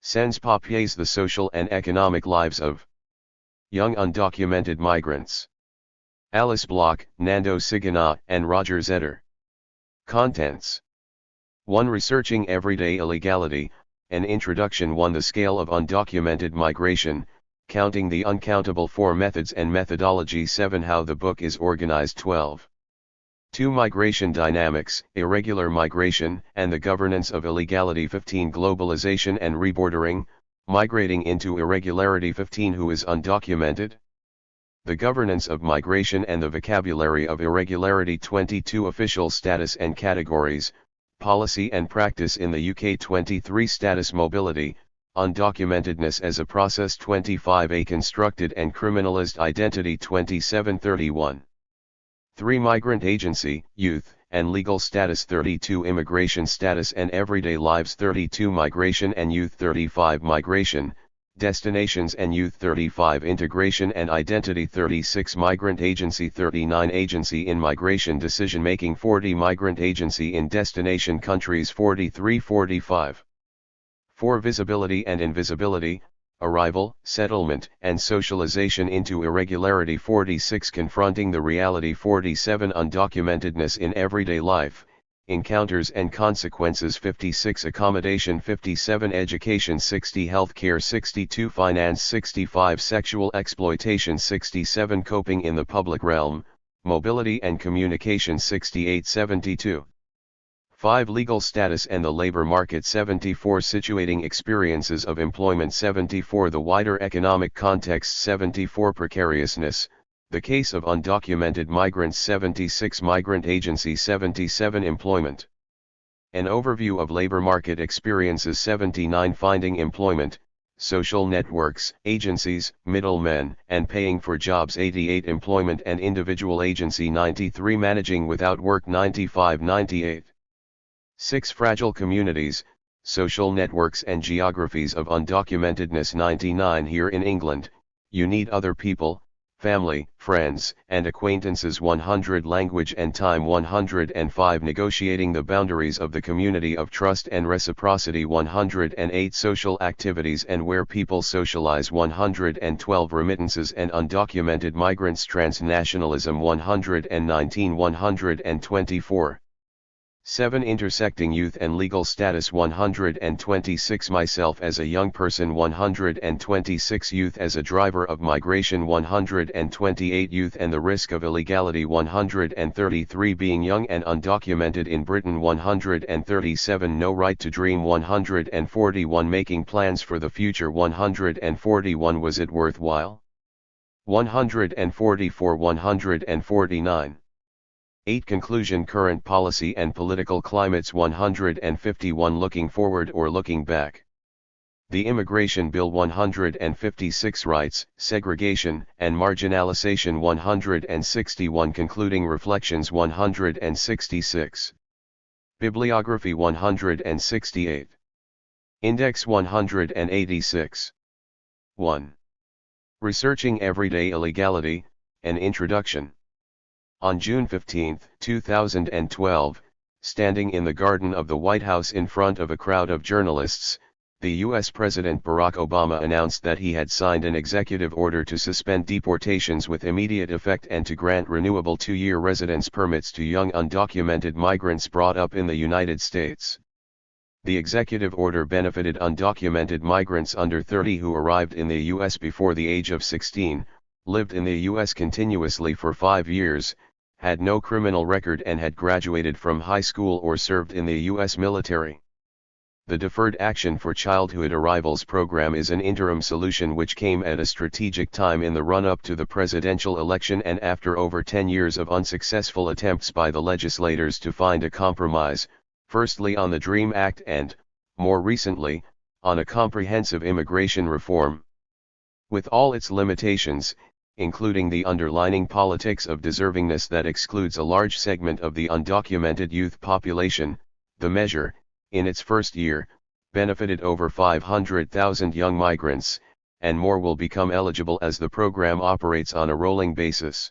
Sans Papiers: The Social and Economic Lives of Young Undocumented Migrants. Alice Bloch, Nando, Sigona, and Roger Zetter. Contents. 1. Researching Everyday Illegality, an Introduction. 1. The Scale of Undocumented Migration, Counting the Uncountable. 4. Methods and Methodology. 7. How the book is organized. 12. 2. Migration Dynamics, Irregular Migration, and the Governance of Illegality. 15. Globalization and Rebordering, Migrating into Irregularity. 15. Who is undocumented? The Governance of Migration and the Vocabulary of Irregularity. 22. Official Status and Categories, Policy and Practice in the UK. 23. Status Mobility, Undocumentedness as a Process. 25. A Constructed and Criminalized Identity. 27. 31. 3. Migrant Agency, Youth, and Legal Status. 32. Immigration Status and Everyday Lives. 32. Migration and Youth. 35. Migration, Destinations and Youth. 35. Integration and Identity. 36. Migrant Agency. 39. Agency in Migration Decision-Making. 40. Migrant Agency in Destination Countries. 43. 45. 4. Visibility and Invisibility, Arrival, Settlement, and Socialization into Irregularity. 46. Confronting the Reality. 47. Undocumentedness in Everyday Life, Encounters and Consequences. 56. Accommodation. 57. Education. 60. Healthcare. 62. Finance. 65. Sexual Exploitation. 67. Coping in the Public Realm, Mobility and Communication. 68. 72. 5. Legal Status and the Labor Market. 74. Situating Experiences of Employment. 74. The Wider Economic Context. 74. Precariousness, The Case of Undocumented Migrants. 76. Migrant Agency. 77. Employment, An Overview of Labor Market Experiences. 79. Finding Employment, Social Networks, Agencies, Middlemen, and Paying for Jobs. 88. Employment and Individual Agency. 93. Managing Without Work. 95. 98. 6. Fragile Communities, Social Networks and Geographies of Undocumentedness. 99. Here in England, you need other people, family, friends, and acquaintances. 100. Language and Time. 105. Negotiating the Boundaries of the Community of Trust and Reciprocity. 108. Social Activities and Where People Socialize. 112. Remittances and Undocumented Migrants. Transnationalism. 119. 124. 7. Intersecting Youth and Legal Status. 126. Myself as a Young Person. 126. Youth as a Driver of Migration. 128. Youth and the Risk of Illegality. 133. Being Young and Undocumented in Britain. 137. No Right to Dream. 141. Making Plans for the Future. 141. Was it worthwhile? 144. 149. 8. Conclusion. Current Policy and Political Climates. 151. Looking Forward or Looking Back. The Immigration Bill. 156. Rights, Segregation, and Marginalization. 161. Concluding Reflections. 166. Bibliography. 168. Index. 186. 1. Researching Everyday Illegality, An Introduction. On June 15, 2012, standing in the garden of the White House in front of a crowd of journalists, the U.S. President Barack Obama announced that he had signed an executive order to suspend deportations with immediate effect and to grant renewable 2-year residence permits to young undocumented migrants brought up in the United States. The executive order benefited undocumented migrants under 30 who arrived in the U.S. before the age of 16, lived in the U.S. continuously for 5 years, had no criminal record and had graduated from high school or served in the U.S. military. The Deferred Action for Childhood Arrivals program is an interim solution which came at a strategic time in the run-up to the presidential election and after over 10 years of unsuccessful attempts by the legislators to find a compromise, firstly on the DREAM Act and, more recently, on a comprehensive immigration reform. With all its limitations, including the underlying politics of deservingness that excludes a large segment of the undocumented youth population, the measure, in its first year, benefited over 500,000 young migrants, and more will become eligible as the program operates on a rolling basis.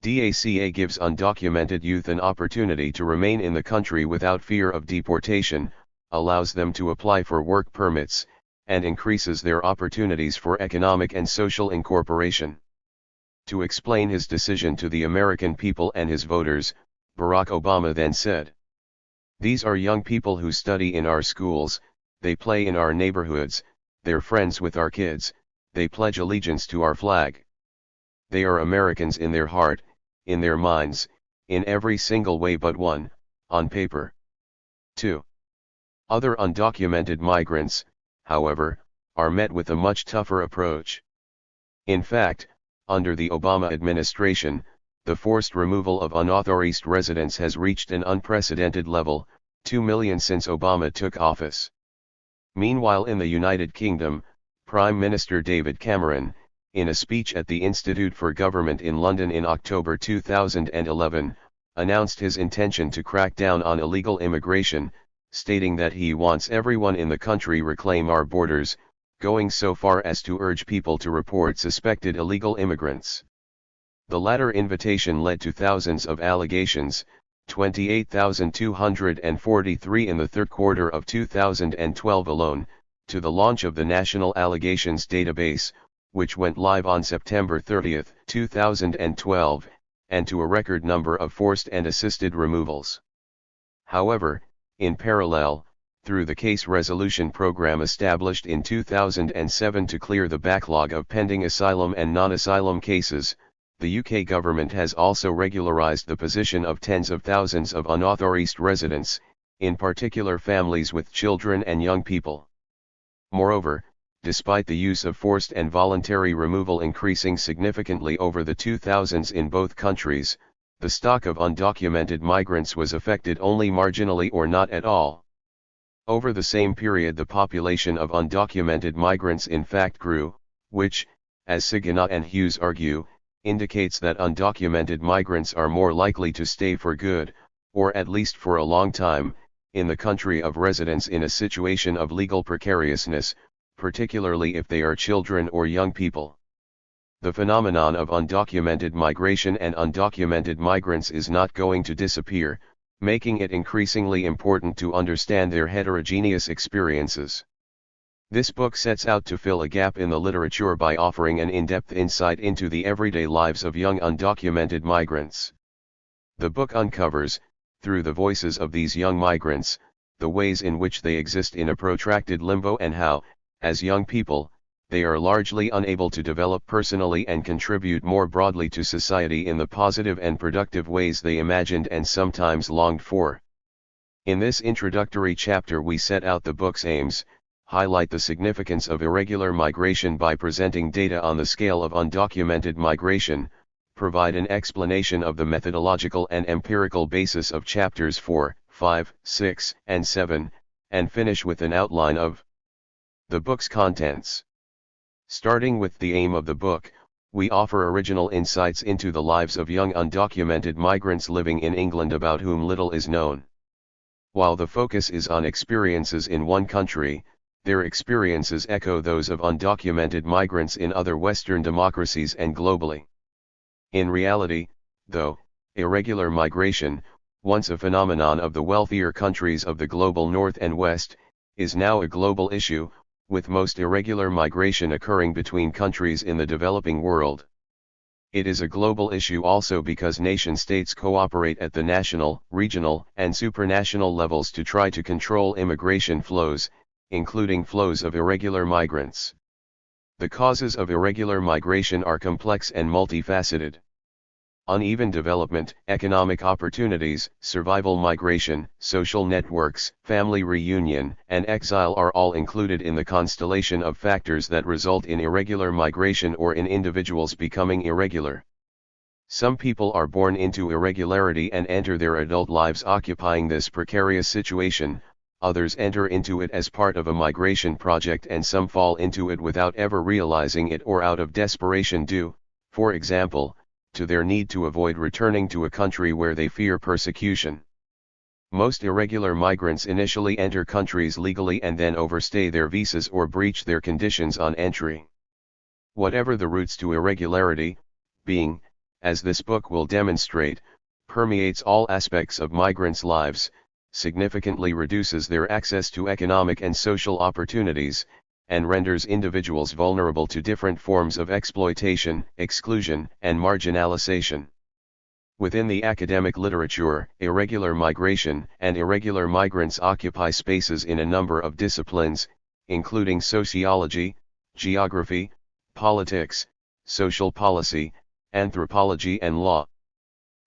DACA gives undocumented youth an opportunity to remain in the country without fear of deportation, allows them to apply for work permits, and increases their opportunities for economic and social incorporation. To explain his decision to the American people and his voters, Barack Obama then said, "These are young people who study in our schools, they play in our neighborhoods, they're friends with our kids, they pledge allegiance to our flag. They are Americans in their heart, in their minds, in every single way but one, on paper." 2. Other undocumented migrants, however, are met with a much tougher approach. In fact, under the Obama administration, the forced removal of unauthorized residents has reached an unprecedented level, 2 million since Obama took office. Meanwhile, in the United Kingdom, Prime Minister David Cameron, in a speech at the Institute for Government in London in October 2011, announced his intention to crack down on illegal immigration, stating that he wants everyone in the country reclaim our borders, going so far as to urge people to report suspected illegal immigrants. The latter invitation led to thousands of allegations, 28,243 in the third quarter of 2012 alone, to the launch of the National Allegations Database, which went live on September 30, 2012, and to a record number of forced and assisted removals. However, in parallel, through the case resolution program established in 2007 to clear the backlog of pending asylum and non-asylum cases, the UK government has also regularised the position of tens of thousands of unauthorised residents, in particular families with children and young people. Moreover, despite the use of forced and voluntary removal increasing significantly over the 2000s in both countries, the stock of undocumented migrants was affected only marginally or not at all. Over the same period, the population of undocumented migrants in fact grew, which, as Sigona and Hughes argue, indicates that undocumented migrants are more likely to stay for good, or at least for a long time, in the country of residence in a situation of legal precariousness, particularly if they are children or young people. The phenomenon of undocumented migration and undocumented migrants is not going to disappear, making it increasingly important to understand their heterogeneous experiences. This book sets out to fill a gap in the literature by offering an in-depth insight into the everyday lives of young undocumented migrants. The book uncovers, through the voices of these young migrants, the ways in which they exist in a protracted limbo and how, as young people, they are largely unable to develop personally and contribute more broadly to society in the positive and productive ways they imagined and sometimes longed for. In this introductory chapter we set out the book's aims, highlight the significance of irregular migration by presenting data on the scale of undocumented migration, provide an explanation of the methodological and empirical basis of chapters 4, 5, 6, and 7, and finish with an outline of the book's contents. Starting with the aim of the book, we offer original insights into the lives of young undocumented migrants living in England about whom little is known. While the focus is on experiences in one country, their experiences echo those of undocumented migrants in other Western democracies and globally. In reality, though, irregular migration, once a phenomenon of the wealthier countries of the global North and West, is now a global issue, with most irregular migration occurring between countries in the developing world. It is a global issue also because nation-states cooperate at the national, regional, and supranational levels to try to control immigration flows, including flows of irregular migrants. The causes of irregular migration are complex and multifaceted. Uneven development, economic opportunities, survival migration, social networks, family reunion, and exile are all included in the constellation of factors that result in irregular migration or in individuals becoming irregular. Some people are born into irregularity and enter their adult lives occupying this precarious situation, others enter into it as part of a migration project, and some fall into it without ever realizing it or out of desperation due, for example, to their need to avoid returning to a country where they fear persecution. Most irregular migrants initially enter countries legally and then overstay their visas or breach their conditions on entry. Whatever the roots to irregularity, being, as this book will demonstrate, permeates all aspects of migrants' lives, significantly reduces their access to economic and social opportunities, and renders individuals vulnerable to different forms of exploitation, exclusion, and marginalization. Within the academic literature, irregular migration and irregular migrants occupy spaces in a number of disciplines, including sociology, geography, politics, social policy, anthropology and law.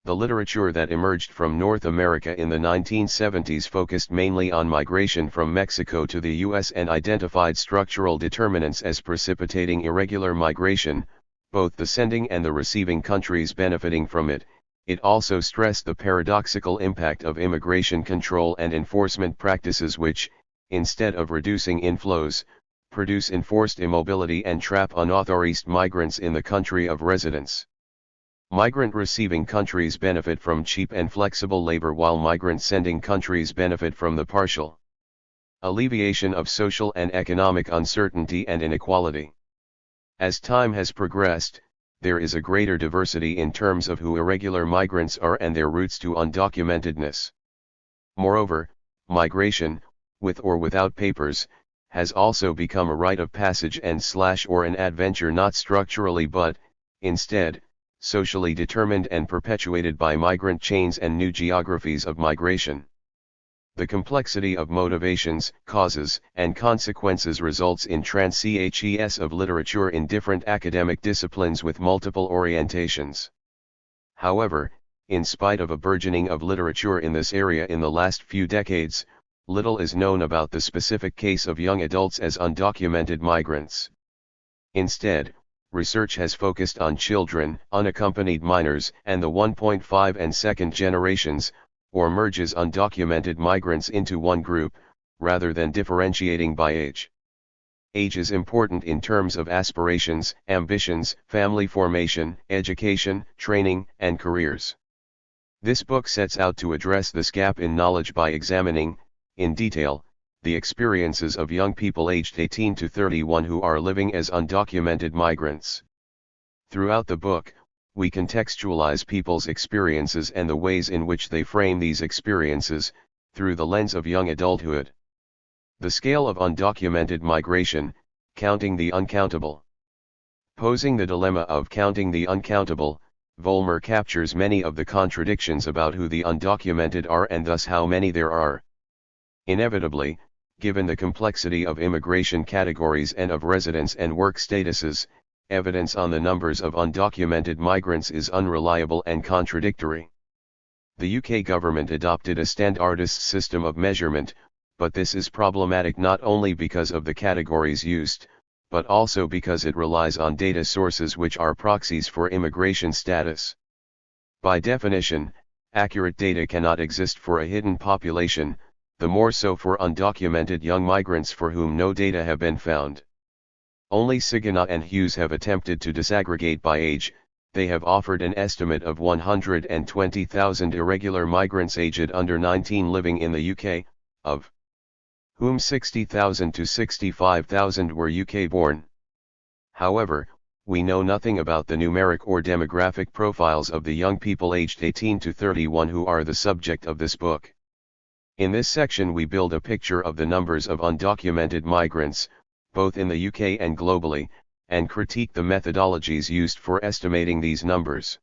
The literature that emerged from North America in the 1970s focused mainly on migration from Mexico to the U.S. and identified structural determinants as precipitating irregular migration, both the sending and the receiving countries benefiting from it. It also stressed the paradoxical impact of immigration control and enforcement practices which, instead of reducing inflows, produce enforced immobility and trap unauthorized migrants in the country of residence. Migrant-receiving countries benefit from cheap and flexible labor while migrant-sending countries benefit from the partial alleviation of social and economic uncertainty and inequality. As time has progressed, there is a greater diversity in terms of who irregular migrants are and their routes to undocumentedness. Moreover, migration, with or without papers, has also become a rite of passage and/or an adventure not structurally but, instead, socially determined and perpetuated by migrant chains and new geographies of migration. The complexity of motivations, causes, and consequences results in trans-CHES of literature in different academic disciplines with multiple orientations. However, in spite of a burgeoning of literature in this area in the last few decades, little is known about the specific case of young adults as undocumented migrants. Instead, research has focused on children, unaccompanied minors, and the 1.5 and second generations, or merges undocumented migrants into one group, rather than differentiating by age. Age is important in terms of aspirations, ambitions, family formation, education, training, and careers. This book sets out to address this gap in knowledge by examining, in detail, the experiences of young people aged 18 to 31 who are living as undocumented migrants. Throughout the book, we contextualize people's experiences and the ways in which they frame these experiences, through the lens of young adulthood. The scale of undocumented migration, counting the uncountable. Posing the dilemma of counting the uncountable, Vollmer captures many of the contradictions about who the undocumented are and thus how many there are. Inevitably, given the complexity of immigration categories and of residence and work statuses, evidence on the numbers of undocumented migrants is unreliable and contradictory. The UK government adopted a standardist system of measurement, but this is problematic not only because of the categories used, but also because it relies on data sources which are proxies for immigration status. By definition, accurate data cannot exist for a hidden population, the more so for undocumented young migrants for whom no data have been found. Only Sigona and Hughes have attempted to disaggregate by age. They have offered an estimate of 120,000 irregular migrants aged under 19 living in the UK, of whom 60,000 to 65,000 were UK-born. However, we know nothing about the numeric or demographic profiles of the young people aged 18 to 31 who are the subject of this book. In this section we build a picture of the numbers of undocumented migrants, both in the UK and globally, and critique the methodologies used for estimating these numbers.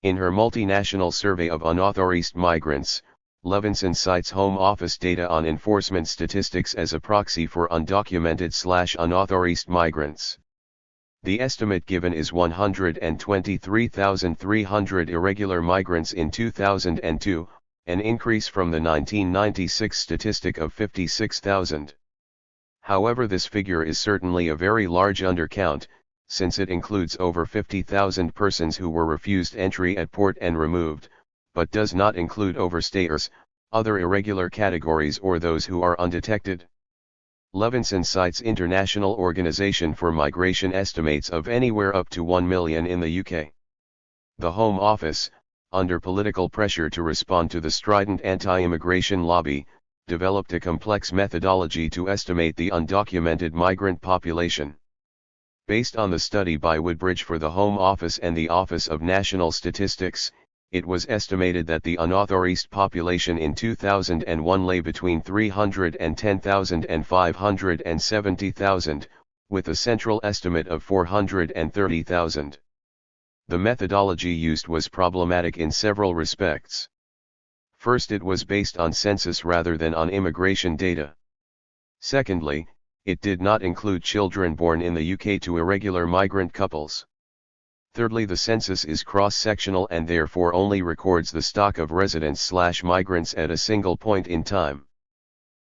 In her multinational survey of unauthorized migrants, Levinson cites Home Office data on enforcement statistics as a proxy for undocumented/unauthorized migrants. The estimate given is 123,300 irregular migrants in 2002, an increase from the 1996 statistic of 56,000. However, this figure is certainly a very large undercount, since it includes over 50,000 persons who were refused entry at port and removed, but does not include overstayers, other irregular categories or those who are undetected. Levinson cites International Organization for Migration estimates of anywhere up to 1 million in the UK. The Home Office, under political pressure to respond to the strident anti-immigration lobby, developed a complex methodology to estimate the undocumented migrant population. Based on the study by Woodbridge for the Home Office and the Office of National Statistics, it was estimated that the unauthorized population in 2001 lay between 310,000 and 570,000, with a central estimate of 430,000. The methodology used was problematic in several respects. First, it was based on census rather than on immigration data. Secondly, it did not include children born in the UK to irregular migrant couples. Thirdly, the census is cross-sectional and therefore only records the stock of residents/migrants at a single point in time.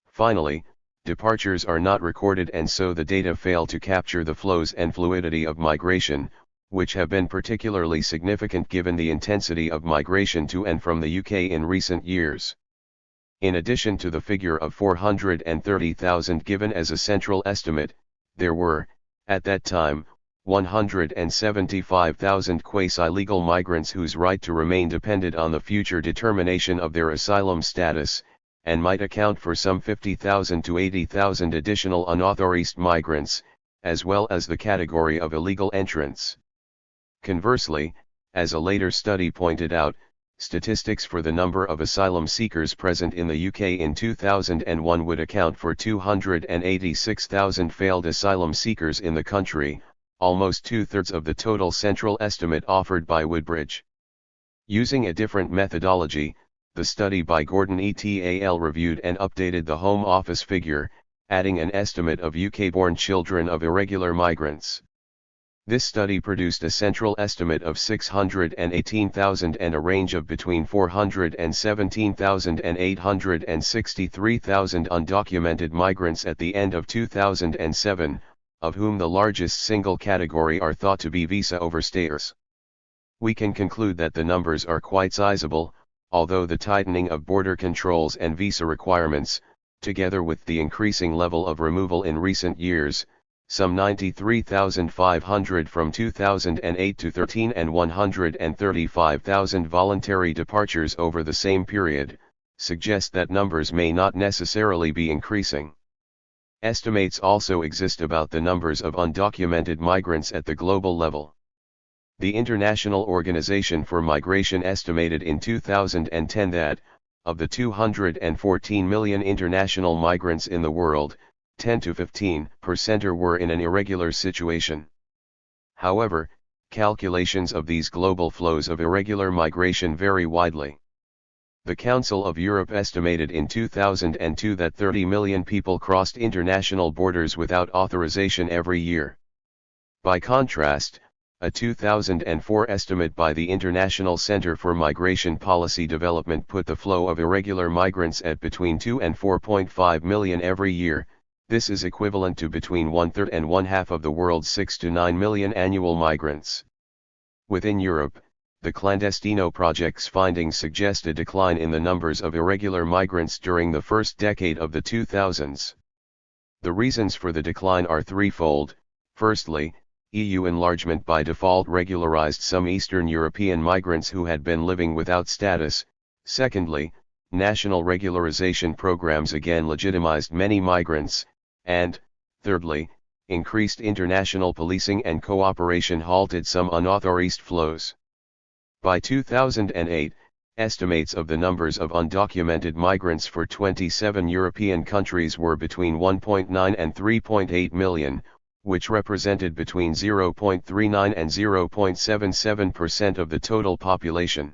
Finally, departures are not recorded, and so the data fail to capture the flows and fluidity of migration, which have been particularly significant given the intensity of migration to and from the UK in recent years. In addition to the figure of 430,000 given as a central estimate, there were, at that time, 175,000 quasi-legal migrants whose right to remain depended on the future determination of their asylum status, and might account for some 50,000 to 80,000 additional unauthorized migrants, as well as the category of illegal entrants. Conversely, as a later study pointed out, statistics for the number of asylum seekers present in the UK in 2001 would account for 286,000 failed asylum seekers in the country, almost two-thirds of the total central estimate offered by Woodbridge. Using a different methodology, the study by Gordon et al. Reviewed and updated the Home Office figure, adding an estimate of UK-born children of irregular migrants. This study produced a central estimate of 618,000 and a range of between 417,000 and 863,000 undocumented migrants at the end of 2007, of whom the largest single category are thought to be visa overstayers. We can conclude that the numbers are quite sizable, although the tightening of border controls and visa requirements, together with the increasing level of removal in recent years, some 93,500 from 2008 to 13 and 135,000 voluntary departures over the same period, suggest that numbers may not necessarily be increasing. Estimates also exist about the numbers of undocumented migrants at the global level. The International Organization for Migration estimated in 2010 that, of the 214 million international migrants in the world, 10 to 15% were in an irregular situation. However, calculations of these global flows of irregular migration vary widely. The Council of Europe estimated in 2002 that 30 million people crossed international borders without authorization every year. By contrast, a 2004 estimate by the International Center for Migration Policy Development put the flow of irregular migrants at between 2 and 4.5 million every year. This is equivalent to between one-third and one-half of the world's 6 to 9 million annual migrants. Within Europe, the Clandestino Project's findings suggest a decline in the numbers of irregular migrants during the first decade of the 2000s. The reasons for the decline are threefold. Firstly, EU enlargement by default regularized some Eastern European migrants who had been living without status. Secondly, national regularization programs again legitimized many migrants. And, thirdly, increased international policing and cooperation halted some unauthorized flows. By 2008, estimates of the numbers of undocumented migrants for 27 European countries were between 1.9 and 3.8 million, which represented between 0.39 and 0.77% of the total population.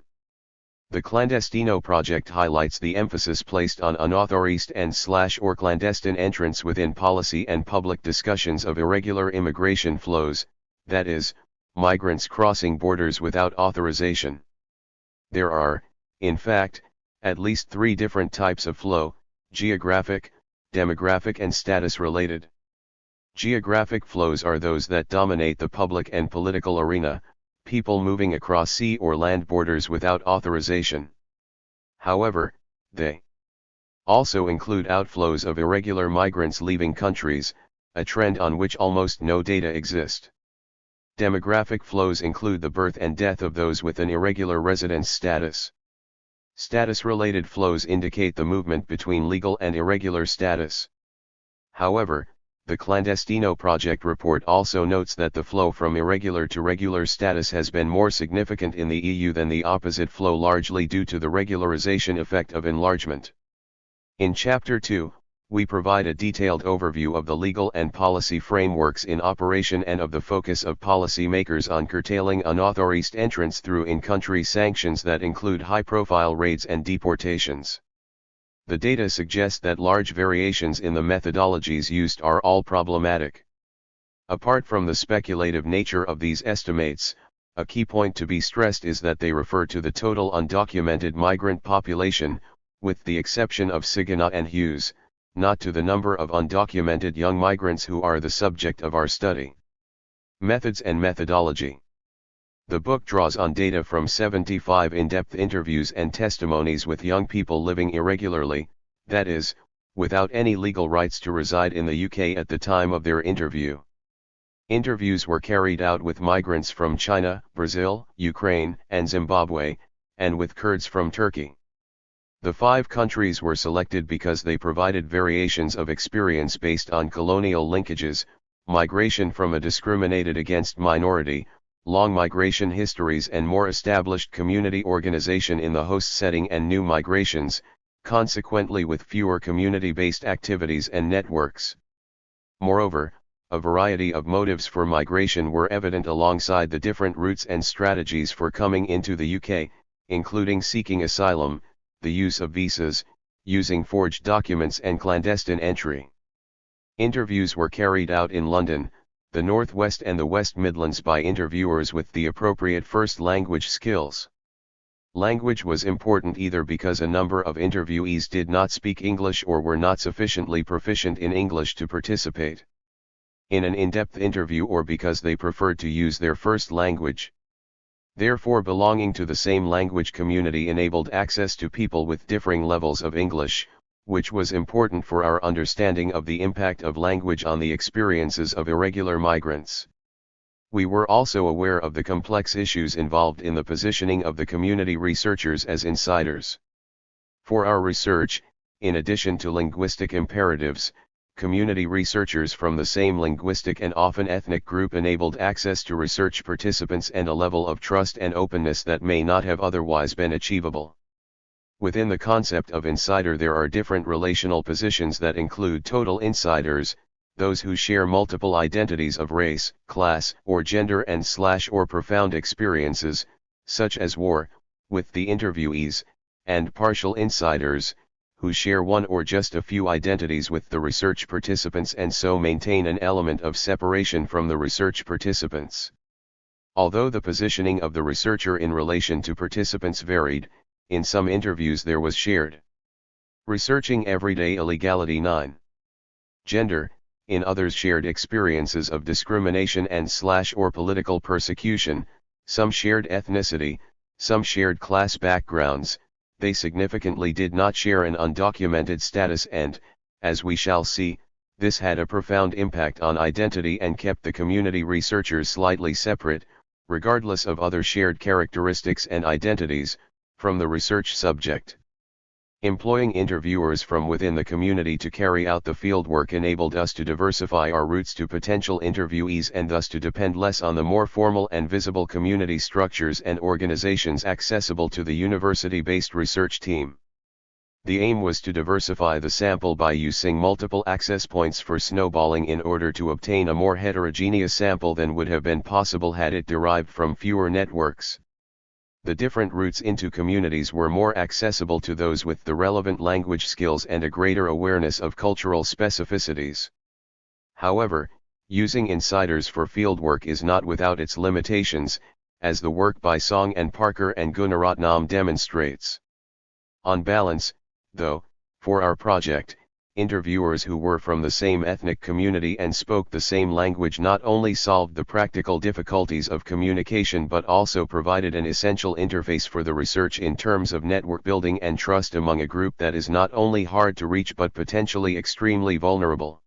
The Clandestino Project highlights the emphasis placed on unauthorized and/or clandestine entrance within policy and public discussions of irregular immigration flows, that is, migrants crossing borders without authorization. There are, in fact, at least three different types of flow: geographic, demographic and status-related. Geographic flows are those that dominate the public and political arena, people moving across sea or land borders without authorization. However, they also include outflows of irregular migrants leaving countries, a trend on which almost no data exist. Demographic flows include the birth and death of those with an irregular residence status. Status-related flows indicate the movement between legal and irregular status. However, The Clandestino Project report also notes that the flow from irregular to regular status has been more significant in the EU than the opposite flow, largely due to the regularization effect of enlargement. In Chapter 2, we provide a detailed overview of the legal and policy frameworks in operation and of the focus of policymakers on curtailing unauthorized entrance through in-country sanctions that include high-profile raids and deportations. The data suggest that large variations in the methodologies used are all problematic. Apart from the speculative nature of these estimates, a key point to be stressed is that they refer to the total undocumented migrant population, with the exception of Sigona and Hughes, not to the number of undocumented young migrants who are the subject of our study. Methods and methodology. The book draws on data from 75 in-depth interviews and testimonies with young people living irregularly, that is, without any legal rights to reside in the UK at the time of their interview. Interviews were carried out with migrants from China, Brazil, Ukraine, and Zimbabwe, and with Kurds from Turkey. The 5 countries were selected because they provided variations of experience based on colonial linkages, migration from a discriminated against minority, long migration histories and more established community organization in the host setting, and new migrations, consequently with fewer community-based activities and networks. Moreover, a variety of motives for migration were evident alongside the different routes and strategies for coming into the UK, including seeking asylum, the use of visas, using forged documents and clandestine entry. Interviews were carried out in London, the North West and the West Midlands by interviewers with the appropriate first language skills. Language was important either because a number of interviewees did not speak English or were not sufficiently proficient in English to participate in an in-depth interview, or because they preferred to use their first language. Therefore, belonging to the same language community enabled access to people with differing levels of English, which was important for our understanding of the impact of language on the experiences of irregular migrants. We were also aware of the complex issues involved in the positioning of the community researchers as insiders. For our research, in addition to linguistic imperatives, community researchers from the same linguistic and often ethnic group enabled access to research participants and a level of trust and openness that may not have otherwise been achievable. Within the concept of insider there are different relational positions that include total insiders, those who share multiple identities of race, class, or gender and or profound experiences, such as war, with the interviewees, and partial insiders, who share one or just a few identities with the research participants and so maintain an element of separation from the research participants. Although the positioning of the researcher in relation to participants varied, in some interviews there was shared researching everyday illegality 9. Gender, in others shared experiences of discrimination and or political persecution, some shared ethnicity, some shared class backgrounds, they significantly did not share an undocumented status and, as we shall see, this had a profound impact on identity and kept the community researchers slightly separate, regardless of other shared characteristics and identities, from the research subject. Employing interviewers from within the community to carry out the fieldwork enabled us to diversify our routes to potential interviewees and thus to depend less on the more formal and visible community structures and organizations accessible to the university-based research team. The aim was to diversify the sample by using multiple access points for snowballing in order to obtain a more heterogeneous sample than would have been possible had it derived from fewer networks. The different routes into communities were more accessible to those with the relevant language skills and a greater awareness of cultural specificities. However, using insiders for fieldwork is not without its limitations, as the work by Song and Parker and Gunaratnam demonstrates. On balance, though, for our project, interviewers who were from the same ethnic community and spoke the same language not only solved the practical difficulties of communication but also provided an essential interface for the research in terms of network building and trust among a group that is not only hard to reach but potentially extremely vulnerable.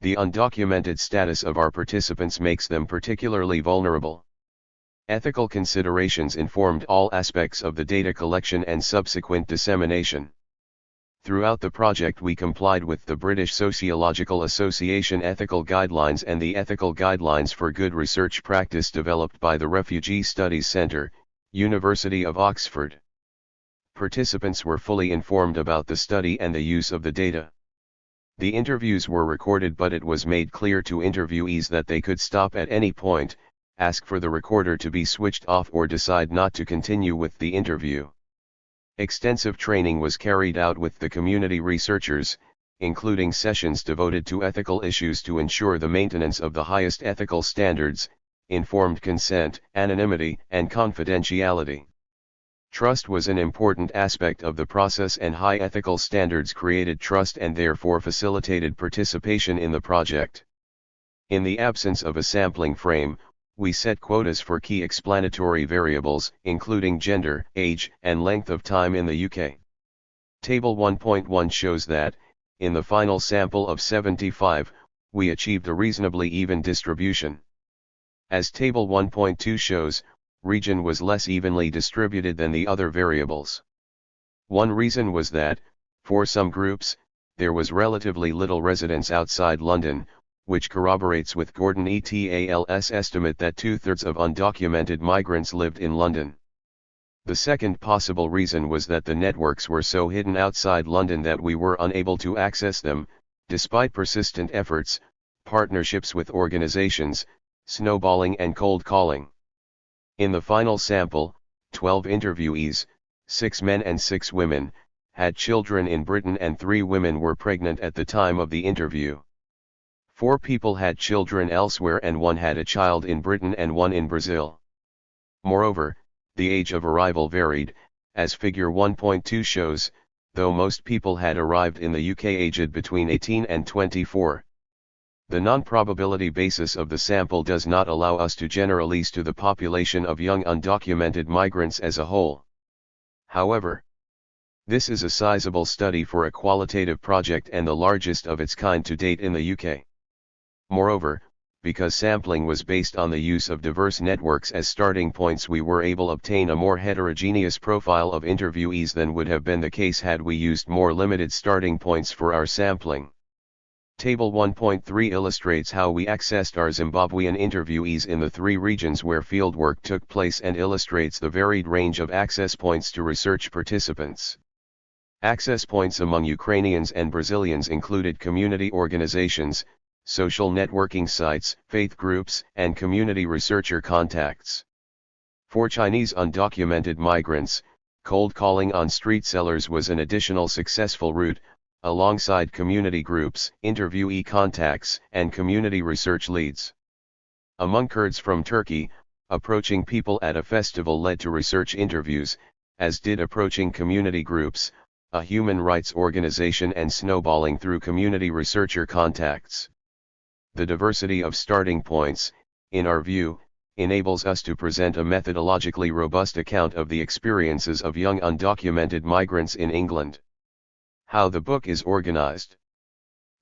The undocumented status of our participants makes them particularly vulnerable. Ethical considerations informed all aspects of the data collection and subsequent dissemination. Throughout the project we complied with the British Sociological Association ethical guidelines and the ethical guidelines for good research practice developed by the Refugee Studies Centre, University of Oxford. Participants were fully informed about the study and the use of the data. The interviews were recorded, but it was made clear to interviewees that they could stop at any point, ask for the recorder to be switched off, or decide not to continue with the interview. Extensive training was carried out with the community researchers, including sessions devoted to ethical issues to ensure the maintenance of the highest ethical standards, informed consent, anonymity, and confidentiality. Trust was an important aspect of the process, and high ethical standards created trust and therefore facilitated participation in the project. In the absence of a sampling frame, we set quotas for key explanatory variables, including gender, age, and length of time in the UK. Table 1.1 shows that, in the final sample of 75, we achieved a reasonably even distribution. As Table 1.2 shows, region was less evenly distributed than the other variables. One reason was that, for some groups, there was relatively little residence outside London, which corroborates with Gordon et al.'s estimate that 2/3 of undocumented migrants lived in London. The second possible reason was that the networks were so hidden outside London that we were unable to access them, despite persistent efforts, partnerships with organizations, snowballing and cold calling. In the final sample, 12 interviewees, 6 men and 6 women, had children in Britain, and 3 women were pregnant at the time of the interview. 4 people had children elsewhere, and 1 had a child in Britain and 1 in Brazil. Moreover, the age of arrival varied, as figure 1.2 shows, though most people had arrived in the UK aged between 18 and 24. The non-probability basis of the sample does not allow us to generalize to the population of young undocumented migrants as a whole. However, this is a sizable study for a qualitative project and the largest of its kind to date in the UK. Moreover, because sampling was based on the use of diverse networks as starting points, we were able to obtain a more heterogeneous profile of interviewees than would have been the case had we used more limited starting points for our sampling. Table 1.3 illustrates how we accessed our Zimbabwean interviewees in the 3 regions where fieldwork took place, and illustrates the varied range of access points to research participants. Access points among Ukrainians and Brazilians included community organizations, social networking sites, faith groups, and community researcher contacts. For Chinese undocumented migrants, cold calling on street sellers was an additional successful route, alongside community groups, interviewee contacts, and community research leads. Among Kurds from Turkey, approaching people at a festival led to research interviews, as did approaching community groups, a human rights organization, and snowballing through community researcher contacts. The diversity of starting points, in our view, enables us to present a methodologically robust account of the experiences of young undocumented migrants in England. How the book is organized.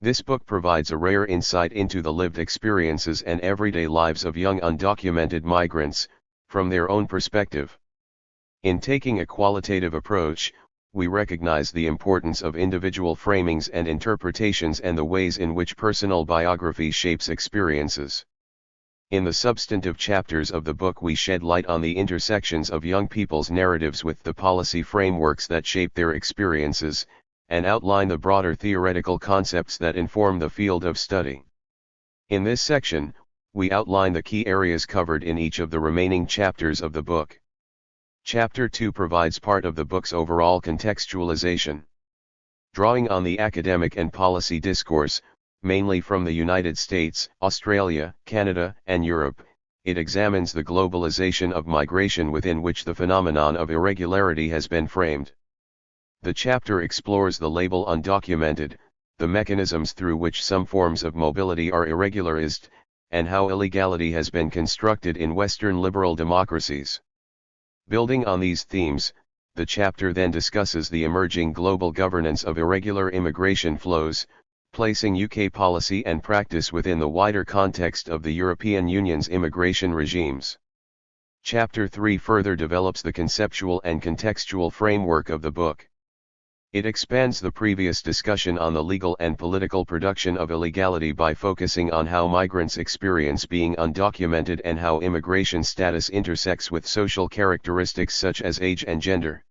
This book provides a rare insight into the lived experiences and everyday lives of young undocumented migrants, from their own perspective. In taking a qualitative approach, we recognize the importance of individual framings and interpretations and the ways in which personal biography shapes experiences. In the substantive chapters of the book, we shed light on the intersections of young people's narratives with the policy frameworks that shape their experiences, and outline the broader theoretical concepts that inform the field of study. In this section, we outline the key areas covered in each of the remaining chapters of the book. Chapter 2 provides part of the book's overall contextualization. Drawing on the academic and policy discourse, mainly from the United States, Australia, Canada, and Europe, it examines the globalization of migration within which the phenomenon of irregularity has been framed. The chapter explores the label undocumented, the mechanisms through which some forms of mobility are irregularized, and how illegality has been constructed in Western liberal democracies. Building on these themes, the chapter then discusses the emerging global governance of irregular immigration flows, placing UK policy and practice within the wider context of the European Union's immigration regimes. Chapter 3 further develops the conceptual and contextual framework of the book. It expands the previous discussion on the legal and political production of illegality by focusing on how migrants experience being undocumented and how immigration status intersects with social characteristics such as age and gender.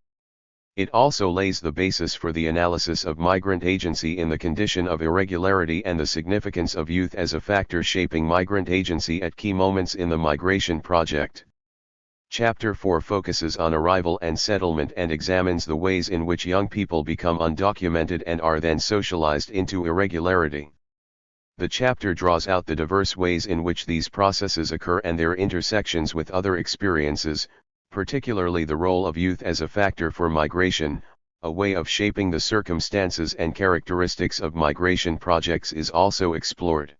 It also lays the basis for the analysis of migrant agency in the condition of irregularity and the significance of youth as a factor shaping migrant agency at key moments in the migration project. Chapter 4 focuses on arrival and settlement and examines the ways in which young people become undocumented and are then socialized into irregularity. The chapter draws out the diverse ways in which these processes occur and their intersections with other experiences, particularly the role of youth as a factor for migration. A way of shaping the circumstances and characteristics of migration projects is also explored.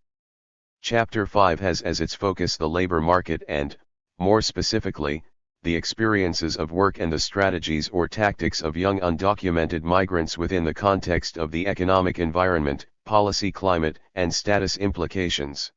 Chapter 5 has as its focus the labor market and, more specifically, the experiences of work and the strategies or tactics of young undocumented migrants within the context of the economic environment, policy climate, and status implications.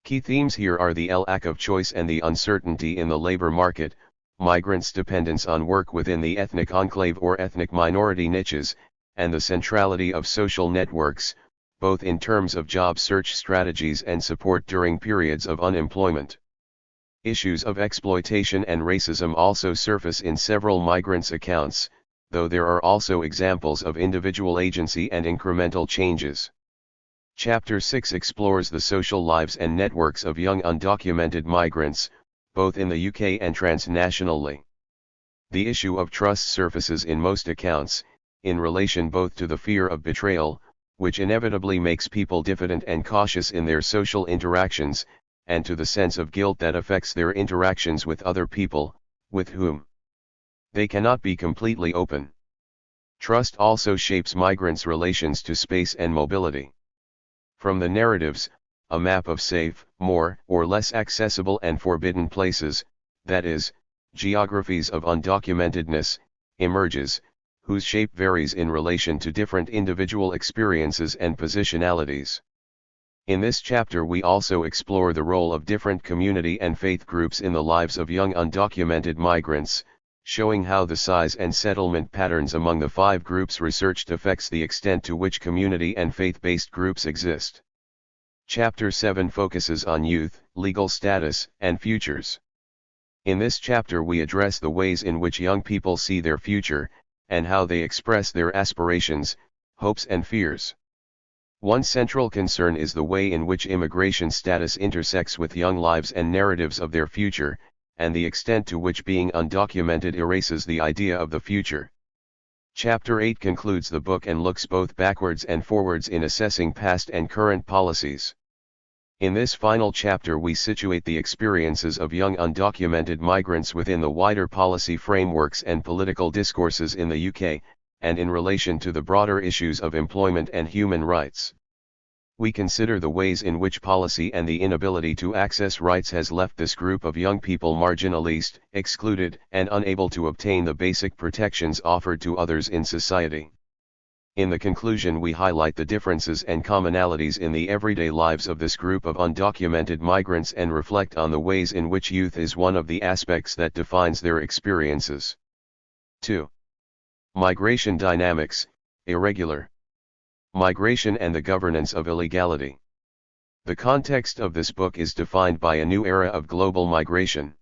Key themes here are the lack of choice and the uncertainty in the labor market, migrants' dependence on work within the ethnic enclave or ethnic minority niches, and the centrality of social networks, both in terms of job search strategies and support during periods of unemployment. Issues of exploitation and racism also surface in several migrants' accounts, though there are also examples of individual agency and incremental changes. Chapter 6 explores the social lives and networks of young undocumented migrants, both in the UK and transnationally. The issue of trust surfaces in most accounts, in relation both to the fear of betrayal, which inevitably makes people diffident and cautious in their social interactions, and to the sense of guilt that affects their interactions with other people, with whom they cannot be completely open. Trust also shapes migrants' relations to space and mobility. From the narratives, a map of safe, more or less accessible and forbidden places, that is, geographies of undocumentedness, emerges, whose shape varies in relation to different individual experiences and positionalities. In this chapter we also explore the role of different community and faith groups in the lives of young undocumented migrants, showing how the size and settlement patterns among the 5 groups researched affects the extent to which community and faith-based groups exist. Chapter 7 focuses on youth, legal status, and futures. In this chapter we address the ways in which young people see their future, and how they express their aspirations, hopes and fears. One central concern is the way in which immigration status intersects with young lives and narratives of their future, and the extent to which being undocumented erases the idea of the future. Chapter 8 concludes the book and looks both backwards and forwards in assessing past and current policies. In this final chapter we situate the experiences of young undocumented migrants within the wider policy frameworks and political discourses in the UK, and in relation to the broader issues of employment and human rights. We consider the ways in which policy and the inability to access rights has left this group of young people marginalized, excluded, and unable to obtain the basic protections offered to others in society. In the conclusion we highlight the differences and commonalities in the everyday lives of this group of undocumented migrants and reflect on the ways in which youth is one of the aspects that defines their experiences. 2. Migration dynamics, irregular migration and the governance of illegality. The context of this book is defined by a new era of global migration.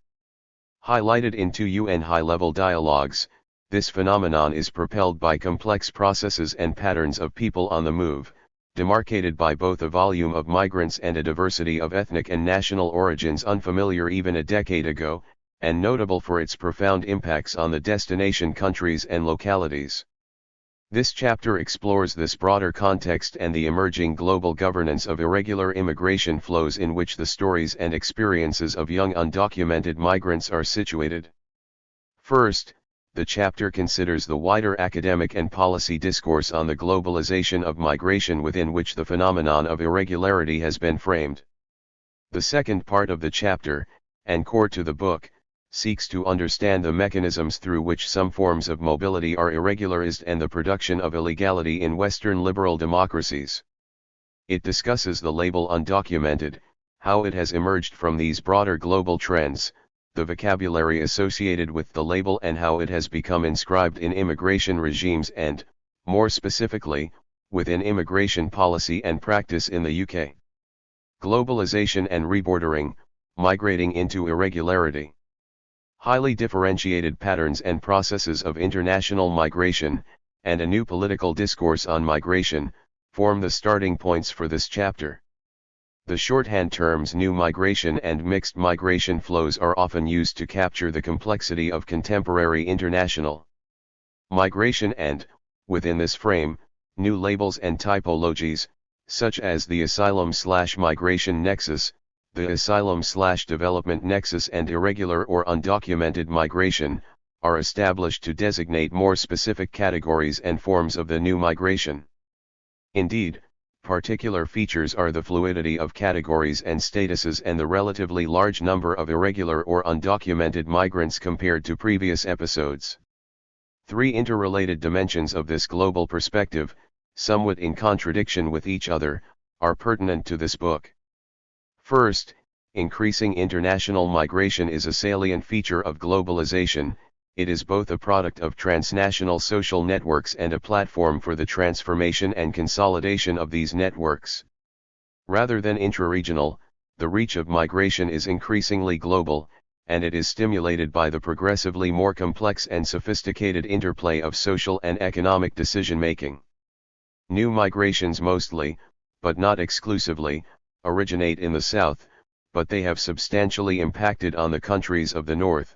Highlighted in 2 UN high-level dialogues, this phenomenon is propelled by complex processes and patterns of people on the move, demarcated by both a volume of migrants and a diversity of ethnic and national origins unfamiliar even a decade ago, and notable for its profound impacts on the destination countries and localities. This chapter explores this broader context and the emerging global governance of irregular immigration flows in which the stories and experiences of young undocumented migrants are situated. First, the chapter considers the wider academic and policy discourse on the globalization of migration within which the phenomenon of irregularity has been framed. The second part of the chapter, and core to the book, seeks to understand the mechanisms through which some forms of mobility are irregularized and the production of illegality in Western liberal democracies. It discusses the label undocumented, how it has emerged from these broader global trends, the vocabulary associated with the label and how it has become inscribed in immigration regimes and, more specifically, within immigration policy and practice in the UK. Globalization and rebordering, migrating into irregularity. Highly differentiated patterns and processes of international migration, and a new political discourse on migration, form the starting points for this chapter. The shorthand terms new migration and mixed migration flows are often used to capture the complexity of contemporary international migration and, within this frame, new labels and typologies, such as the asylum/migration nexus, the asylum/development nexus and irregular or undocumented migration, are established to designate more specific categories and forms of the new migration. Indeed, particular features are the fluidity of categories and statuses and the relatively large number of irregular or undocumented migrants compared to previous episodes. Three interrelated dimensions of this global perspective, somewhat in contradiction with each other, are pertinent to this book. First, increasing international migration is a salient feature of globalization. It is both a product of transnational social networks and a platform for the transformation and consolidation of these networks. Rather than intraregional, the reach of migration is increasingly global, and it is stimulated by the progressively more complex and sophisticated interplay of social and economic decision-making. New migrations mostly, but not exclusively, originate in the South, but they have substantially impacted on the countries of the North.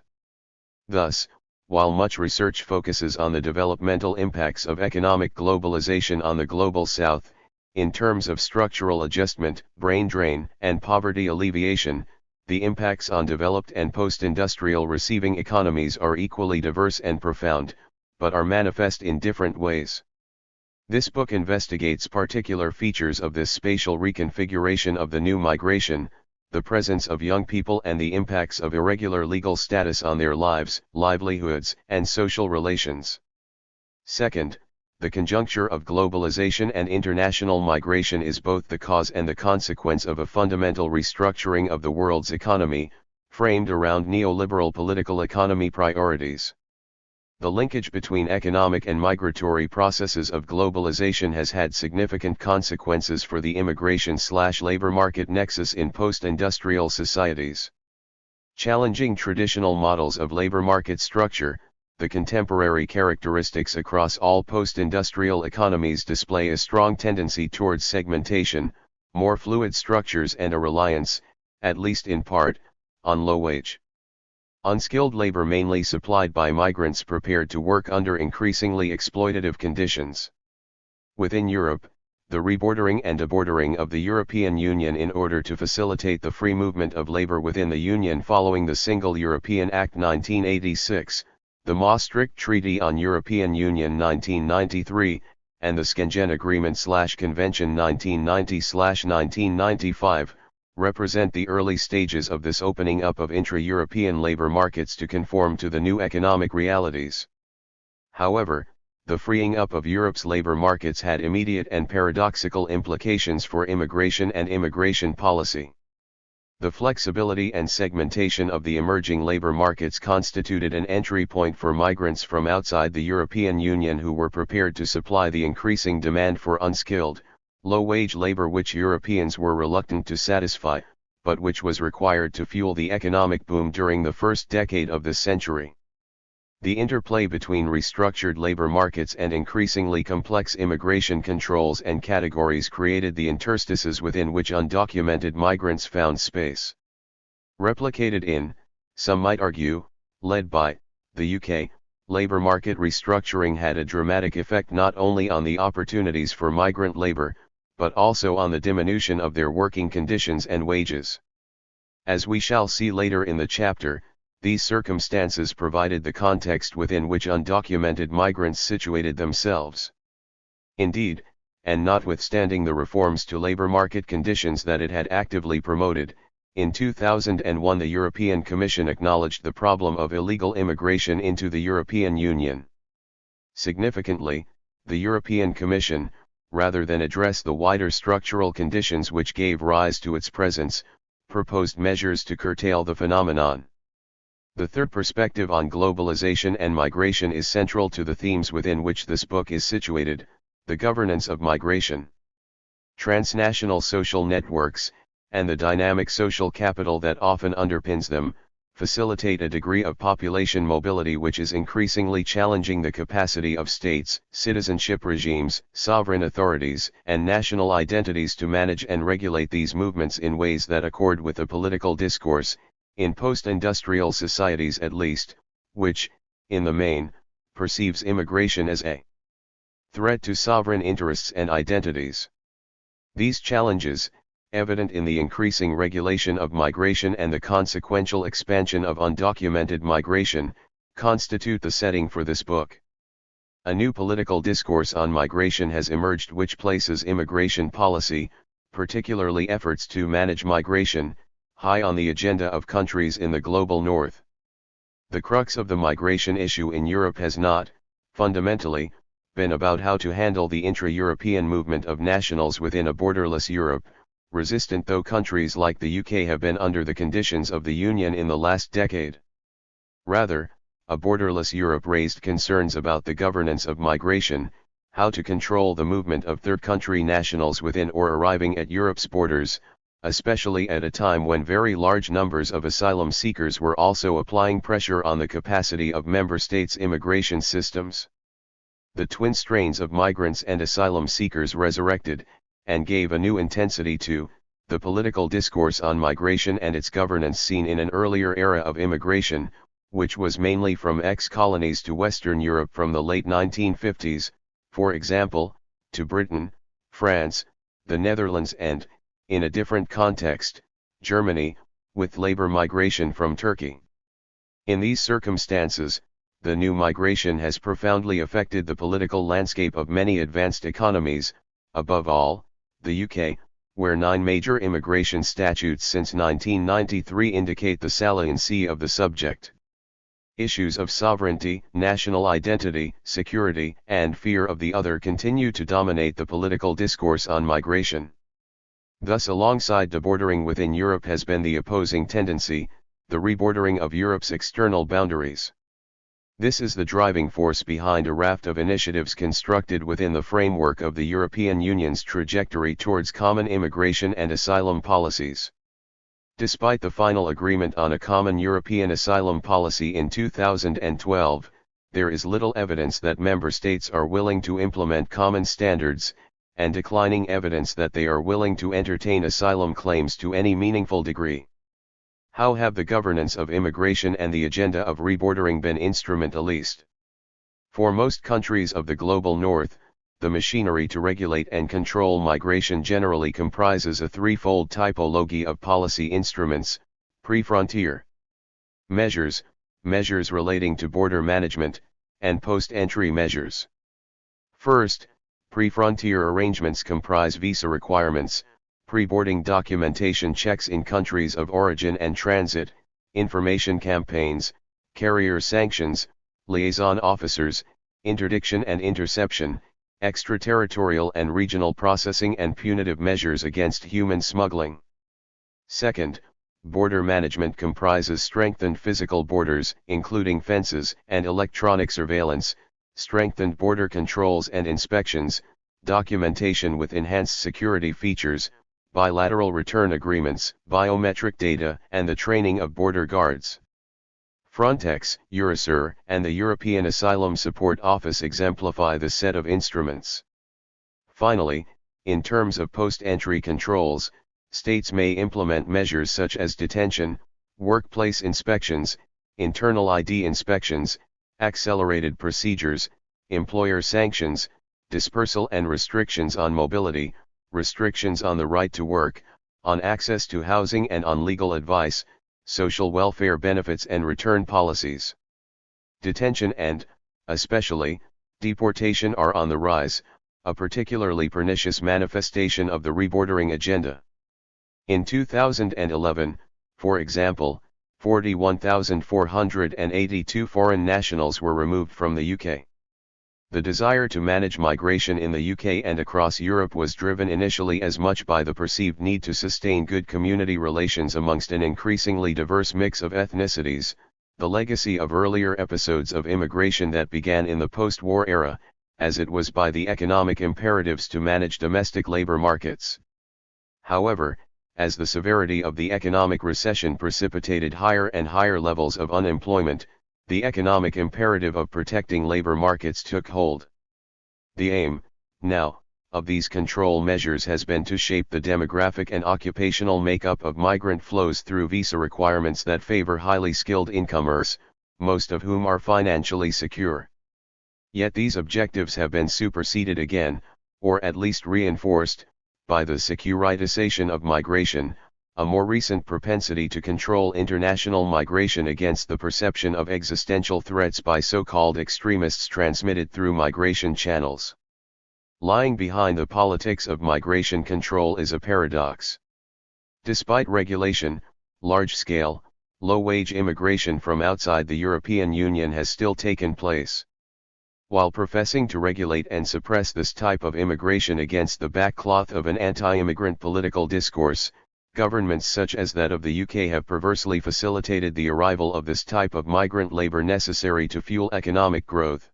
Thus, while much research focuses on the developmental impacts of economic globalization on the global South, in terms of structural adjustment, brain drain, and poverty alleviation, the impacts on developed and post-industrial receiving economies are equally diverse and profound, but are manifest in different ways. This book investigates particular features of this spatial reconfiguration of the new migration, the presence of young people and the impacts of irregular legal status on their lives, livelihoods, and social relations. Second, the conjuncture of globalization and international migration is both the cause and the consequence of a fundamental restructuring of the world's economy, framed around neoliberal political economy priorities. The linkage between economic and migratory processes of globalization has had significant consequences for the immigration/labor market nexus in post-industrial societies. Challenging traditional models of labor market structure, the contemporary characteristics across all post-industrial economies display a strong tendency towards segmentation, more fluid structures and a reliance, at least in part, on low-wage, unskilled labor mainly supplied by migrants prepared to work under increasingly exploitative conditions. Within Europe, the rebordering and debordering of the European Union in order to facilitate the free movement of labor within the Union following the Single European Act 1986, the Maastricht Treaty on European Union 1993, and the Schengen Agreement/Convention 1990/1995, represent the early stages of this opening up of intra-European labor markets to conform to the new economic realities. However, the freeing up of Europe's labor markets had immediate and paradoxical implications for immigration and immigration policy. The flexibility and segmentation of the emerging labor markets constituted an entry point for migrants from outside the European Union who were prepared to supply the increasing demand for unskilled, low-wage labor which Europeans were reluctant to satisfy, but which was required to fuel the economic boom during the first decade of this century. The interplay between restructured labor markets and increasingly complex immigration controls and categories created the interstices within which undocumented migrants found space. Replicated in, some might argue, led by, the UK, labor market restructuring had a dramatic effect not only on the opportunities for migrant labor, but also on the diminution of their working conditions and wages. As we shall see later in the chapter, these circumstances provided the context within which undocumented migrants situated themselves. Indeed, and notwithstanding the reforms to labor market conditions that it had actively promoted, in 2001 the European Commission acknowledged the problem of illegal immigration into the European Union. Significantly, the European Commission, rather than address the wider structural conditions which gave rise to its presence, proposed measures to curtail the phenomenon. The third perspective on globalization and migration is central to the themes within which this book is situated: the governance of migration, transnational social networks, and the dynamic social capital that often underpins them, facilitate a degree of population mobility which is increasingly challenging the capacity of states, citizenship regimes, sovereign authorities, and national identities to manage and regulate these movements in ways that accord with the political discourse, in post-industrial societies at least, which, in the main, perceives immigration as a threat to sovereign interests and identities. These challenges, evident in the increasing regulation of migration and the consequential expansion of undocumented migration, constitute the setting for this book. A new political discourse on migration has emerged which places immigration policy, particularly efforts to manage migration, high on the agenda of countries in the global north. The crux of the migration issue in Europe has not, fundamentally, been about how to handle the intra-European movement of nationals within a borderless Europe, resistant though countries like the UK have been under the conditions of the Union in the last decade. Rather, a borderless Europe raised concerns about the governance of migration, how to control the movement of third-country nationals within or arriving at Europe's borders, especially at a time when very large numbers of asylum seekers were also applying pressure on the capacity of member states' immigration systems. The twin strains of migrants and asylum seekers resurrected, and gave a new intensity to, the political discourse on migration and its governance seen in an earlier era of immigration, which was mainly from ex-colonies to Western Europe from the late 1950s, for example, to Britain, France, the Netherlands and, in a different context, Germany, with labor migration from Turkey. In these circumstances, the new migration has profoundly affected the political landscape of many advanced economies, above all, the UK, where 9 major immigration statutes since 1993 indicate the saliency of the subject. Issues of sovereignty, national identity, security, and fear of the other continue to dominate the political discourse on migration. Thus, alongside debordering within Europe has been the opposing tendency, the rebordering of Europe's external boundaries. This is the driving force behind a raft of initiatives constructed within the framework of the European Union's trajectory towards common immigration and asylum policies. Despite the final agreement on a common European asylum policy in 2012, there is little evidence that member states are willing to implement common standards, and declining evidence that they are willing to entertain asylum claims to any meaningful degree. How have the governance of immigration and the agenda of rebordering been instrumentalized? For most countries of the global north, the machinery to regulate and control migration generally comprises a threefold typology of policy instruments: pre-frontier measures, measures relating to border management, and post-entry measures. First, pre-frontier arrangements comprise visa requirements, pre-boarding documentation checks in countries of origin and transit, information campaigns, carrier sanctions, liaison officers, interdiction and interception, extraterritorial and regional processing, and punitive measures against human smuggling. Second, border management comprises strengthened physical borders, including fences and electronic surveillance, strengthened border controls and inspections, documentation with enhanced security features, bilateral return agreements, biometric data, and the training of border guards. Frontex, Eurosur, and the European Asylum Support Office exemplify the set of instruments. Finally, in terms of post-entry controls, states may implement measures such as detention, workplace inspections, internal ID inspections, accelerated procedures, employer sanctions, dispersal and restrictions on mobility, restrictions on the right to work, on access to housing and on legal advice, social welfare benefits and return policies. Detention and, especially, deportation are on the rise, a particularly pernicious manifestation of the rebordering agenda. In 2011, for example, 41,482 foreign nationals were removed from the UK. The desire to manage migration in the UK and across Europe was driven initially as much by the perceived need to sustain good community relations amongst an increasingly diverse mix of ethnicities, the legacy of earlier episodes of immigration that began in the post-war era, as it was by the economic imperatives to manage domestic labor markets. However, as the severity of the economic recession precipitated higher and higher levels of unemployment, the economic imperative of protecting labor markets took hold. The aim, now, of these control measures has been to shape the demographic and occupational makeup of migrant flows through visa requirements that favor highly skilled incomers, most of whom are financially secure. Yet these objectives have been superseded again, or at least reinforced, by the securitization of migration, a more recent propensity to control international migration against the perception of existential threats by so-called extremists transmitted through migration channels. Lying behind the politics of migration control is a paradox. Despite regulation, large-scale, low-wage immigration from outside the European Union has still taken place. While professing to regulate and suppress this type of immigration against the backcloth of an anti-immigrant political discourse, governments such as that of the UK have perversely facilitated the arrival of this type of migrant labour necessary to fuel economic growth.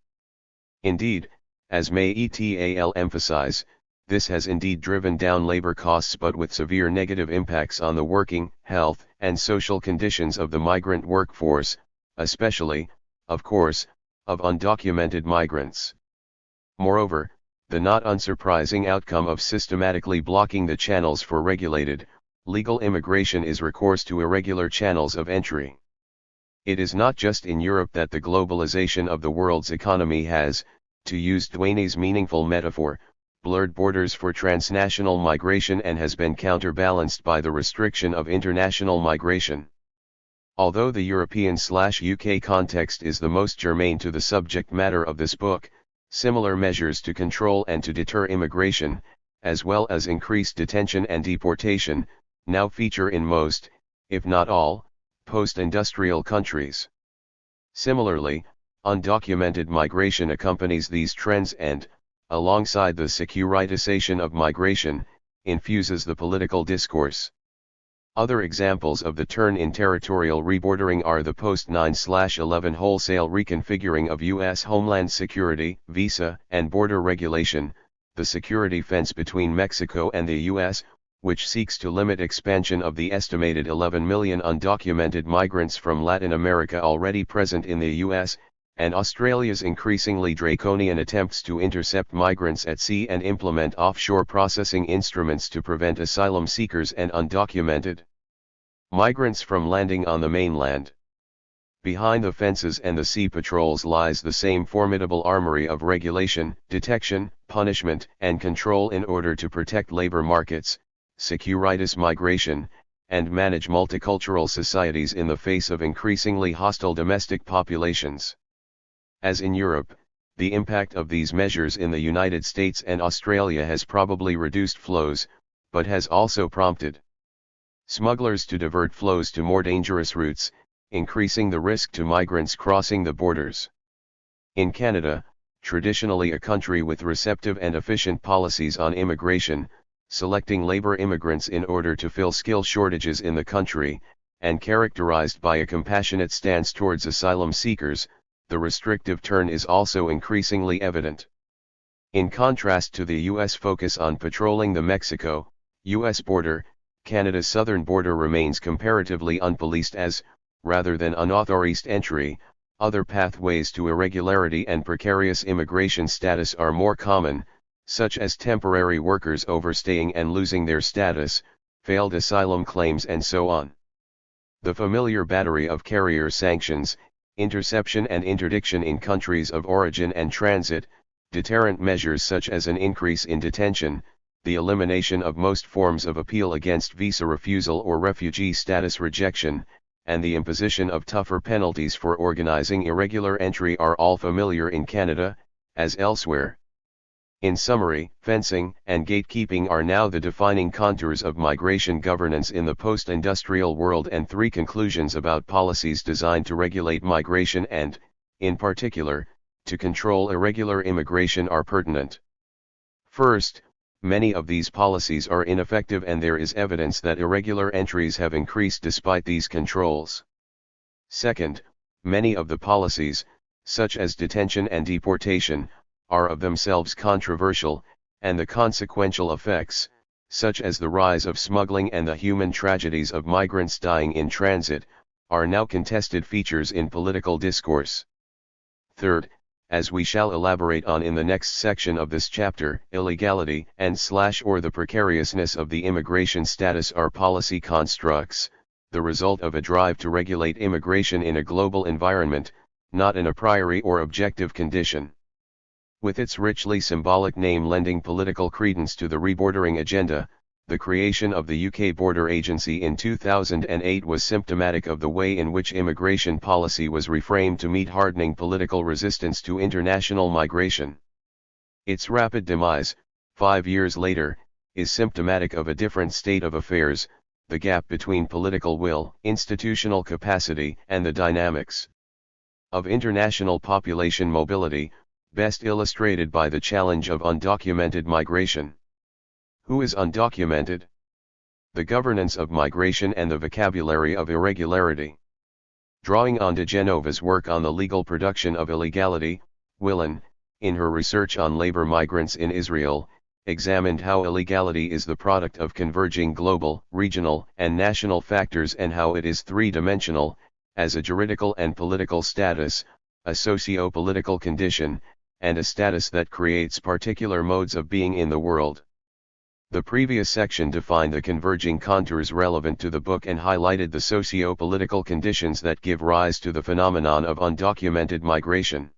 Indeed, as may et al. Emphasize, this has indeed driven down labour costs but with severe negative impacts on the working, health, and social conditions of the migrant workforce, especially, of course, of undocumented migrants. Moreover, the not unsurprising outcome of systematically blocking the channels for regulated, legal immigration is recourse to irregular channels of entry. It is not just in Europe that the globalization of the world's economy has, to use Duane's meaningful metaphor, blurred borders for transnational migration and has been counterbalanced by the restriction of international migration. Although the European/UK context is the most germane to the subject matter of this book, similar measures to control and to deter immigration, as well as increased detention and deportation, now feature in most, if not all, post-industrial countries. Similarly, undocumented migration accompanies these trends and, alongside the securitization of migration, infuses the political discourse. Other examples of the turn in territorial rebordering are the post-9/11 wholesale reconfiguring of U.S. Homeland Security, visa, and border regulation, the security fence between Mexico and the U.S., which seeks to limit expansion of the estimated 11 million undocumented migrants from Latin America already present in the U.S., and Australia's increasingly draconian attempts to intercept migrants at sea and implement offshore processing instruments to prevent asylum seekers and undocumented migrants from landing on the mainland. Behind the fences and the sea patrols lies the same formidable armory of regulation, detection, punishment, and control in order to protect labor markets, securitize migration, and manage multicultural societies in the face of increasingly hostile domestic populations. As in Europe, the impact of these measures in the United States and Australia has probably reduced flows, but has also prompted smugglers to divert flows to more dangerous routes, increasing the risk to migrants crossing the borders. In Canada, traditionally a country with receptive and efficient policies on immigration, selecting labor immigrants in order to fill skill shortages in the country, and characterized by a compassionate stance towards asylum seekers, the restrictive turn is also increasingly evident. In contrast to the U.S. focus on patrolling the Mexico-U.S. border, Canada's southern border remains comparatively unpoliced as, rather than unauthorized entry, other pathways to irregularity and precarious immigration status are more common, such as temporary workers overstaying and losing their status, failed asylum claims and so on. The familiar battery of carrier sanctions, interception and interdiction in countries of origin and transit, deterrent measures such as an increase in detention, the elimination of most forms of appeal against visa refusal or refugee status rejection, and the imposition of tougher penalties for organizing irregular entry are all familiar in Canada, as elsewhere. In summary, fencing and gatekeeping are now the defining contours of migration governance in the post-industrial world, and three conclusions about policies designed to regulate migration and, in particular, to control irregular immigration are pertinent. First, many of these policies are ineffective and there is evidence that irregular entries have increased despite these controls. Second, Many of the policies, such as detention and deportation, are of themselves controversial, and the consequential effects, such as the rise of smuggling and the human tragedies of migrants dying in transit, are now contested features in political discourse. Third, as we shall elaborate on in the next section of this chapter, illegality and/or the precariousness of the immigration status are policy constructs, the result of a drive to regulate immigration in a global environment, not an a priori or objective condition. With its richly symbolic name lending political credence to the rebordering agenda, the creation of the UK Border Agency in 2008 was symptomatic of the way in which immigration policy was reframed to meet hardening political resistance to international migration. Its rapid demise, 5 years later, is symptomatic of a different state of affairs, the gap between political will, institutional capacity, and the dynamics of international population mobility, best illustrated by the challenge of undocumented migration. Who is undocumented? The governance of migration and the vocabulary of irregularity. Drawing on de Genova's work on the legal production of illegality, Willan, in her research on labor migrants in Israel, examined how illegality is the product of converging global, regional, and national factors and how it is three-dimensional, as a juridical and political status, a socio-political condition, and a status that creates particular modes of being in the world. The previous section defined the converging contours relevant to the book and highlighted the socio-political conditions that give rise to the phenomenon of undocumented migration.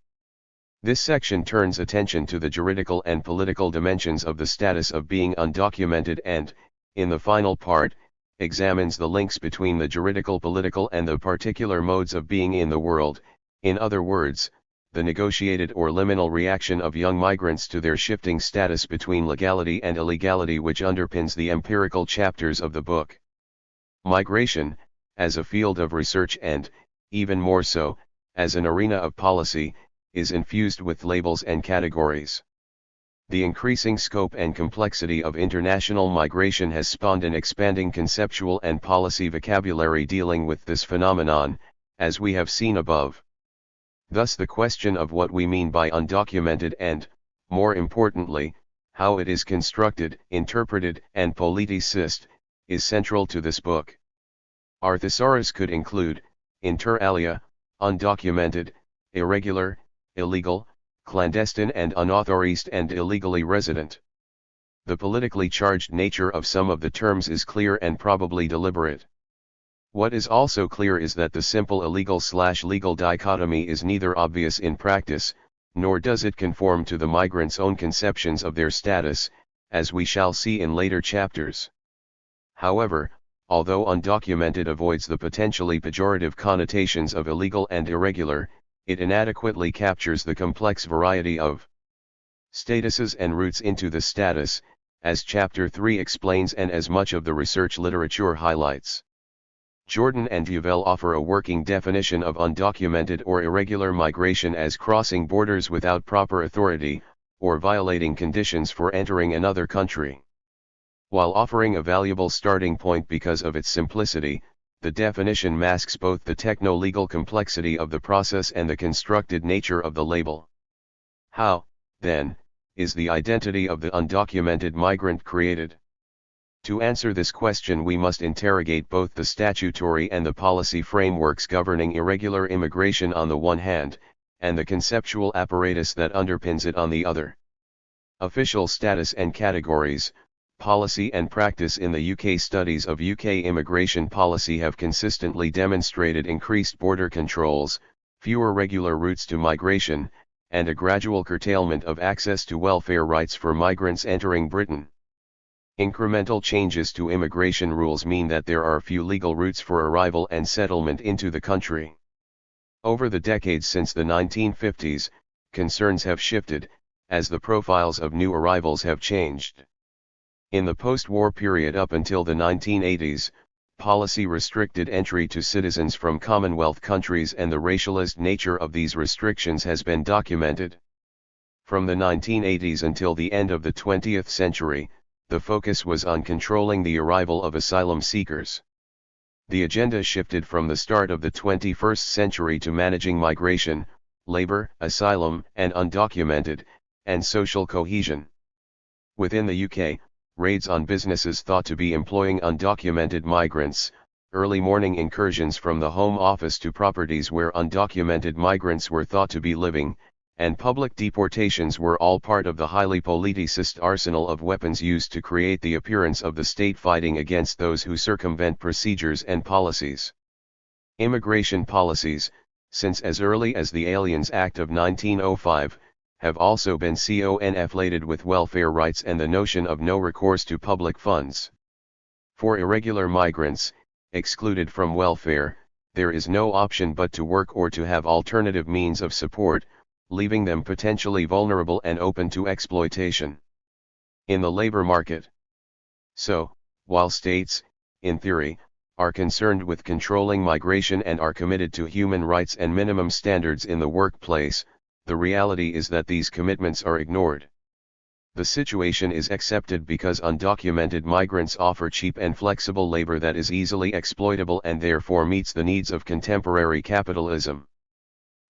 This section turns attention to the juridical and political dimensions of the status of being undocumented and, in the final part, examines the links between the juridical, political, and the particular modes of being in the world, in other words, the negotiated or liminal reaction of young migrants to their shifting status between legality and illegality which underpins the empirical chapters of the book. Migration, as a field of research and, even more so, as an arena of policy, is infused with labels and categories. The increasing scope and complexity of international migration has spawned an expanding conceptual and policy vocabulary dealing with this phenomenon, as we have seen above. Thus the question of what we mean by undocumented and, more importantly, how it is constructed, interpreted, and politicized, is central to this book. Our thesaurus could include, inter alia, undocumented, irregular, illegal, clandestine and unauthorized and illegally resident. The politically charged nature of some of the terms is clear and probably deliberate. What is also clear is that the simple illegal/legal dichotomy is neither obvious in practice, nor does it conform to the migrants' own conceptions of their status, as we shall see in later chapters. However, although undocumented avoids the potentially pejorative connotations of illegal and irregular, it inadequately captures the complex variety of statuses and routes into the status, as Chapter 3 explains and as much of the research literature highlights. Jordan and Uvell offer a working definition of undocumented or irregular migration as crossing borders without proper authority, or violating conditions for entering another country. While offering a valuable starting point because of its simplicity, the definition masks both the techno-legal complexity of the process and the constructed nature of the label. How, then, is the identity of the undocumented migrant created? To answer this question we must interrogate both the statutory and the policy frameworks governing irregular immigration on the one hand, and the conceptual apparatus that underpins it on the other. Official status and categories, policy and practice in the UK. Studies of UK immigration policy have consistently demonstrated increased border controls, fewer regular routes to migration, and a gradual curtailment of access to welfare rights for migrants entering Britain. Incremental changes to immigration rules mean that there are few legal routes for arrival and settlement into the country. Over the decades since the 1950s, concerns have shifted, as the profiles of new arrivals have changed. In the post-war period up until the 1980s, policy restricted entry to citizens from Commonwealth countries and the racialized nature of these restrictions has been documented. From the 1980s until the end of the 20th century, the focus was on controlling the arrival of asylum seekers. The agenda shifted from the start of the 21st century to managing migration, labor, asylum, and undocumented, and social cohesion. Within the UK, raids on businesses thought to be employing undocumented migrants, early morning incursions from the Home Office to properties where undocumented migrants were thought to be living, and public deportations were all part of the highly politicized arsenal of weapons used to create the appearance of the state fighting against those who circumvent procedures and policies. Immigration policies, since as early as the Aliens Act of 1905, have also been conflated with welfare rights and the notion of no recourse to public funds. For irregular migrants, excluded from welfare, there is no option but to work or to have alternative means of support, leaving them potentially vulnerable and open to exploitation in the labor market. So, while states, in theory, are concerned with controlling migration and are committed to human rights and minimum standards in the workplace, the reality is that these commitments are ignored. The situation is accepted because undocumented migrants offer cheap and flexible labor that is easily exploitable and therefore meets the needs of contemporary capitalism.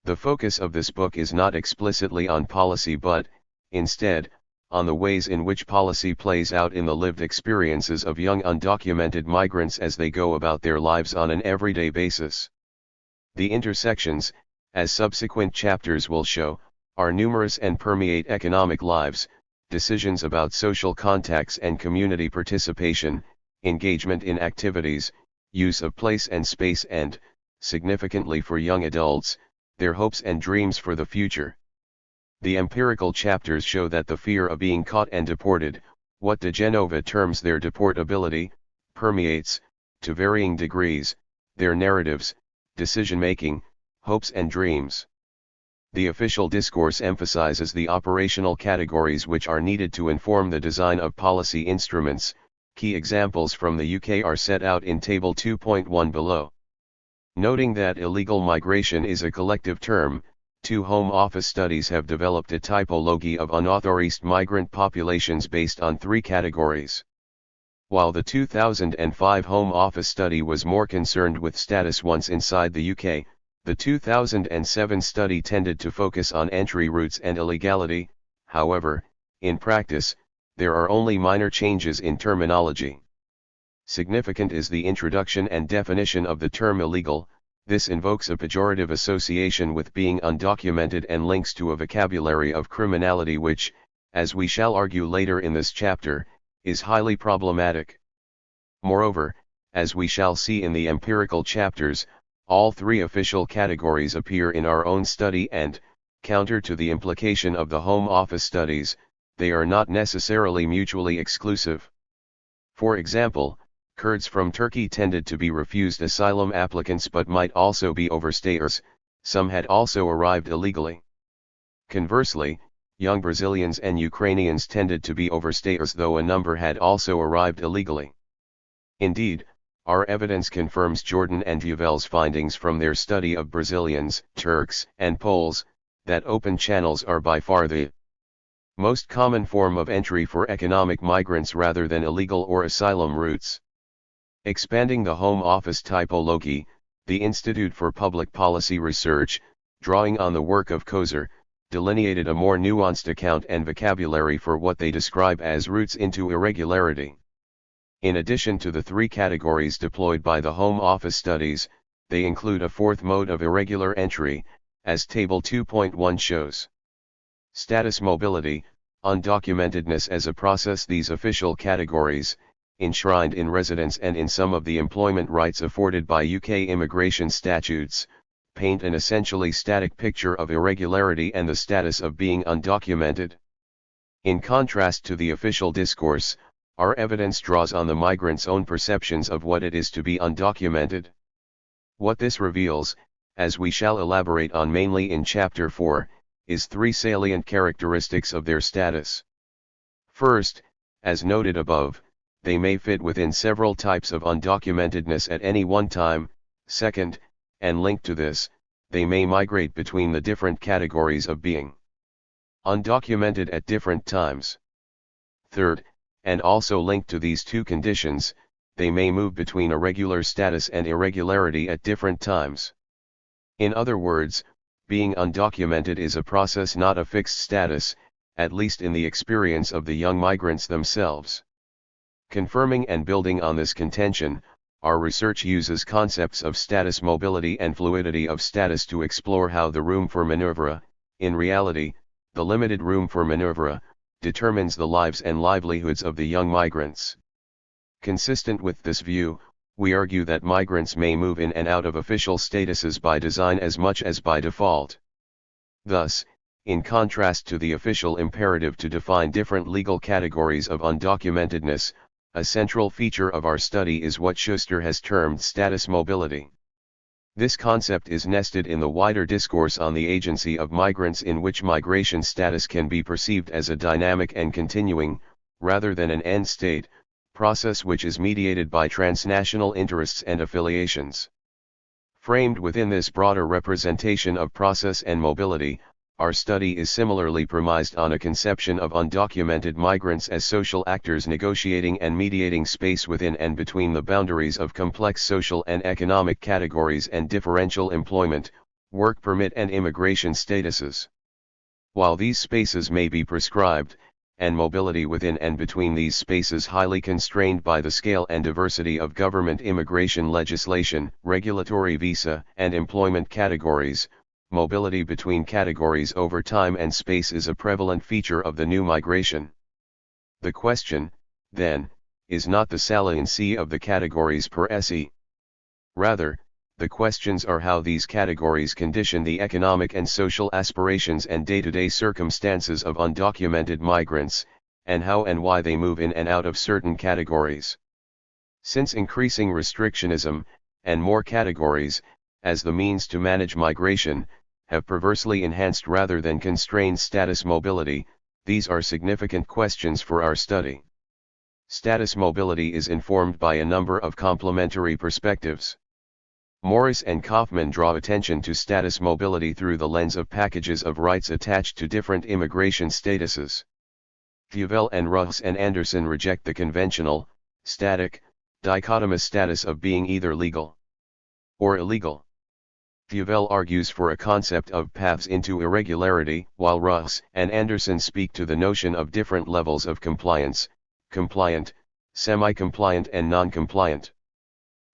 The focus of this book is not explicitly on policy but, instead, on the ways in which policy plays out in the lived experiences of young undocumented migrants as they go about their lives on an everyday basis. The intersections, as subsequent chapters will show, are numerous and permeate economic lives, decisions about social contacts and community participation, engagement in activities, use of place and space and, significantly for young adults, their hopes and dreams for the future. The empirical chapters show that the fear of being caught and deported, what de Genova terms their deportability, permeates, to varying degrees, their narratives, decision-making, hopes and dreams. The official discourse emphasizes the operational categories which are needed to inform the design of policy instruments. Key examples from the UK are set out in Table 2.1 below. Noting that illegal migration is a collective term, two Home Office studies have developed a typology of unauthorized migrant populations based on three categories. While the 2005 Home Office study was more concerned with status once inside the UK, the 2007 study tended to focus on entry routes and illegality. However, in practice, there are only minor changes in terminology. Significant is the introduction and definition of the term illegal. This invokes a pejorative association with being undocumented and links to a vocabulary of criminality which, as we shall argue later in this chapter, is highly problematic. Moreover, as we shall see in the empirical chapters, all three official categories appear in our own study and, counter to the implication of the Home Office studies, they are not necessarily mutually exclusive. For example, Kurds from Turkey tended to be refused asylum applicants but might also be overstayers. Some had also arrived illegally. Conversely, young Brazilians and Ukrainians tended to be overstayers though a number had also arrived illegally. Indeed, our evidence confirms Jordan and Yuval's findings from their study of Brazilians, Turks, and Poles, that open channels are by far the most common form of entry for economic migrants rather than illegal or asylum routes. Expanding the Home Office typology, the Institute for Public Policy Research, drawing on the work of Kozer, delineated a more nuanced account and vocabulary for what they describe as routes into irregularity. In addition to the three categories deployed by the Home Office studies, they include a fourth mode of irregular entry, as Table 2.1 shows. Status mobility, undocumentedness as a process. These official categories, enshrined in residence and in some of the employment rights afforded by UK immigration statutes, paint an essentially static picture of irregularity and the status of being undocumented. In contrast to the official discourse, our evidence draws on the migrants' own perceptions of what it is to be undocumented. What this reveals, as we shall elaborate on mainly in Chapter 4, is three salient characteristics of their status. First, as noted above, they may fit within several types of undocumentedness at any one time. Second, and linked to this, they may migrate between the different categories of being undocumented at different times. Third, and also linked to these two conditions, they may move between irregular status and irregularity at different times. In other words, being undocumented is a process, not a fixed status, at least in the experience of the young migrants themselves. Confirming and building on this contention, our research uses concepts of status mobility and fluidity of status to explore how the room for maneuver, in reality, the limited room for maneuver, determines the lives and livelihoods of the young migrants. Consistent with this view, we argue that migrants may move in and out of official statuses by design as much as by default. Thus, in contrast to the official imperative to define different legal categories of undocumentedness, a central feature of our study is what Schuster has termed status mobility. This concept is nested in the wider discourse on the agency of migrants, in which migration status can be perceived as a dynamic and continuing, rather than an end state, process which is mediated by transnational interests and affiliations. Framed within this broader representation of process and mobility, our study is similarly premised on a conception of undocumented migrants as social actors negotiating and mediating space within and between the boundaries of complex social and economic categories and differential employment, work permit and immigration statuses. While these spaces may be prescribed, and mobility within and between these spaces highly constrained by the scale and diversity of government immigration legislation, regulatory visa and employment categories, mobility between categories over time and space is a prevalent feature of the new migration. The question, then, is not the saliency of the categories per se. Rather, the questions are how these categories condition the economic and social aspirations and day-to-day circumstances of undocumented migrants, and how and why they move in and out of certain categories. Since increasing restrictionism, and more categories, as the means to manage migration, have perversely enhanced rather than constrained status mobility, these are significant questions for our study. Status mobility is informed by a number of complementary perspectives. Morris and Kaufman draw attention to status mobility through the lens of packages of rights attached to different immigration statuses. Fuvell and Russ and Anderson reject the conventional, static, dichotomous status of being either legal or illegal. Fuvell argues for a concept of paths into irregularity, while Russ and Anderson speak to the notion of different levels of compliance, compliant, semi-compliant and non-compliant.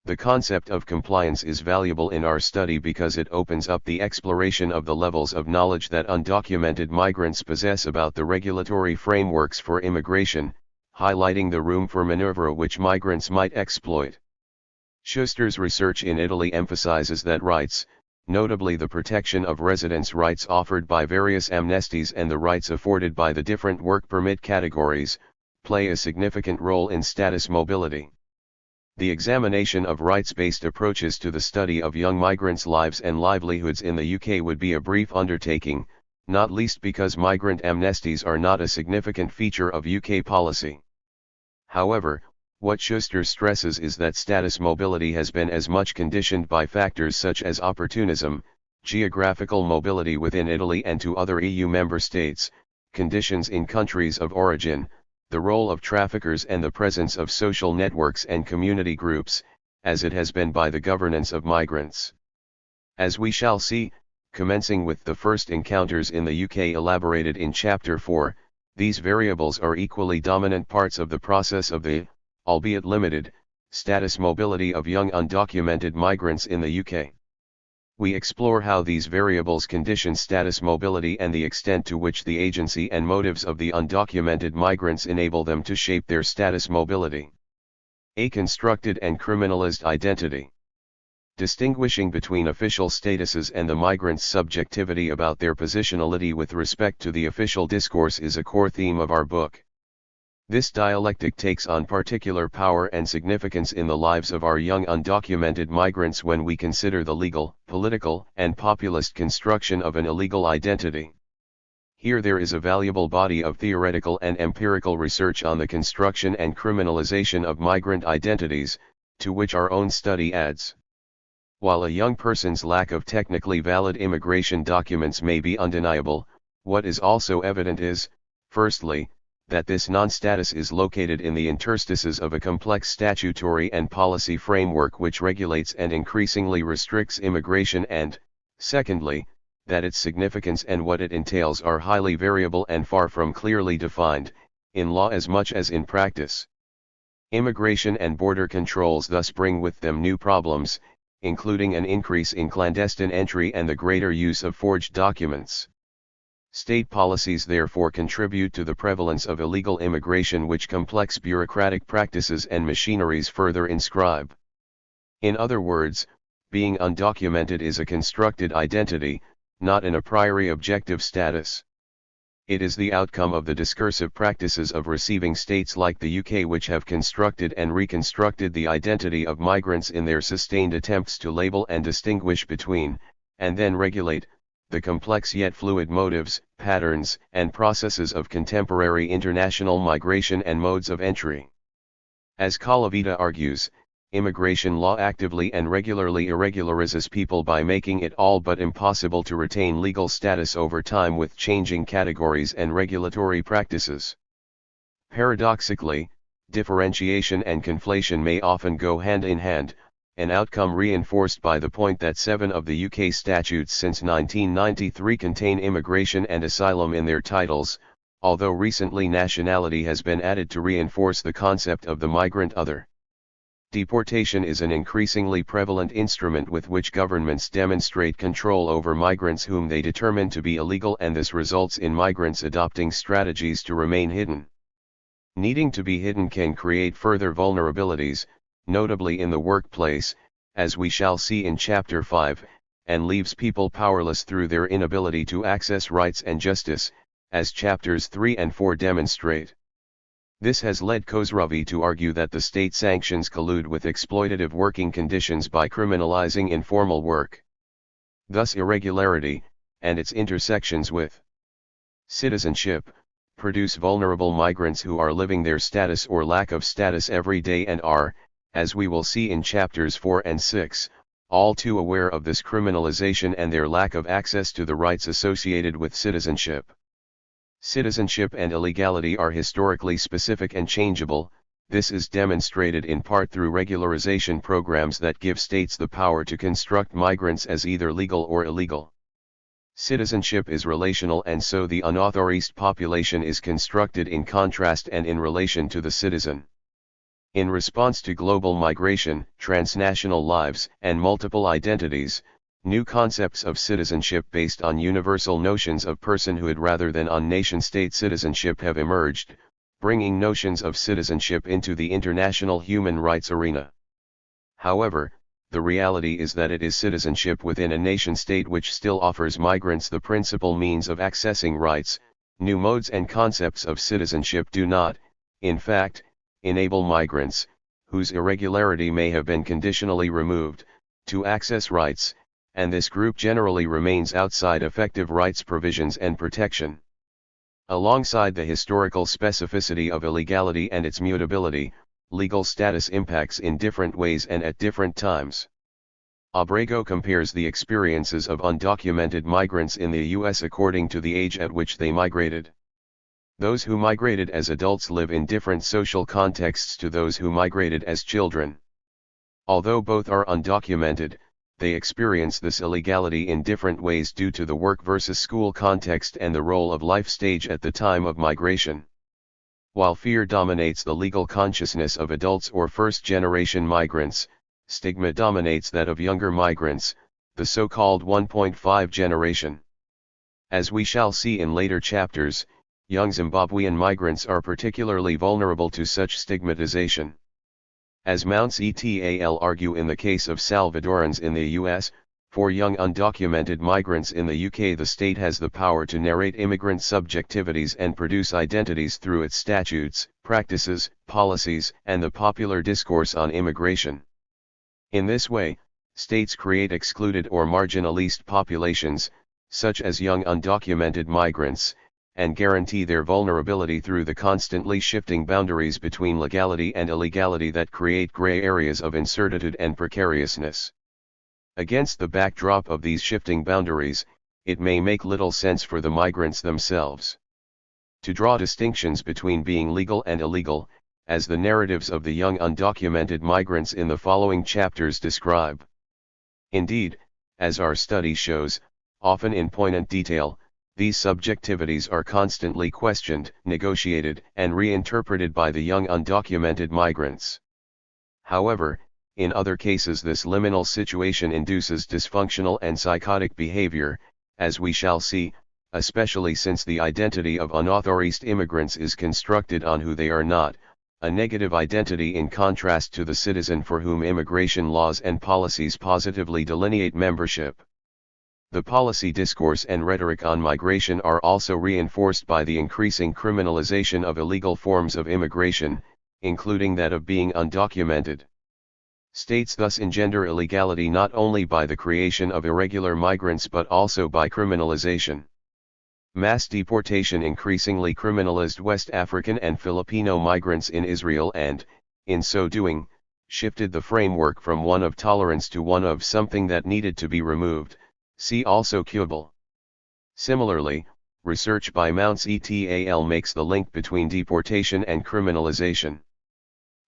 The concept of compliance is valuable in our study because it opens up the exploration of the levels of knowledge that undocumented migrants possess about the regulatory frameworks for immigration, highlighting the room for maneuver which migrants might exploit. Schuster's research in Italy emphasizes that rights, notably the protection of residence rights offered by various amnesties and the rights afforded by the different work permit categories, play a significant role in status mobility. The examination of rights-based approaches to the study of young migrants' lives and livelihoods in the UK would be a brief undertaking, not least because migrant amnesties are not a significant feature of UK policy. However, what Schuster stresses is that status mobility has been as much conditioned by factors such as opportunism, geographical mobility within Italy and to other EU member states, conditions in countries of origin, the role of traffickers and the presence of social networks and community groups, as it has been by the governance of migrants. As we shall see, commencing with the first encounters in the UK elaborated in Chapter 4, these variables are equally dominant parts of the process of the, albeit limited, status mobility of young undocumented migrants in the UK. We explore how these variables condition status mobility and the extent to which the agency and motives of the undocumented migrants enable them to shape their status mobility. A constructed and criminalized identity. Distinguishing between official statuses and the migrants' subjectivity about their positionality with respect to the official discourse is a core theme of our book. This dialectic takes on particular power and significance in the lives of our young undocumented migrants when we consider the legal, political, and populist construction of an illegal identity. Here there is a valuable body of theoretical and empirical research on the construction and criminalization of migrant identities, to which our own study adds. While a young person's lack of technically valid immigration documents may be undeniable, what is also evident is, firstly, that this non-status is located in the interstices of a complex statutory and policy framework which regulates and increasingly restricts immigration, and, secondly, that its significance and what it entails are highly variable and far from clearly defined, in law as much as in practice. Immigration and border controls thus bring with them new problems, including an increase in clandestine entry and the greater use of forged documents. State policies therefore contribute to the prevalence of illegal immigration, which complex bureaucratic practices and machineries further inscribe. In other words, being undocumented is a constructed identity, not an a priori objective status. It is the outcome of the discursive practices of receiving states like the UK, which have constructed and reconstructed the identity of migrants in their sustained attempts to label and distinguish between, and then regulate, the complex yet fluid motives, patterns, and processes of contemporary international migration and modes of entry. As Calavita argues, immigration law actively and regularly irregularizes people by making it all but impossible to retain legal status over time with changing categories and regulatory practices. Paradoxically, differentiation and conflation may often go hand in hand, an outcome reinforced by the point that 7 of the UK statutes since 1993 contain immigration and asylum in their titles, although recently nationality has been added to reinforce the concept of the migrant other. Deportation is an increasingly prevalent instrument with which governments demonstrate control over migrants whom they determine to be illegal, and this results in migrants adopting strategies to remain hidden. Needing to be hidden can create further vulnerabilities, notably in the workplace, as we shall see in Chapter 5, and leaves people powerless through their inability to access rights and justice, as Chapters 3 and 4 demonstrate. This has led Khosravi to argue that the state sanctions collude with exploitative working conditions by criminalizing informal work. Thus irregularity, and its intersections with citizenship, produce vulnerable migrants who are living their status or lack of status every day and are, as we will see in Chapters 4 and 6, all too aware of this criminalization and their lack of access to the rights associated with citizenship. Citizenship and illegality are historically specific and changeable. This is demonstrated in part through regularization programs that give states the power to construct migrants as either legal or illegal. Citizenship is relational, and so the unauthorized population is constructed in contrast and in relation to the citizen. In response to global migration, transnational lives, and multiple identities, new concepts of citizenship based on universal notions of personhood rather than on nation-state citizenship have emerged, bringing notions of citizenship into the international human rights arena. However, the reality is that it is citizenship within a nation-state which still offers migrants the principal means of accessing rights. New modes and concepts of citizenship do not, in fact, enable migrants, whose irregularity may have been conditionally removed, to access rights, and this group generally remains outside effective rights provisions and protection. Alongside the historical specificity of illegality and its mutability, legal status impacts in different ways and at different times. Abrego compares the experiences of undocumented migrants in the U.S. according to the age at which they migrated. Those who migrated as adults live in different social contexts to those who migrated as children. Although both are undocumented, they experience this illegality in different ways due to the work versus school context and the role of life stage at the time of migration. While fear dominates the legal consciousness of adults or first-generation migrants, stigma dominates that of younger migrants, the so-called 1.5 generation. As we shall see in later chapters, young Zimbabwean migrants are particularly vulnerable to such stigmatization. As Mounts et al. Argue in the case of Salvadorans in the US, for young undocumented migrants in the UK, the state has the power to narrate immigrant subjectivities and produce identities through its statutes, practices, policies, and the popular discourse on immigration. In this way, states create excluded or marginalized populations, such as young undocumented migrants, and guarantee their vulnerability through the constantly shifting boundaries between legality and illegality that create gray areas of incertitude and precariousness. Against the backdrop of these shifting boundaries, it may make little sense for the migrants themselves to draw distinctions between being legal and illegal, as the narratives of the young undocumented migrants in the following chapters describe. Indeed, as our study shows, often in poignant detail, these subjectivities are constantly questioned, negotiated, and reinterpreted by the young undocumented migrants. However, in other cases this liminal situation induces dysfunctional and psychotic behavior, as we shall see, especially since the identity of unauthorized immigrants is constructed on who they are not, a negative identity in contrast to the citizen for whom immigration laws and policies positively delineate membership. The policy discourse and rhetoric on migration are also reinforced by the increasing criminalization of illegal forms of immigration, including that of being undocumented. States thus engender illegality not only by the creation of irregular migrants but also by criminalization. Mass deportation increasingly criminalized West African and Filipino migrants in Israel and, in so doing, shifted the framework from one of tolerance to one of something that needed to be removed. See also Kubel. Similarly, research by Mounts et al. Makes the link between deportation and criminalization.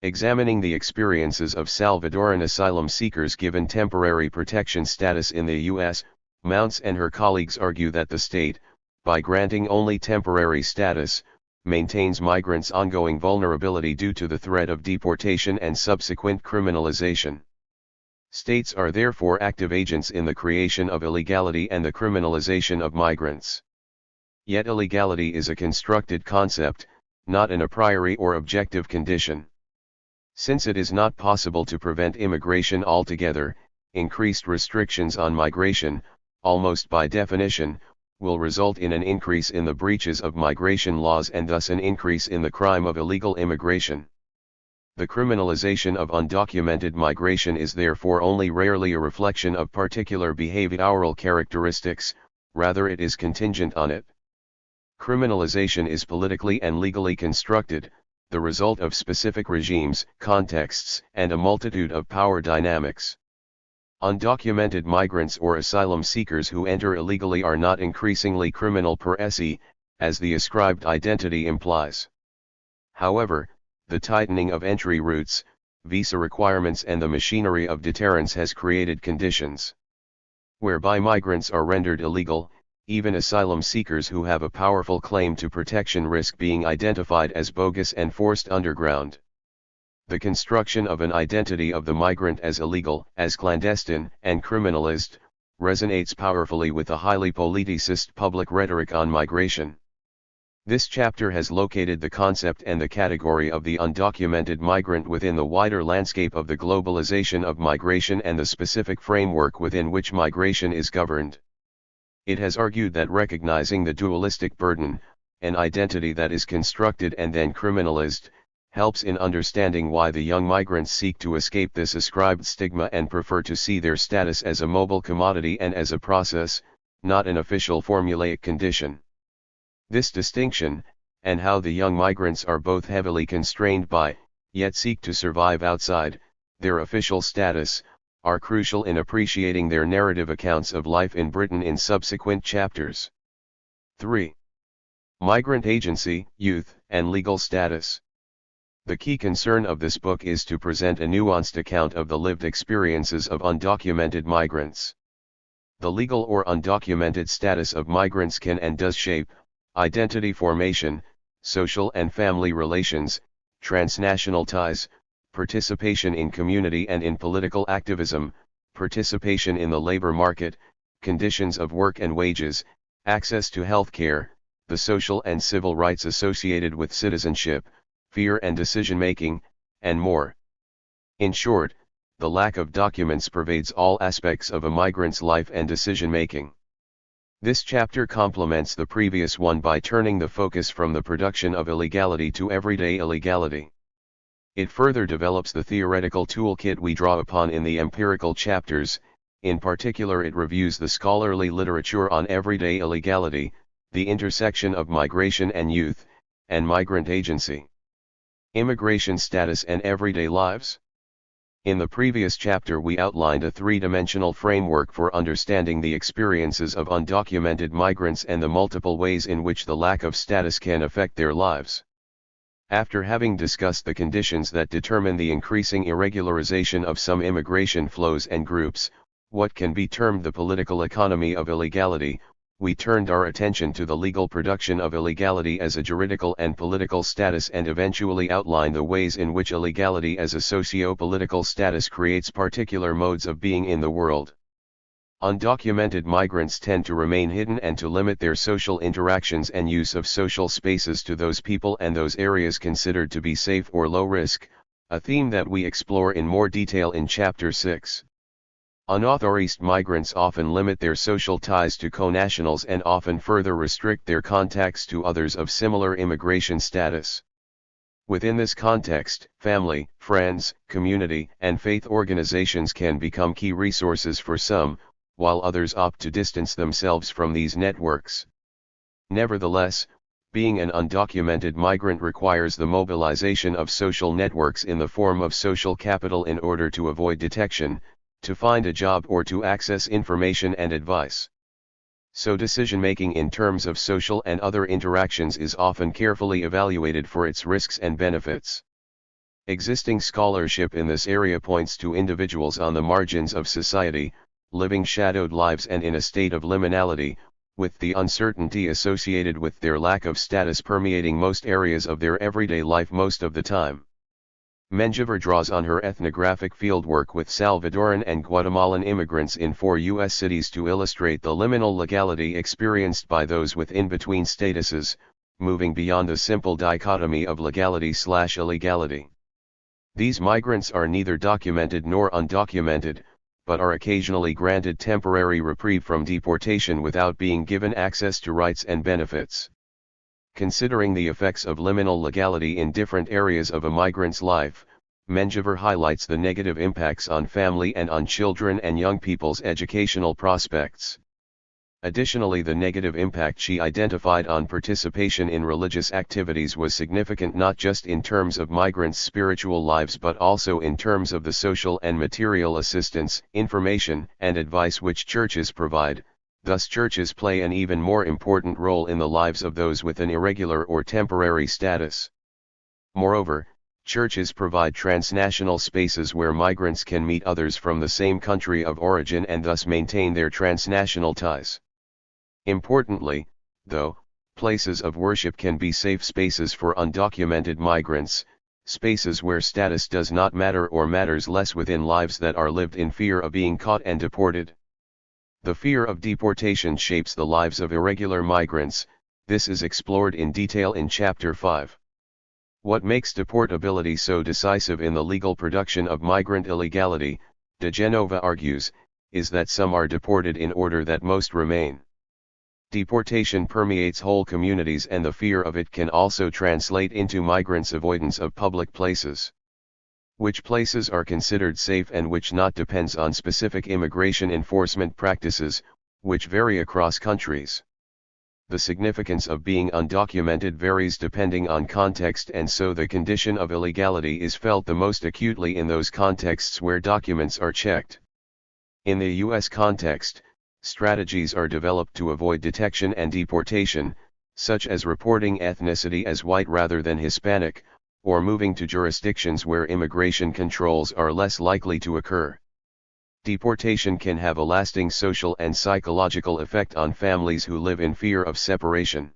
Examining the experiences of Salvadoran asylum seekers given temporary protection status in the U.S., Mounts and her colleagues argue that the state, by granting only temporary status, maintains migrants' ongoing vulnerability due to the threat of deportation and subsequent criminalization. States are therefore active agents in the creation of illegality and the criminalization of migrants. Yet illegality is a constructed concept, not an a priori or objective condition. Since it is not possible to prevent immigration altogether, increased restrictions on migration, almost by definition, will result in an increase in the breaches of migration laws and thus an increase in the crime of illegal immigration. The criminalization of undocumented migration is therefore only rarely a reflection of particular behavioral characteristics, rather it is contingent on it. Criminalization is politically and legally constructed, the result of specific regimes, contexts, and a multitude of power dynamics. Undocumented migrants or asylum seekers who enter illegally are not increasingly criminal per se, as the ascribed identity implies. However, the tightening of entry routes, visa requirements and the machinery of deterrence has created conditions whereby migrants are rendered illegal. Even asylum seekers who have a powerful claim to protection risk being identified as bogus and forced underground. The construction of an identity of the migrant as illegal, as clandestine, and criminalized, resonates powerfully with the highly politicist public rhetoric on migration. This chapter has located the concept and the category of the undocumented migrant within the wider landscape of the globalization of migration and the specific framework within which migration is governed. It has argued that recognizing the dualistic burden, an identity that is constructed and then criminalized, helps in understanding why the young migrants seek to escape this ascribed stigma and prefer to see their status as a mobile commodity and as a process, not an official formulaic condition. This distinction, and how the young migrants are both heavily constrained by, yet seek to survive outside, their official status, are crucial in appreciating their narrative accounts of life in Britain in subsequent chapters. 3. Migrant agency, youth, and legal status. The key concern of this book is to present a nuanced account of the lived experiences of undocumented migrants. The legal or undocumented status of migrants can and does shape identity formation, social and family relations, transnational ties, participation in community and in political activism, participation in the labor market, conditions of work and wages, access to health care, the social and civil rights associated with citizenship, fear and decision-making, and more. In short, the lack of documents pervades all aspects of a migrant's life and decision-making. This chapter complements the previous one by turning the focus from the production of illegality to everyday illegality. It further develops the theoretical toolkit we draw upon in the empirical chapters. In particular, it reviews the scholarly literature on everyday illegality, the intersection of migration and youth, and migrant agency. Immigration status and everyday lives. In the previous chapter we outlined a three-dimensional framework for understanding the experiences of undocumented migrants and the multiple ways in which the lack of status can affect their lives. After having discussed the conditions that determine the increasing irregularization of some immigration flows and groups, what can be termed the political economy of illegality, we turned our attention to the legal production of illegality as a juridical and political status and eventually outlined the ways in which illegality as a socio-political status creates particular modes of being in the world. Undocumented migrants tend to remain hidden and to limit their social interactions and use of social spaces to those people and those areas considered to be safe or low risk, a theme that we explore in more detail in Chapter 6. Unauthorized migrants often limit their social ties to connationals and often further restrict their contacts to others of similar immigration status. Within this context, family, friends, community, and faith organizations can become key resources for some, while others opt to distance themselves from these networks. Nevertheless, being an undocumented migrant requires the mobilization of social networks in the form of social capital in order to avoid detection, to find a job or to access information and advice. So decision-making in terms of social and other interactions is often carefully evaluated for its risks and benefits. Existing scholarship in this area points to individuals on the margins of society, living shadowed lives and in a state of liminality, with the uncertainty associated with their lack of status permeating most areas of their everyday life most of the time. Menjivar draws on her ethnographic fieldwork with Salvadoran and Guatemalan immigrants in 4 U.S. cities to illustrate the liminal legality experienced by those with in-between statuses, moving beyond the simple dichotomy of legality/illegality. These migrants are neither documented nor undocumented, but are occasionally granted temporary reprieve from deportation without being given access to rights and benefits. Considering the effects of liminal legality in different areas of a migrant's life, Menjivar highlights the negative impacts on family and on children and young people's educational prospects. Additionally, the negative impact she identified on participation in religious activities was significant not just in terms of migrants' spiritual lives but also in terms of the social and material assistance, information, and advice which churches provide. Thus churches play an even more important role in the lives of those with an irregular or temporary status. Moreover, churches provide transnational spaces where migrants can meet others from the same country of origin and thus maintain their transnational ties. Importantly, though, places of worship can be safe spaces for undocumented migrants, spaces where status does not matter or matters less within lives that are lived in fear of being caught and deported. The fear of deportation shapes the lives of irregular migrants. This is explored in detail in Chapter 5. What makes deportability so decisive in the legal production of migrant illegality, De Genova argues, is that some are deported in order that most remain. Deportation permeates whole communities and the fear of it can also translate into migrants' avoidance of public places. Which places are considered safe and which not depends on specific immigration enforcement practices, which vary across countries. The significance of being undocumented varies depending on context, and so the condition of illegality is felt the most acutely in those contexts where documents are checked. In the U.S. context, strategies are developed to avoid detection and deportation, such as reporting ethnicity as white rather than Hispanic, or moving to jurisdictions where immigration controls are less likely to occur. Deportation can have a lasting social and psychological effect on families who live in fear of separation.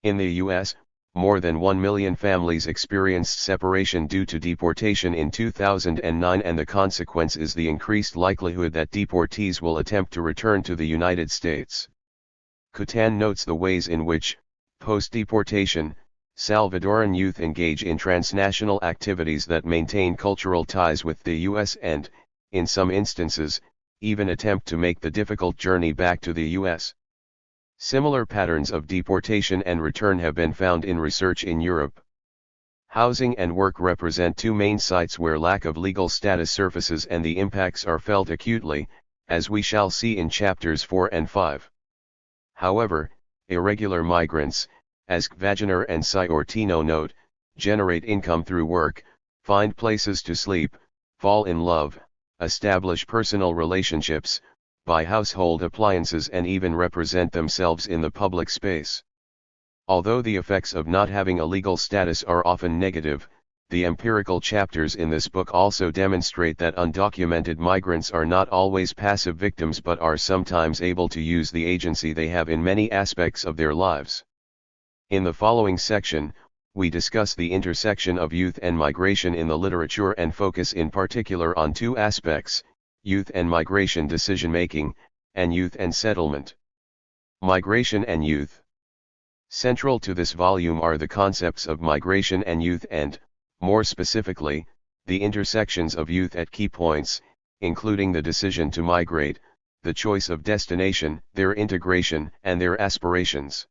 In the U.S., more than 1 million families experienced separation due to deportation in 2009, and the consequence is the increased likelihood that deportees will attempt to return to the United States. Kutan notes the ways in which, post-deportation, Salvadoran youth engage in transnational activities that maintain cultural ties with the U.S. and, in some instances, even attempt to make the difficult journey back to the U.S. Similar patterns of deportation and return have been found in research in Europe. Housing and work represent two main sites where lack of legal status surfaces and the impacts are felt acutely, as we shall see in Chapters 4 and 5. However, irregular migrants, as Kvagener and Sciortino note, generate income through work, find places to sleep, fall in love, establish personal relationships, buy household appliances and even represent themselves in the public space. Although the effects of not having a legal status are often negative, the empirical chapters in this book also demonstrate that undocumented migrants are not always passive victims but are sometimes able to use the agency they have in many aspects of their lives. In the following section, we discuss the intersection of youth and migration in the literature and focus in particular on two aspects: youth and migration decision-making, and youth and settlement. Migration and youth. Central to this volume are the concepts of migration and youth and, more specifically, the intersections of youth at key points, including the decision to migrate, the choice of destination, their integration, and their aspirations.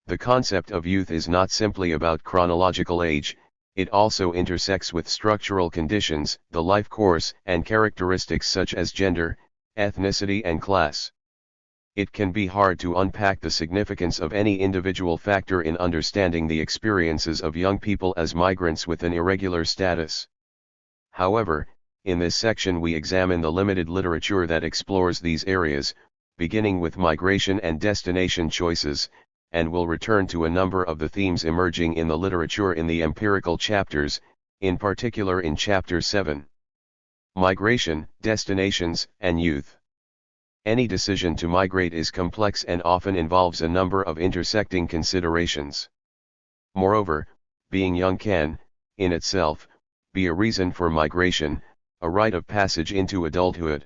The concept of youth is not simply about chronological age, it also intersects with structural conditions, the life course, and characteristics such as gender, ethnicity, and class. It can be hard to unpack the significance of any individual factor in understanding the experiences of young people as migrants with an irregular status. However, in this section we examine the limited literature that explores these areas, beginning with migration and destination choices, and will return to a number of the themes emerging in the literature in the empirical chapters, in particular in Chapter 7. Migration, Destinations, and Youth. Any decision to migrate is complex and often involves a number of intersecting considerations. Moreover, being young can, in itself, be a reason for migration, a rite of passage into adulthood.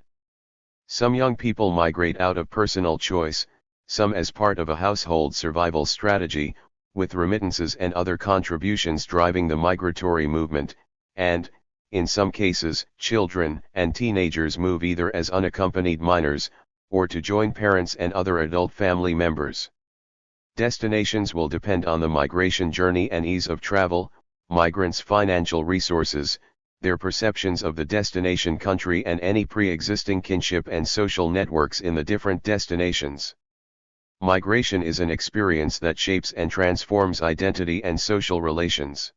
Some young people migrate out of personal choice, some as part of a household survival strategy, with remittances and other contributions driving the migratory movement, and, in some cases, children and teenagers move either as unaccompanied minors, or to join parents and other adult family members. Destinations will depend on the migration journey and ease of travel, migrants' financial resources, their perceptions of the destination country and any pre-existing kinship and social networks in the different destinations. Migration is an experience that shapes and transforms identity and social relations.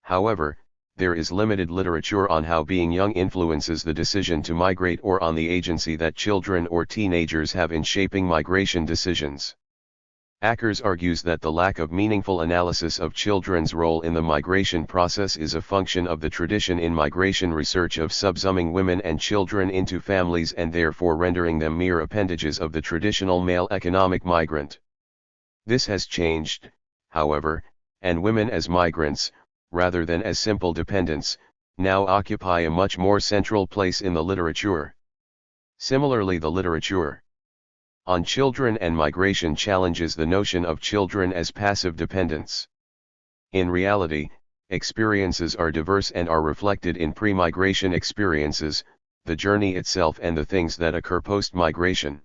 However, there is limited literature on how being young influences the decision to migrate or on the agency that children or teenagers have in shaping migration decisions. Akers argues that the lack of meaningful analysis of children's role in the migration process is a function of the tradition in migration research of subsuming women and children into families and therefore rendering them mere appendages of the traditional male economic migrant. This has changed, however, and women as migrants, rather than as simple dependents, now occupy a much more central place in the literature. Similarly, the literature on children and migration challenges the notion of children as passive dependents. In reality, experiences are diverse and are reflected in pre-migration experiences, the journey itself and the things that occur post-migration.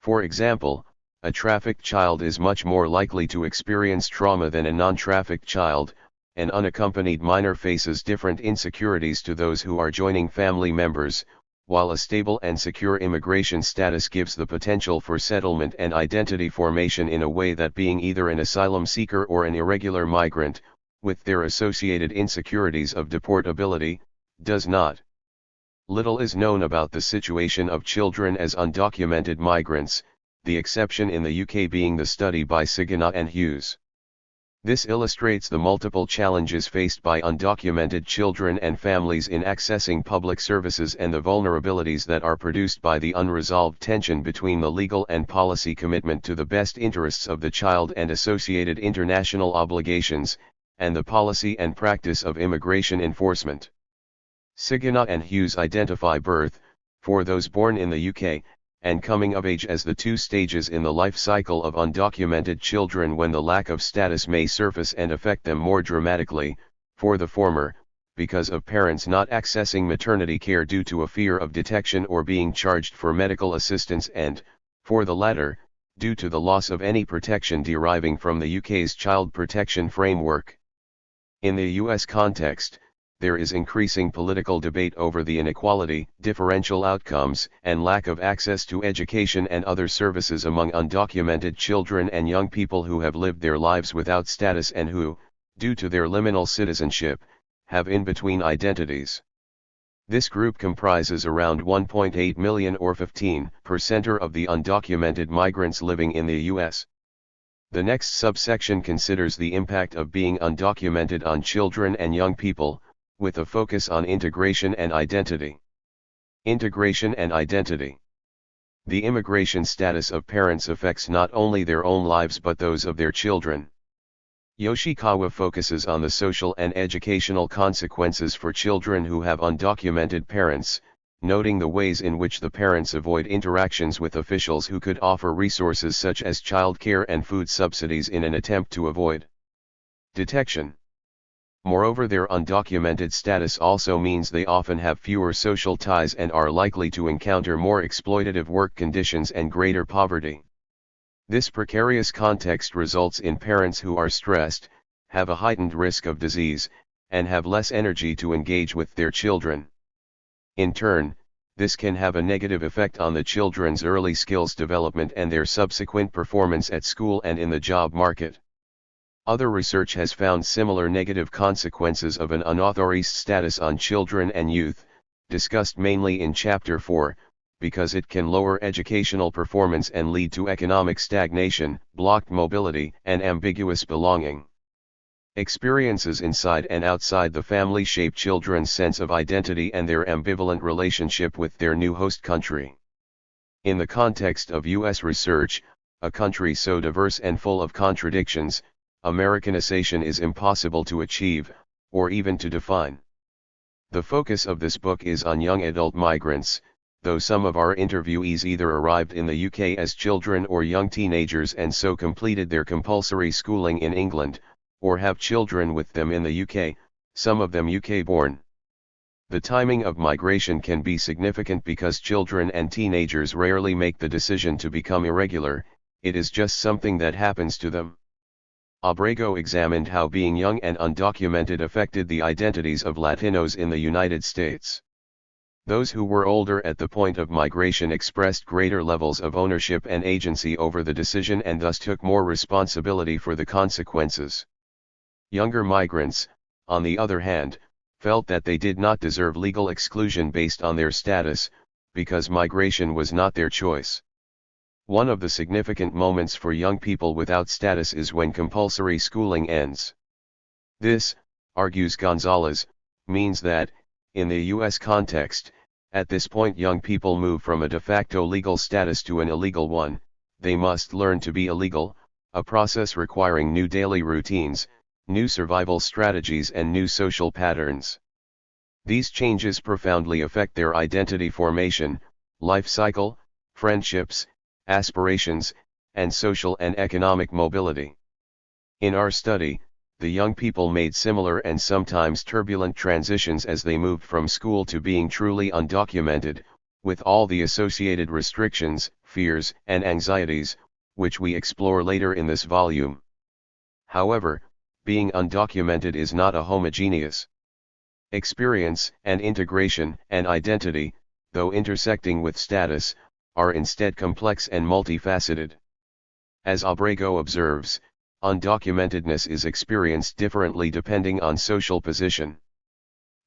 For example, a trafficked child is much more likely to experience trauma than a non-trafficked child. An unaccompanied minor faces different insecurities to those who are joining family members, while a stable and secure immigration status gives the potential for settlement and identity formation in a way that being either an asylum seeker or an irregular migrant, with their associated insecurities of deportability, does not. Little is known about the situation of children as undocumented migrants, the exception in the UK being the study by Sigona and Hughes. This illustrates the multiple challenges faced by undocumented children and families in accessing public services and the vulnerabilities that are produced by the unresolved tension between the legal and policy commitment to the best interests of the child and associated international obligations, and the policy and practice of immigration enforcement. Sigona and Hughes identify birth, for those born in the UK, and coming of age as the two stages in the life cycle of undocumented children when the lack of status may surface and affect them more dramatically, for the former, because of parents not accessing maternity care due to a fear of detection or being charged for medical assistance and, for the latter, due to the loss of any protection deriving from the UK's child protection framework. In the US context, there is increasing political debate over the inequality, differential outcomes, and lack of access to education and other services among undocumented children and young people who have lived their lives without status and who, due to their liminal citizenship, have in-between identities. This group comprises around 1.8 million or 15% of the undocumented migrants living in the U.S. The next subsection considers the impact of being undocumented on children and young people, with a focus on integration and identity. Integration and identity. The immigration status of parents affects not only their own lives but those of their children. Yoshikawa focuses on the social and educational consequences for children who have undocumented parents, noting the ways in which the parents avoid interactions with officials who could offer resources such as childcare and food subsidies in an attempt to avoid detection. Moreover, their undocumented status also means they often have fewer social ties and are likely to encounter more exploitative work conditions and greater poverty. This precarious context results in parents who are stressed, have a heightened risk of disease, and have less energy to engage with their children. In turn, this can have a negative effect on the children's early skills development and their subsequent performance at school and in the job market. Other research has found similar negative consequences of an unauthorized status on children and youth, discussed mainly in Chapter 4, because it can lower educational performance and lead to economic stagnation, blocked mobility, and ambiguous belonging. Experiences inside and outside the family shape children's sense of identity and their ambivalent relationship with their new host country. In the context of U.S. research, a country so diverse and full of contradictions, Americanization is impossible to achieve, or even to define. The focus of this book is on young adult migrants, though some of our interviewees either arrived in the UK as children or young teenagers and so completed their compulsory schooling in England, or have children with them in the UK, some of them UK-born. The timing of migration can be significant because children and teenagers rarely make the decision to become irregular, it is just something that happens to them. Abrego examined how being young and undocumented affected the identities of Latinos in the United States. Those who were older at the point of migration expressed greater levels of ownership and agency over the decision and thus took more responsibility for the consequences. Younger migrants, on the other hand, felt that they did not deserve legal exclusion based on their status, because migration was not their choice. One of the significant moments for young people without status is when compulsory schooling ends. This, argues Gonzalez, means that, in the U.S. context, at this point young people move from a de facto legal status to an illegal one. They must learn to be illegal, a process requiring new daily routines, new survival strategies and new social patterns. These changes profoundly affect their identity formation, life cycle, friendships, aspirations, and social and economic mobility. In our study, the young people made similar and sometimes turbulent transitions as they moved from school to being truly undocumented, with all the associated restrictions, fears, and anxieties, which we explore later in this volume. However, being undocumented is not a homogeneous experience, and integration and identity, though intersecting with status, are instead complex and multifaceted. As Abrego observes, undocumentedness is experienced differently depending on social position.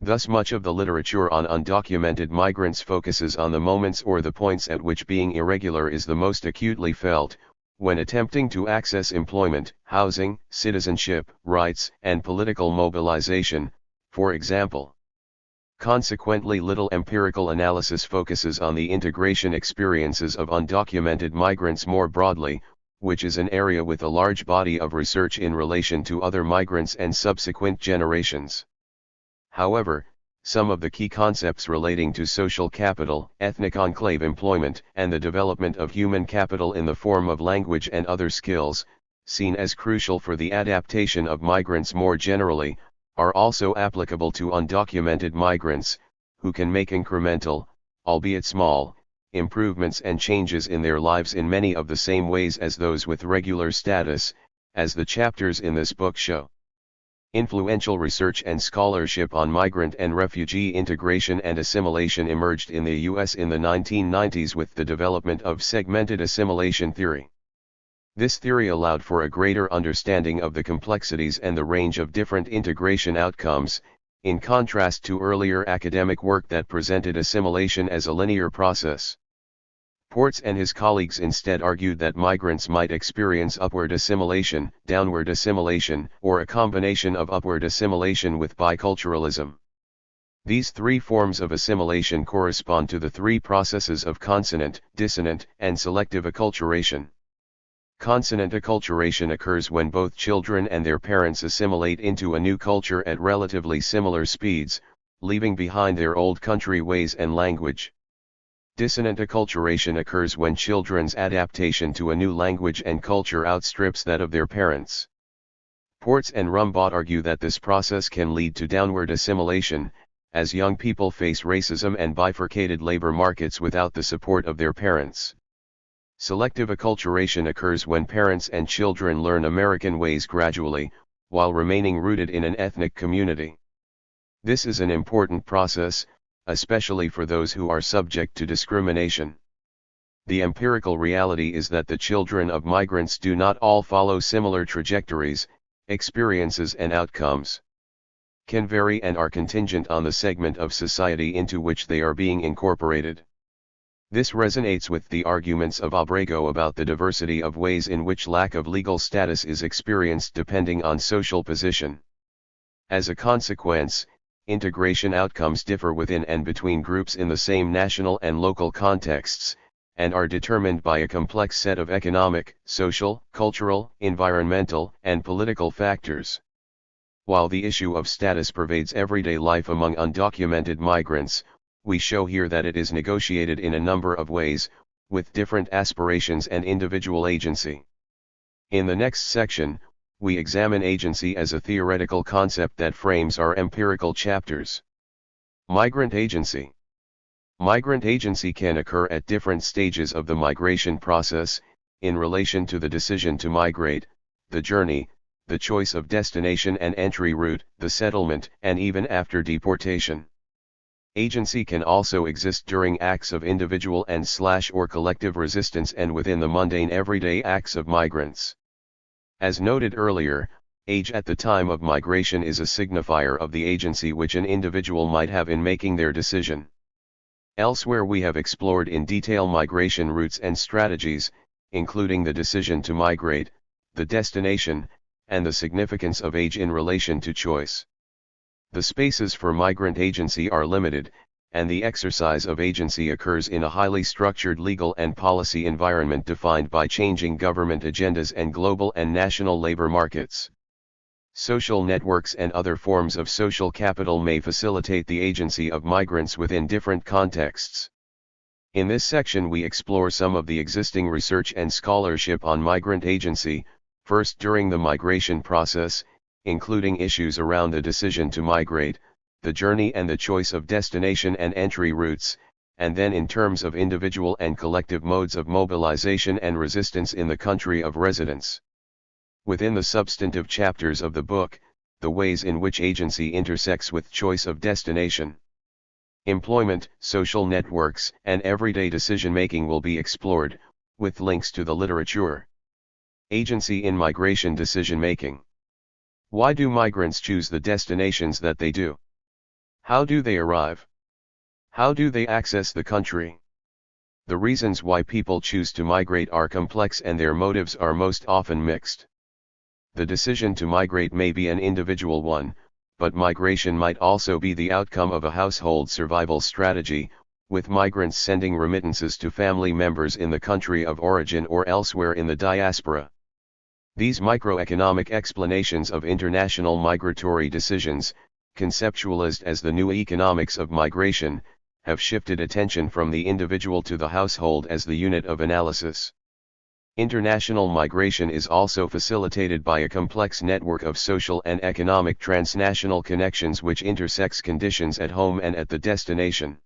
Thus much of the literature on undocumented migrants focuses on the moments or the points at which being irregular is the most acutely felt, when attempting to access employment, housing, citizenship, rights, and political mobilization, for example. Consequently, little empirical analysis focuses on the integration experiences of undocumented migrants more broadly, which is an area with a large body of research in relation to other migrants and subsequent generations. However, some of the key concepts relating to social capital, ethnic enclave employment, and the development of human capital in the form of language and other skills, seen as crucial for the adaptation of migrants more generally, are also applicable to undocumented migrants, who can make incremental, albeit small, improvements and changes in their lives in many of the same ways as those with regular status, as the chapters in this book show. Influential research and scholarship on migrant and refugee integration and assimilation emerged in the U.S. in the 1990s with the development of segmented assimilation theory. This theory allowed for a greater understanding of the complexities and the range of different integration outcomes, in contrast to earlier academic work that presented assimilation as a linear process. Ports and his colleagues instead argued that migrants might experience upward assimilation, downward assimilation, or a combination of upward assimilation with biculturalism. These three forms of assimilation correspond to the three processes of consonant, dissonant, and selective acculturation. Consonant acculturation occurs when both children and their parents assimilate into a new culture at relatively similar speeds, leaving behind their old country ways and language. Dissonant acculturation occurs when children's adaptation to a new language and culture outstrips that of their parents. Ports and Rumbaugh argue that this process can lead to downward assimilation, as young people face racism and bifurcated labor markets without the support of their parents. Selective acculturation occurs when parents and children learn American ways gradually, while remaining rooted in an ethnic community. This is an important process, especially for those who are subject to discrimination. The empirical reality is that the children of migrants do not all follow similar trajectories, experiences and outcomes can vary and are contingent on the segment of society into which they are being incorporated. This resonates with the arguments of Abrego about the diversity of ways in which lack of legal status is experienced depending on social position. As a consequence, integration outcomes differ within and between groups in the same national and local contexts, and are determined by a complex set of economic, social, cultural, environmental, and political factors. While the issue of status pervades everyday life among undocumented migrants, we show here that it is negotiated in a number of ways, with different aspirations and individual agency. In the next section, we examine agency as a theoretical concept that frames our empirical chapters. Migrant agency. Migrant agency can occur at different stages of the migration process, in relation to the decision to migrate, the journey, the choice of destination and entry route, the settlement, and even after deportation. Agency can also exist during acts of individual and/or collective resistance and within the mundane everyday acts of migrants. As noted earlier, age at the time of migration is a signifier of the agency which an individual might have in making their decision. Elsewhere we have explored in detail migration routes and strategies, including the decision to migrate, the destination, and the significance of age in relation to choice. The spaces for migrant agency are limited, and the exercise of agency occurs in a highly structured legal and policy environment defined by changing government agendas and global and national labor markets. Social networks and other forms of social capital may facilitate the agency of migrants within different contexts. In this section we explore some of the existing research and scholarship on migrant agency, first during the migration process, including issues around the decision to migrate, the journey and the choice of destination and entry routes, and then in terms of individual and collective modes of mobilization and resistance in the country of residence. Within the substantive chapters of the book, the ways in which agency intersects with choice of destination, employment, social networks, and everyday decision-making will be explored, with links to the literature. Agency in migration decision-making. Why do migrants choose the destinations that they do? How do they arrive? How do they access the country? The reasons why people choose to migrate are complex and their motives are most often mixed. The decision to migrate may be an individual one, but migration might also be the outcome of a household survival strategy, with migrants sending remittances to family members in the country of origin or elsewhere in the diaspora. These microeconomic explanations of international migratory decisions, conceptualized as the new economics of migration, have shifted attention from the individual to the household as the unit of analysis. International migration is also facilitated by a complex network of social and economic transnational connections which intersects conditions at home and at the destination.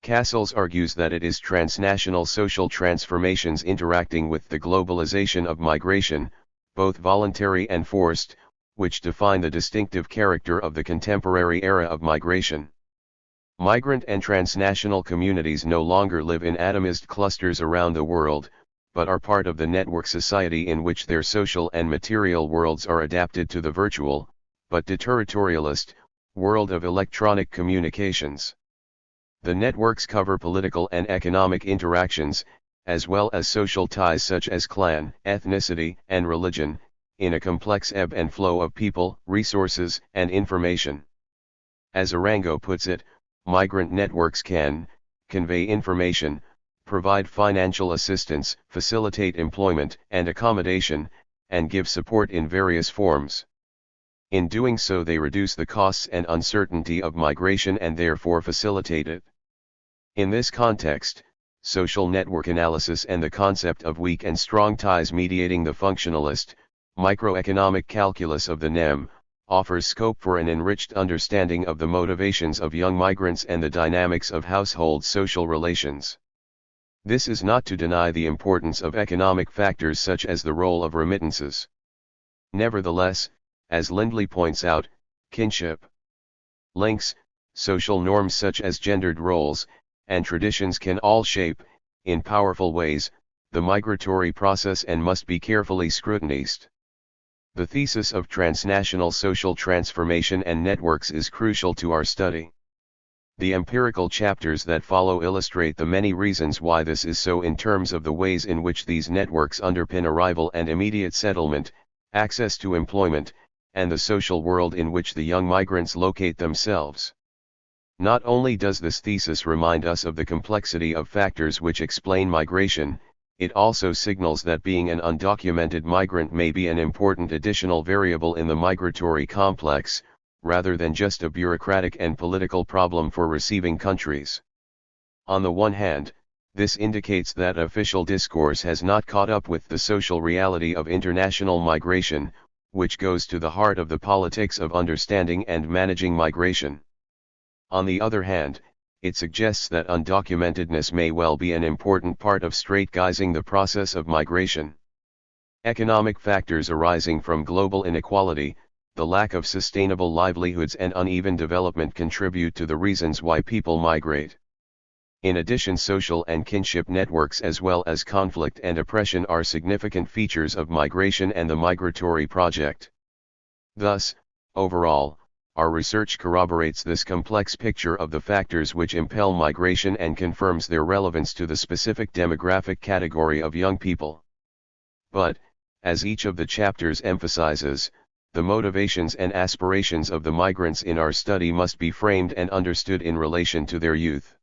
Cassels argues that it is transnational social transformations interacting with the globalization of migration, both voluntary and forced, which define the distinctive character of the contemporary era of migration. Migrant and transnational communities no longer live in atomized clusters around the world, but are part of the network society in which their social and material worlds are adapted to the virtual, but deterritorialist, World of electronic communications. The networks cover political and economic interactions, as well as social ties such as clan, ethnicity, and religion, in a complex ebb and flow of people, resources, and information. As Arango puts it, migrant networks can convey information, provide financial assistance, facilitate employment and accommodation, and give support in various forms. In doing so, they reduce the costs and uncertainty of migration and therefore facilitate it. In this context, social network analysis and the concept of weak and strong ties mediating the functionalist, microeconomic calculus of the NEM, offers scope for an enriched understanding of the motivations of young migrants and the dynamics of household social relations. This is not to deny the importance of economic factors such as the role of remittances. Nevertheless, as Lindley points out, kinship links, social norms such as gendered roles, and traditions can all shape, in powerful ways, the migratory process and must be carefully scrutinized. The thesis of transnational social transformation and networks is crucial to our study. The empirical chapters that follow illustrate the many reasons why this is so in terms of the ways in which these networks underpin arrival and immediate settlement, access to employment, and the social world in which the young migrants locate themselves. Not only does this thesis remind us of the complexity of factors which explain migration, it also signals that being an undocumented migrant may be an important additional variable in the migratory complex, rather than just a bureaucratic and political problem for receiving countries. On the one hand, this indicates that official discourse has not caught up with the social reality of international migration, which goes to the heart of the politics of understanding and managing migration. On the other hand, it suggests that undocumentedness may well be an important part of strategizing the process of migration. Economic factors arising from global inequality, the lack of sustainable livelihoods and uneven development contribute to the reasons why people migrate. In addition, social and kinship networks as well as conflict and oppression are significant features of migration and the migratory project. Thus, overall, our research corroborates this complex picture of the factors which impel migration and confirms their relevance to the specific demographic category of young people. But, as each of the chapters emphasizes, the motivations and aspirations of the migrants in our study must be framed and understood in relation to their youth.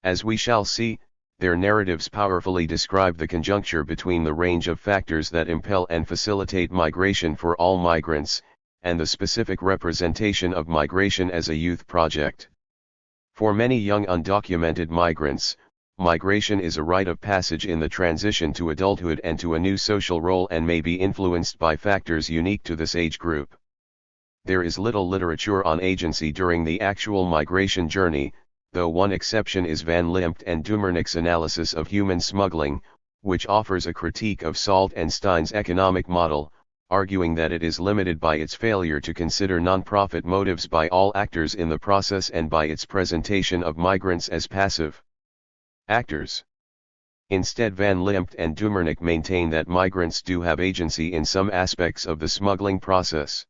As we shall see, their narratives powerfully describe the conjuncture between the range of factors that impel and facilitate migration for all migrants, and the specific representation of migration as a youth project. For many young undocumented migrants, migration is a rite of passage in the transition to adulthood and to a new social role and may be influenced by factors unique to this age group. There is little literature on agency during the actual migration journey, though one exception is Van Limpt and Dumernich's analysis of human smuggling, which offers a critique of Salt and Stein's economic model, arguing that it is limited by its failure to consider non-profit motives by all actors in the process and by its presentation of migrants as passive actors. Instead, Van Limpt and Dumernich maintain that migrants do have agency in some aspects of the smuggling process.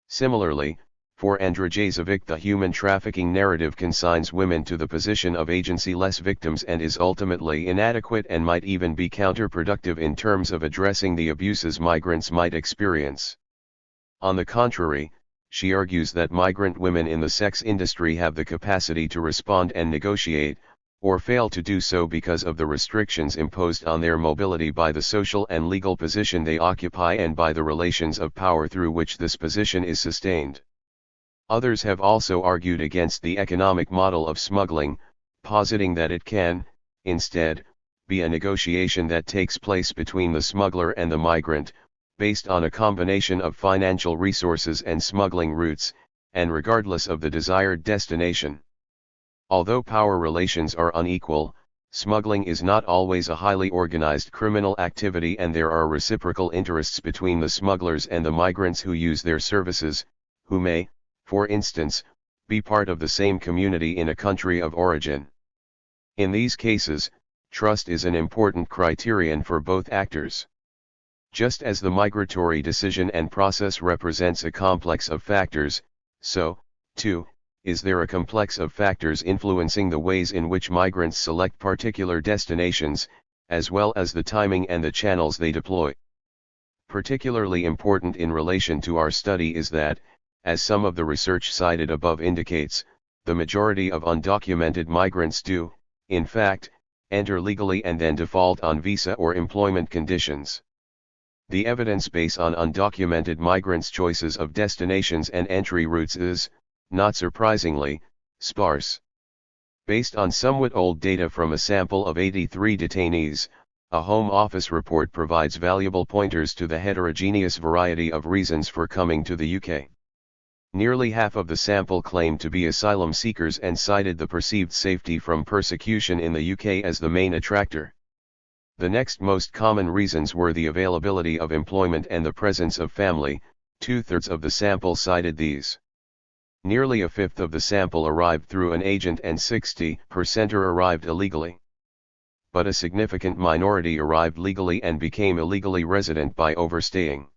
Similarly, for Andrzejewicz, the human trafficking narrative consigns women to the position of agency-less victims and is ultimately inadequate and might even be counterproductive in terms of addressing the abuses migrants might experience. On the contrary, she argues that migrant women in the sex industry have the capacity to respond and negotiate, or fail to do so because of the restrictions imposed on their mobility by the social and legal position they occupy and by the relations of power through which this position is sustained. Others have also argued against the economic model of smuggling, positing that it can, instead, be a negotiation that takes place between the smuggler and the migrant, based on a combination of financial resources and smuggling routes, and regardless of the desired destination. Although power relations are unequal, smuggling is not always a highly organized criminal activity, and there are reciprocal interests between the smugglers and the migrants who use their services, who may, for instance, be part of the same community in a country of origin. In these cases, trust is an important criterion for both actors. Just as the migratory decision and process represents a complex of factors, so, 2. Is there a complex of factors influencing the ways in which migrants select particular destinations, as well as the timing and the channels they deploy? Particularly important in relation to our study is that, as some of the research cited above indicates, the majority of undocumented migrants do, in fact, enter legally and then default on visa or employment conditions. The evidence base on undocumented migrants' choices of destinations and entry routes is, not surprisingly, sparse. Based on somewhat old data from a sample of 83 detainees, a Home Office report provides valuable pointers to the heterogeneous variety of reasons for coming to the UK. Nearly half of the sample claimed to be asylum seekers and cited the perceived safety from persecution in the UK as the main attractor. The next most common reasons were the availability of employment and the presence of family. 2/3 of the sample cited these. Nearly a fifth of the sample arrived through an agent and 60% arrived illegally. But a significant minority arrived legally and became illegally resident by overstaying.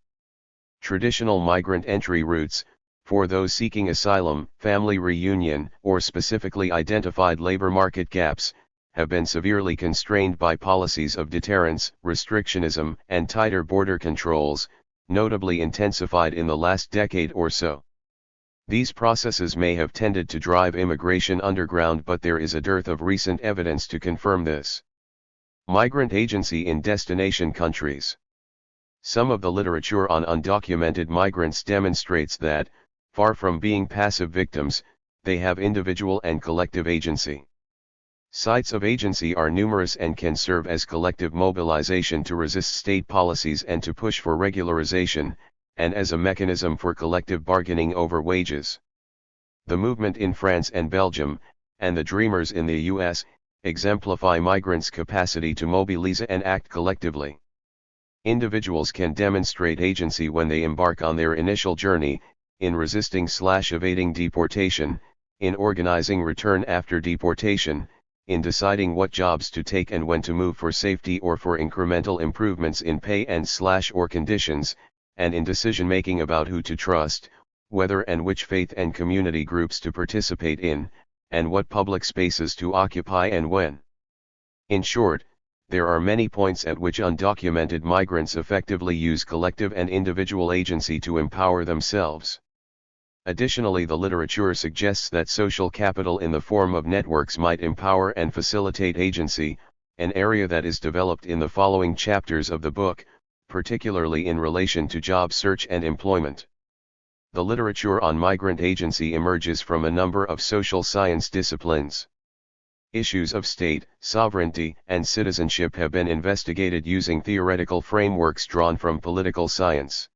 Traditional migrant entry routes, for those seeking asylum, family reunion, or specifically identified labor market gaps, have been severely constrained by policies of deterrence, restrictionism, and tighter border controls, notably intensified in the last decade or so. These processes may have tended to drive immigration underground, but there is a dearth of recent evidence to confirm this. Migrant agency in destination countries. Some of the literature on undocumented migrants demonstrates that, far from being passive victims, they have individual and collective agency. Sites of agency are numerous and can serve as collective mobilization to resist state policies and to push for regularization, and as a mechanism for collective bargaining over wages. The movement in France and Belgium, and the Dreamers in the US, exemplify migrants' capacity to mobilize and act collectively. Individuals can demonstrate agency when they embark on their initial journey, in resisting/evading deportation, in organizing return after deportation, in deciding what jobs to take and when to move for safety or for incremental improvements in pay and/or conditions, and in decision-making about who to trust, whether and which faith and community groups to participate in, and what public spaces to occupy and when. In short, there are many points at which undocumented migrants effectively use collective and individual agency to empower themselves. Additionally, the literature suggests that social capital in the form of networks might empower and facilitate agency, an area that is developed in the following chapters of the book, particularly in relation to job search and employment. The literature on migrant agency emerges from a number of social science disciplines. Issues of state, sovereignty, and citizenship have been investigated using theoretical frameworks drawn from political science.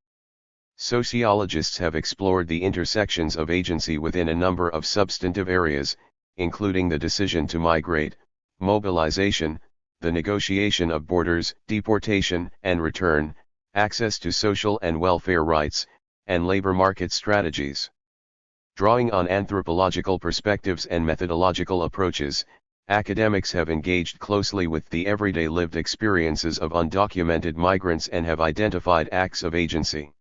Sociologists have explored the intersections of agency within a number of substantive areas, including the decision to migrate, mobilization, the negotiation of borders, deportation and return, access to social and welfare rights, and labor market strategies. Drawing on anthropological perspectives and methodological approaches, academics have engaged closely with the everyday lived experiences of undocumented migrants and have identified acts of agency.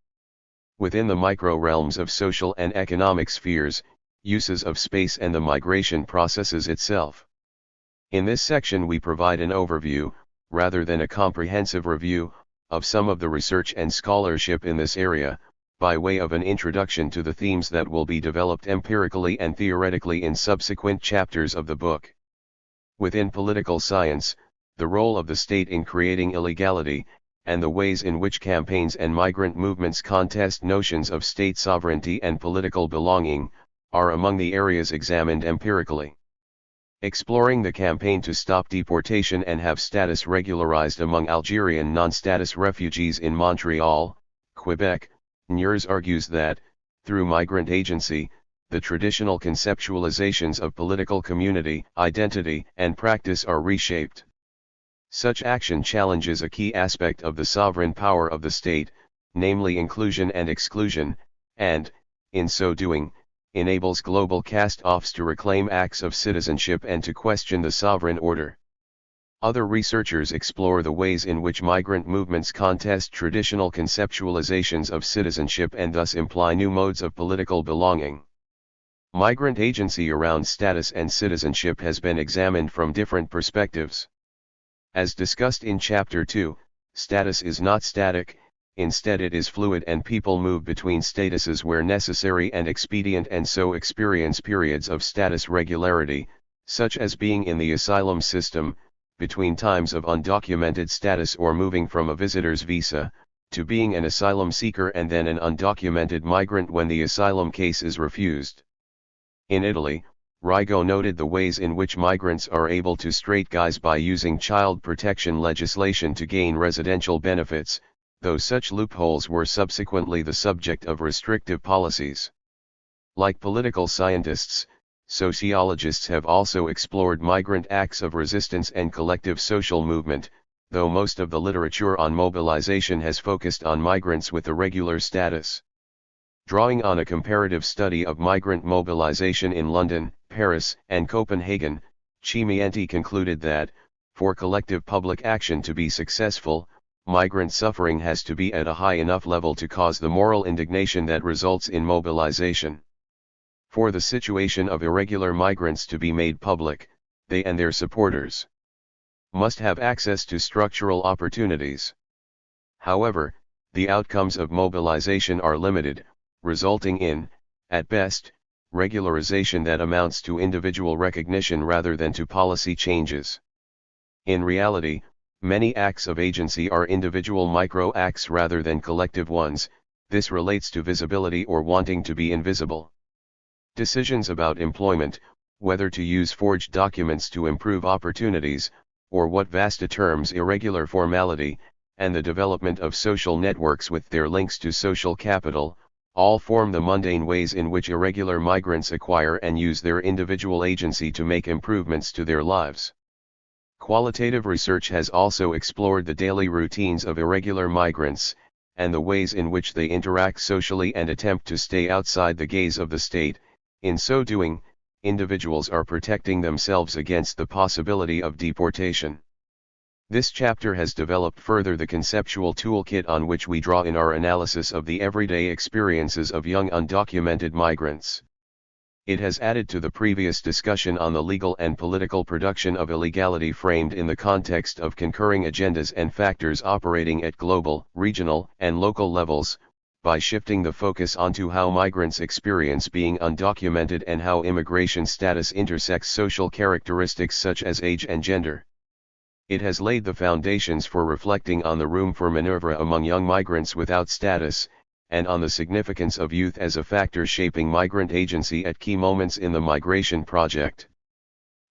Within the micro-realms of social and economic spheres, uses of space and the migration processes itself. In this section we provide an overview, rather than a comprehensive review, of some of the research and scholarship in this area, by way of an introduction to the themes that will be developed empirically and theoretically in subsequent chapters of the book. Within political science, the role of the state in creating illegality, and the ways in which campaigns and migrant movements contest notions of state sovereignty and political belonging, are among the areas examined empirically. Exploring the campaign to stop deportation and have status regularized among Algerian non-status refugees in Montreal, Quebec, NURS argues that, through migrant agency, the traditional conceptualizations of political community, identity, and practice are reshaped. Such action challenges a key aspect of the sovereign power of the state, namely inclusion and exclusion, and, in so doing, enables global cast-offs to reclaim acts of citizenship and to question the sovereign order. Other researchers explore the ways in which migrant movements contest traditional conceptualizations of citizenship and thus imply new modes of political belonging. Migrant agency around status and citizenship has been examined from different perspectives. As discussed in Chapter 2, status is not static, instead it is fluid and people move between statuses where necessary and expedient and so experience periods of status regularity, such as being in the asylum system, between times of undocumented status or moving from a visitor's visa, to being an asylum seeker and then an undocumented migrant when the asylum case is refused. In Italy, Rigo noted the ways in which migrants are able to straight guys by using child protection legislation to gain residential benefits, though such loopholes were subsequently the subject of restrictive policies. Like political scientists, sociologists have also explored migrant acts of resistance and collective social movement, though most of the literature on mobilization has focused on migrants with irregular status. Drawing on a comparative study of migrant mobilization in London, Paris, and Copenhagen, Cimienti concluded that, for collective public action to be successful, migrant suffering has to be at a high enough level to cause the moral indignation that results in mobilization. For the situation of irregular migrants to be made public, they and their supporters must have access to structural opportunities. However, the outcomes of mobilization are limited, resulting in, at best, regularization that amounts to individual recognition rather than to policy changes. In reality, many acts of agency are individual micro-acts rather than collective ones. This relates to visibility or wanting to be invisible. Decisions about employment, whether to use forged documents to improve opportunities, or what Vasta terms irregular formality, and the development of social networks with their links to social capital, all form the mundane ways in which irregular migrants acquire and use their individual agency to make improvements to their lives. Qualitative research has also explored the daily routines of irregular migrants, and the ways in which they interact socially and attempt to stay outside the gaze of the state. In so doing, individuals are protecting themselves against the possibility of deportation. This chapter has developed further the conceptual toolkit on which we draw in our analysis of the everyday experiences of young undocumented migrants. It has added to the previous discussion on the legal and political production of illegality framed in the context of concurring agendas and factors operating at global, regional, and local levels, by shifting the focus onto how migrants experience being undocumented and how immigration status intersects social characteristics such as age and gender. It has laid the foundations for reflecting on the room for maneuver among young migrants without status, and on the significance of youth as a factor shaping migrant agency at key moments in the migration project.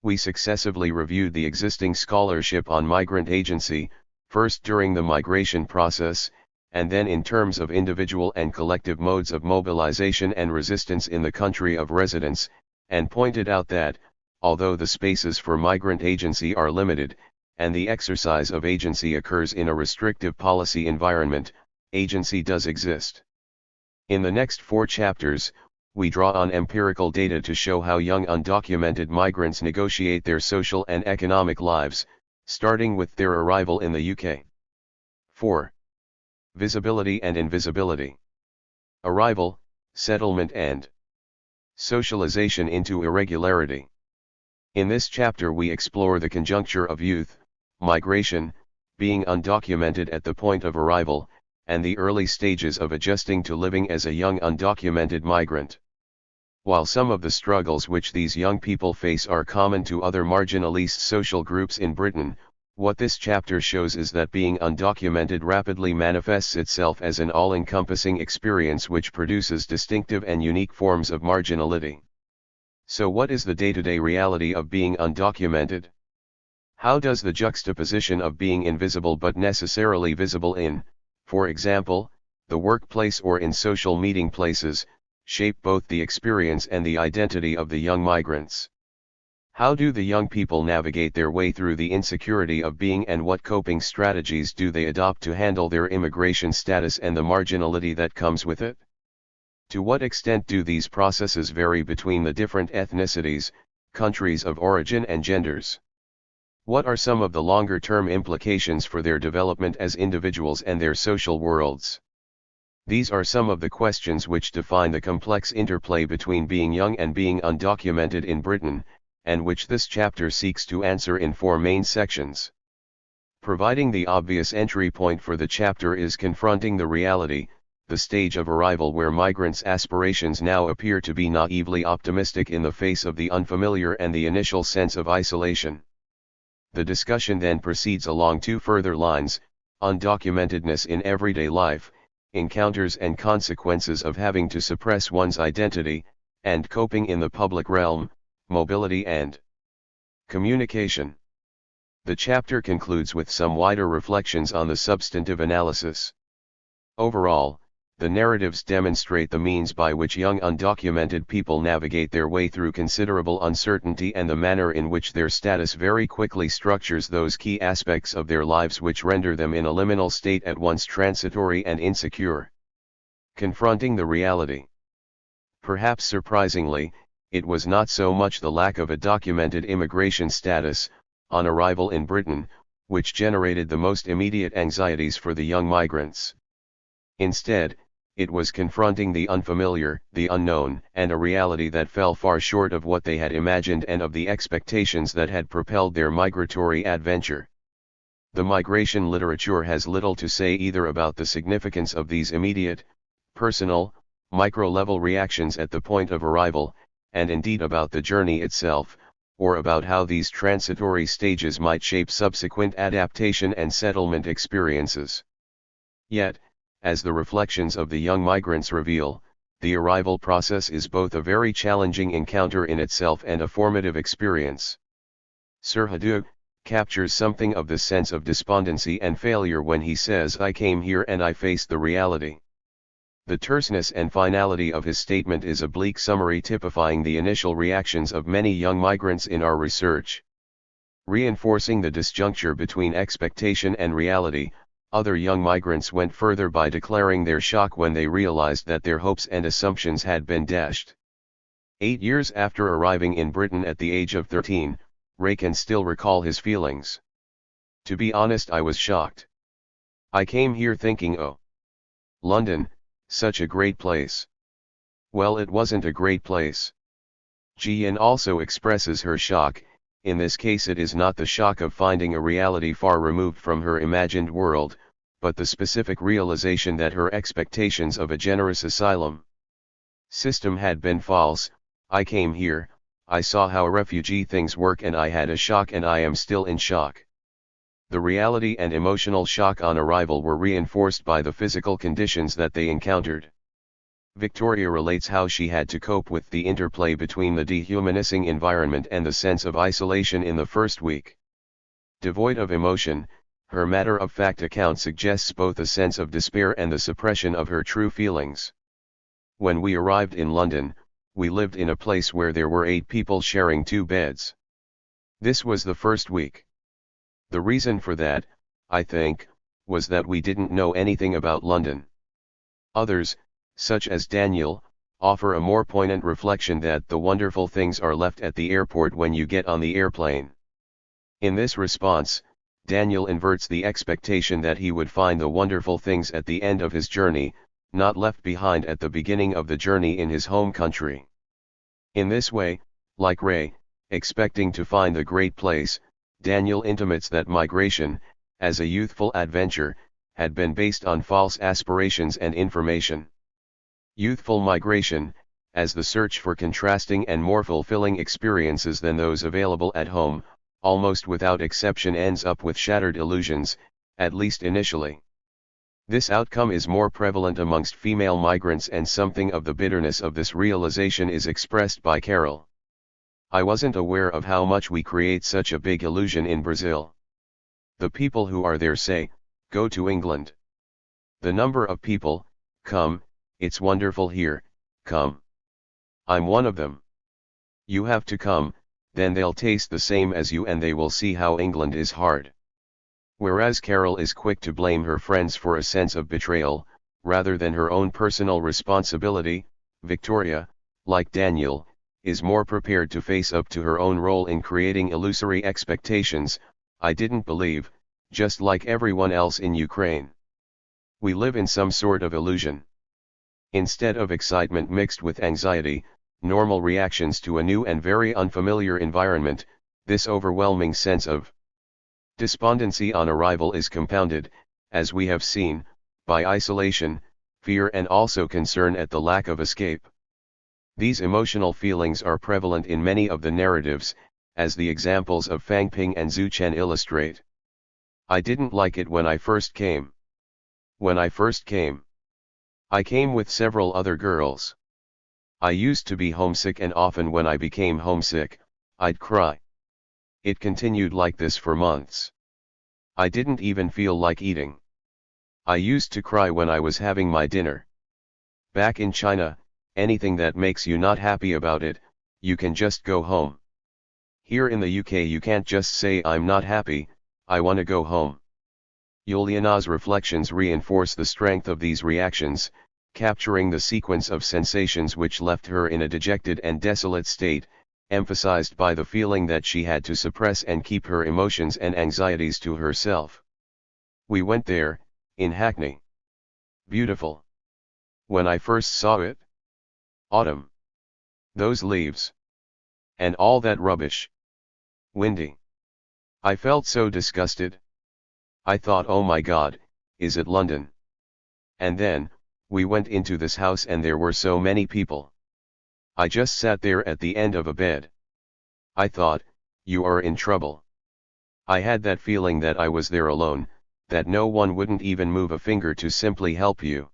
We successively reviewed the existing scholarship on migrant agency, first during the migration process, and then in terms of individual and collective modes of mobilization and resistance in the country of residence, and pointed out that, although the spaces for migrant agency are limited, and the exercise of agency occurs in a restrictive policy environment, agency does exist. In the next 4 chapters, we draw on empirical data to show how young undocumented migrants negotiate their social and economic lives, starting with their arrival in the UK. 4. Visibility and invisibility. Arrival, settlement and socialization into irregularity. In this chapter we explore the conjuncture of youth, migration, being undocumented at the point of arrival, and the early stages of adjusting to living as a young undocumented migrant. While some of the struggles which these young people face are common to other marginalist social groups in Britain, what this chapter shows is that being undocumented rapidly manifests itself as an all-encompassing experience which produces distinctive and unique forms of marginality. So what is the day-to-day reality of being undocumented? How does the juxtaposition of being invisible but necessarily visible in, for example, the workplace or in social meeting places, shape both the experience and the identity of the young migrants? How do the young people navigate their way through the insecurity of being, and what coping strategies do they adopt to handle their immigration status and the marginality that comes with it? To what extent do these processes vary between the different ethnicities, countries of origin and genders? What are some of the longer-term implications for their development as individuals and their social worlds? These are some of the questions which define the complex interplay between being young and being undocumented in Britain, and which this chapter seeks to answer in 4 main sections. Providing the obvious entry point for the chapter is confronting the reality, the stage of arrival where migrants' aspirations now appear to be naively optimistic in the face of the unfamiliar and the initial sense of isolation. The discussion then proceeds along 2 further lines: undocumentedness in everyday life, encounters and consequences of having to suppress one's identity, and coping in the public realm, mobility and communication. The chapter concludes with some wider reflections on the substantive analysis. Overall, the narratives demonstrate the means by which young undocumented people navigate their way through considerable uncertainty and the manner in which their status very quickly structures those key aspects of their lives which render them in a liminal state at once transitory and insecure. Confronting the reality. Perhaps surprisingly, it was not so much the lack of a documented immigration status, on arrival in Britain, which generated the most immediate anxieties for the young migrants. Instead, it was confronting the unfamiliar, the unknown, and a reality that fell far short of what they had imagined and of the expectations that had propelled their migratory adventure. The migration literature has little to say either about the significance of these immediate, personal, micro-level reactions at the point of arrival, and indeed about the journey itself, or about how these transitory stages might shape subsequent adaptation and settlement experiences. Yet, as the reflections of the young migrants reveal, the arrival process is both a very challenging encounter in itself and a formative experience. Sirhadu captures something of this sense of despondency and failure when he says, "I came here and I faced the reality." The terseness and finality of his statement is a bleak summary typifying the initial reactions of many young migrants in our research. Reinforcing the disjuncture between expectation and reality, other young migrants went further by declaring their shock when they realized that their hopes and assumptions had been dashed. 8 years after arriving in Britain at the age of 13, Ray can still recall his feelings. "To be honest, I was shocked. I came here thinking, oh, London, such a great place. Well, it wasn't a great place." Jian also expresses her shock. In this case it is not the shock of finding a reality far removed from her imagined world, but the specific realization that her expectations of a generous asylum system had been false. "I came here, I saw how refugee things work and I had a shock and I am still in shock." The reality and emotional shock on arrival were reinforced by the physical conditions that they encountered. Victoria relates how she had to cope with the interplay between the dehumanizing environment and the sense of isolation in the first week. Devoid of emotion, her matter-of-fact account suggests both a sense of despair and the suppression of her true feelings. "When we arrived in London, we lived in a place where there were 8 people sharing 2 beds. This was the first week. The reason for that, I think, was that we didn't know anything about London." Others, such as Daniel, offer a more poignant reflection that the wonderful things are left at the airport when you get on the airplane. In this response, Daniel inverts the expectation that he would find the wonderful things at the end of his journey, not left behind at the beginning of the journey in his home country. In this way, like Ray, expecting to find the great place, Daniel intimates that migration, as a youthful adventure, had been based on false aspirations and information. Youthful migration, as the search for contrasting and more fulfilling experiences than those available at home, almost without exception ends up with shattered illusions, at least initially. This outcome is more prevalent amongst female migrants, and something of the bitterness of this realization is expressed by Carol. "I wasn't aware of how much we create such a big illusion in Brazil. The people who are there say, 'Go to England.' The number of people, 'Come, it's wonderful here, come.' I'm one of them. You have to come, then they'll taste the same as you and they will see how England is hard." Whereas Carol is quick to blame her friends for a sense of betrayal, rather than her own personal responsibility, Victoria, like Daniel, is more prepared to face up to her own role in creating illusory expectations. "I didn't believe, just like everyone else in Ukraine. We live in some sort of illusion. Instead of excitement mixed with anxiety, normal reactions to a new and very unfamiliar environment, this overwhelming sense of despondency on arrival is compounded, as we have seen, by isolation, fear and also concern at the lack of escape. These emotional feelings are prevalent in many of the narratives, as the examples of Fang Ping and Zhu Chen illustrate. I didn't like it when I first came. When I first came, I came with several other girls. I used to be homesick, and often when I became homesick, I'd cry. It continued like this for months. I didn't even feel like eating. I used to cry when I was having my dinner. Back in China, anything that makes you not happy about it, you can just go home. Here in the UK you can't just say I'm not happy, I want to go home. Juliana's reflections reinforce the strength of these reactions, capturing the sequence of sensations which left her in a dejected and desolate state, emphasized by the feeling that she had to suppress and keep her emotions and anxieties to herself. We went there, in Hackney. Beautiful. When I first saw it. Autumn. Those leaves. And all that rubbish. Windy. I felt so disgusted. I thought, oh my God, is it London? And then, we went into this house and there were so many people. I just sat there at the end of a bed. I thought, you are in trouble. I had that feeling that I was there alone, that no one wouldn't even move a finger to simply help you.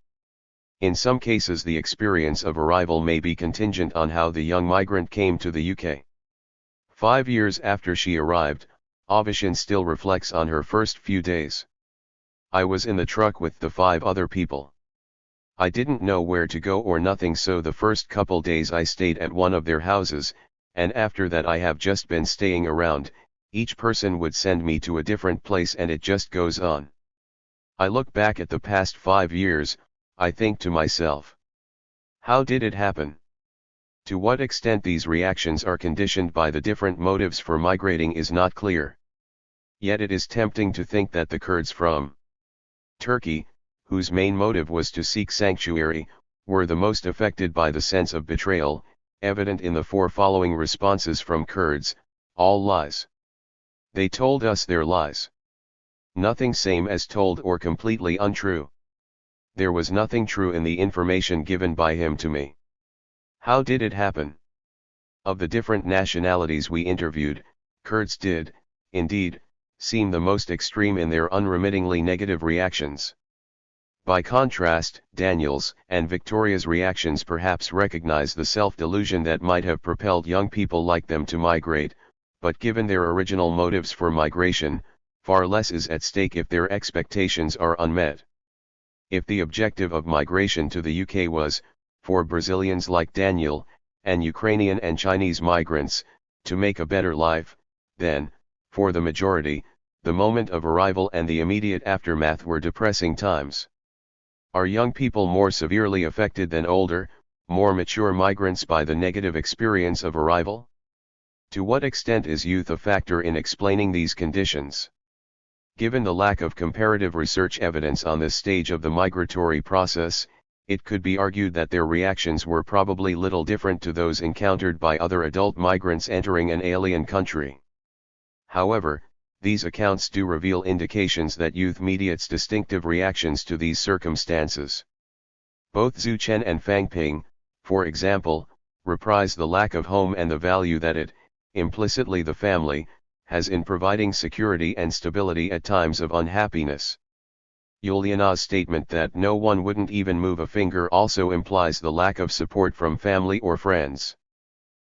In some cases the experience of arrival may be contingent on how the young migrant came to the UK. 5 years after she arrived, Avashin still reflects on her first few days. I was in the truck with the 5 other people. I didn't know where to go or nothing, so the first couple days I stayed at one of their houses, and after that I have just been staying around. Each person would send me to a different place and it just goes on. I look back at the past 5 years, I think to myself, how did it happen? To what extent these reactions are conditioned by the different motives for migrating is not clear. Yet it is tempting to think that the Kurds from Turkey, whose main motive was to seek sanctuary, were the most affected by the sense of betrayal, evident in the 4 following responses from Kurds: all lies. They told us their lies. Nothing same as told or completely untrue. There was nothing true in the information given by him to me. How did it happen? Of the different nationalities we interviewed, Kurds did, indeed, seem the most extreme in their unremittingly negative reactions. By contrast, Daniel's and Victoria's reactions perhaps recognize the self-delusion that might have propelled young people like them to migrate, but given their original motives for migration, far less is at stake if their expectations are unmet. If the objective of migration to the UK was, for Brazilians like Daniel, and Ukrainian and Chinese migrants, to make a better life, then, for the majority, the moment of arrival and the immediate aftermath were depressing times. Are young people more severely affected than older, more mature migrants by the negative experience of arrival? To what extent is youth a factor in explaining these conditions? Given the lack of comparative research evidence on this stage of the migratory process, it could be argued that their reactions were probably little different to those encountered by other adult migrants entering an alien country. However, these accounts do reveal indications that youth mediates distinctive reactions to these circumstances. Both Zhu Chen and Fang Ping, for example, reprise the lack of home and the value that it, implicitly the family, has in providing security and stability at times of unhappiness. Juliana's statement that no one wouldn't even move a finger also implies the lack of support from family or friends.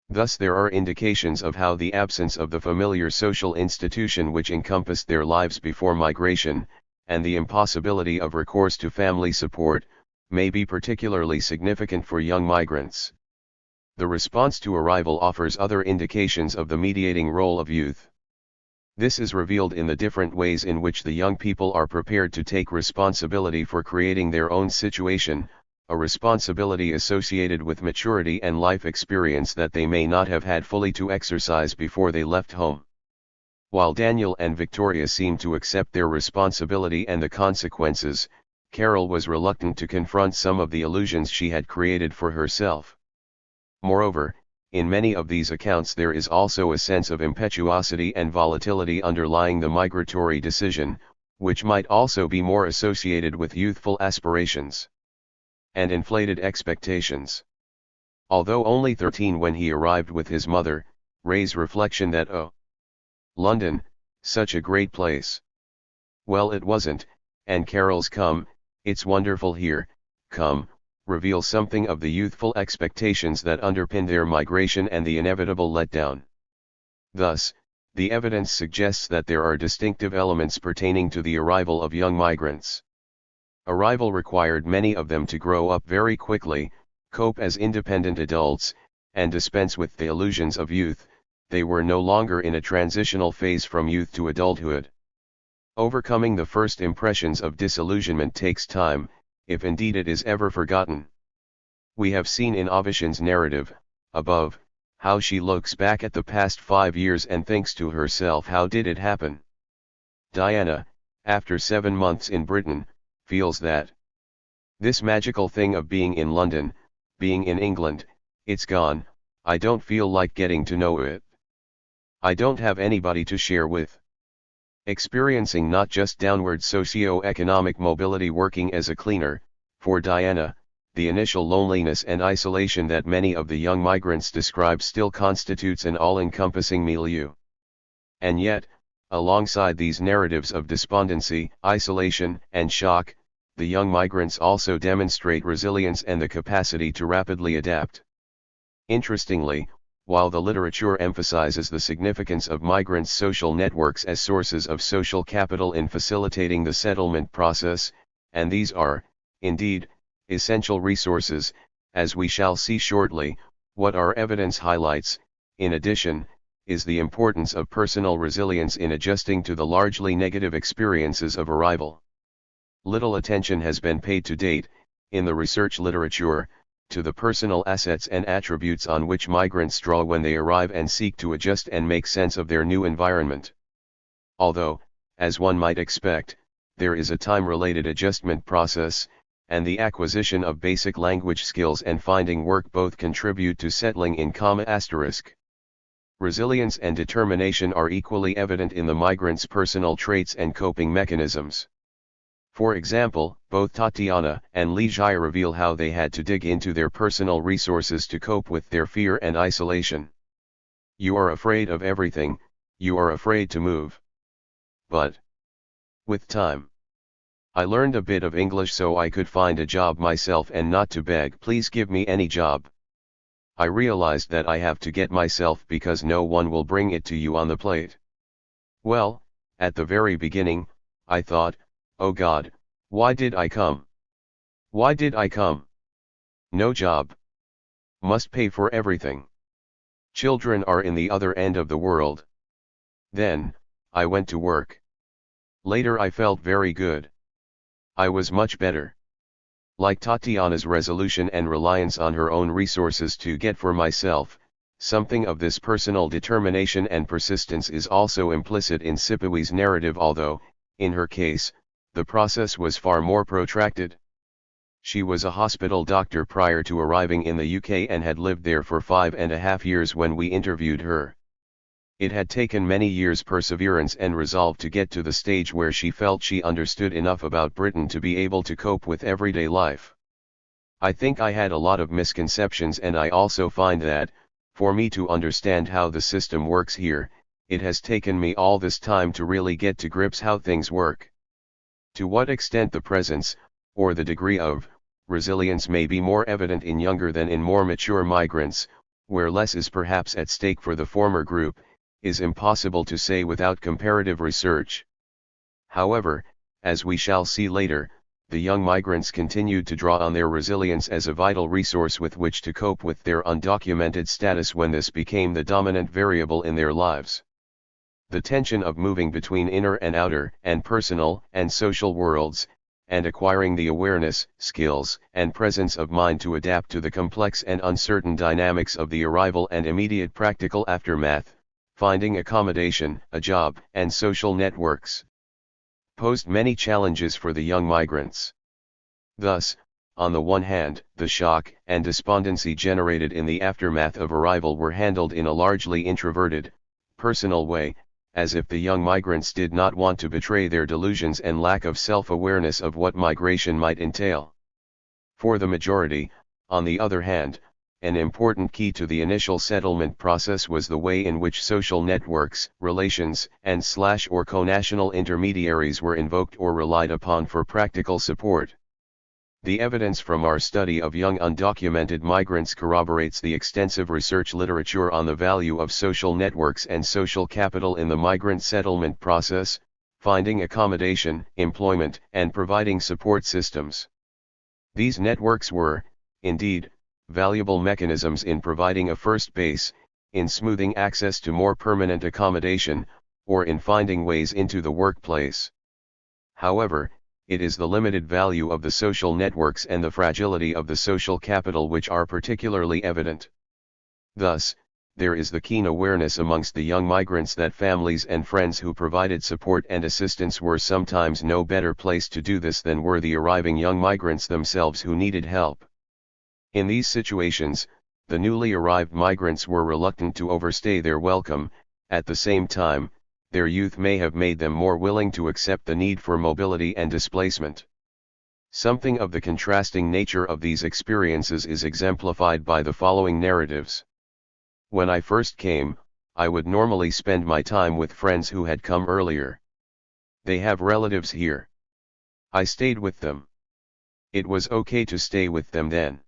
Thus there are indications of how the absence of the familiar social institution which encompassed their lives before migration, and the impossibility of recourse to family support, may be particularly significant for young migrants. The response to arrival offers other indications of the mediating role of youth. This is revealed in the different ways in which the young people are prepared to take responsibility for creating their own situation, a responsibility associated with maturity and life experience that they may not have had fully to exercise before they left home. While Daniel and Victoria seem to accept their responsibility and the consequences, Carol was reluctant to confront some of the illusions she had created for herself. Moreover, in many of these accounts there is also a sense of impetuosity and volatility underlying the migratory decision, which might also be more associated with youthful aspirations and inflated expectations. Although only 13 when he arrived with his mother, Ray's reflection that, oh, London, such a great place. Well, it wasn't, and Carol's come, it's wonderful here, come, reveal something of the youthful expectations that underpin their migration and the inevitable letdown. Thus, the evidence suggests that there are distinctive elements pertaining to the arrival of young migrants. Arrival required many of them to grow up very quickly, cope as independent adults, and dispense with the illusions of youth. They were no longer in a transitional phase from youth to adulthood. Overcoming the first impressions of disillusionment takes time, if indeed it is ever forgotten. We have seen in Avishon's narrative, above, how she looks back at the past 5 years and thinks to herself, how did it happen? Diana, after 7 months in Britain, feels that this magical thing of being in London, being in England, it's gone. I don't feel like getting to know it. I don't have anybody to share with. Experiencing not just downward socio-economic mobility working as a cleaner, for Diana, the initial loneliness and isolation that many of the young migrants describe still constitutes an all-encompassing milieu. And yet, alongside these narratives of despondency, isolation, and shock, the young migrants also demonstrate resilience and the capacity to rapidly adapt. Interestingly, while the literature emphasizes the significance of migrants' social networks as sources of social capital in facilitating the settlement process, and these are, indeed, essential resources, as we shall see shortly, what our evidence highlights, in addition, is the importance of personal resilience in adjusting to the largely negative experiences of arrival. Little attention has been paid to date, in the research literature, to the personal assets and attributes on which migrants draw when they arrive and seek to adjust and make sense of their new environment. Although, as one might expect, there is a time-related adjustment process, and the acquisition of basic language skills and finding work both contribute to settling in. Resilience and determination are equally evident in the migrants' personal traits and coping mechanisms. For example, both Tatiana and Lijai reveal how they had to dig into their personal resources to cope with their fear and isolation. You are afraid of everything, you are afraid to move. But with time, I learned a bit of English so I could find a job myself and not to beg, please give me any job. I realized that I have to get myself because no one will bring it to you on the plate. Well, at the very beginning, I thought, oh God, why did I come? Why did I come? No job. Must pay for everything. Children are in the other end of the world. Then, I went to work. Later I felt very good. I was much better. Like Tatiana's resolution and reliance on her own resources to get for myself, something of this personal determination and persistence is also implicit in Sipawi's narrative, although, in her case, the process was far more protracted. She was a hospital doctor prior to arriving in the UK and had lived there for 5.5 years when we interviewed her. It had taken many years' perseverance and resolve to get to the stage where she felt she understood enough about Britain to be able to cope with everyday life. I think I had a lot of misconceptions, and I also find that, for me to understand how the system works here, it has taken me all this time to really get to grips how things work. To what extent the presence, or the degree of, resilience may be more evident in younger than in more mature migrants, where less is perhaps at stake for the former group, is impossible to say without comparative research. However, as we shall see later, the young migrants continued to draw on their resilience as a vital resource with which to cope with their undocumented status when this became the dominant variable in their lives. The tension of moving between inner and outer and personal and social worlds, and acquiring the awareness, skills, and presence of mind to adapt to the complex and uncertain dynamics of the arrival and immediate practical aftermath, finding accommodation, a job, and social networks, posed many challenges for the young migrants. Thus, on the one hand, the shock and despondency generated in the aftermath of arrival were handled in a largely introverted, personal way, as if the young migrants did not want to betray their delusions and lack of self-awareness of what migration might entail. For the majority, on the other hand, an important key to the initial settlement process was the way in which social networks, relations, and/or co-national intermediaries were invoked or relied upon for practical support. The evidence from our study of young undocumented migrants corroborates the extensive research literature on the value of social networks and social capital in the migrant settlement process, finding accommodation, employment, and providing support systems. These networks were, indeed, valuable mechanisms in providing a first base, in smoothing access to more permanent accommodation, or in finding ways into the workplace. However, it is the limited value of the social networks and the fragility of the social capital which are particularly evident. Thus, there is the keen awareness amongst the young migrants that families and friends who provided support and assistance were sometimes no better placed to do this than were the arriving young migrants themselves who needed help. In these situations, the newly arrived migrants were reluctant to overstay their welcome. At the same time, their youth may have made them more willing to accept the need for mobility and displacement. Something of the contrasting nature of these experiences is exemplified by the following narratives. When I first came, I would normally spend my time with friends who had come earlier. They have relatives here. I stayed with them. It was okay to stay with them then.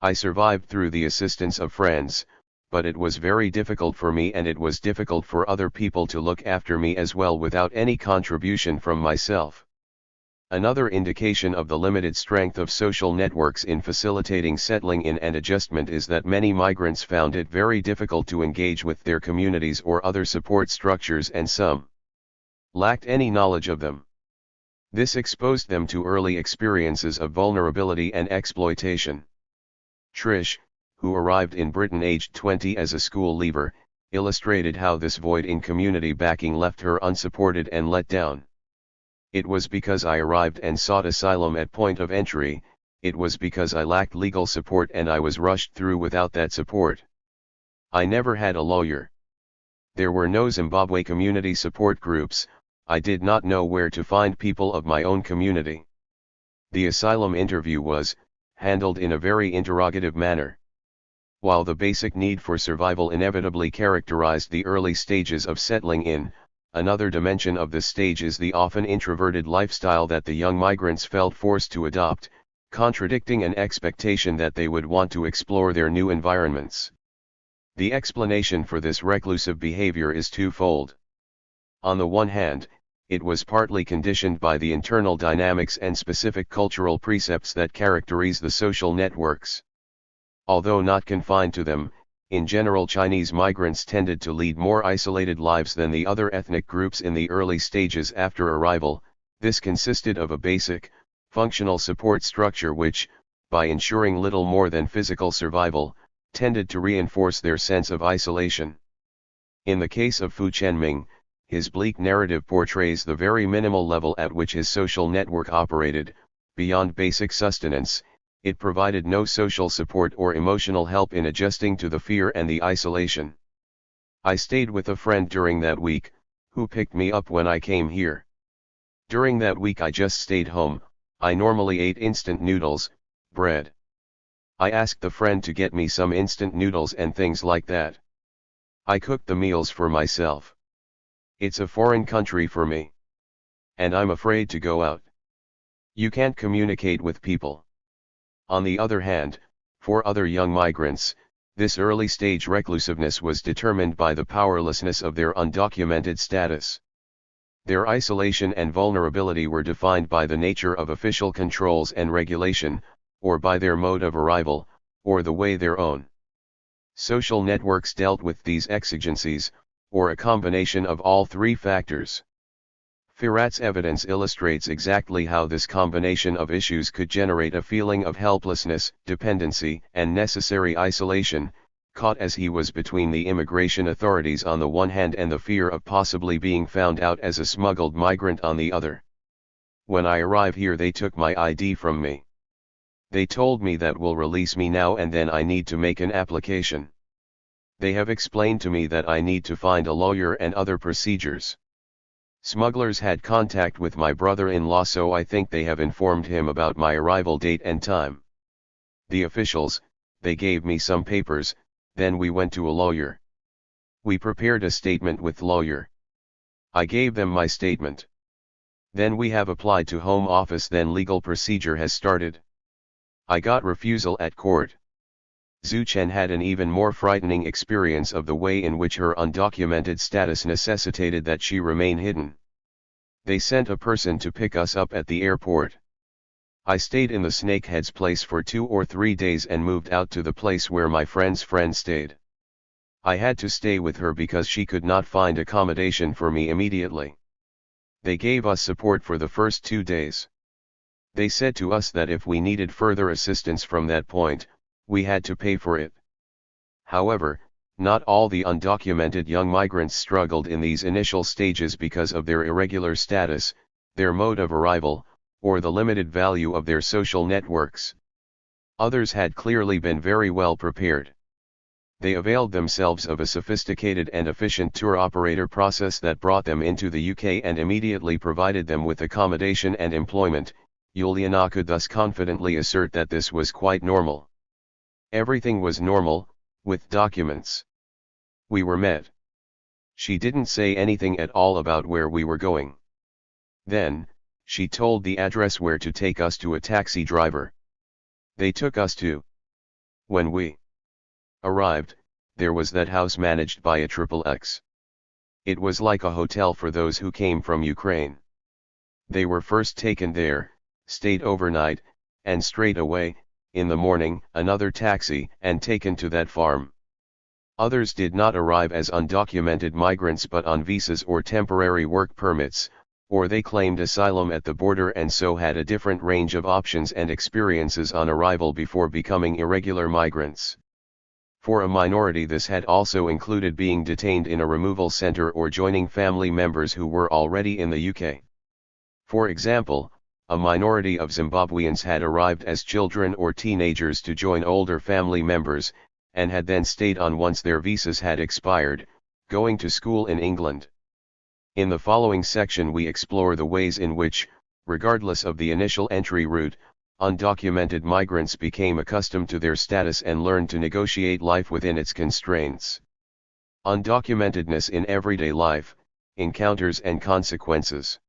I survived through the assistance of friends, but it was very difficult for me and it was difficult for other people to look after me as well without any contribution from myself. Another indication of the limited strength of social networks in facilitating settling in and adjustment is that many migrants found it very difficult to engage with their communities or other support structures, and some lacked any knowledge of them. This exposed them to early experiences of vulnerability and exploitation. Trish, who arrived in Britain aged 20 as a school leaver, illustrated how this void in community backing left her unsupported and let down. It was because I arrived and sought asylum at point of entry, it was because I lacked legal support and I was rushed through without that support. I never had a lawyer. There were no Zimbabwe community support groups, I did not know where to find people of my own community. The asylum interview was handled in a very interrogative manner. While the basic need for survival inevitably characterized the early stages of settling in, another dimension of this stage is the often introverted lifestyle that the young migrants felt forced to adopt, contradicting an expectation that they would want to explore their new environments. The explanation for this reclusive behavior is twofold. On the one hand, it was partly conditioned by the internal dynamics and specific cultural precepts that characterize the social networks. Although not confined to them, in general Chinese migrants tended to lead more isolated lives than the other ethnic groups in the early stages after arrival. This consisted of a basic, functional support structure which, by ensuring little more than physical survival, tended to reinforce their sense of isolation. In the case of Fu Chenming, his bleak narrative portrays the very minimal level at which his social network operated. Beyond basic sustenance, it provided no social support or emotional help in adjusting to the fear and the isolation. I stayed with a friend during that week, who picked me up when I came here. During that week I just stayed home. I normally ate instant noodles, bread. I asked the friend to get me some instant noodles and things like that. I cooked the meals for myself. It's a foreign country for me. And I'm afraid to go out. You can't communicate with people. On the other hand, for other young migrants, this early stage reclusiveness was determined by the powerlessness of their undocumented status. Their isolation and vulnerability were defined by the nature of official controls and regulation, or by their mode of arrival, or the way their own social networks dealt with these exigencies, or a combination of all three factors. Firat's evidence illustrates exactly how this combination of issues could generate a feeling of helplessness, dependency, and necessary isolation, caught as he was between the immigration authorities on the one hand and the fear of possibly being found out as a smuggled migrant on the other. When I arrived here they took my ID from me. They told me that will release me now and then I need to make an application. They have explained to me that I need to find a lawyer and other procedures. Smugglers had contact with my brother-in-law, so I think they have informed him about my arrival date and time. The officials, they gave me some papers, then we went to a lawyer. We prepared a statement with lawyer. I gave them my statement. Then we have applied to Home Office, then legal procedure has started. I got refusal at court. Zhu Chen had an even more frightening experience of the way in which her undocumented status necessitated that she remain hidden. They sent a person to pick us up at the airport. I stayed in the Snakehead's place for 2 or 3 days and moved out to the place where my friend's friend stayed. I had to stay with her because she could not find accommodation for me immediately. They gave us support for the first 2 days. They said to us that if we needed further assistance from that point, we had to pay for it. However, not all the undocumented young migrants struggled in these initial stages because of their irregular status, their mode of arrival, or the limited value of their social networks. Others had clearly been very well prepared. They availed themselves of a sophisticated and efficient tour operator process that brought them into the UK and immediately provided them with accommodation and employment. Juliana could thus confidently assert that this was quite normal. Everything was normal, with documents. We were met. She didn't say anything at all about where we were going. Then, she told the address where to take us to a taxi driver. They took us to. When we arrived, there was that house managed by a XXX. It was like a hotel for those who came from Ukraine. They were first taken there, stayed overnight, and straight away, in the morning, another taxi, and taken to that farm. Others did not arrive as undocumented migrants but on visas or temporary work permits, or they claimed asylum at the border and so had a different range of options and experiences on arrival before becoming irregular migrants. For a minority, this had also included being detained in a removal center or joining family members who were already in the UK. For example, a minority of Zimbabweans had arrived as children or teenagers to join older family members, and had then stayed on once their visas had expired, going to school in England. In the following section we explore the ways in which, regardless of the initial entry route, undocumented migrants became accustomed to their status and learned to negotiate life within its constraints. Undocumentedness in everyday life, encounters and consequences.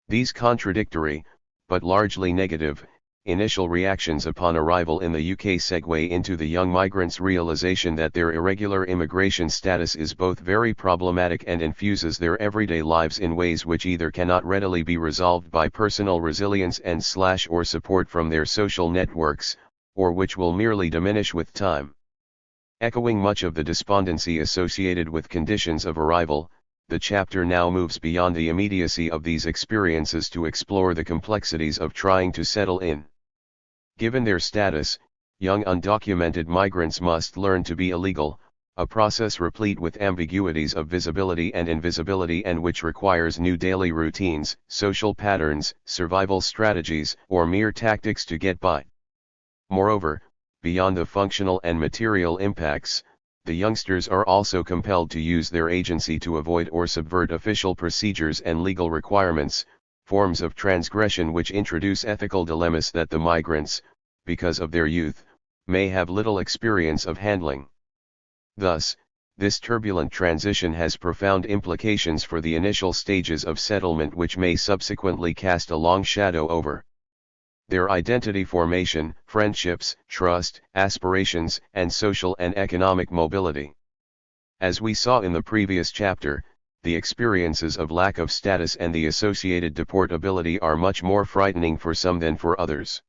These contradictory, but largely negative, initial reactions upon arrival in the UK segue into the young migrants' realization that their irregular immigration status is both very problematic and infuses their everyday lives in ways which either cannot readily be resolved by personal resilience and/or support from their social networks, or which will merely diminish with time. Echoing much of the despondency associated with conditions of arrival, the chapter now moves beyond the immediacy of these experiences to explore the complexities of trying to settle in. Given their status, young undocumented migrants must learn to be illegal, a process replete with ambiguities of visibility and invisibility and which requires new daily routines, social patterns, survival strategies, or mere tactics to get by. Moreover, beyond the functional and material impacts, the youngsters are also compelled to use their agency to avoid or subvert official procedures and legal requirements, forms of transgression which introduce ethical dilemmas that the migrants, because of their youth, may have little experience of handling. Thus, this turbulent transition has profound implications for the initial stages of settlement which may subsequently cast a long shadow over their identity formation, friendships, trust, aspirations, and social and economic mobility. As we saw in the previous chapter, the experiences of lack of status and the associated deportability are much more frightening for some than for others.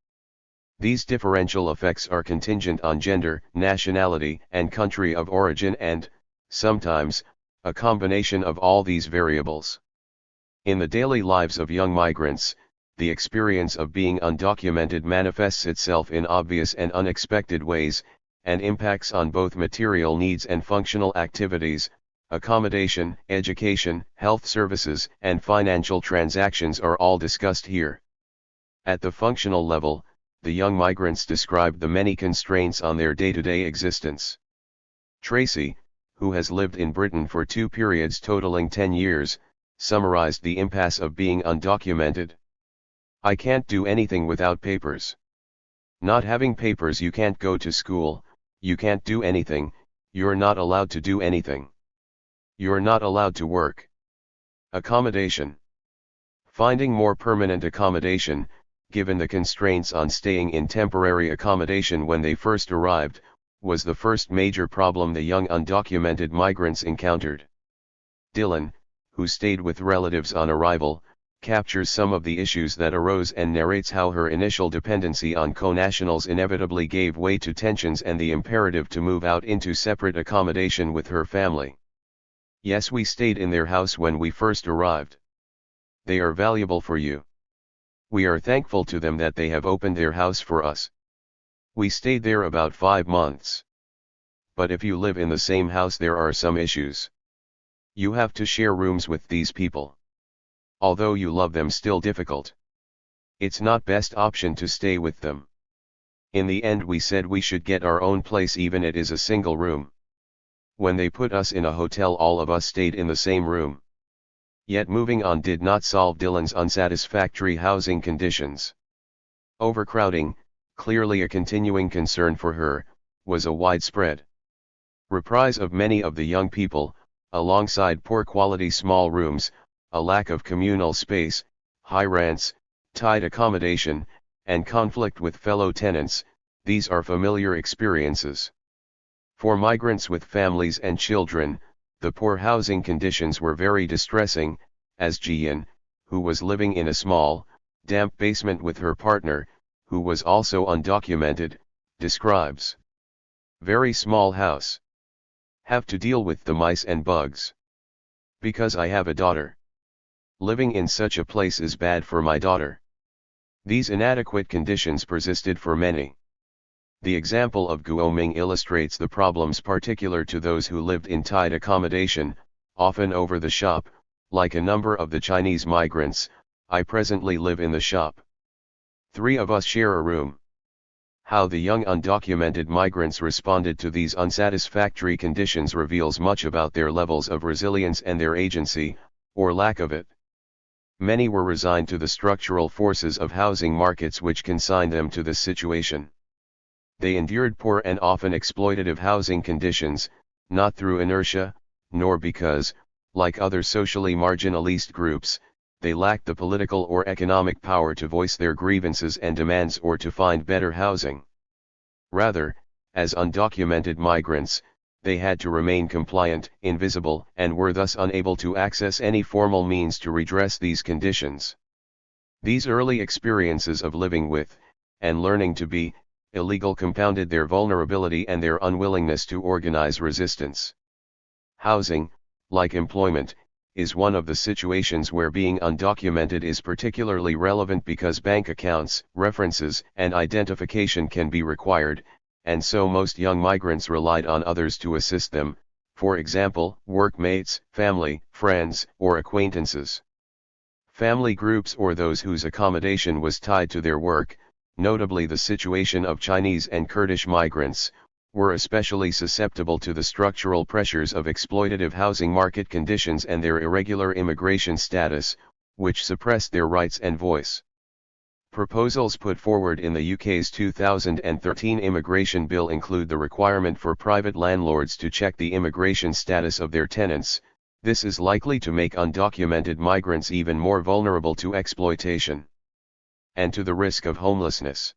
These differential effects are contingent on gender, nationality, and country of origin and, sometimes, a combination of all these variables. In the daily lives of young migrants, the experience of being undocumented manifests itself in obvious and unexpected ways, and impacts on both material needs and functional activities. Accommodation, education, health services, and financial transactions are all discussed here. At the functional level, the young migrants described the many constraints on their day-to-day existence. Tracy, who has lived in Britain for 2 periods totaling 10 years, summarized the impasse of being undocumented. "I can't do anything without papers. Not having papers, you can't go to school, you can't do anything, you're not allowed to do anything. You're not allowed to work. Accommodation. Finding more permanent accommodation, given the constraints on staying in temporary accommodation when they first arrived, was the first major problem the young undocumented migrants encountered." Dylan, who stayed with relatives on arrival, captures some of the issues that arose and narrates how her initial dependency on co-nationals inevitably gave way to tensions and the imperative to move out into separate accommodation with her family. "Yes, we stayed in their house when we first arrived. They are valuable for you. We are thankful to them that they have opened their house for us. We stayed there about 5 months. But if you live in the same house, there are some issues. You have to share rooms with these people. Although you love them, still difficult. It's not best option to stay with them. In the end we said we should get our own place, even it is a single room. When they put us in a hotel, all of us stayed in the same room." Yet moving on did not solve Dylan's unsatisfactory housing conditions. Overcrowding, clearly a continuing concern for her, was a widespread reprise of many of the young people, alongside poor quality small rooms, a lack of communal space, high rents, tight accommodation, and conflict with fellow tenants. These are familiar experiences. For migrants with families and children, the poor housing conditions were very distressing, as Jian, who was living in a small, damp basement with her partner, who was also undocumented, describes. "Very small house. Have to deal with the mice and bugs. Because I have a daughter. Living in such a place is bad for my daughter." These inadequate conditions persisted for many. The example of Guoming illustrates the problems particular to those who lived in tight accommodation, often over the shop. "Like a number of the Chinese migrants, I presently live in the shop. 3 of us share a room." How the young undocumented migrants responded to these unsatisfactory conditions reveals much about their levels of resilience and their agency, or lack of it. Many were resigned to the structural forces of housing markets which consigned them to this situation. They endured poor and often exploitative housing conditions, not through inertia, nor because, like other socially marginalized groups, they lacked the political or economic power to voice their grievances and demands or to find better housing. Rather, as undocumented migrants, they had to remain compliant, invisible, and were thus unable to access any formal means to redress these conditions. These early experiences of living with, and learning to be, illegal compounded their vulnerability and their unwillingness to organize resistance. Housing, like employment, is one of the situations where being undocumented is particularly relevant because bank accounts, references, and identification can be required, and so most young migrants relied on others to assist them, for example, workmates, family, friends, or acquaintances. Family groups or those whose accommodation was tied to their work, notably the situation of Chinese and Kurdish migrants, were especially susceptible to the structural pressures of exploitative housing market conditions and their irregular immigration status, which suppressed their rights and voice. Proposals put forward in the UK's 2013 immigration bill include the requirement for private landlords to check the immigration status of their tenants. This is likely to make undocumented migrants even more vulnerable to exploitation and to the risk of homelessness.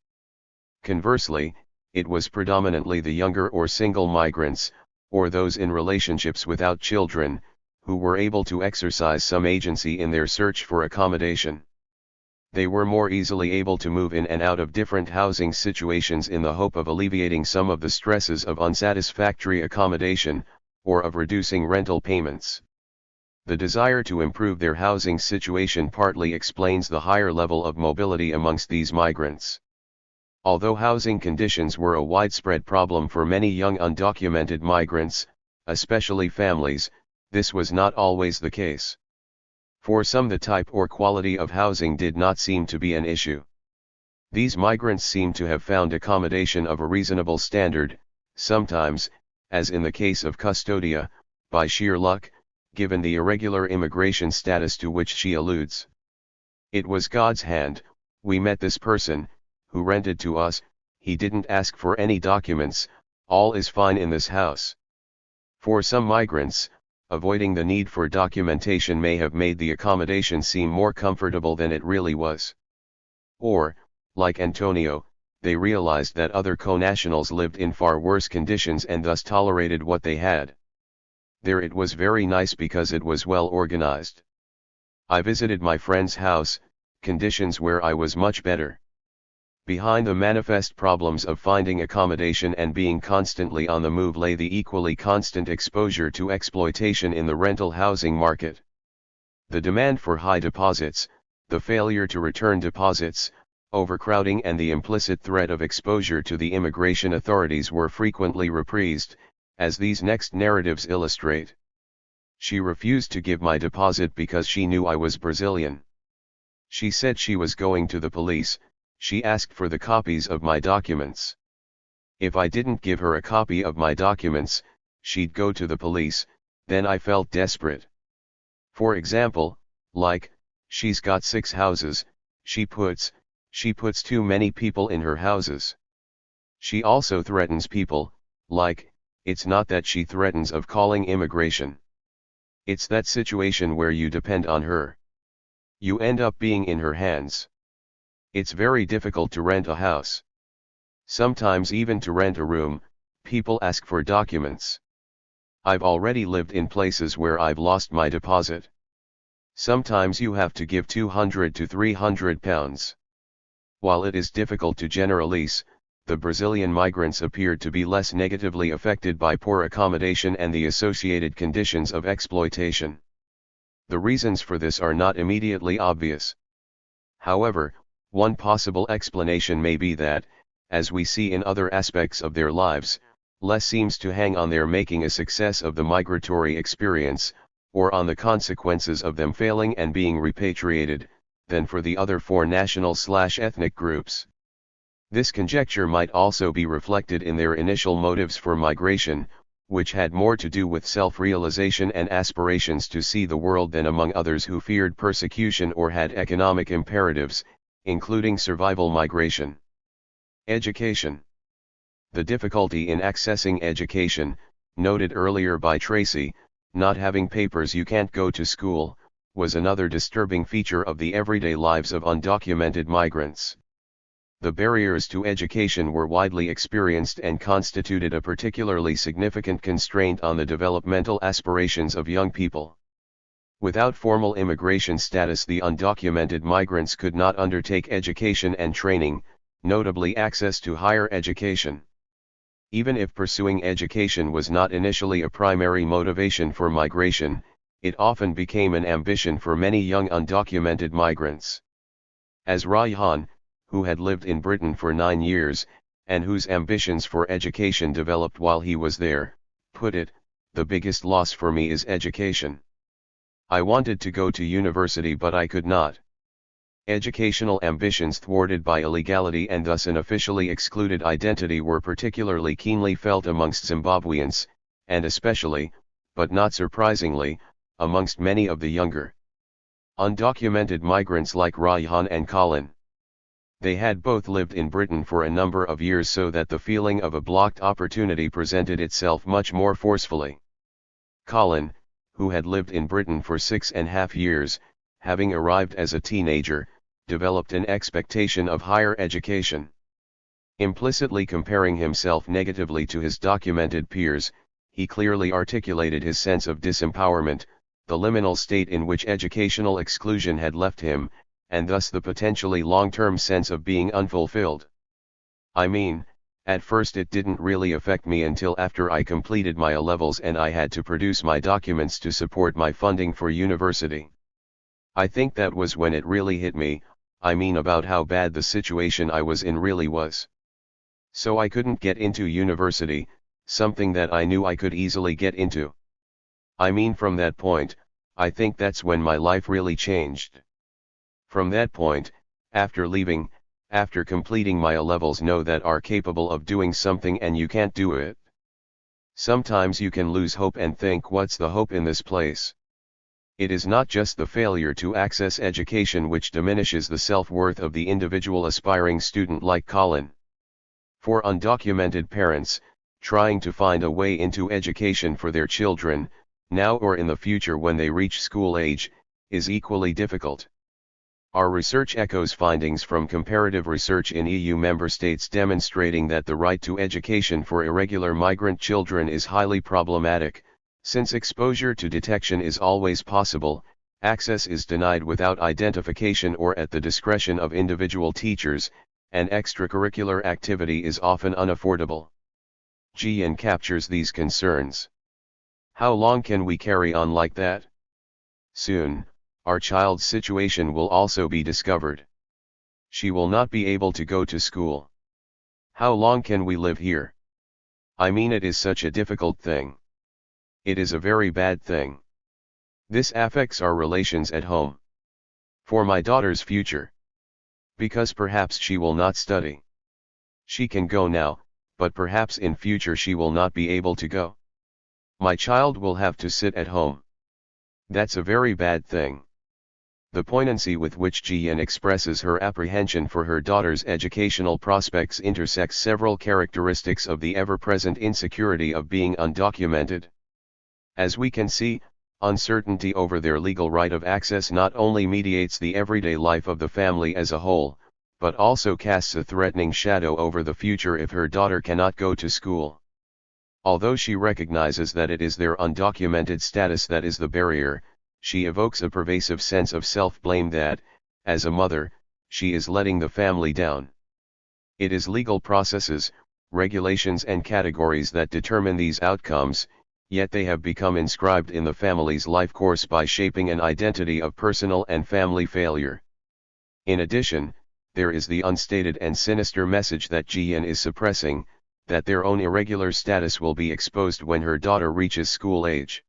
Conversely, it was predominantly the younger or single migrants, or those in relationships without children, who were able to exercise some agency in their search for accommodation. They were more easily able to move in and out of different housing situations in the hope of alleviating some of the stresses of unsatisfactory accommodation, or of reducing rental payments. The desire to improve their housing situation partly explains the higher level of mobility amongst these migrants. Although housing conditions were a widespread problem for many young undocumented migrants, especially families, this was not always the case. For some, the type or quality of housing did not seem to be an issue. These migrants seem to have found accommodation of a reasonable standard, sometimes, as in the case of Custodia, by sheer luck, given the irregular immigration status to which she alludes. It was God's hand. We met this person, who rented to us. He didn't ask for any documents. All is fine in this house. For some migrants, avoiding the need for documentation may have made the accommodation seem more comfortable than it really was. Or, like Antonio, they realized that other co-nationals lived in far worse conditions and thus tolerated what they had. There it was very nice because it was well organized. I visited my friend's house, conditions where I was much better. Behind the manifest problems of finding accommodation and being constantly on the move lay the equally constant exposure to exploitation in the rental housing market. The demand for high deposits, the failure to return deposits, overcrowding and the implicit threat of exposure to the immigration authorities were frequently reprised, as these next narratives illustrate. She refused to give my deposit because she knew I was Brazilian. She said she was going to the police. She asked for the copies of my documents. If I didn't give her a copy of my documents, she'd go to the police. Then I felt desperate. For example, like, she's got 6 houses, she puts too many people in her houses. She also threatens people, like, it's not that she threatens of calling immigration. It's that situation where you depend on her. You end up being in her hands. It's very difficult to rent a house. Sometimes even to rent a room, people ask for documents. I've already lived in places where I've lost my deposit. Sometimes you have to give £200 to £300. While it is difficult to generalize, the Brazilian migrants appeared to be less negatively affected by poor accommodation and the associated conditions of exploitation. The reasons for this are not immediately obvious. However, one possible explanation may be that, as we see in other aspects of their lives, less seems to hang on their making a success of the migratory experience, or on the consequences of them failing and being repatriated, than for the other 4 national/ethnic groups. This conjecture might also be reflected in their initial motives for migration, which had more to do with self-realization and aspirations to see the world than among others who feared persecution or had economic imperatives, including survival migration. Education. The difficulty in accessing education, noted earlier by Tracy, not having papers you can't go to school, was another disturbing feature of the everyday lives of undocumented migrants. The barriers to education were widely experienced and constituted a particularly significant constraint on the developmental aspirations of young people. Without formal immigration status, the undocumented migrants could not undertake education and training, notably access to higher education. Even if pursuing education was not initially a primary motivation for migration, it often became an ambition for many young undocumented migrants. As Raihan, who had lived in Britain for 9 years, and whose ambitions for education developed while he was there, put it, the biggest loss for me is education. I wanted to go to university but I could not. Educational ambitions thwarted by illegality and thus an officially excluded identity were particularly keenly felt amongst Zimbabweans, and especially, but not surprisingly, amongst many of the younger undocumented migrants like Raihan and Colin. They had both lived in Britain for a number of years, so that the feeling of a blocked opportunity presented itself much more forcefully. Colin, who had lived in Britain for 6.5 years, having arrived as a teenager, developed an expectation of higher education. Implicitly comparing himself negatively to his documented peers, he clearly articulated his sense of disempowerment, the liminal state in which educational exclusion had left him, and thus the potentially long-term sense of being unfulfilled. I mean, at first it didn't really affect me until after I completed my A-levels and I had to produce my documents to support my funding for university. I think that was when it really hit me, I mean about how bad the situation I was in really was. So I couldn't get into university, something that I knew I could easily get into. I mean, from that point, I think that's when my life really changed. From that point, after leaving, after completing my A-levels know that are capable of doing something and you can't do it. Sometimes you can lose hope and think, what's the hope in this place? It is not just the failure to access education which diminishes the self-worth of the individual aspiring student like Colin. For undocumented parents, trying to find a way into education for their children, now or in the future when they reach school age, is equally difficult. Our research echoes findings from comparative research in EU member states demonstrating that the right to education for irregular migrant children is highly problematic. Since exposure to detection is always possible, access is denied without identification or at the discretion of individual teachers, and extracurricular activity is often unaffordable. GN captures these concerns. How long can we carry on like that? Soon, our child's situation will also be discovered. She will not be able to go to school. How long can we live here? I mean, it is such a difficult thing. It is a very bad thing. This affects our relations at home. For my daughter's future. Because perhaps she will not study. She can go now, but perhaps in future she will not be able to go. My child will have to sit at home. That's a very bad thing. The poignancy with which GN expresses her apprehension for her daughter's educational prospects intersects several characteristics of the ever-present insecurity of being undocumented. As we can see, uncertainty over their legal right of access not only mediates the everyday life of the family as a whole, but also casts a threatening shadow over the future if her daughter cannot go to school. Although she recognizes that it is their undocumented status that is the barrier, she evokes a pervasive sense of self-blame that, as a mother, she is letting the family down. It is legal processes, regulations and categories that determine these outcomes, yet they have become inscribed in the family's life course by shaping an identity of personal and family failure. In addition, there is the unstated and sinister message that GN is suppressing, that their own irregular status will be exposed when her daughter reaches school age.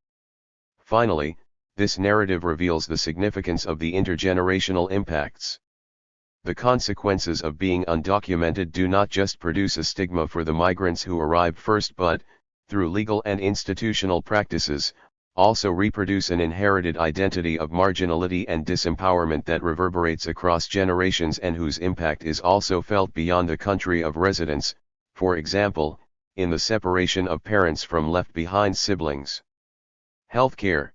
Finally, this narrative reveals the significance of the intergenerational impacts. The consequences of being undocumented do not just produce a stigma for the migrants who arrived first but, through legal and institutional practices, also reproduce an inherited identity of marginality and disempowerment that reverberates across generations and whose impact is also felt beyond the country of residence, for example, in the separation of parents from left-behind siblings. Healthcare.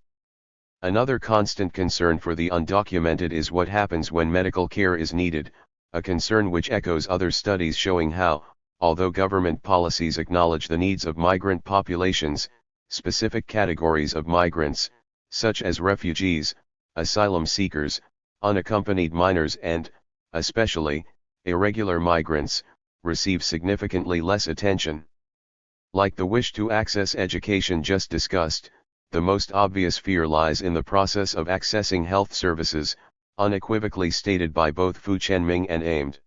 Another constant concern for the undocumented is what happens when medical care is needed, a concern which echoes other studies showing how, although government policies acknowledge the needs of migrant populations, specific categories of migrants, such as refugees, asylum seekers, unaccompanied minors and, especially, irregular migrants, receive significantly less attention. Like the wish to access education just discussed, the most obvious fear lies in the process of accessing health services, unequivocally stated by both Fu Chenming and Aimed.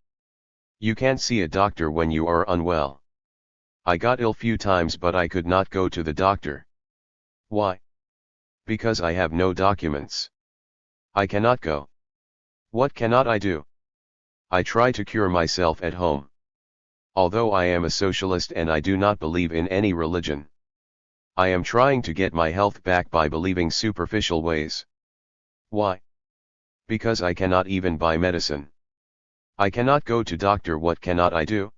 You can't see a doctor when you are unwell. I got ill few times but I could not go to the doctor. Why? Because I have no documents. I cannot go. What cannot I do? I try to cure myself at home. Although I am a socialist and I do not believe in any religion. I am trying to get my health back by believing superficial ways. Why? Because I cannot even buy medicine. I cannot go to doctor. What cannot I do?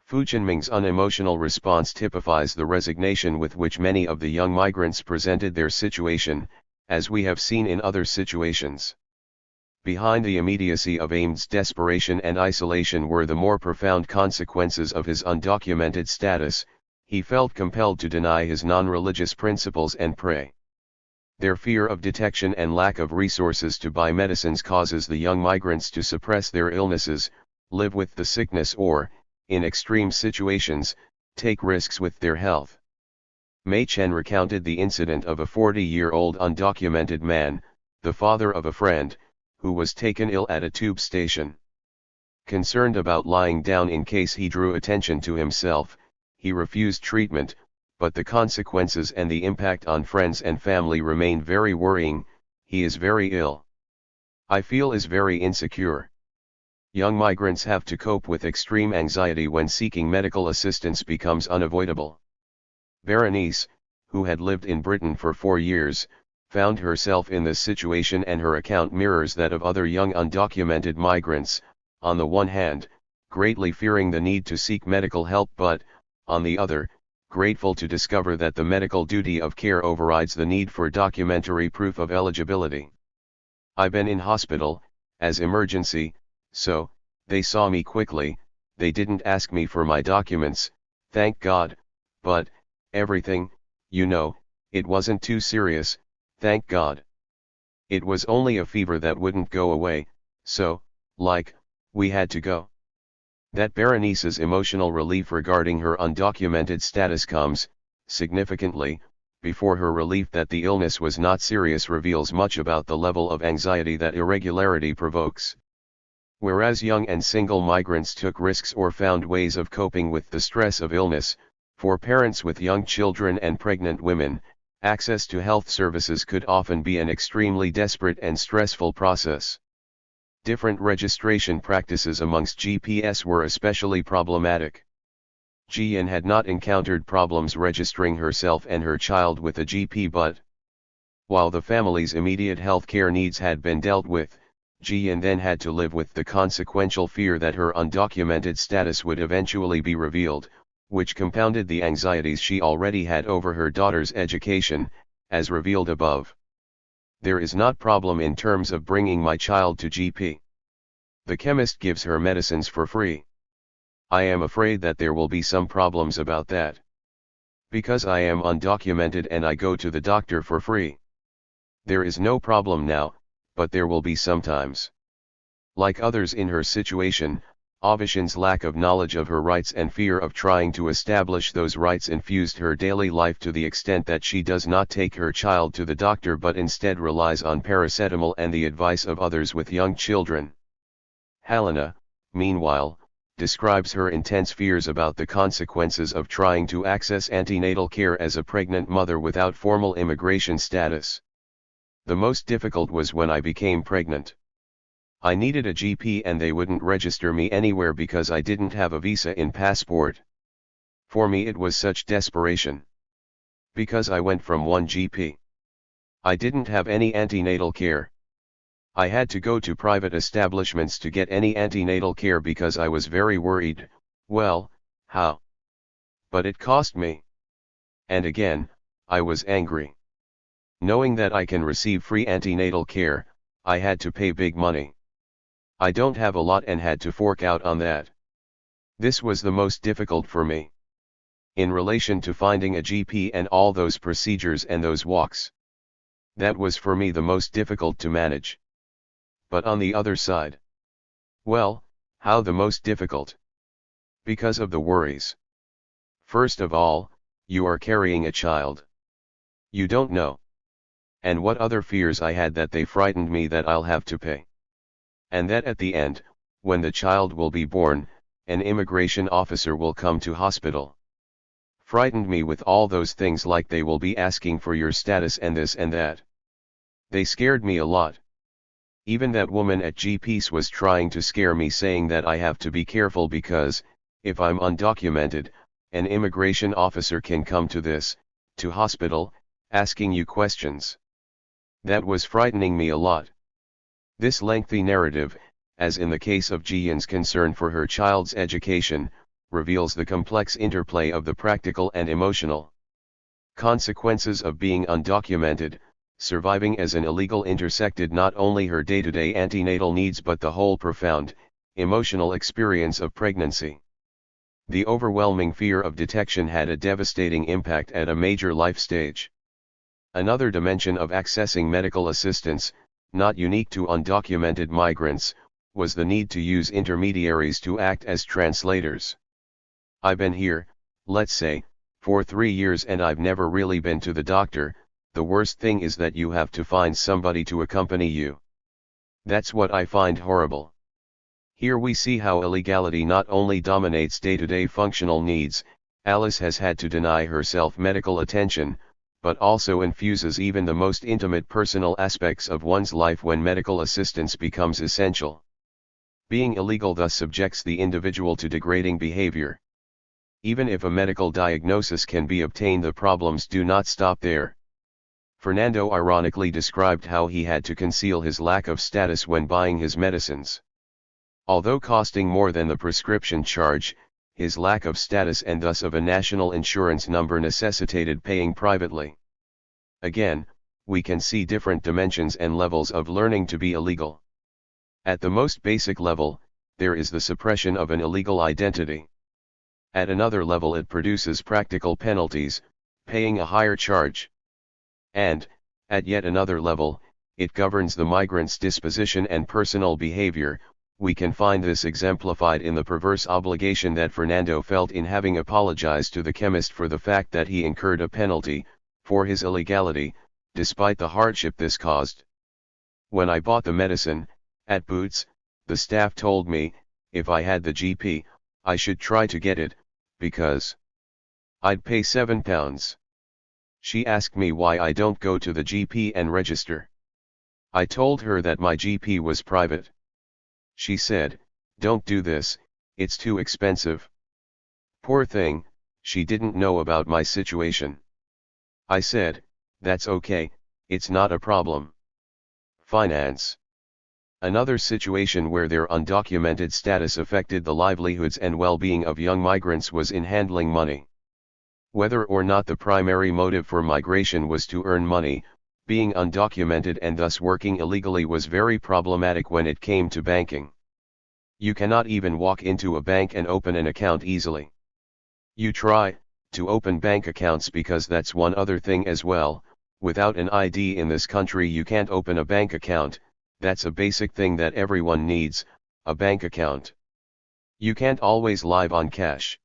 Fu Chenming's unemotional response typifies the resignation with which many of the young migrants presented their situation, as we have seen in other situations. Behind the immediacy of Aimed's desperation and isolation were the more profound consequences of his undocumented status. He felt compelled to deny his non-religious principles and pray. Their fear of detection and lack of resources to buy medicines causes the young migrants to suppress their illnesses, live with the sickness or, in extreme situations, take risks with their health. Mei Chen recounted the incident of a 40-year-old undocumented man, the father of a friend, who was taken ill at a tube station. Concerned about lying down in case he drew attention to himself, he refused treatment, but the consequences and the impact on friends and family remain very worrying. He is very ill. I feel is very insecure. Young migrants have to cope with extreme anxiety when seeking medical assistance becomes unavoidable. Berenice, who had lived in Britain for 4 years, found herself in this situation, and her account mirrors that of other young undocumented migrants, on the one hand, greatly fearing the need to seek medical help but, on the other, grateful to discover that the medical duty of care overrides the need for documentary proof of eligibility. "I been in hospital, as emergency, so, they saw me quickly, they didn't ask me for my documents, thank God, but, everything, you know, it wasn't too serious, thank God. It was only a fever that wouldn't go away, so, like, we had to go." That Berenice's emotional relief regarding her undocumented status comes, significantly, before her relief that the illness was not serious reveals much about the level of anxiety that irregularity provokes. Whereas young and single migrants took risks or found ways of coping with the stress of illness, for parents with young children and pregnant women, access to health services could often be an extremely desperate and stressful process. Different registration practices amongst GPS were especially problematic. Gian had not encountered problems registering herself and her child with a GP, but while the family's immediate health care needs had been dealt with, Gian then had to live with the consequential fear that her undocumented status would eventually be revealed, which compounded the anxieties she already had over her daughter's education, as revealed above. "There is not problem in terms of bringing my child to GP. The chemist gives her medicines for free. I am afraid that there will be some problems about that. Because I am undocumented and I go to the doctor for free. There is no problem now, but there will be sometimes." Like others in her situation, Avishyan's lack of knowledge of her rights and fear of trying to establish those rights infused her daily life to the extent that she does not take her child to the doctor but instead relies on paracetamol and the advice of others with young children. Helena, meanwhile, describes her intense fears about the consequences of trying to access antenatal care as a pregnant mother without formal immigration status. "The most difficult was when I became pregnant. I needed a GP and they wouldn't register me anywhere because I didn't have a visa in passport. For me it was such desperation. Because I went from one GP. I didn't have any antenatal care. I had to go to private establishments to get any antenatal care because I was very worried, well, how? But it cost me. And again, I was angry. Knowing that I can receive free antenatal care, I had to pay big money. I don't have a lot and had to fork out on that. This was the most difficult for me. In relation to finding a GP and all those procedures and those walks. That was for me the most difficult to manage. But on the other side. Well, how the most difficult? Because of the worries. First of all, you are carrying a child. You don't know. And what other fears I had that they frightened me that I'll have to pay. And that at the end, when the child will be born, an immigration officer will come to hospital. Frightened me with all those things like they will be asking for your status and this and that. They scared me a lot. Even that woman at GP's was trying to scare me saying that I have to be careful because, if I'm undocumented, an immigration officer can come to hospital, asking you questions. That was frightening me a lot. This lengthy narrative, as in the case of Jian's concern for her child's education, reveals the complex interplay of the practical and emotional consequences of being undocumented. Surviving as an illegal intersected not only her day-to-day antenatal needs but the whole profound, emotional experience of pregnancy. The overwhelming fear of detection had a devastating impact at a major life stage. Another dimension of accessing medical assistance, not unique to undocumented migrants, was the need to use intermediaries to act as translators. "I've been here, let's say, for 3 years and I've never really been to the doctor. The worst thing is that you have to find somebody to accompany you. That's what I find horrible." Here we see how illegality not only dominates day-to-day functional needs, Alice has had to deny herself medical attention, but also infuses even the most intimate personal aspects of one's life when medical assistance becomes essential. Being illegal thus subjects the individual to degrading behavior. Even if a medical diagnosis can be obtained, the problems do not stop there. Nando ironically described how he had to conceal his lack of status when buying his medicines. Although costing more than the prescription charge, his lack of status and thus of a national insurance number necessitated paying privately. Again, we can see different dimensions and levels of learning to be illegal. At the most basic level, there is the suppression of an illegal identity. At another level, it produces practical penalties, paying a higher charge. And, at yet another level, it governs the migrant's disposition and personal behavior. We can find this exemplified in the perverse obligation that Nando felt in having apologized to the chemist for the fact that he incurred a penalty for his illegality, despite the hardship this caused. When I bought the medicine at Boots, the staff told me, if I had the GP, I should try to get it, because I'd pay £7. She asked me why I don't go to the GP and register. I told her that my GP was private. She said, "Don't do this, it's too expensive." Poor thing, she didn't know about my situation. I said, "That's okay, it's not a problem." Finance. Another situation where their undocumented status affected the livelihoods and well-being of young migrants was in handling money. Whether or not the primary motive for migration was to earn money, being undocumented and thus working illegally was very problematic when it came to banking. You cannot even walk into a bank and open an account easily. You try to open bank accounts because that's one other thing as well. Without an ID in this country you can't open a bank account. That's a basic thing that everyone needs, a bank account. You can't always live on cash.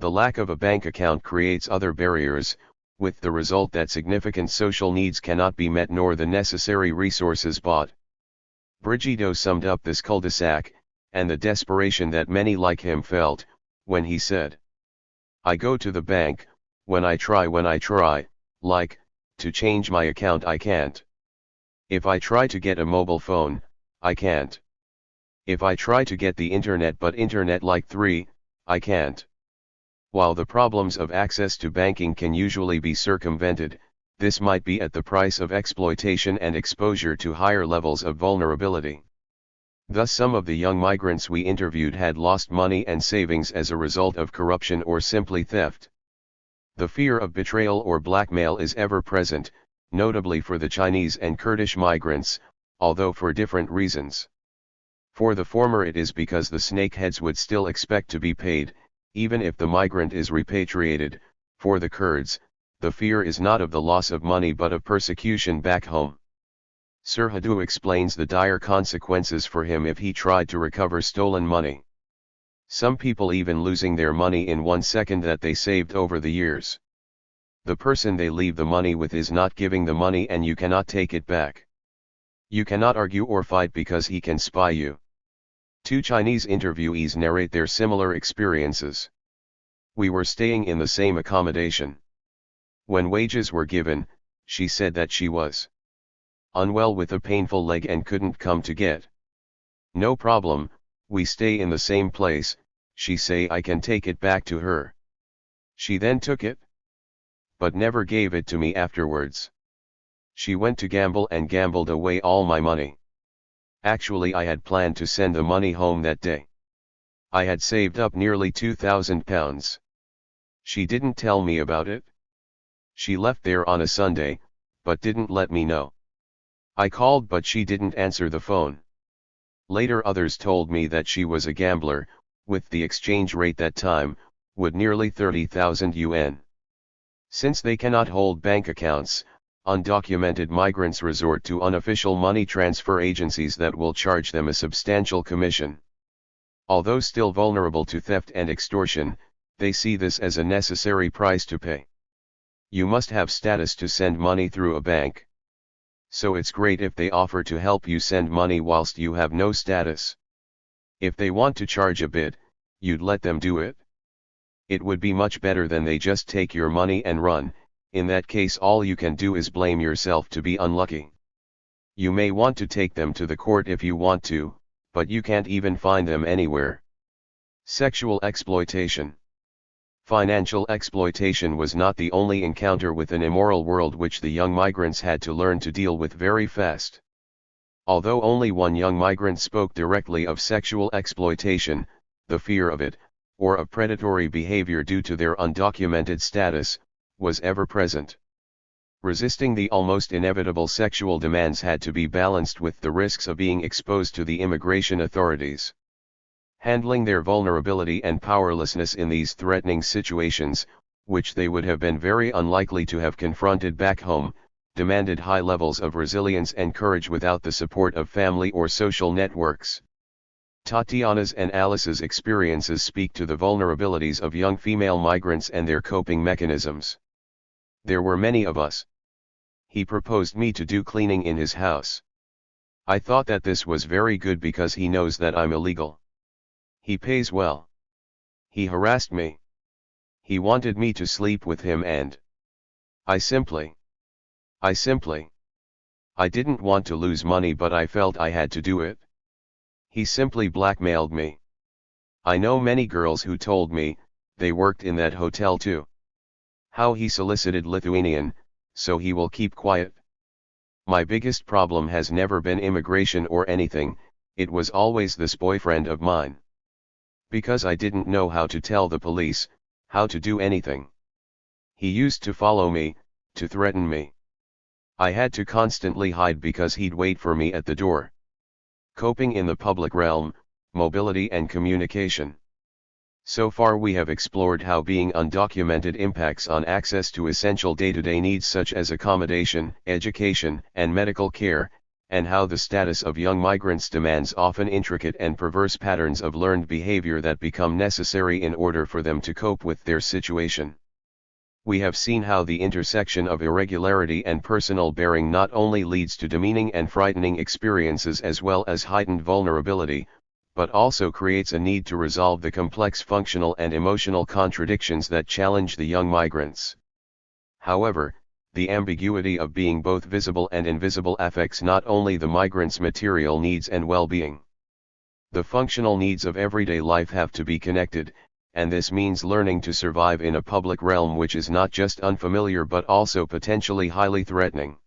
The lack of a bank account creates other barriers, with the result that significant social needs cannot be met nor the necessary resources bought. Brigido summed up this cul-de-sac, and the desperation that many like him felt, when he said, "I go to the bank, when I try, like, to change my account I can't. If I try to get a mobile phone, I can't. If I try to get the internet but internet like 3, I can't." While the problems of access to banking can usually be circumvented, this might be at the price of exploitation and exposure to higher levels of vulnerability. Thus some of the young migrants we interviewed had lost money and savings as a result of corruption or simply theft. The fear of betrayal or blackmail is ever present, notably for the Chinese and Kurdish migrants, although for different reasons. For the former it is because the snakeheads would still expect to be paid, even if the migrant is repatriated. For the Kurds, the fear is not of the loss of money but of persecution back home. Serhadou explains the dire consequences for him if he tried to recover stolen money. Some people even losing their money in 1 second that they saved over the years. The person they leave the money with is not giving the money and you cannot take it back. You cannot argue or fight because he can spy you. 2 Chinese interviewees narrate their similar experiences. "We were staying in the same accommodation. When wages were given, she said that she was unwell with a painful leg and couldn't come to get. No problem, we stay in the same place, she say I can take it back to her. She then took it, but never gave it to me afterwards. She went to gamble and gambled away all my money. Actually I had planned to send the money home that day. I had saved up nearly £2,000. She didn't tell me about it. She left there on a Sunday, but didn't let me know. I called but she didn't answer the phone. Later others told me that she was a gambler, with the exchange rate that time, would nearly 30,000 yuan. Since they cannot hold bank accounts, undocumented migrants resort to unofficial money transfer agencies that will charge them a substantial commission. Although still vulnerable to theft and extortion, they see this as a necessary price to pay. You must have status to send money through a bank. So it's great if they offer to help you send money whilst you have no status. If they want to charge a bit, you'd let them do it? It would be much better than they just take your money and run. In that case all you can do is blame yourself to be unlucky. You may want to take them to the court if you want to, but you can't even find them anywhere. Sexual exploitation. Financial exploitation was not the only encounter with an immoral world which the young migrants had to learn to deal with very fast. Although only one young migrant spoke directly of sexual exploitation, the fear of it, or of predatory behavior due to their undocumented status, was ever present. Resisting the almost inevitable sexual demands had to be balanced with the risks of being exposed to the immigration authorities. Handling their vulnerability and powerlessness in these threatening situations, which they would have been very unlikely to have confronted back home, demanded high levels of resilience and courage without the support of family or social networks. Tatiana's and Alice's experiences speak to the vulnerabilities of young female migrants and their coping mechanisms. There were many of us. He proposed me to do cleaning in his house. I thought that this was very good because he knows that I'm illegal. He pays well. He harassed me. He wanted me to sleep with him and I didn't want to lose money, but I felt I had to do it. He simply blackmailed me. I know many girls who told me, they worked in that hotel too. How he solicited Lithuanian, so he will keep quiet. My biggest problem has never been immigration or anything, it was always this boyfriend of mine. Because I didn't know how to tell the police, how to do anything. He used to follow me, to threaten me. I had to constantly hide because he'd wait for me at the door. Coping in the public realm, mobility and communication. So far we have explored how being undocumented impacts on access to essential day-to-day needs such as accommodation, education, and medical care, and how the status of young migrants demands often intricate and perverse patterns of learned behavior that become necessary in order for them to cope with their situation. We have seen how the intersection of irregularity and personal bearing not only leads to demeaning and frightening experiences as well as heightened vulnerability, but also creates a need to resolve the complex functional and emotional contradictions that challenge the young migrants. However, the ambiguity of being both visible and invisible affects not only the migrants' material needs and well-being. The functional needs of everyday life have to be connected, and this means learning to survive in a public realm which is not just unfamiliar but also potentially highly threatening.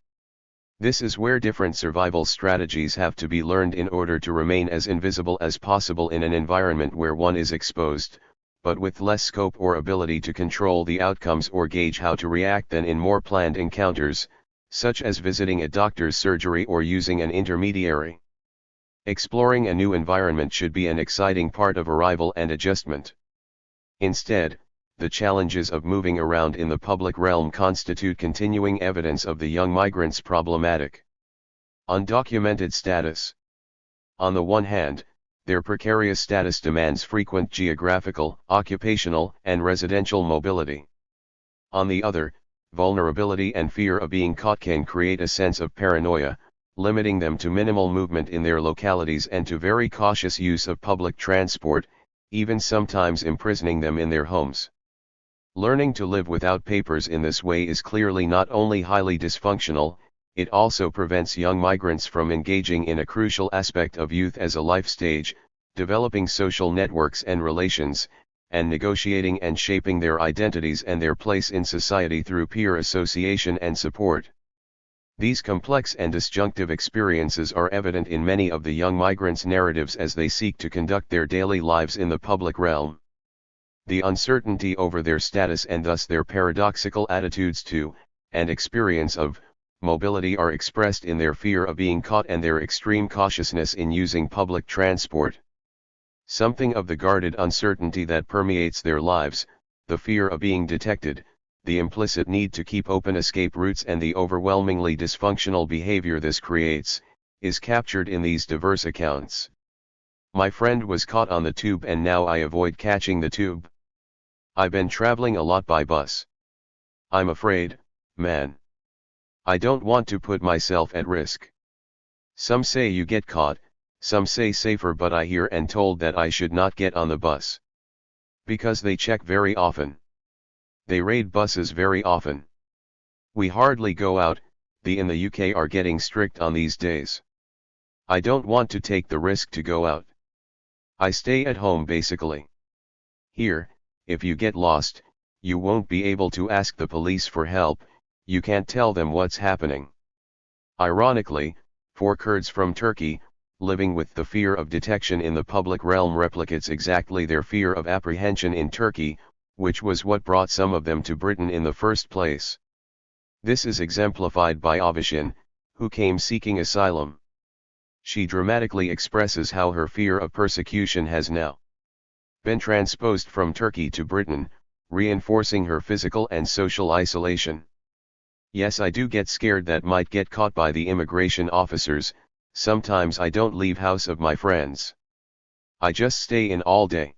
This is where different survival strategies have to be learned in order to remain as invisible as possible in an environment where one is exposed, but with less scope or ability to control the outcomes or gauge how to react than in more planned encounters, such as visiting a doctor's surgery or using an intermediary. Exploring a new environment should be an exciting part of arrival and adjustment. Instead, the challenges of moving around in the public realm constitute continuing evidence of the young migrants' problematic undocumented status. On the one hand, their precarious status demands frequent geographical, occupational, and residential mobility. On the other, vulnerability and fear of being caught can create a sense of paranoia, limiting them to minimal movement in their localities and to very cautious use of public transport, even sometimes imprisoning them in their homes. Learning to live without papers in this way is clearly not only highly dysfunctional, it also prevents young migrants from engaging in a crucial aspect of youth as a life stage, developing social networks and relations, and negotiating and shaping their identities and their place in society through peer association and support. These complex and disjunctive experiences are evident in many of the young migrants' narratives as they seek to conduct their daily lives in the public realm. The uncertainty over their status and thus their paradoxical attitudes to, and experience of, mobility are expressed in their fear of being caught and their extreme cautiousness in using public transport. Something of the guarded uncertainty that permeates their lives, the fear of being detected, the implicit need to keep open escape routes and the overwhelmingly dysfunctional behavior this creates, is captured in these diverse accounts. My friend was caught on the tube and now I avoid catching the tube. I've been traveling a lot by bus. I'm afraid, man. I don't want to put myself at risk. Some say you get caught, some say safer, but I hear and told that I should not get on the bus. Because they check very often. They raid buses very often. We hardly go out, in the UK are getting strict on these days. I don't want to take the risk to go out. I stay at home basically. Here, if you get lost, you won't be able to ask the police for help, you can't tell them what's happening. Ironically, for Kurds from Turkey, living with the fear of detection in the public realm replicates exactly their fear of apprehension in Turkey, which was what brought some of them to Britain in the first place. This is exemplified by Avashin, who came seeking asylum. She dramatically expresses how her fear of persecution has now been transposed from Turkey to Britain, reinforcing her physical and social isolation. Yes, I do get scared that might get caught by the immigration officers. Sometimes I don't leave house of my friends. I just stay in all day.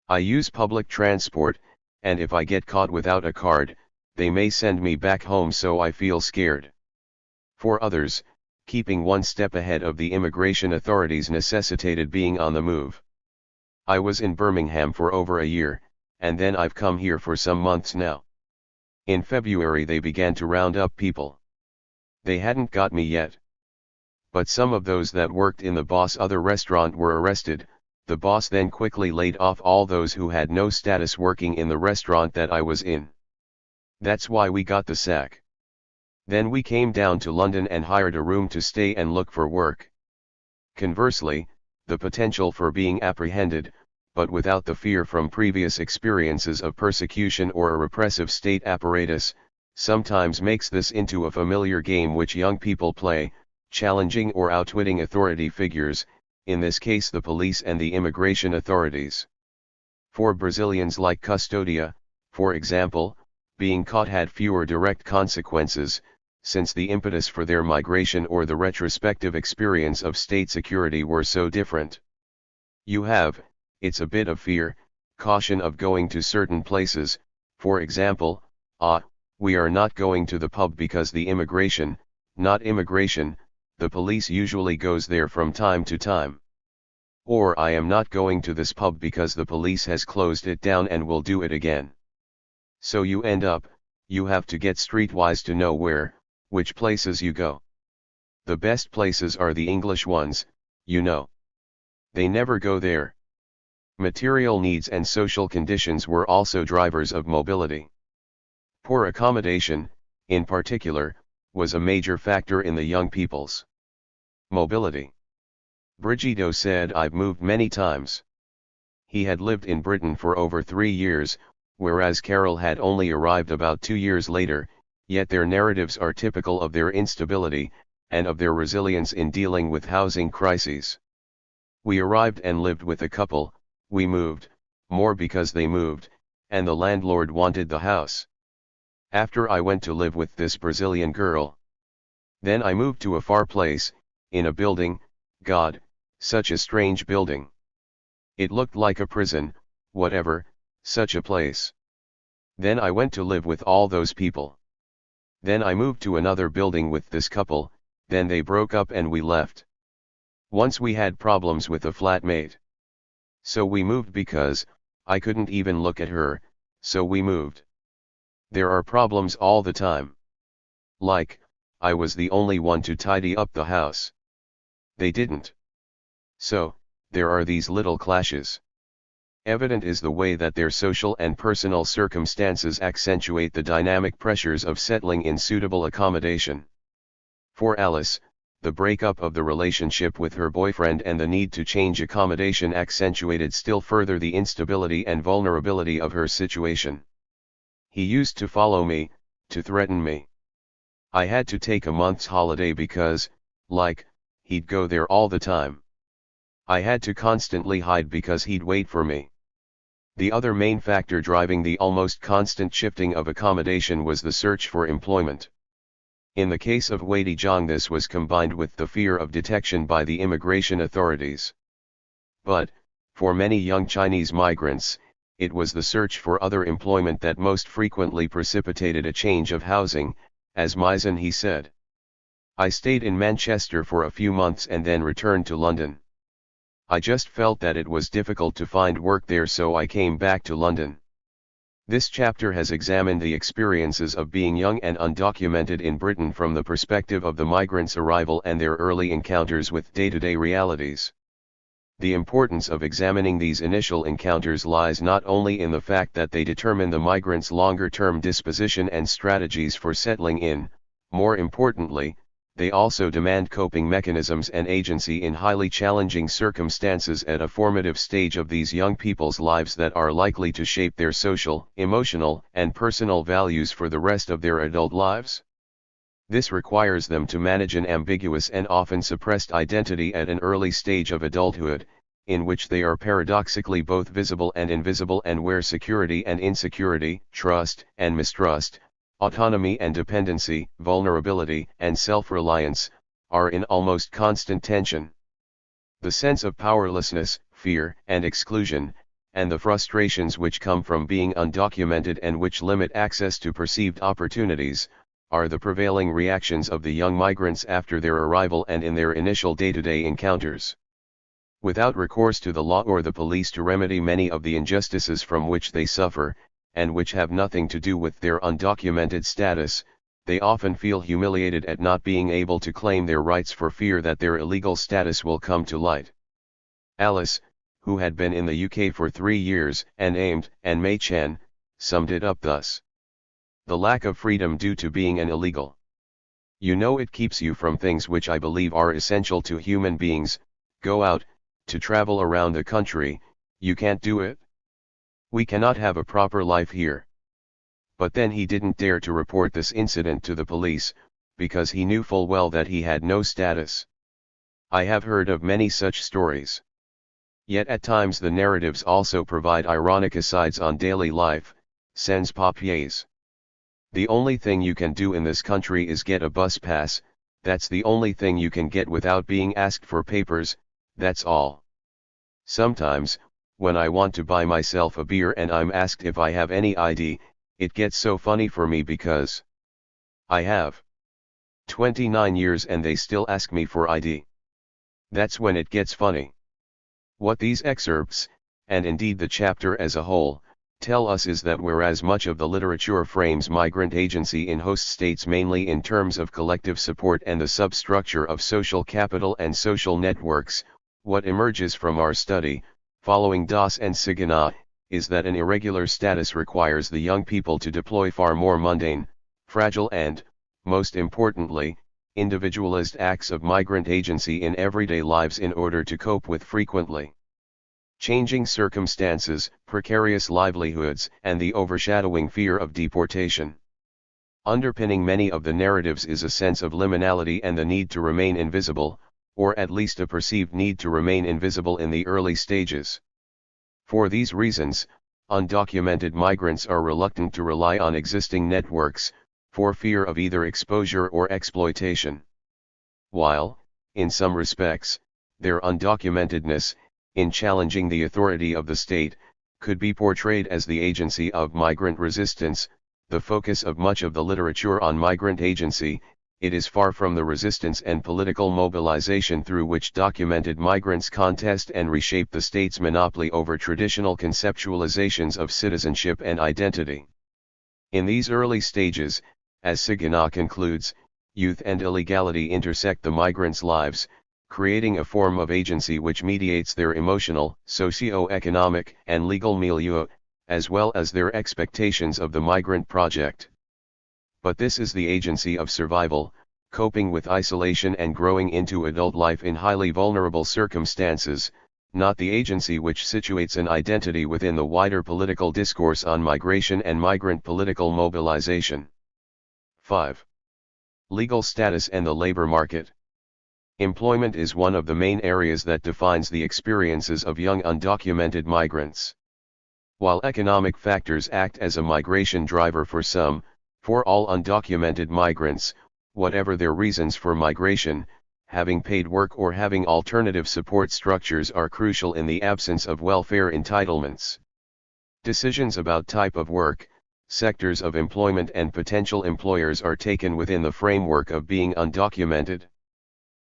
I use public transport, and if I get caught without a card, they may send me back home, so I feel scared. For others, keeping one step ahead of the immigration authorities necessitated being on the move. I was in Birmingham for over a year, and then I've come here for some months now. In February they began to round up people. They hadn't got me yet. But some of those that worked in the boss' other restaurant were arrested. The boss then quickly laid off all those who had no status working in the restaurant that I was in. That's why we got the sack. Then we came down to London and hired a room to stay and look for work. Conversely, the potential for being apprehended, but without the fear from previous experiences of persecution or a repressive state apparatus, sometimes makes this into a familiar game which young people play, challenging or outwitting authority figures, in this case the police and the immigration authorities. For Brazilians like Custodia, for example, being caught had fewer direct consequences, since the impetus for their migration or the retrospective experience of state security were so different. You have, it's a bit of fear, caution of going to certain places, for example, we are not going to the pub because the immigration, not immigration, the police usually goes there from time to time. Or I am not going to this pub because the police has closed it down and will do it again. So you end up, you have to get streetwise to know which places you go. The best places are the English ones, you know. They never go there. Material needs and social conditions were also drivers of mobility. Poor accommodation, in particular, was a major factor in the young people's mobility. Brigido said, "I've moved many times." He had lived in Britain for over 3 years, whereas Carol had only arrived about 2 years later, yet their narratives are typical of their instability, and of their resilience in dealing with housing crises. We arrived and lived with a couple, we moved, more because they moved, and the landlord wanted the house. After I went to live with this Brazilian girl. Then I moved to a far place, in a building, God, such a strange building. It looked like a prison, whatever, such a place. Then I went to live with all those people. Then I moved to another building with this couple, then they broke up and we left. Once we had problems with a flatmate. So we moved because, I couldn't even look at her, so we moved. There are problems all the time. Like, I was the only one to tidy up the house. They didn't. So, there are these little clashes. Evident is the way that their social and personal circumstances accentuate the dynamic pressures of settling in suitable accommodation. For Alice, the breakup of the relationship with her boyfriend and the need to change accommodation accentuated still further the instability and vulnerability of her situation. He used to follow me, to threaten me. I had to take a month's holiday because, he'd go there all the time. I had to constantly hide because he'd wait for me. The other main factor driving the almost constant shifting of accommodation was the search for employment. In the case of Wei Dezhang, this was combined with the fear of detection by the immigration authorities. But, for many young Chinese migrants, it was the search for other employment that most frequently precipitated a change of housing, as Mizan he said. I stayed in Manchester for a few months and then returned to London. I just felt that it was difficult to find work there, so I came back to London. This chapter has examined the experiences of being young and undocumented in Britain from the perspective of the migrants' arrival and their early encounters with day-to-day realities. The importance of examining these initial encounters lies not only in the fact that they determine the migrants' longer-term disposition and strategies for settling in, more importantly, they also demand coping mechanisms and agency in highly challenging circumstances at a formative stage of these young people's lives that are likely to shape their social, emotional, and personal values for the rest of their adult lives. This requires them to manage an ambiguous and often suppressed identity at an early stage of adulthood, in which they are paradoxically both visible and invisible, and where security and insecurity, trust and mistrust, autonomy and dependency, vulnerability and self-reliance, are in almost constant tension. The sense of powerlessness, fear and exclusion, and the frustrations which come from being undocumented and which limit access to perceived opportunities, are the prevailing reactions of the young migrants after their arrival and in their initial day-to-day encounters. Without recourse to the law or the police to remedy many of the injustices from which they suffer, and which have nothing to do with their undocumented status, they often feel humiliated at not being able to claim their rights for fear that their illegal status will come to light. Alice, who had been in the UK for 3 years, and May Chen, summed it up thus: "The lack of freedom due to being an illegal. You know, it keeps you from things which I believe are essential to human beings. Go out, to travel around the country, you can't do it. We cannot have a proper life here." But then he didn't dare to report this incident to the police, because he knew full well that he had no status. I have heard of many such stories. Yet at times the narratives also provide ironic asides on daily life, sans papiers. The only thing you can do in this country is get a bus pass, that's the only thing you can get without being asked for papers, that's all. Sometimes, when I want to buy myself a beer and I'm asked if I have any ID, it gets so funny for me because I have 29 years and they still ask me for ID. That's when it gets funny. What these excerpts, and indeed the chapter as a whole, tell us is that whereas much of the literature frames migrant agency in host states mainly in terms of collective support and the substructure of social capital and social networks, what emerges from our study, following Das and Sigona, is that an irregular status requires the young people to deploy far more mundane, fragile and, most importantly, individualist acts of migrant agency in everyday lives in order to cope with frequently changing circumstances, precarious livelihoods, and the overshadowing fear of deportation. Underpinning many of the narratives is a sense of liminality and the need to remain invisible, or at least a perceived need to remain invisible in the early stages. For these reasons, undocumented migrants are reluctant to rely on existing networks, for fear of either exposure or exploitation. While, in some respects, their undocumentedness, in challenging the authority of the state, could be portrayed as the agency of migrant resistance, the focus of much of the literature on migrant agency, it is far from the resistance and political mobilization through which documented migrants contest and reshape the state's monopoly over traditional conceptualizations of citizenship and identity. In these early stages, as Sigona concludes, youth and illegality intersect the migrants' lives, creating a form of agency which mediates their emotional, socio-economic, and legal milieu, as well as their expectations of the migrant project. But this is the agency of survival, coping with isolation and growing into adult life in highly vulnerable circumstances, not the agency which situates an identity within the wider political discourse on migration and migrant political mobilization. 5. Legal status and the labor market. Employment is one of the main areas that defines the experiences of young undocumented migrants. While economic factors act as a migration driver for some, for all undocumented migrants, whatever their reasons for migration, having paid work or having alternative support structures are crucial in the absence of welfare entitlements. Decisions about type of work, sectors of employment and potential employers are taken within the framework of being undocumented.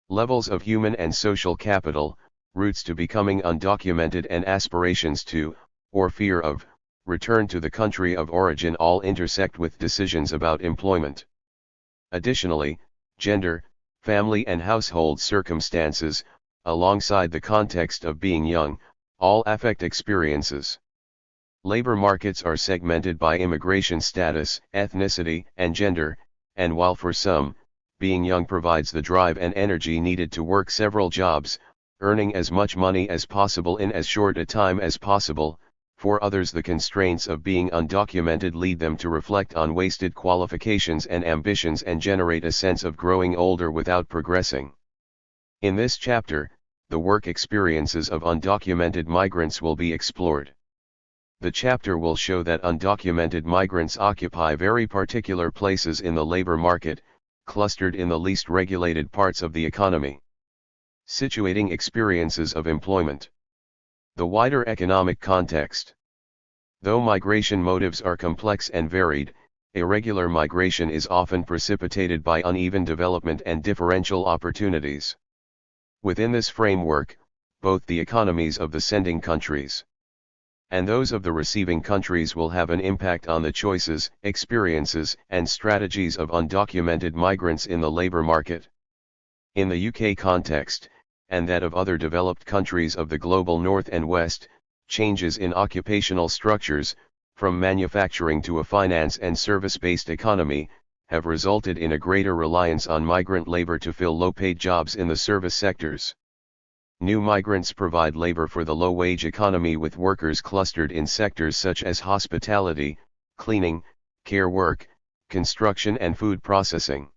Levels of human and social capital, routes to becoming undocumented and aspirations to, or fear of, return to the country of origin all intersect with decisions about employment. Additionally, gender, family and household circumstances, alongside the context of being young, all affect experiences. Labor markets are segmented by immigration status, ethnicity, and gender, and while for some, being young provides the drive and energy needed to work several jobs, earning as much money as possible in as short a time as possible, for others the constraints of being undocumented lead them to reflect on wasted qualifications and ambitions and generate a sense of growing older without progressing. In this chapter, the work experiences of undocumented migrants will be explored. The chapter will show that undocumented migrants occupy very particular places in the labor market, clustered in the least regulated parts of the economy. Situating experiences of employment. The wider economic context. Though migration motives are complex and varied, irregular migration is often precipitated by uneven development and differential opportunities. Within this framework, both the economies of the sending countries and those of the receiving countries will have an impact on the choices, experiences, and strategies of undocumented migrants in the labor market. In the UK context, and that of other developed countries of the global North and West, changes in occupational structures, from manufacturing to a finance and service-based economy, have resulted in a greater reliance on migrant labor to fill low-paid jobs in the service sectors. New migrants provide labor for the low-wage economy with workers clustered in sectors such as hospitality, cleaning, care work, construction and food processing.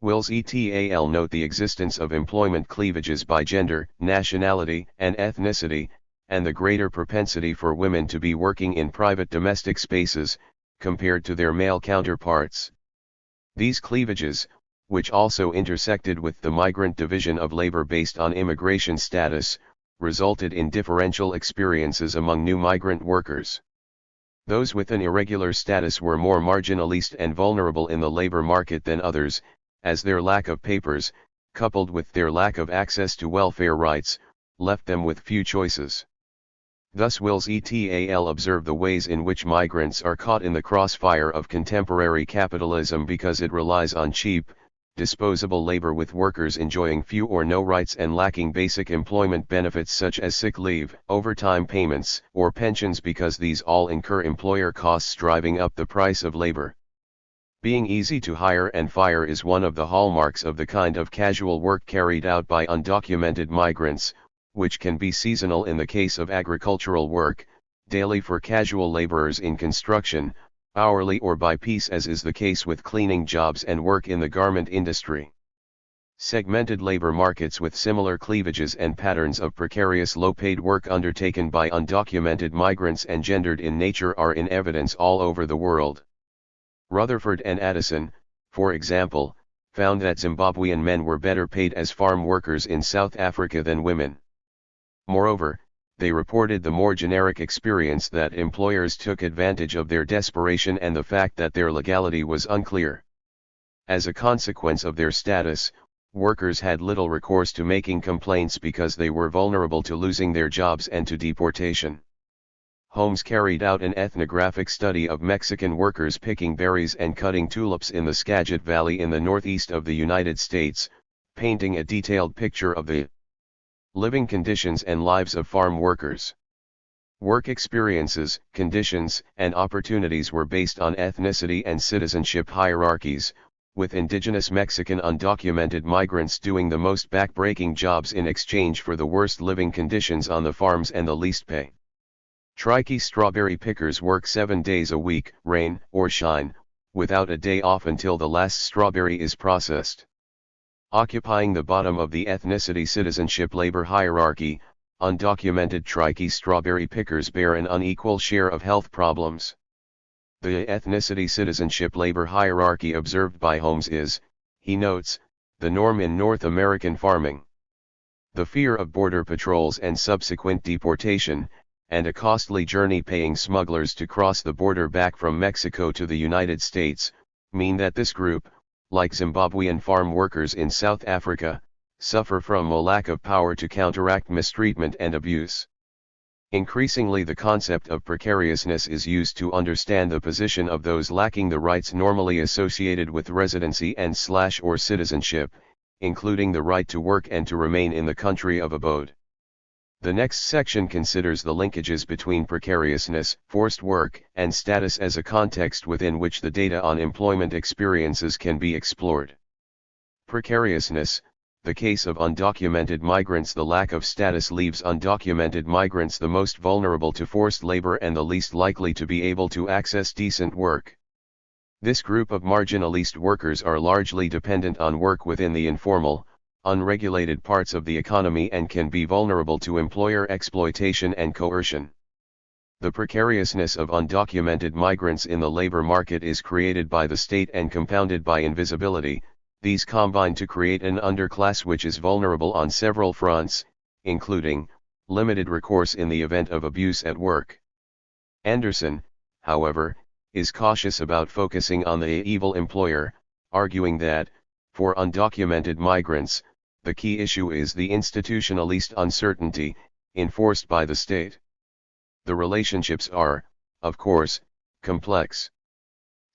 Wills et al. Note the existence of employment cleavages by gender, nationality, and ethnicity, and the greater propensity for women to be working in private domestic spaces, compared to their male counterparts. These cleavages, which also intersected with the migrant division of labor based on immigration status, resulted in differential experiences among new migrant workers. Those with an irregular status were more marginalized and vulnerable in the labor market than others, as their lack of papers, coupled with their lack of access to welfare rights, left them with few choices. Thus Wills et al. Observe the ways in which migrants are caught in the crossfire of contemporary capitalism because it relies on cheap, disposable labor with workers enjoying few or no rights and lacking basic employment benefits such as sick leave, overtime payments, or pensions because these all incur employer costs driving up the price of labor. Being easy to hire and fire is one of the hallmarks of the kind of casual work carried out by undocumented migrants, which can be seasonal in the case of agricultural work, daily for casual laborers in construction, hourly or by piece as is the case with cleaning jobs and work in the garment industry. Segmented labor markets with similar cleavages and patterns of precarious low-paid work undertaken by undocumented migrants and gendered in nature are in evidence all over the world. Rutherford and Addison, for example, found that Zimbabwean men were better paid as farm workers in South Africa than women. Moreover, they reported the more generic experience that employers took advantage of their desperation and the fact that their legality was unclear. As a consequence of their status, workers had little recourse to making complaints because they were vulnerable to losing their jobs and to deportation. Holmes carried out an ethnographic study of Mexican workers picking berries and cutting tulips in the Skagit Valley in the northeast of the United States, painting a detailed picture of the living conditions and lives of farm workers. Work experiences, conditions, and opportunities were based on ethnicity and citizenship hierarchies, with indigenous Mexican undocumented migrants doing the most back-breaking jobs in exchange for the worst living conditions on the farms and the least pay. Tricky strawberry pickers work 7 days a week, rain or shine, without a day off until the last strawberry is processed. Occupying the bottom of the ethnicity citizenship labor hierarchy, undocumented tricky strawberry pickers bear an unequal share of health problems. The ethnicity citizenship labor hierarchy observed by Holmes is, he notes, the norm in North American farming. The fear of border patrols and subsequent deportation, and a costly journey paying smugglers to cross the border back from Mexico to the United States, mean that this group, like Zimbabwean farm workers in South Africa, suffer from a lack of power to counteract mistreatment and abuse. Increasingly, the concept of precariousness is used to understand the position of those lacking the rights normally associated with residency and/or citizenship, including the right to work and to remain in the country of abode. The next section considers the linkages between precariousness, forced work, and status as a context within which the data on employment experiences can be explored. Precariousness, the case of undocumented migrants. The lack of status leaves undocumented migrants the most vulnerable to forced labor and the least likely to be able to access decent work. This group of marginalized workers are largely dependent on work within the informal, unregulated parts of the economy and can be vulnerable to employer exploitation and coercion. The precariousness of undocumented migrants in the labor market is created by the state and compounded by invisibility. These combine to create an underclass which is vulnerable on several fronts, including limited recourse in the event of abuse at work. Anderson, however, is cautious about focusing on the evil employer, arguing that, for undocumented migrants, the key issue is the institutionalist uncertainty, enforced by the state. The relationships are, of course, complex.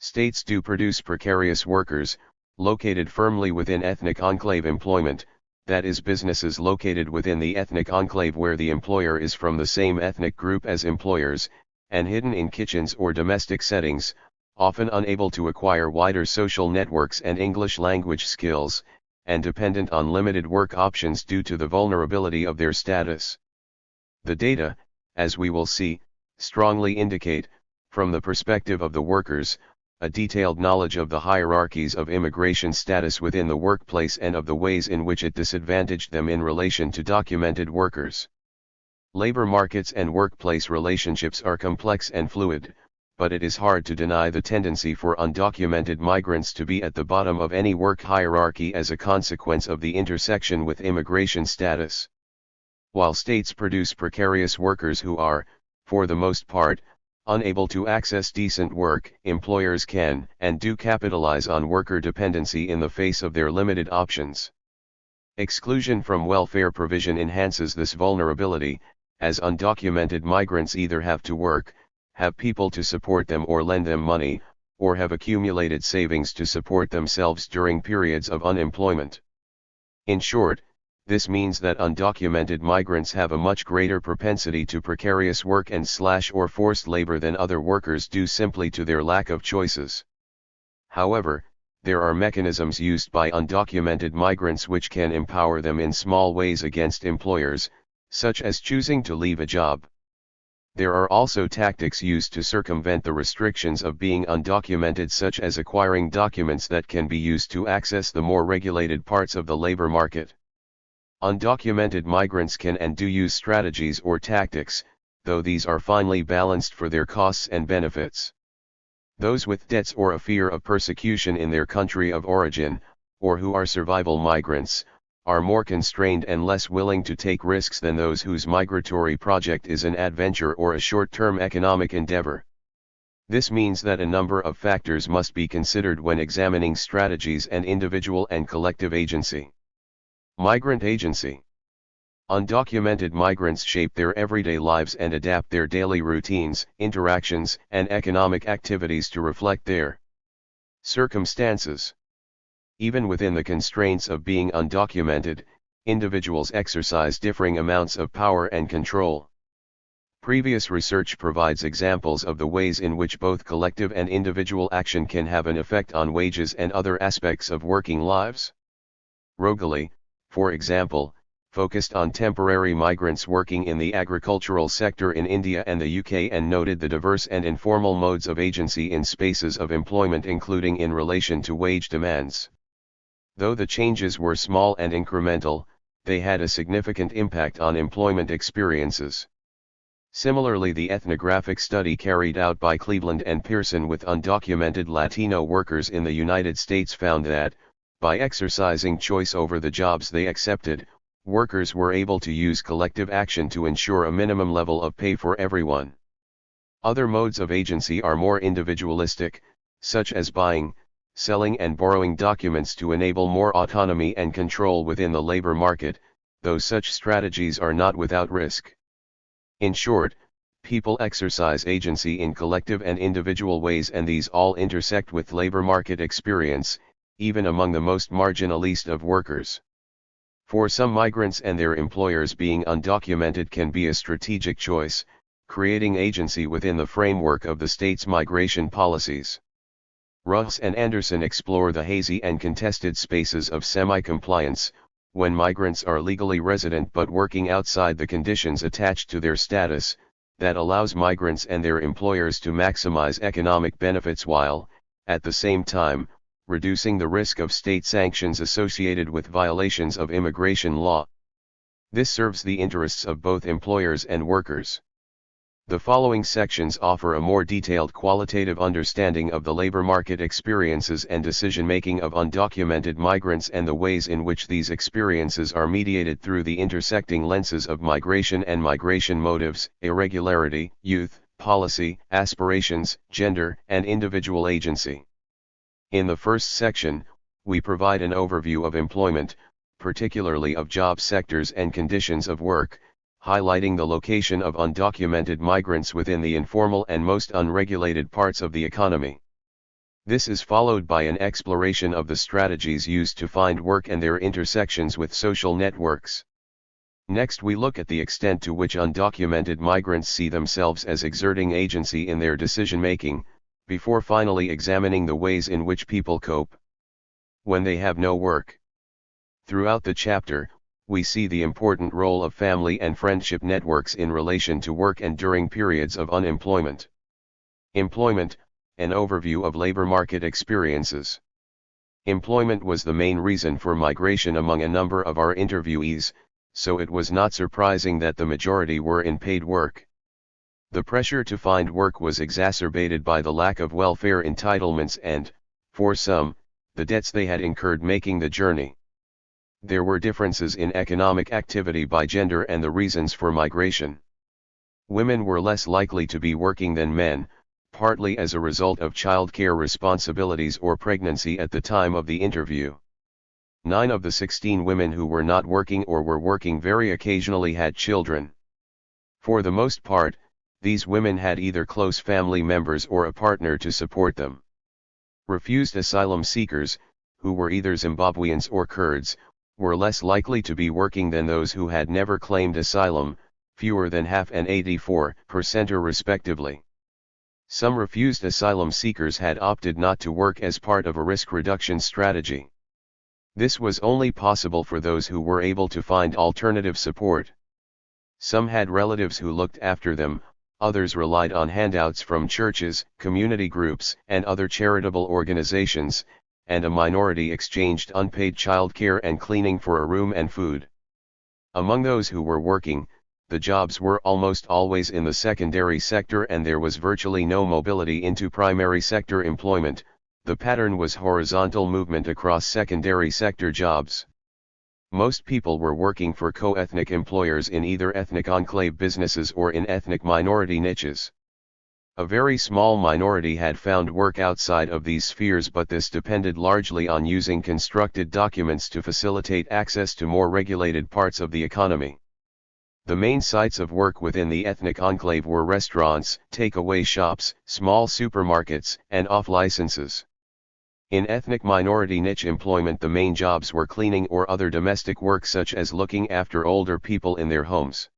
States do produce precarious workers, located firmly within ethnic enclave employment, that is, businesses located within the ethnic enclave where the employer is from the same ethnic group as employers, and hidden in kitchens or domestic settings, often unable to acquire wider social networks and English language skills, and dependent on limited work options due to the vulnerability of their status. The data, as we will see, strongly indicate, from the perspective of the workers, a detailed knowledge of the hierarchies of immigration status within the workplace and of the ways in which it disadvantaged them in relation to documented workers. Labor markets and workplace relationships are complex and fluid, but it is hard to deny the tendency for undocumented migrants to be at the bottom of any work hierarchy as a consequence of the intersection with immigration status. While states produce precarious workers who are, for the most part, unable to access decent work, employers can and do capitalize on worker dependency in the face of their limited options. Exclusion from welfare provision enhances this vulnerability, as undocumented migrants either have to work, have people to support them or lend them money, or have accumulated savings to support themselves during periods of unemployment. In short, this means that undocumented migrants have a much greater propensity to precarious work and/or forced labor than other workers do simply to their lack of choices. However, there are mechanisms used by undocumented migrants which can empower them in small ways against employers, such as choosing to leave a job. There are also tactics used to circumvent the restrictions of being undocumented, such as acquiring documents that can be used to access the more regulated parts of the labor market. Undocumented migrants can and do use strategies or tactics, though these are finely balanced for their costs and benefits. Those with debts or a fear of persecution in their country of origin, or who are survival migrants, are more constrained and less willing to take risks than those whose migratory project is an adventure or a short-term economic endeavor. This means that a number of factors must be considered when examining strategies and individual and collective agency. Migrant agency. Undocumented migrants shape their everyday lives and adapt their daily routines, interactions, and economic activities to reflect their circumstances. Even within the constraints of being undocumented, individuals exercise differing amounts of power and control. Previous research provides examples of the ways in which both collective and individual action can have an effect on wages and other aspects of working lives. Rogali, for example, focused on temporary migrants working in the agricultural sector in India and the UK and noted the diverse and informal modes of agency in spaces of employment, including in relation to wage demands. Though the changes were small and incremental, they had a significant impact on employment experiences. Similarly, the ethnographic study carried out by Cleveland and Pearson with undocumented Latino workers in the United States found that, by exercising choice over the jobs they accepted, workers were able to use collective action to ensure a minimum level of pay for everyone. Other modes of agency are more individualistic, such as buying, selling and borrowing documents to enable more autonomy and control within the labor market, though such strategies are not without risk. In short, people exercise agency in collective and individual ways, and these all intersect with labor market experience, even among the most marginalist of workers. For some migrants and their employers, being undocumented can be a strategic choice, creating agency within the framework of the state's migration policies. Russ and Anderson explore the hazy and contested spaces of semi-compliance, when migrants are legally resident but working outside the conditions attached to their status, that allows migrants and their employers to maximize economic benefits while, at the same time, reducing the risk of state sanctions associated with violations of immigration law. This serves the interests of both employers and workers. The following sections offer a more detailed qualitative understanding of the labor market experiences and decision-making of undocumented migrants and the ways in which these experiences are mediated through the intersecting lenses of migration and migration motives, irregularity, youth, policy, aspirations, gender, and individual agency. In the first section, we provide an overview of employment, particularly of job sectors and conditions of work, highlighting the location of undocumented migrants within the informal and most unregulated parts of the economy. This is followed by an exploration of the strategies used to find work and their intersections with social networks. Next, we look at the extent to which undocumented migrants see themselves as exerting agency in their decision-making, before finally examining the ways in which people cope when they have no work. Throughout the chapter, we see the important role of family and friendship networks in relation to work and during periods of unemployment. Employment, an overview of labor market experiences. Employment was the main reason for migration among a number of our interviewees, so it was not surprising that the majority were in paid work. The pressure to find work was exacerbated by the lack of welfare entitlements and, for some, the debts they had incurred making the journey. There were differences in economic activity by gender and the reasons for migration. Women were less likely to be working than men, partly as a result of childcare responsibilities or pregnancy at the time of the interview. 9 of the 16 women who were not working or were working very occasionally had children. For the most part, these women had either close family members or a partner to support them. Refused asylum seekers, who were either Zimbabweans or Kurds, were less likely to be working than those who had never claimed asylum, fewer than half and 84% respectively. Some refused asylum seekers had opted not to work as part of a risk reduction strategy. This was only possible for those who were able to find alternative support. Some had relatives who looked after them, others relied on handouts from churches, community groups, and other charitable organizations, and a minority exchanged unpaid childcare and cleaning for a room and food. Among those who were working, the jobs were almost always in the secondary sector and there was virtually no mobility into primary sector employment. The pattern was horizontal movement across secondary sector jobs. Most people were working for co-ethnic employers in either ethnic enclave businesses or in ethnic minority niches. A very small minority had found work outside of these spheres, but this depended largely on using constructed documents to facilitate access to more regulated parts of the economy. The main sites of work within the ethnic enclave were restaurants, takeaway shops, small supermarkets, and off-licenses. In ethnic minority niche employment, the main jobs were cleaning or other domestic work such as looking after older people in their homes.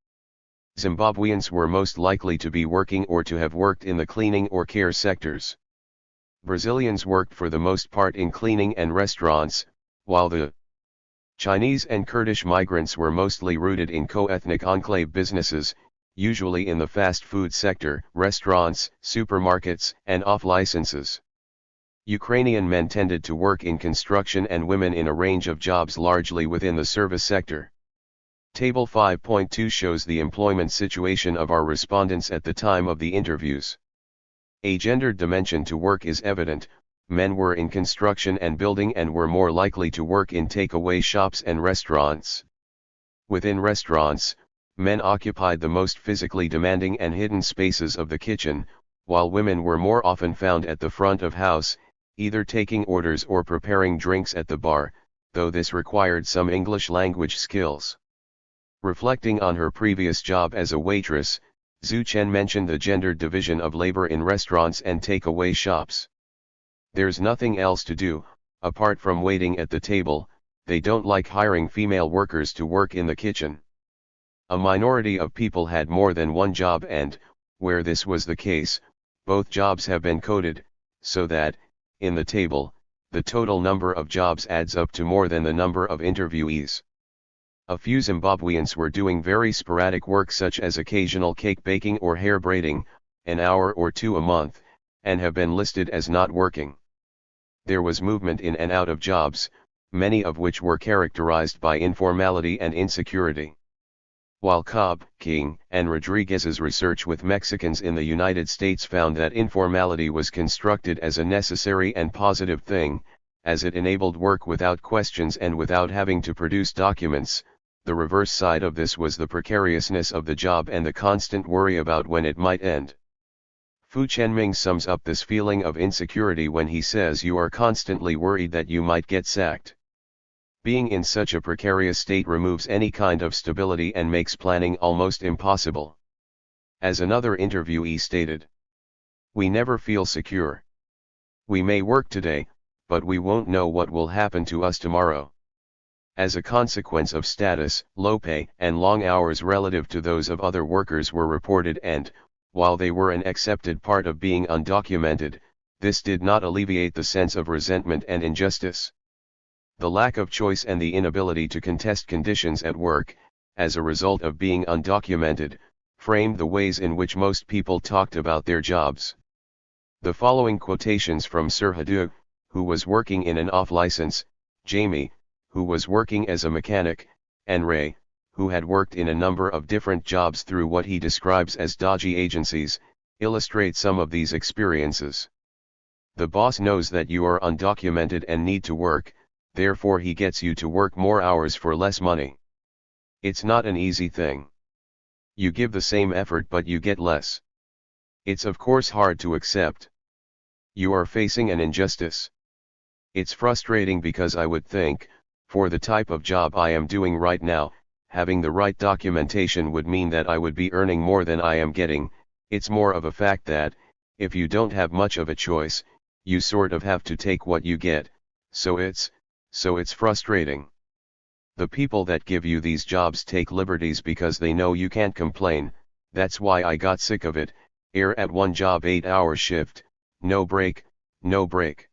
Zimbabweans were most likely to be working or to have worked in the cleaning or care sectors. Brazilians worked for the most part in cleaning and restaurants, while the Chinese and Kurdish migrants were mostly rooted in co-ethnic enclave businesses, usually in the fast food sector, restaurants, supermarkets, and off-licenses. Ukrainian men tended to work in construction and women in a range of jobs largely within the service sector. Table 5.2 shows the employment situation of our respondents at the time of the interviews. A gendered dimension to work is evident. Men were in construction and building and were more likely to work in takeaway shops and restaurants. Within restaurants, men occupied the most physically demanding and hidden spaces of the kitchen, while women were more often found at the front of house, either taking orders or preparing drinks at the bar, though this required some English language skills. Reflecting on her previous job as a waitress, Zhu Chen mentioned the gendered division of labor in restaurants and takeaway shops. There's nothing else to do, apart from waiting at the table. They don't like hiring female workers to work in the kitchen. A minority of people had more than one job and, where this was the case, both jobs have been coded, so that, in the table, the total number of jobs adds up to more than the number of interviewees. A few Zimbabweans were doing very sporadic work such as occasional cake baking or hair braiding, an hour or two a month, and have been listed as not working. There was movement in and out of jobs, many of which were characterized by informality and insecurity. While Cobb, King, and Rodriguez's research with Mexicans in the United States found that informality was constructed as a necessary and positive thing, as it enabled work without questions and without having to produce documents, the reverse side of this was the precariousness of the job and the constant worry about when it might end. Fu Chenming sums up this feeling of insecurity when he says you are constantly worried that you might get sacked. Being in such a precarious state removes any kind of stability and makes planning almost impossible. As another interviewee stated, "We never feel secure. We may work today, but we won't know what will happen to us tomorrow." As a consequence of status, low pay, and long hours relative to those of other workers were reported and, while they were an accepted part of being undocumented, this did not alleviate the sense of resentment and injustice. The lack of choice and the inability to contest conditions at work, as a result of being undocumented, framed the ways in which most people talked about their jobs. The following quotations from Sir Hadu, who was working in an off-license, Jamie, who was working as a mechanic, and Ray, who had worked in a number of different jobs through what he describes as dodgy agencies, illustrate some of these experiences. The boss knows that you are undocumented and need to work, therefore he gets you to work more hours for less money. It's not an easy thing. You give the same effort but you get less. It's of course hard to accept. You are facing an injustice. It's frustrating because I would think, for the type of job I am doing right now, having the right documentation would mean that I would be earning more than I am getting. It's more of a fact that, if you don't have much of a choice, you sort of have to take what you get, so it's frustrating. The people that give you these jobs take liberties because they know you can't complain. That's why I got sick of it. At one job 8-hour shift, no break, no break.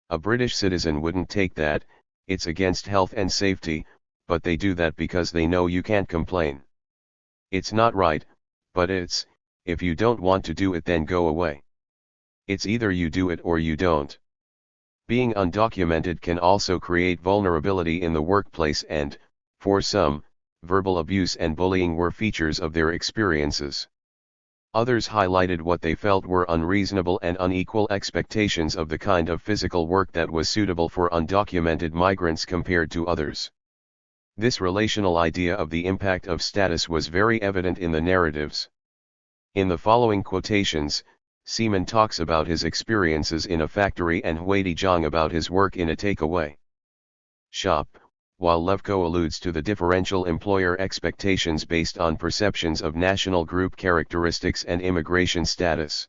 A British citizen wouldn't take that, it's against health and safety, but they do that because they know you can't complain. It's not right, but if you don't want to do it then go away. It's either you do it or you don't. Being undocumented can also create vulnerability in the workplace and, for some, verbal abuse and bullying were features of their experiences. Others highlighted what they felt were unreasonable and unequal expectations of the kind of physical work that was suitable for undocumented migrants compared to others. This relational idea of the impact of status was very evident in the narratives. In the following quotations, Seaman talks about his experiences in a factory and Huidi Zhang about his work in a takeaway shop, while Levko alludes to the differential employer expectations based on perceptions of national group characteristics and immigration status.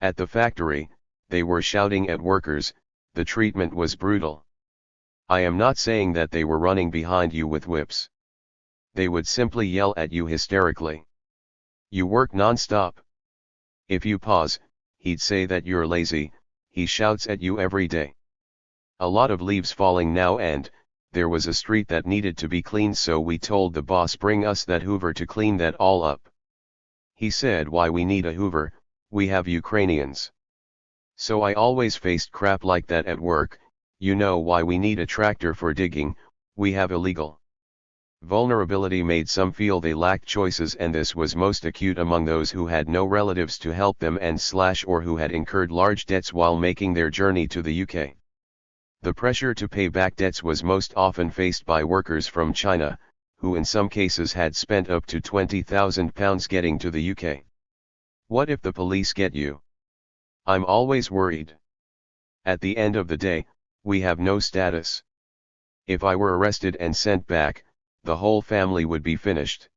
At the factory, they were shouting at workers, the treatment was brutal. I am not saying that they were running behind you with whips. They would simply yell at you hysterically. You work non-stop. If you pause, he'd say that you're lazy. He shouts at you every day. A lot of leaves falling now and, there was a street that needed to be cleaned so we told the boss bring us that hoover to clean that all up. He said why we need a hoover, we have Ukrainians. So I always faced crap like that at work, you know why we need a tractor for digging, we have illegal. Vulnerability made some feel they lacked choices and this was most acute among those who had no relatives to help them or who had incurred large debts while making their journey to the UK. The pressure to pay back debts was most often faced by workers from China, who in some cases had spent up to £20,000 getting to the UK. What if the police get you? I'm always worried. At the end of the day, we have no status. If I were arrested and sent back, the whole family would be finished.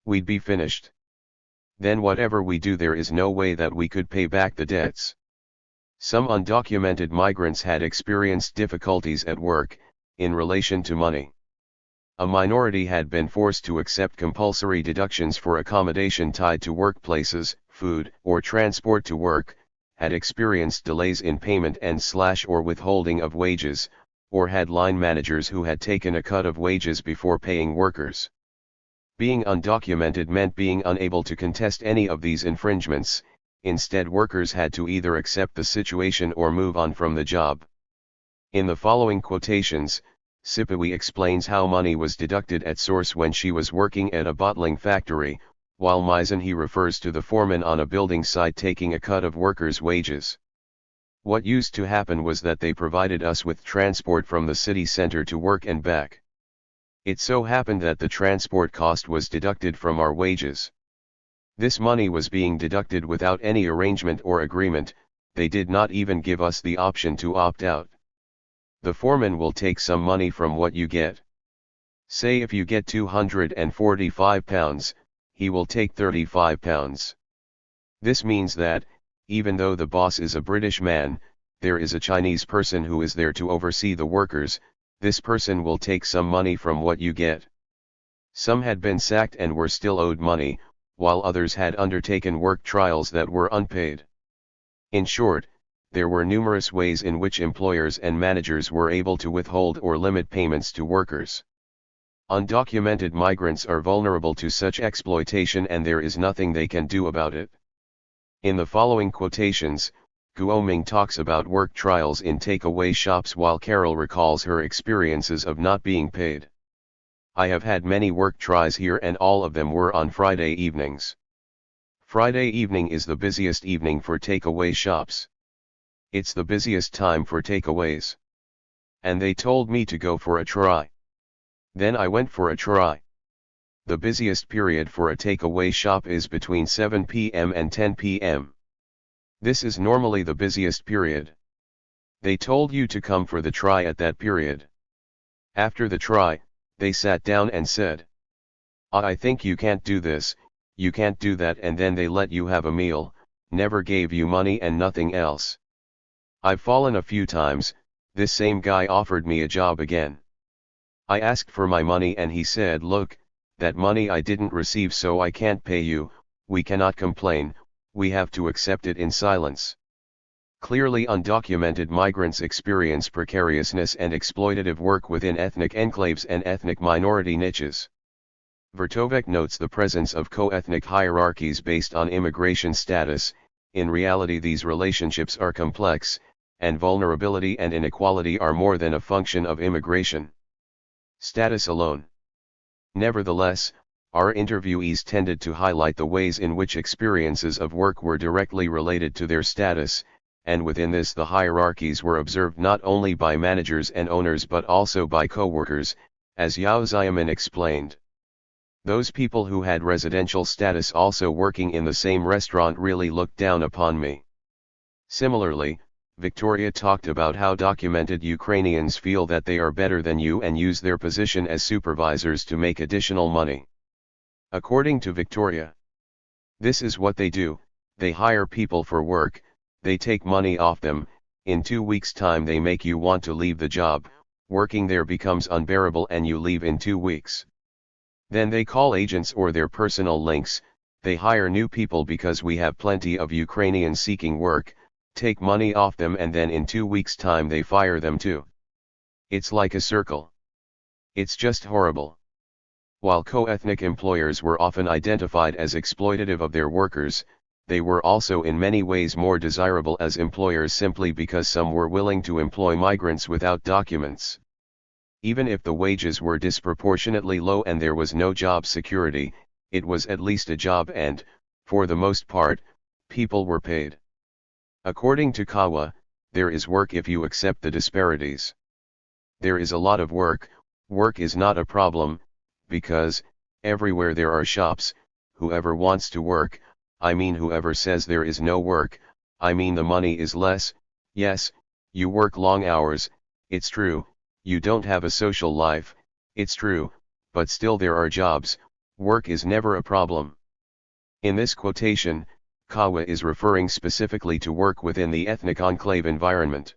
We'd be finished. then whatever we do there is no way that we could pay back the debts. Some undocumented migrants had experienced difficulties at work, in relation to money. A minority had been forced to accept compulsory deductions for accommodation tied to workplaces, food, or transport to work, had experienced delays in payment and/or withholding of wages, or had line managers who had taken a cut of wages before paying workers. Being undocumented meant being unable to contest any of these infringements. Instead, workers had to either accept the situation or move on from the job. In the following quotations, Sipawi explains how money was deducted at source when she was working at a bottling factory, while Mizan refers to the foreman on a building site taking a cut of workers' wages. What used to happen was that they provided us with transport from the city center to work and back. It so happened that the transport cost was deducted from our wages. This money was being deducted without any arrangement or agreement. They did not even give us the option to opt out. The foreman will take some money from what you get. Say if you get £245, he will take £35. This means that, even though the boss is a British man, there is a Chinese person who is there to oversee the workers. This person will take some money from what you get. Some had been sacked and were still owed money, while others had undertaken work trials that were unpaid. In short, there were numerous ways in which employers and managers were able to withhold or limit payments to workers. Undocumented migrants are vulnerable to such exploitation and there is nothing they can do about it. In the following quotations, Guoming talks about work trials in takeaway shops while Carol recalls her experiences of not being paid. I have had many work tries here and all of them were on Friday evenings. Friday evening is the busiest evening for takeaway shops. It's the busiest time for takeaways. And they told me to go for a try. Then I went for a try. The busiest period for a takeaway shop is between 7 p.m. and 10 p.m. This is normally the busiest period. They told you to come for the try at that period. After the try, they sat down and said, I think you can't do this, you can't do that, and then they let you have a meal, never gave you money and nothing else. I've fallen a few times. This same guy offered me a job again. I asked for my money and he said, look, that money I didn't receive so I can't pay you, we cannot complain, we have to accept it in silence. Clearly undocumented migrants experience precariousness and exploitative work within ethnic enclaves and ethnic minority niches. Vertovec notes the presence of co-ethnic hierarchies based on immigration status. In reality these relationships are complex, and vulnerability and inequality are more than a function of immigration status alone. Nevertheless, our interviewees tended to highlight the ways in which experiences of work were directly related to their status, and within this the hierarchies were observed not only by managers and owners but also by co-workers, as Yao Xiaomin explained. Those people who had residential status also working in the same restaurant really looked down upon me. Similarly, Victoria talked about how documented Ukrainians feel that they are better than you and use their position as supervisors to make additional money. According to Victoria, this is what they do, they hire people for work, they take money off them, in 2 weeks' time they make you want to leave the job, working there becomes unbearable and you leave in 2 weeks. Then they call agents or their personal links, they hire new people because we have plenty of Ukrainians seeking work, take money off them and then in 2 weeks' time they fire them too. It's like a circle. It's just horrible. While co-ethnic employers were often identified as exploitative of their workers, they were also in many ways more desirable as employers simply because some were willing to employ migrants without documents. Even if the wages were disproportionately low and there was no job security, it was at least a job and, for the most part, people were paid. According to Kawa, there is work if you accept the disparities. There is a lot of work, work is not a problem, because, everywhere there are shops, whoever wants to work, I mean whoever says there is no work, I mean the money is less, yes, you work long hours, it's true, you don't have a social life, it's true, but still there are jobs, work is never a problem. In this quotation, Kawa is referring specifically to work within the ethnic enclave environment.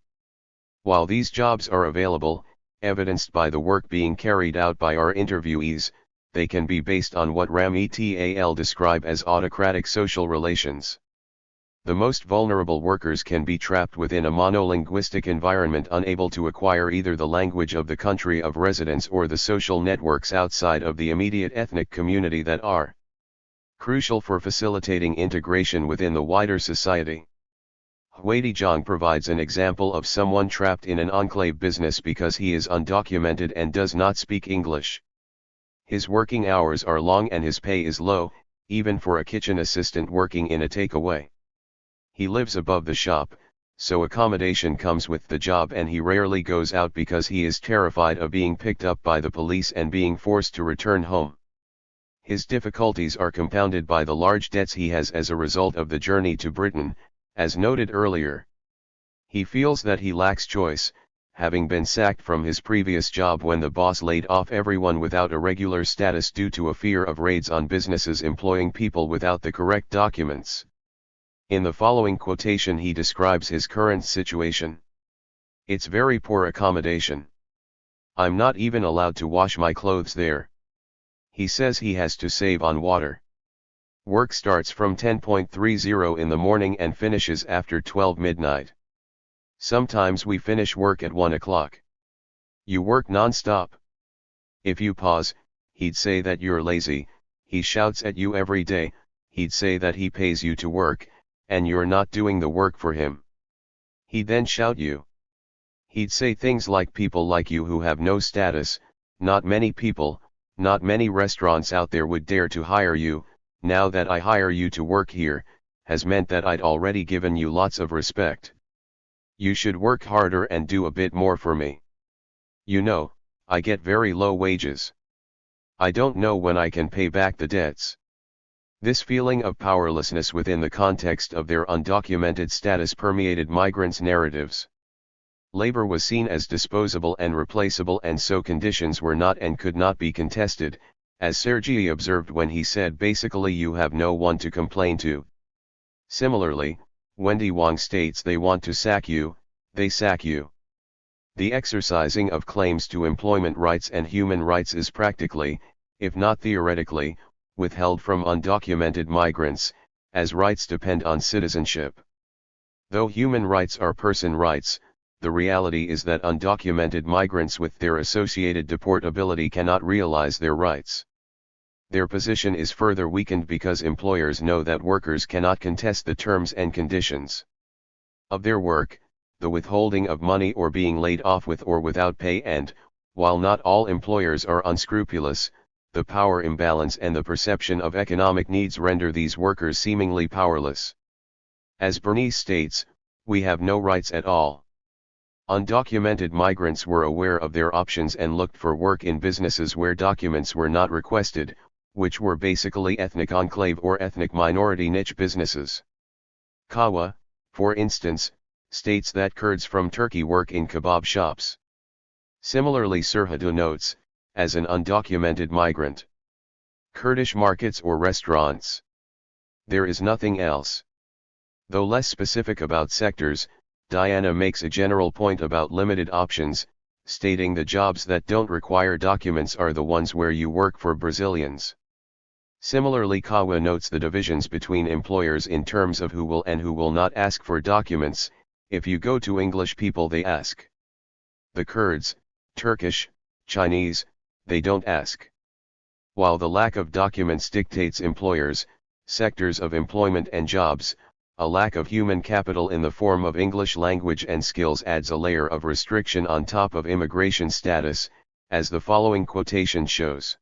While these jobs are available, evidenced by the work being carried out by our interviewees, they can be based on what Ram et al. Describe as autocratic social relations. The most vulnerable workers can be trapped within a monolinguistic environment, unable to acquire either the language of the country of residence or the social networks outside of the immediate ethnic community that are crucial for facilitating integration within the wider society. Huidijong provides an example of someone trapped in an enclave business because he is undocumented and does not speak English. His working hours are long and his pay is low, even for a kitchen assistant working in a takeaway. He lives above the shop, so accommodation comes with the job, and he rarely goes out because he is terrified of being picked up by the police and being forced to return home. His difficulties are compounded by the large debts he has as a result of the journey to Britain, as noted earlier. He feels that he lacks choice, having been sacked from his previous job when the boss laid off everyone without a regular status due to a fear of raids on businesses employing people without the correct documents. In the following quotation he describes his current situation. It's very poor accommodation. I'm not even allowed to wash my clothes there. He says he has to save on water. Work starts from 10:30 in the morning and finishes after 12 midnight. Sometimes we finish work at 1 o'clock. You work non-stop. If you pause, he'd say that you're lazy. He shouts at you every day. He'd say that he pays you to work, and you're not doing the work for him. He'd then shout you. He'd say things like, people like you who have no status, not many people, not many restaurants out there would dare to hire you. Now that I hire you to work here, has meant that I'd already given you lots of respect. You should work harder and do a bit more for me. You know, I get very low wages. I don't know when I can pay back the debts. This feeling of powerlessness within the context of their undocumented status permeated migrants' narratives. Labor was seen as disposable and replaceable, and so conditions were not and could not be contested, as Sergei observed when he said basically you have no one to complain to. Similarly, Wendy Wong states they want to sack you, they sack you. The exercising of claims to employment rights and human rights is practically, if not theoretically, withheld from undocumented migrants, as rights depend on citizenship. Though human rights are person rights, the reality is that undocumented migrants with their associated deportability cannot realize their rights. Their position is further weakened because employers know that workers cannot contest the terms and conditions of their work, the withholding of money or being laid off with or without pay, and, while not all employers are unscrupulous, the power imbalance and the perception of economic needs render these workers seemingly powerless. As Bernice states, we have no rights at all. Undocumented migrants were aware of their options and looked for work in businesses where documents were not requested, which were basically ethnic enclave or ethnic minority niche businesses. Kawa, for instance, states that Kurds from Turkey work in kebab shops. Similarly, Serhadu notes, as an undocumented migrant, Kurdish markets or restaurants. There is nothing else. Though less specific about sectors, Diana makes a general point about limited options, stating the jobs that don't require documents are the ones where you work for Brazilians. Similarly, Kawa notes the divisions between employers in terms of who will and who will not ask for documents. If you go to English people, they ask. The Kurds, Turkish, Chinese, they don't ask. While the lack of documents dictates employers, sectors of employment and jobs, a lack of human capital in the form of English language and skills adds a layer of restriction on top of immigration status, as the following quotation shows.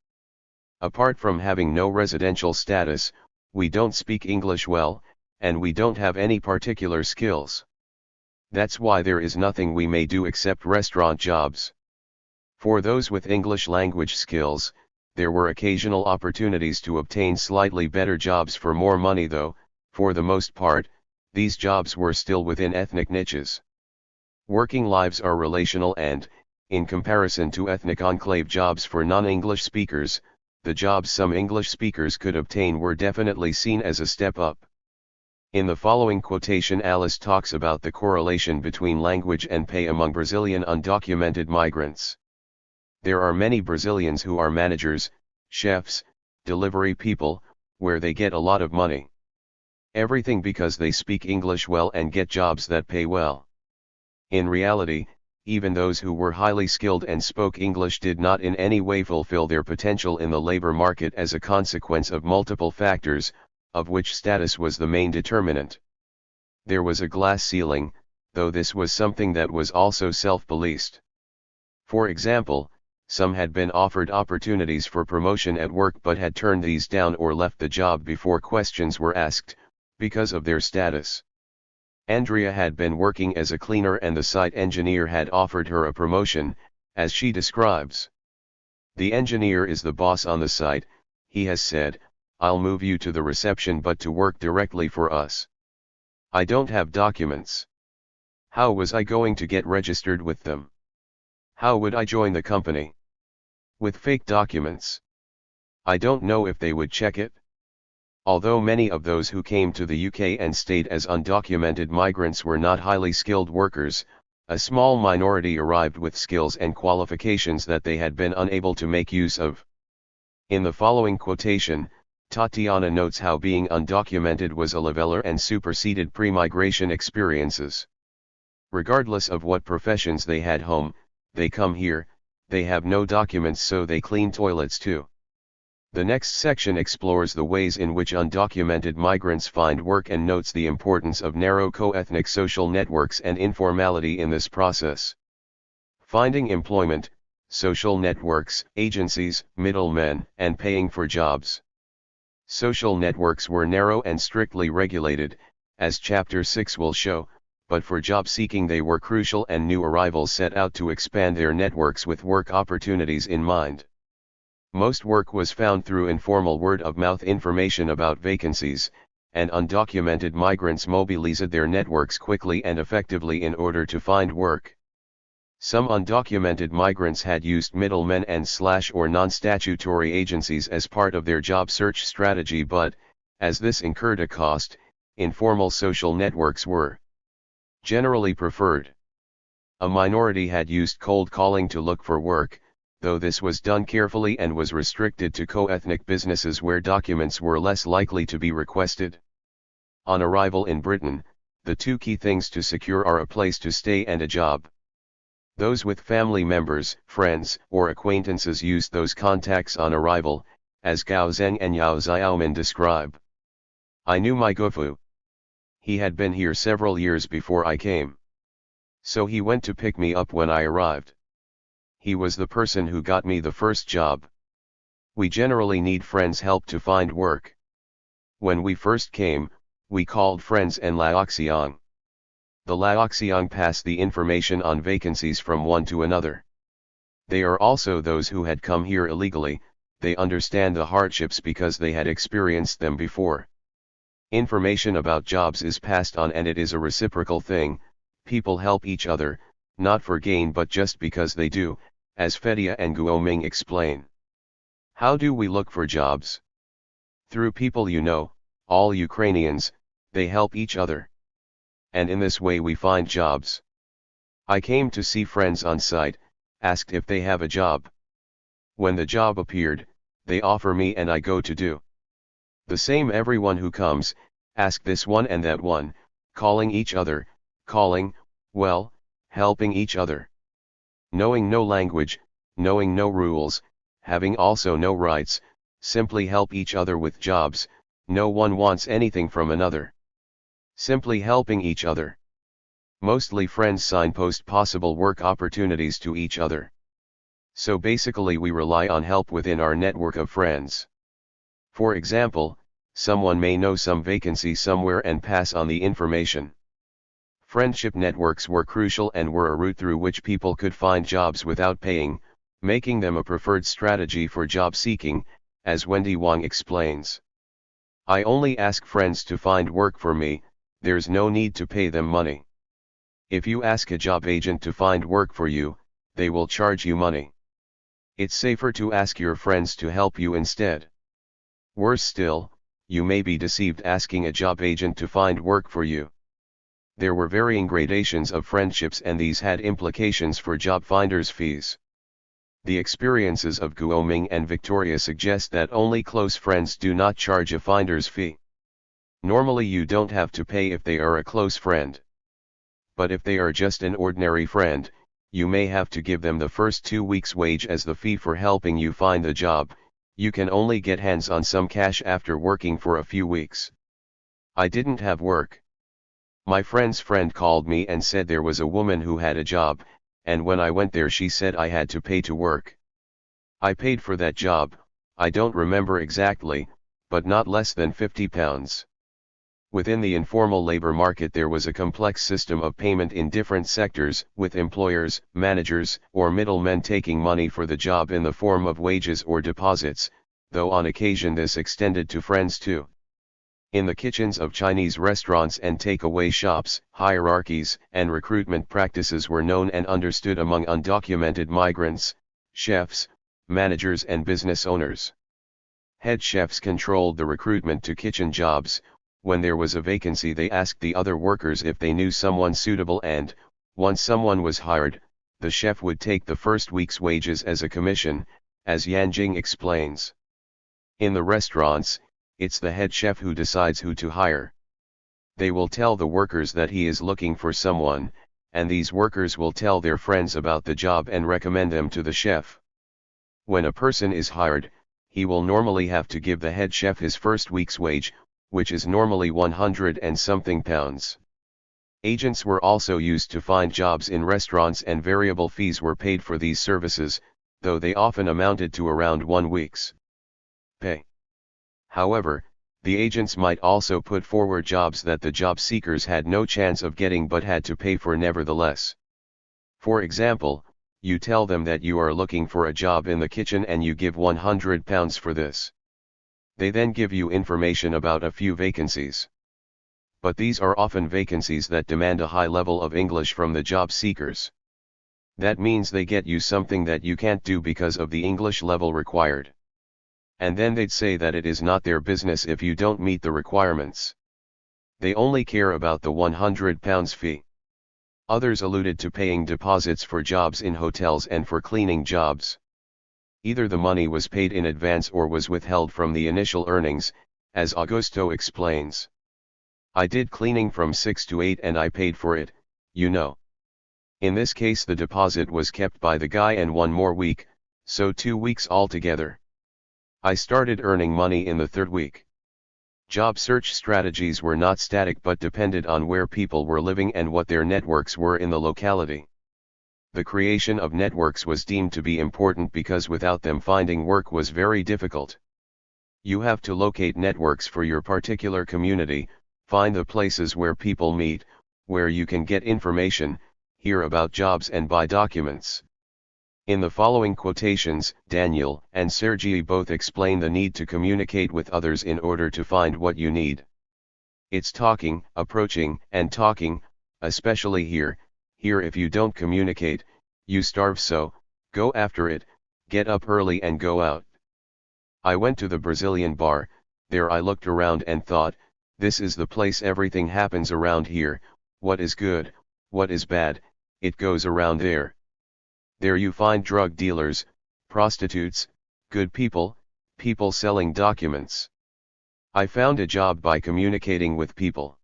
Apart from having no residential status, we don't speak English well, and we don't have any particular skills. That's why there is nothing we may do except restaurant jobs. For those with English language skills, there were occasional opportunities to obtain slightly better jobs for more money, though, for the most part, these jobs were still within ethnic niches. Working lives are relational and, in comparison to ethnic enclave jobs for non-English speakers, the jobs some English speakers could obtain were definitely seen as a step up. In the following quotation, Alice talks about the correlation between language and pay among Brazilian undocumented migrants. There are many Brazilians who are managers, chefs, delivery people, where they get a lot of money. Everything because they speak English well and get jobs that pay well. In reality, even those who were highly skilled and spoke English did not in any way fulfill their potential in the labor market as a consequence of multiple factors, of which status was the main determinant. There was a glass ceiling, though this was something that was also self-policed. For example, some had been offered opportunities for promotion at work but had turned these down or left the job before questions were asked, because of their status. Andrea had been working as a cleaner and the site engineer had offered her a promotion, as she describes. The engineer is the boss on the site, he has said, I'll move you to the reception but to work directly for us. I don't have documents. How was I going to get registered with them? How would I join the company? With fake documents. I don't know if they would check it. Although many of those who came to the UK and stayed as undocumented migrants were not highly skilled workers, a small minority arrived with skills and qualifications that they had been unable to make use of. In the following quotation, Tatiana notes how being undocumented was a leveler and superseded pre-migration experiences. Regardless of what professions they had home, they come here, they have no documents so they clean toilets too. The next section explores the ways in which undocumented migrants find work and notes the importance of narrow co-ethnic social networks and informality in this process. Finding employment, social networks, agencies, middlemen, and paying for jobs. Social networks were narrow and strictly regulated, as Chapter 6 will show, but for job seeking they were crucial and new arrivals set out to expand their networks with work opportunities in mind. Most work was found through informal word-of-mouth information about vacancies, and undocumented migrants mobilized their networks quickly and effectively in order to find work. Some undocumented migrants had used middlemen and or non-statutory agencies as part of their job search strategy but, as this incurred a cost, informal social networks were generally preferred. A minority had used cold calling to look for work, though this was done carefully and was restricted to co-ethnic businesses where documents were less likely to be requested. On arrival in Britain, the two key things to secure are a place to stay and a job. Those with family members, friends, or acquaintances used those contacts on arrival, as Gao Zheng and Yao Xiaomin describe. I knew my Gufu. He had been here several years before I came. So he went to pick me up when I arrived. He was the person who got me the first job. We generally need friends' help to find work. When we first came, we called friends and Laoxiang. The Laoxiang pass the information on vacancies from one to another. They are also those who had come here illegally, they understand the hardships because they had experienced them before. Information about jobs is passed on and it is a reciprocal thing, people help each other, not for gain but just because they do, as Fedia and Guoming explain. How do we look for jobs? Through people you know, all Ukrainians, they help each other. And in this way we find jobs. I came to see friends on site, asked if they have a job. When the job appeared, they offer me and I go to do. The same everyone who comes, ask this one and that one, calling each other, helping each other. Knowing no language, knowing no rules, having also no rights, simply help each other with jobs, no one wants anything from another. Simply helping each other. Mostly friends signpost possible work opportunities to each other. So basically we rely on help within our network of friends. For example, someone may know some vacancy somewhere and pass on the information. Friendship networks were crucial and were a route through which people could find jobs without paying, making them a preferred strategy for job seeking, as Wendy Wang explains. I only ask friends to find work for me, there's no need to pay them money. If you ask a job agent to find work for you, they will charge you money. It's safer to ask your friends to help you instead. Worse still, you may be deceived asking a job agent to find work for you. There were varying gradations of friendships, and these had implications for job finders' fees. The experiences of Guoming and Victoria suggest that only close friends do not charge a finder's fee. Normally you don't have to pay if they are a close friend. But if they are just an ordinary friend, you may have to give them the first 2 weeks' wage as the fee for helping you find the job. You can only get hands on some cash after working for a few weeks. I didn't have work. My friend's friend called me and said there was a woman who had a job, and when I went there she said I had to pay to work. I paid for that job, I don't remember exactly, but not less than £50. Within the informal labor market there was a complex system of payment in different sectors, with employers, managers, or middlemen taking money for the job in the form of wages or deposits, though on occasion this extended to friends too. In the kitchens of Chinese restaurants and takeaway shops, hierarchies and recruitment practices were known and understood among undocumented migrants, chefs, managers and business owners. Head chefs controlled the recruitment to kitchen jobs. When there was a vacancy they asked the other workers if they knew someone suitable, and, once someone was hired, the chef would take the first week's wages as a commission, as Yanjing explains. In the restaurants, it's the head chef who decides who to hire. They will tell the workers that he is looking for someone, and these workers will tell their friends about the job and recommend them to the chef. When a person is hired, he will normally have to give the head chef his first week's wage, which is normally 100 and something pounds. Agents were also used to find jobs in restaurants, and variable fees were paid for these services, though they often amounted to around 1 week's pay. However, the agents might also put forward jobs that the job seekers had no chance of getting but had to pay for nevertheless. For example, you tell them that you are looking for a job in the kitchen and you give £100 for this. They then give you information about a few vacancies. But these are often vacancies that demand a high level of English from the job seekers. That means they get you something that you can't do because of the English level required. And then they'd say that it is not their business if you don't meet the requirements. They only care about the £100 fee. Others alluded to paying deposits for jobs in hotels and for cleaning jobs. Either the money was paid in advance or was withheld from the initial earnings, as Augusto explains. I did cleaning from 6 to 8 and I paid for it, you know. In this case the deposit was kept by the guy and 1 more week, so 2 weeks altogether. I started earning money in the 3rd week. Job search strategies were not static but depended on where people were living and what their networks were in the locality. The creation of networks was deemed to be important because without them finding work was very difficult. You have to locate networks for your particular community, find the places where people meet, where you can get information, hear about jobs and buy documents. In the following quotations, Daniel and Sergei both explain the need to communicate with others in order to find what you need. It's talking, approaching, and talking, especially here. Here if you don't communicate, you starve, so, go after it, get up early and go out. I went to the Brazilian bar, there I looked around and thought, this is the place everything happens around here, what is good, what is bad, it goes around there. There you find drug dealers, prostitutes, good people, people selling documents. I found a job by communicating with people.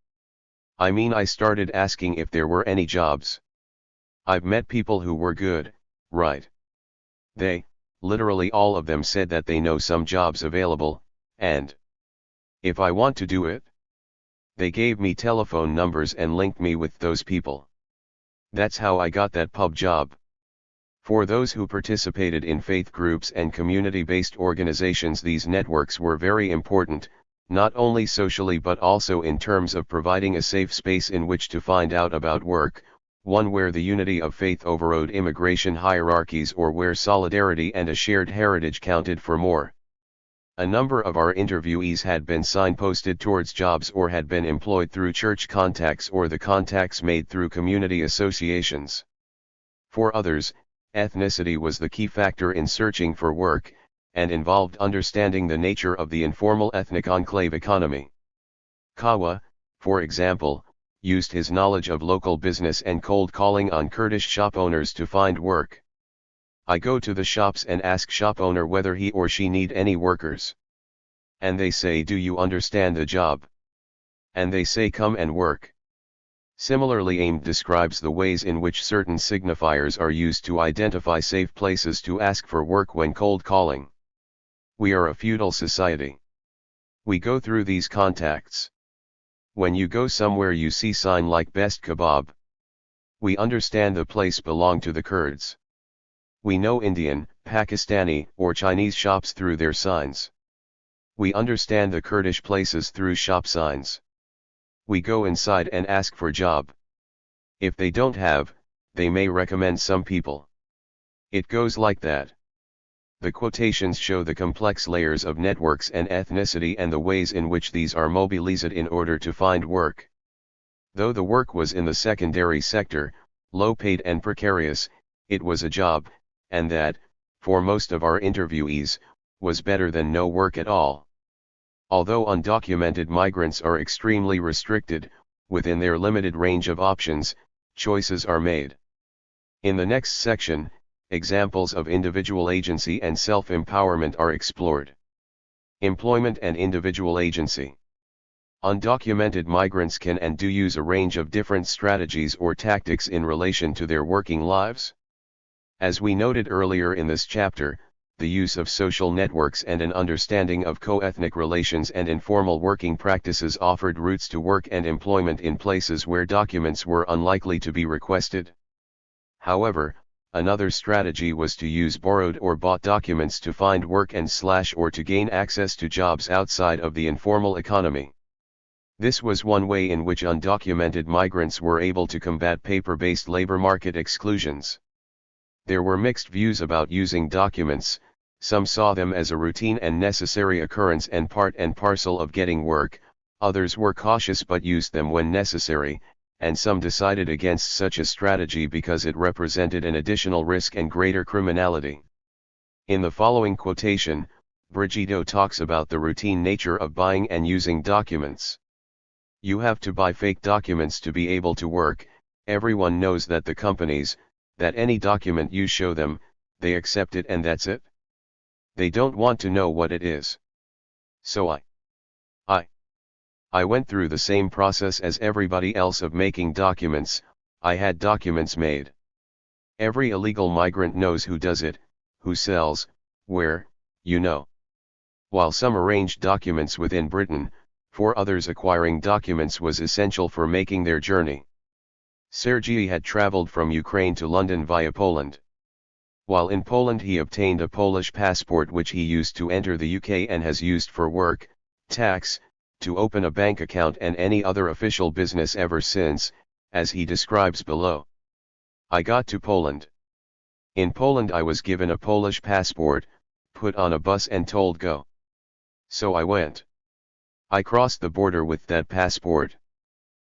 I mean, I started asking if there were any jobs. I've met people who were good, right? They, literally all of them said that they know some jobs available, and if I want to do it, they gave me telephone numbers and linked me with those people. That's how I got that pub job. For those who participated in faith groups and community-based organizations, these networks were very important, not only socially but also in terms of providing a safe space in which to find out about work, one where the unity of faith overrode immigration hierarchies or where solidarity and a shared heritage counted for more. A number of our interviewees had been signposted towards jobs or had been employed through church contacts or the contacts made through community associations. For others, ethnicity was the key factor in searching for work, and involved understanding the nature of the informal ethnic enclave economy. Kawa, for example, used his knowledge of local business and cold calling on Kurdish shop owners to find work. I go to the shops and ask shop owner whether he or she need any workers. And they say, do you understand the job? And they say, come and work. Similarly, AIM describes the ways in which certain signifiers are used to identify safe places to ask for work when cold calling. We are a feudal society. We go through these contacts. When you go somewhere you see sign like best kebab. We understand the place belong to the Kurds. We know Indian, Pakistani, or Chinese shops through their signs. We understand the Kurdish places through shop signs. We go inside and ask for job. If they don't have, they may recommend some people. It goes like that. The quotations show the complex layers of networks and ethnicity and the ways in which these are mobilized in order to find work. Though the work was in the secondary sector, low paid and precarious, it was a job, and that, for most of our interviewees, was better than no work at all. Although undocumented migrants are extremely restricted, within their limited range of options, choices are made. In the next section, examples of individual agency and self-empowerment are explored. Employment and individual agency. Undocumented migrants can and do use a range of different strategies or tactics in relation to their working lives. As we noted earlier in this chapter, the use of social networks and an understanding of co-ethnic relations and informal working practices offered routes to work and employment in places where documents were unlikely to be requested. However, another strategy was to use borrowed or bought documents to find work or to gain access to jobs outside of the informal economy. This was one way in which undocumented migrants were able to combat paper-based labor market exclusions. There were mixed views about using documents. Some saw them as a routine and necessary occurrence and part and parcel of getting work, others were cautious but used them when necessary, and some decided against such a strategy because it represented an additional risk and greater criminality. In the following quotation, Brigitto talks about the routine nature of buying and using documents. You have to buy fake documents to be able to work. Everyone knows that the companies, that any document you show them, they accept it and that's it. They don't want to know what it is. So I went through the same process as everybody else of making documents. I had documents made. Every illegal migrant knows who does it, who sells, where, you know. While some arranged documents within Britain, for others acquiring documents was essential for making their journey. Sergii had traveled from Ukraine to London via Poland. While in Poland he obtained a Polish passport which he used to enter the UK and has used for work, tax, to open a bank account and any other official business ever since, as he describes below. I got to Poland. In Poland I was given a Polish passport, put on a bus and told go. So I went. I crossed the border with that passport.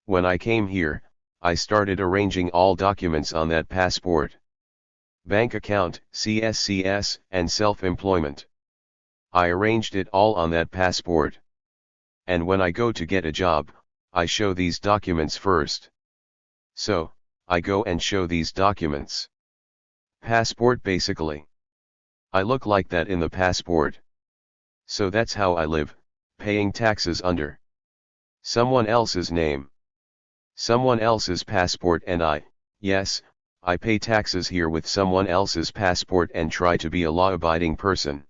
When I came here, I started arranging all documents on that passport. Bank account, CSCS, and self-employment. I arranged it all on that passport. And when I go to get a job, I show these documents first. So, I go and show these documents. Passport basically. I look like that in the passport. So that's how I live, paying taxes under someone else's name. Someone else's passport and yes, I pay taxes here with someone else's passport and try to be a law-abiding person.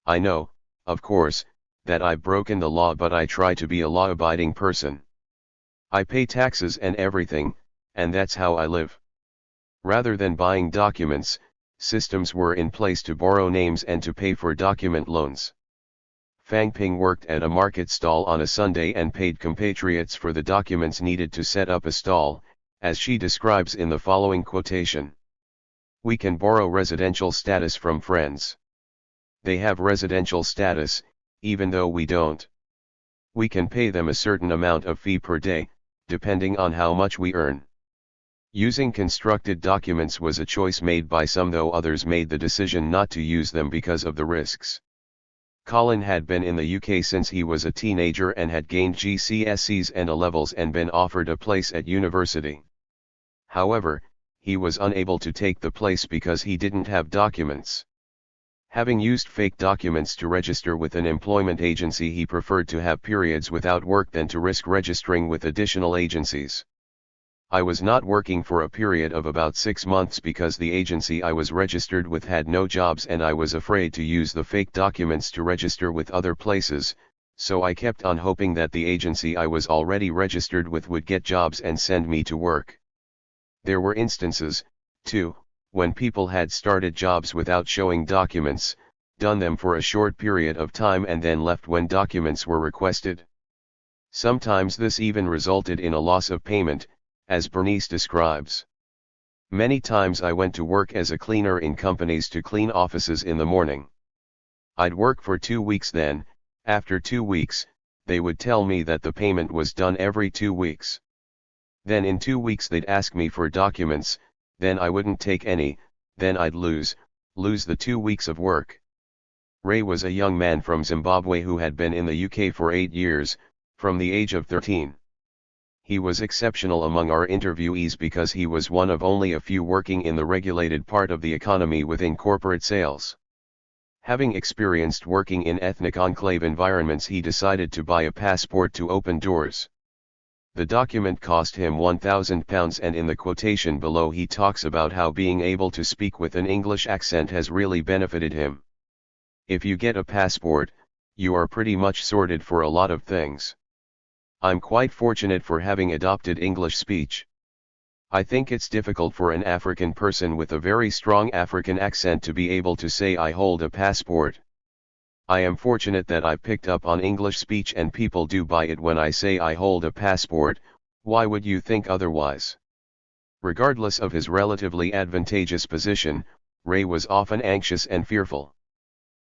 I know, of course, that I've broken the law but I try to be a law-abiding person. I pay taxes and everything, and that's how I live. Rather than buying documents, systems were in place to borrow names and to pay for document loans. Fang Ping worked at a market stall on a Sunday and paid compatriots for the documents needed to set up a stall, as she describes in the following quotation. We can borrow residential status from friends. They have residential status, even though we don't. We can pay them a certain amount of fee per day, depending on how much we earn. Using constructed documents was a choice made by some, though others made the decision not to use them because of the risks. Colin had been in the UK since he was a teenager and had gained GCSEs and A-levels and been offered a place at university. However, he was unable to take the place because he didn't have documents. Having used fake documents to register with an employment agency, he preferred to have periods without work than to risk registering with additional agencies. I was not working for a period of about 6 months because the agency I was registered with had no jobs and I was afraid to use the fake documents to register with other places, so I kept on hoping that the agency I was already registered with would get jobs and send me to work. There were instances, too, when people had started jobs without showing documents, done them for a short period of time and then left when documents were requested. Sometimes this even resulted in a loss of payment, as Bernice describes. Many times I went to work as a cleaner in companies to clean offices in the morning. I'd work for 2 weeks, then, after 2 weeks, they would tell me that the payment was done every 2 weeks. Then in 2 weeks they'd ask me for documents, then I wouldn't take any, then I'd lose the 2 weeks of work. Ray was a young man from Zimbabwe who had been in the UK for 8 years, from the age of 13. He was exceptional among our interviewees because he was one of only a few working in the regulated part of the economy within corporate sales. Having experienced working in ethnic enclave environments, he decided to buy a passport to open doors. The document cost him £1,000, and in the quotation below he talks about how being able to speak with an English accent has really benefited him. If you get a passport, you are pretty much sorted for a lot of things. I'm quite fortunate for having adopted English speech. I think it's difficult for an African person with a very strong African accent to be able to say I hold a passport. I am fortunate that I picked up on English speech and people do buy it when I say I hold a passport. Why would you think otherwise? Regardless of his relatively advantageous position, Ray was often anxious and fearful.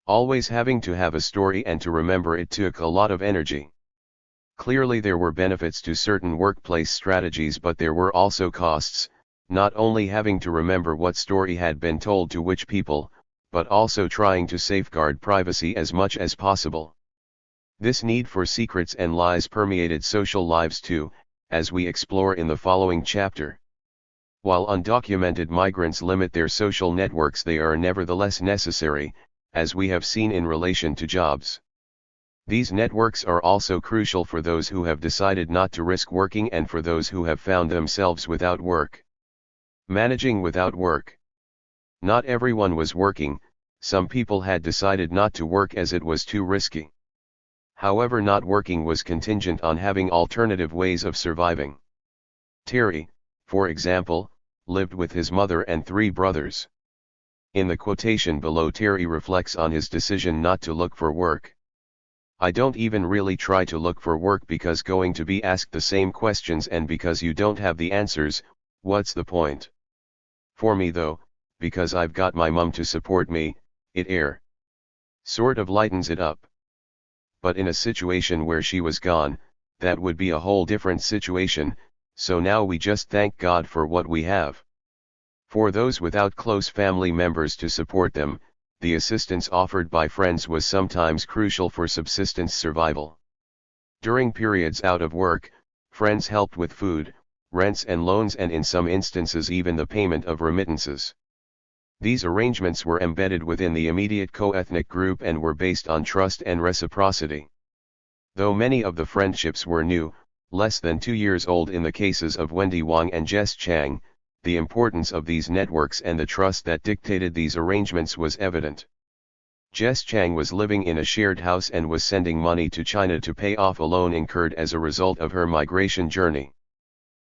Always having to have a story and to remember it took a lot of energy. Clearly there were benefits to certain workplace strategies, but there were also costs, not only having to remember what story had been told to which people, but also trying to safeguard privacy as much as possible. This need for secrets and lies permeated social lives too, as we explore in the following chapter. While undocumented migrants limit their social networks, they are nevertheless necessary, as we have seen in relation to jobs. These networks are also crucial for those who have decided not to risk working and for those who have found themselves without work. Managing without work. Not everyone was working, some people had decided not to work as it was too risky. However, not working was contingent on having alternative ways of surviving. Terry, for example, lived with his mother and 3 brothers. In the quotation below, Terry reflects on his decision not to look for work. I don't even really try to look for work because going to be asked the same questions, and because you don't have the answers, what's the point? For me though, because I've got my mum to support me, it sort of lightens it up. But in a situation where she was gone, that would be a whole different situation, so now we just thank God for what we have. For those without close family members to support them, the assistance offered by friends was sometimes crucial for subsistence survival. During periods out of work, friends helped with food, rents and loans, and in some instances even the payment of remittances. These arrangements were embedded within the immediate co-ethnic group and were based on trust and reciprocity. Though many of the friendships were new, less than 2 years old in the cases of Wendy Wang and Jess Chang, the importance of these networks and the trust that dictated these arrangements was evident. Jess Chang was living in a shared house and was sending money to China to pay off a loan incurred as a result of her migration journey.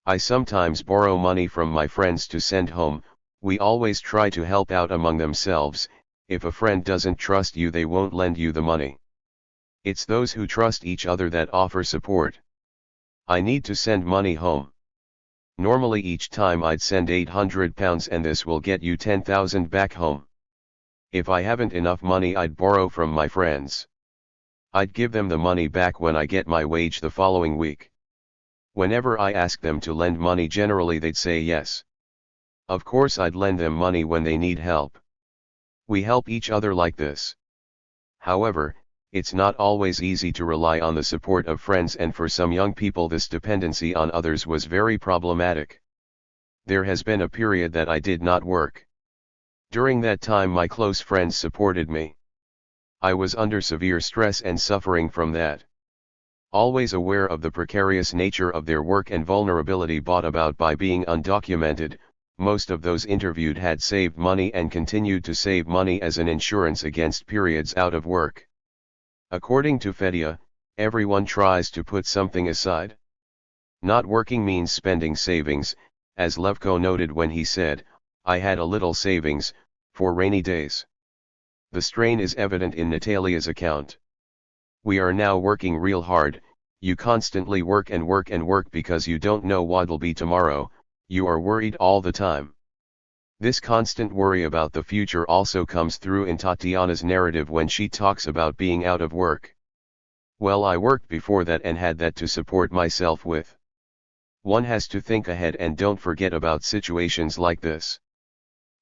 I sometimes borrow money from my friends to send home. We always try to help out among themselves. If a friend doesn't trust you, they won't lend you the money. It's those who trust each other that offer support. I need to send money home. Normally each time I'd send £800 and this will get you 10,000 back home. If I haven't enough money, I'd borrow from my friends. I'd give them the money back when I get my wage the following week. Whenever I asked them to lend money, generally they'd say yes. Of course I'd lend them money when they need help. We help each other like this. However, it's not always easy to rely on the support of friends, and for some young people this dependency on others was very problematic. There has been a period that I did not work. During that time my close friends supported me. I was under severe stress and suffering from that. Always aware of the precarious nature of their work and vulnerability brought about by being undocumented, most of those interviewed had saved money and continued to save money as an insurance against periods out of work. According to Fedia, everyone tries to put something aside. Not working means spending savings, as Levko noted when he said, "I had a little savings, for rainy days." The strain is evident in Natalia's account. "We are now working real hard, you constantly work and work and work because you don't know what'll be tomorrow, you are worried all the time." This constant worry about the future also comes through in Tatiana's narrative when she talks about being out of work. "Well, I worked before that and had that to support myself with." One has to think ahead and don't forget about situations like this.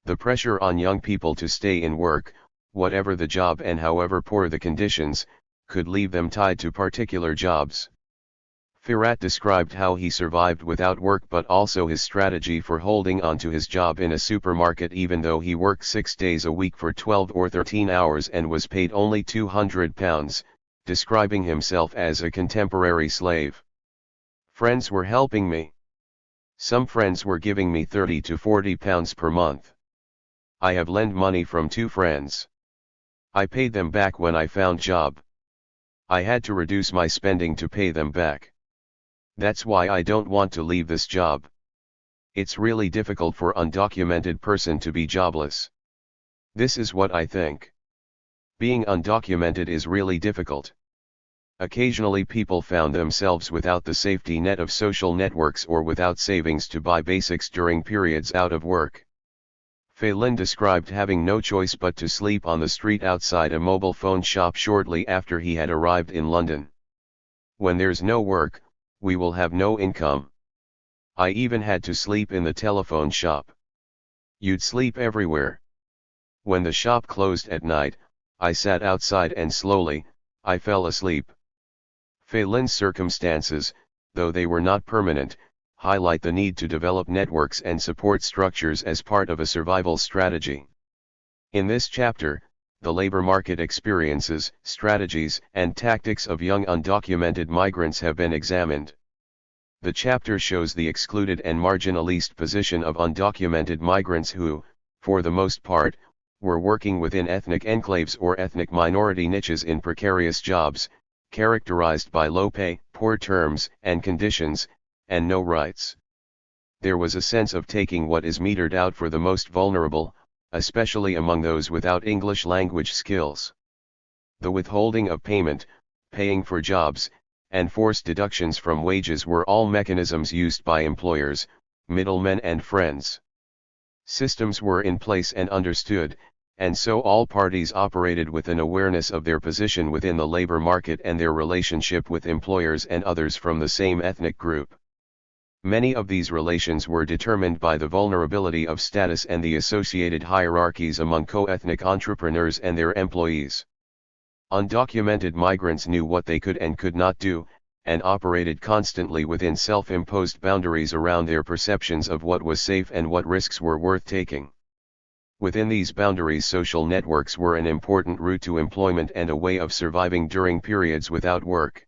The pressure on young people to stay in work, whatever the job and however poor the conditions, could leave them tied to particular jobs. Firat described how he survived without work, but also his strategy for holding on to his job in a supermarket even though he worked 6 days a week for 12 or 13 hours and was paid only £200, describing himself as a contemporary slave. "Friends were helping me. Some friends were giving me £30 to £40 per month. I have lent money from 2 friends. I paid them back when I found job. I had to reduce my spending to pay them back. That's why I don't want to leave this job. It's really difficult for undocumented person to be jobless. This is what I think. Being undocumented is really difficult. Occasionally people found themselves without the safety net of social networks or without savings to buy basics during periods out of work." Phelan described having no choice but to sleep on the street outside a mobile phone shop shortly after he had arrived in London. "When there's no work, we will have no income. I even had to sleep in the telephone shop. You'd sleep everywhere. When the shop closed at night, I sat outside and slowly, I fell asleep." Phelan's circumstances, though they were not permanent, highlight the need to develop networks and support structures as part of a survival strategy. In this chapter, the labor market experiences, strategies, and tactics of young undocumented migrants have been examined. The chapter shows the excluded and marginalized position of undocumented migrants who, for the most part, were working within ethnic enclaves or ethnic minority niches in precarious jobs, characterized by low pay, poor terms and conditions, and no rights. There was a sense of taking what is metered out for the most vulnerable, especially among those without English language skills. The withholding of payment, paying for jobs, and forced deductions from wages were all mechanisms used by employers, middlemen and friends. Systems were in place and understood, and so all parties operated with an awareness of their position within the labor market and their relationship with employers and others from the same ethnic group. Many of these relations were determined by the vulnerability of status and the associated hierarchies among co-ethnic entrepreneurs and their employees. Undocumented migrants knew what they could and could not do, and operated constantly within self-imposed boundaries around their perceptions of what was safe and what risks were worth taking. Within these boundaries, social networks were an important route to employment and a way of surviving during periods without work.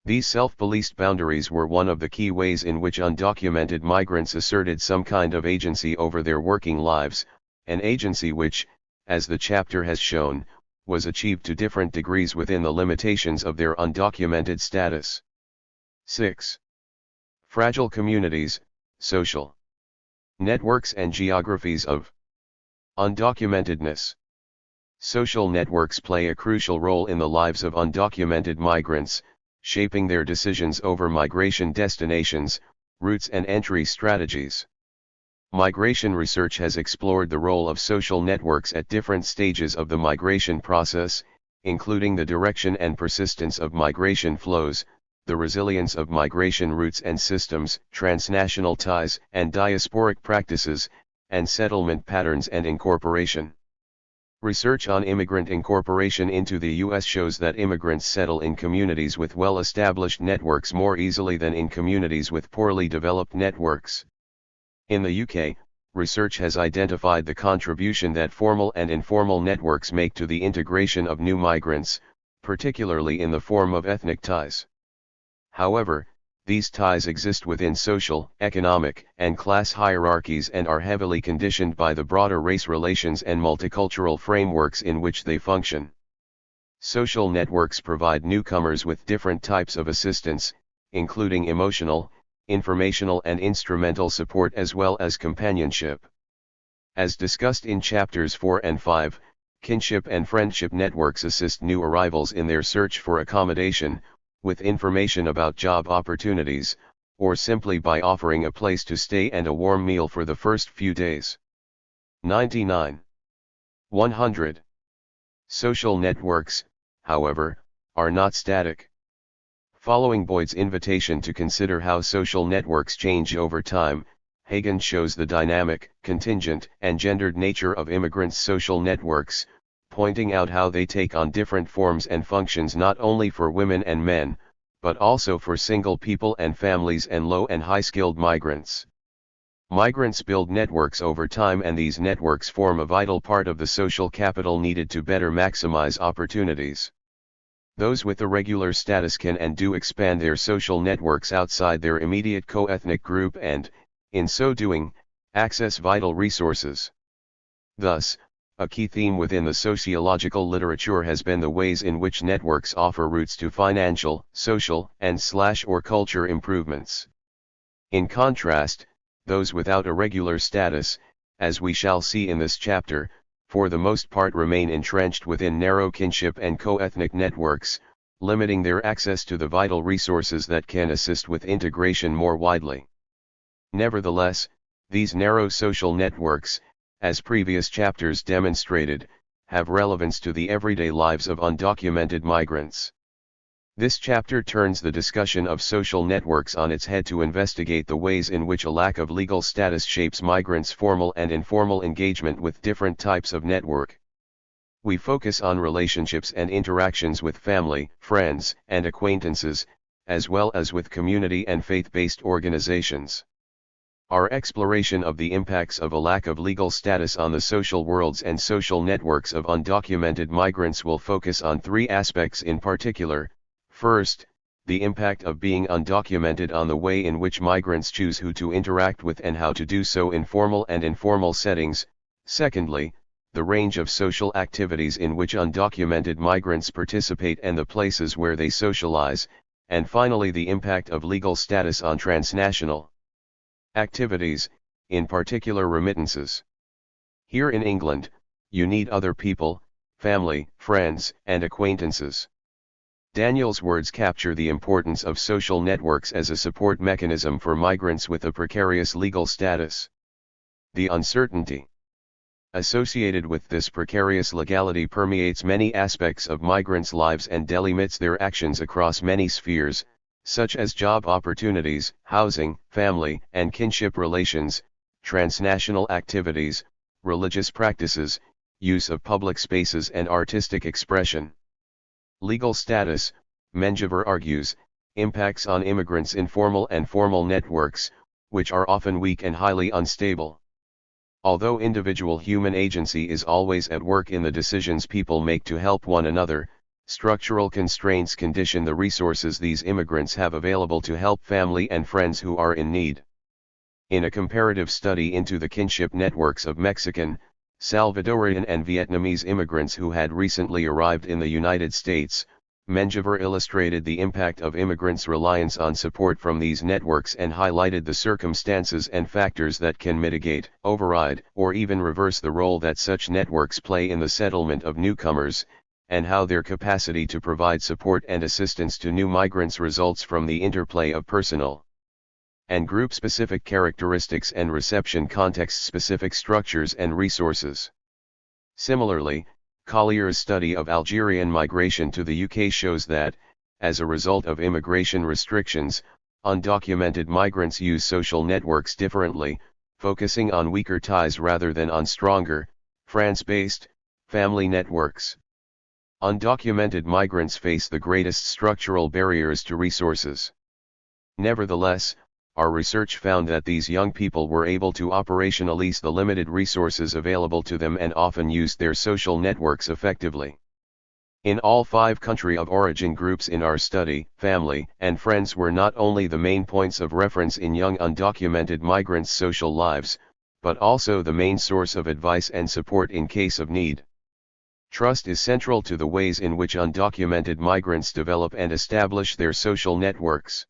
These self-policed boundaries were one of the key ways in which undocumented migrants asserted some kind of agency over their working lives, an agency which, as the chapter has shown, was achieved to different degrees within the limitations of their undocumented status. 6. Fragile communities, social networks and geographies of undocumentedness. Social networks play a crucial role in the lives of undocumented migrants, shaping their decisions over migration destinations, routes and entry strategies. Migration research has explored the role of social networks at different stages of the migration process, including the direction and persistence of migration flows, the resilience of migration routes and systems, transnational ties and diasporic practices, and settlement patterns and incorporation. Research on immigrant incorporation into the U.S. shows that immigrants settle in communities with well-established networks more easily than in communities with poorly developed networks. In the UK, research has identified the contribution that formal and informal networks make to the integration of new migrants, particularly in the form of ethnic ties. However, these ties exist within social, economic, and class hierarchies and are heavily conditioned by the broader race relations and multicultural frameworks in which they function. Social networks provide newcomers with different types of assistance, including emotional, informational and instrumental support as well as companionship. As discussed in chapters 4 and 5, kinship and friendship networks assist new arrivals in their search for accommodation, with information about job opportunities, or simply by offering a place to stay and a warm meal for the first few days. 99. 100. Social networks, however, are not static. Following Boyd's invitation to consider how social networks change over time, Hagen shows the dynamic, contingent, and gendered nature of immigrants' social networks, pointing out how they take on different forms and functions not only for women and men, but also for single people and families and low and high-skilled migrants. Migrants build networks over time, and these networks form a vital part of the social capital needed to better maximize opportunities. Those with irregular status can and do expand their social networks outside their immediate co-ethnic group and, in so doing, access vital resources. Thus, a key theme within the sociological literature has been the ways in which networks offer routes to financial, social, and/or culture improvements. In contrast, those without irregular status, as we shall see in this chapter, for the most part remain entrenched within narrow kinship and co-ethnic networks, limiting their access to the vital resources that can assist with integration more widely. Nevertheless, these narrow social networks, as previous chapters demonstrated, have relevance to the everyday lives of undocumented migrants. This chapter turns the discussion of social networks on its head to investigate the ways in which a lack of legal status shapes migrants' formal and informal engagement with different types of network. We focus on relationships and interactions with family, friends, and acquaintances, as well as with community and faith-based organizations. Our exploration of the impacts of a lack of legal status on the social worlds and social networks of undocumented migrants will focus on three aspects in particular. First, the impact of being undocumented on the way in which migrants choose who to interact with and how to do so in formal and informal settings. Secondly, the range of social activities in which undocumented migrants participate and the places where they socialize. And finally, the impact of legal status on transnational activities, in particular remittances. Here in England, you need other people, family, friends, and acquaintances. Daniel's words capture the importance of social networks as a support mechanism for migrants with a precarious legal status. The uncertainty associated with this precarious legality permeates many aspects of migrants' lives and delimits their actions across many spheres, such as job opportunities, housing, family and kinship relations, transnational activities, religious practices, use of public spaces and artistic expression. Legal status, Menjivar argues, impacts on immigrants' informal and formal networks, which are often weak and highly unstable. Although individual human agency is always at work in the decisions people make to help one another, structural constraints condition the resources these immigrants have available to help family and friends who are in need. In a comparative study into the kinship networks of Mexican, Salvadorian and Vietnamese immigrants who had recently arrived in the United States, Menjivar illustrated the impact of immigrants' reliance on support from these networks and highlighted the circumstances and factors that can mitigate, override, or even reverse the role that such networks play in the settlement of newcomers, and how their capacity to provide support and assistance to new migrants results from the interplay of personal and group-specific characteristics and reception context-specific structures and resources. Similarly, Collier's study of Algerian migration to the UK shows that, as a result of immigration restrictions, undocumented migrants use social networks differently, focusing on weaker ties rather than on stronger, France-based, family networks. Undocumented migrants face the greatest structural barriers to resources. Nevertheless, our research found that these young people were able to operationalize the limited resources available to them and often used their social networks effectively. In all 5 country of origin groups in our study, family and friends were not only the main points of reference in young undocumented migrants' social lives, but also the main source of advice and support in case of need. Trust is central to the ways in which undocumented migrants develop and establish their social networks.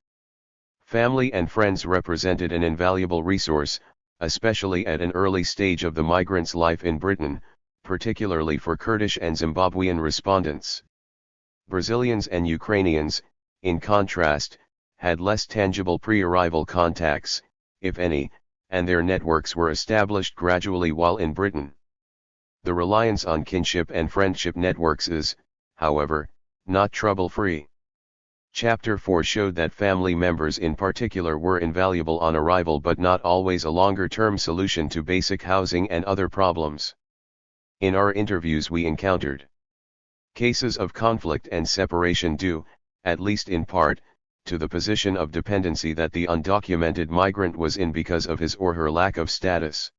Family and friends represented an invaluable resource, especially at an early stage of the migrant's life in Britain, particularly for Kurdish and Zimbabwean respondents. Brazilians and Ukrainians, in contrast, had less tangible pre-arrival contacts, if any, and their networks were established gradually while in Britain. The reliance on kinship and friendship networks is, however, not trouble-free. Chapter 4 showed that family members in particular were invaluable on arrival but not always a longer-term solution to basic housing and other problems. In our interviews we encountered cases of conflict and separation due, at least in part, to the position of dependency that the undocumented migrant was in because of his or her lack of status.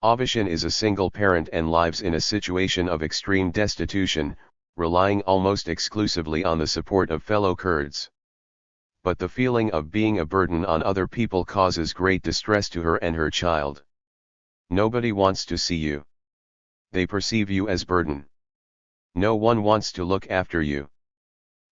Aveshan is a single parent and lives in a situation of extreme destitution, relying almost exclusively on the support of fellow Kurds. But the feeling of being a burden on other people causes great distress to her and her child. Nobody wants to see you. They perceive you as burden. No one wants to look after you.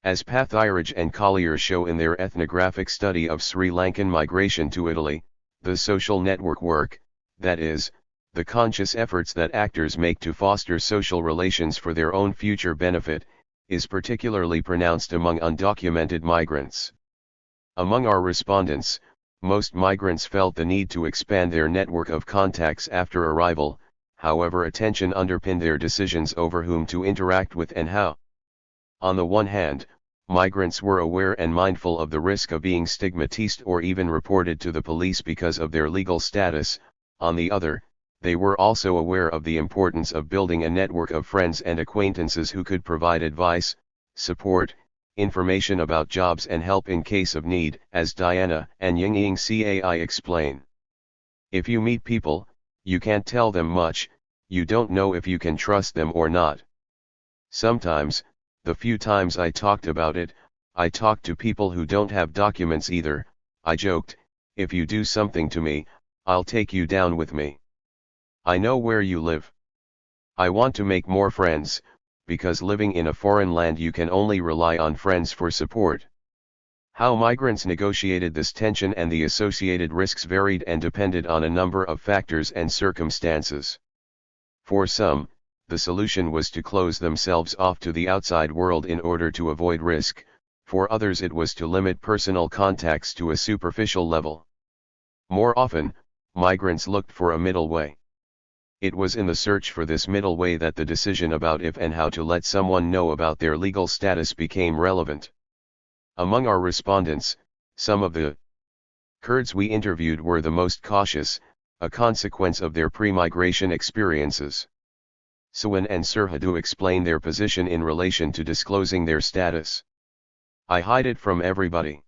As Papiers and Collier show in their ethnographic study of Sri Lankan migration to Italy, the social network work, that is, the conscious efforts that actors make to foster social relations for their own future benefit, is particularly pronounced among undocumented migrants. Among our respondents, most migrants felt the need to expand their network of contacts after arrival, however attention underpinned their decisions over whom to interact with and how. On the one hand, migrants were aware and mindful of the risk of being stigmatized or even reported to the police because of their legal status. On the other, they were also aware of the importance of building a network of friends and acquaintances who could provide advice, support, information about jobs and help in case of need, as Diana and Yingying Cai explain. If you meet people, you can't tell them much, you don't know if you can trust them or not. Sometimes, the few times I talked about it, I talked to people who don't have documents either. I joked, if you do something to me, I'll take you down with me. I know where you live. I want to make more friends, because living in a foreign land you can only rely on friends for support. How migrants negotiated this tension and the associated risks varied and depended on a number of factors and circumstances. For some, the solution was to close themselves off to the outside world in order to avoid risk, for others it was to limit personal contacts to a superficial level. More often, migrants looked for a middle way. It was in the search for this middle way that the decision about if and how to let someone know about their legal status became relevant. Among our respondents, some of the Kurds we interviewed were the most cautious, a consequence of their pre-migration experiences. Suwan and Serhadu explain their position in relation to disclosing their status. I hide it from everybody.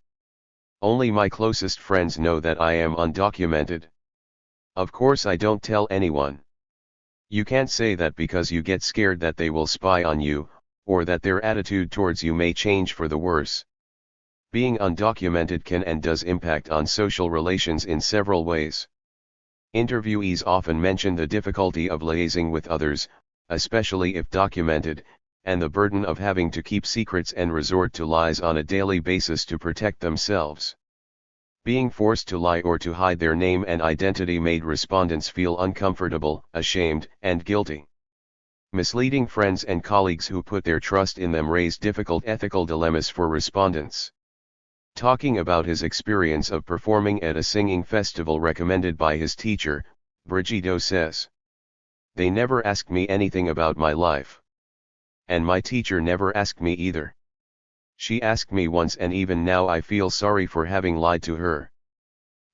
Only my closest friends know that I am undocumented. Of course I don't tell anyone. You can't say that because you get scared that they will spy on you, or that their attitude towards you may change for the worse. Being undocumented can and does impact on social relations in several ways. Interviewees often mention the difficulty of liaising with others, especially if documented, and the burden of having to keep secrets and resort to lies on a daily basis to protect themselves. Being forced to lie or to hide their name and identity made respondents feel uncomfortable, ashamed, and guilty. Misleading friends and colleagues who put their trust in them raised difficult ethical dilemmas for respondents. Talking about his experience of performing at a singing festival recommended by his teacher, Brigido says, "They never asked me anything about my life. And my teacher never asked me either. She asked me once, and even now I feel sorry for having lied to her.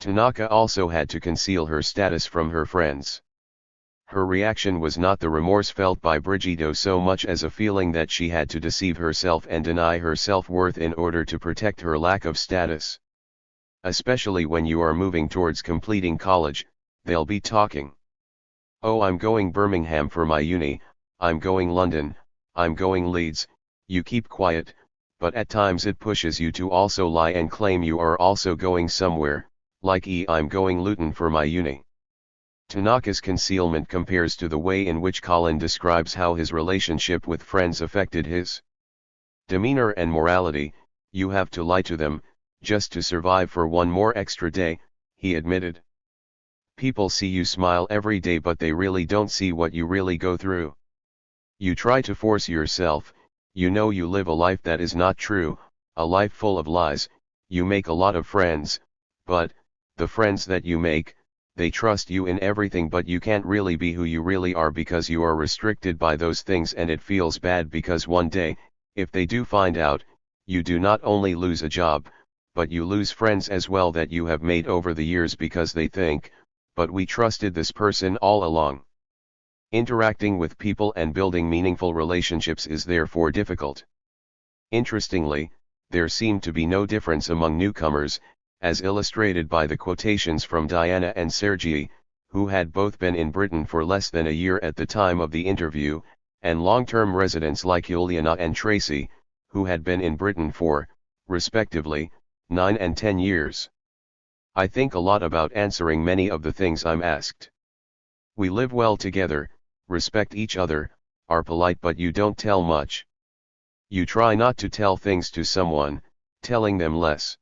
Tanaka also had to conceal her status from her friends. Her reaction was not the remorse felt by Brigido so much as a feeling that she had to deceive herself and deny her self-worth in order to protect her lack of status. Especially when you are moving towards completing college, they'll be talking. Oh, I'm going Birmingham for my uni, I'm going London, I'm going Leeds. You keep quiet, but at times it pushes you to also lie and claim you are also going somewhere, like I'm going Luton for my uni. Tanaka's concealment compares to the way in which Colin describes how his relationship with friends affected his demeanor and morality. You have to lie to them, just to survive for one more extra day, he admitted. People see you smile every day, but they really don't see what you really go through. You try to force yourself, you know you live a life that is not true, a life full of lies, you make a lot of friends, but, the friends that you make, they trust you in everything, but you can't really be who you really are because you are restricted by those things, and it feels bad because one day, if they do find out, you do not only lose a job, but you lose friends as well that you have made over the years because they think, but we trusted this person all along. Interacting with people and building meaningful relationships is therefore difficult. Interestingly, there seemed to be no difference among newcomers, as illustrated by the quotations from Diana and Sergei, who had both been in Britain for less than a year at the time of the interview, and long-term residents like Juliana and Tracy, who had been in Britain for, respectively, 9 and 10 years. I think a lot about answering many of the things I'm asked. We live well together, respect each other, are polite, but you don't tell much. You try not to tell things to someone, telling them less.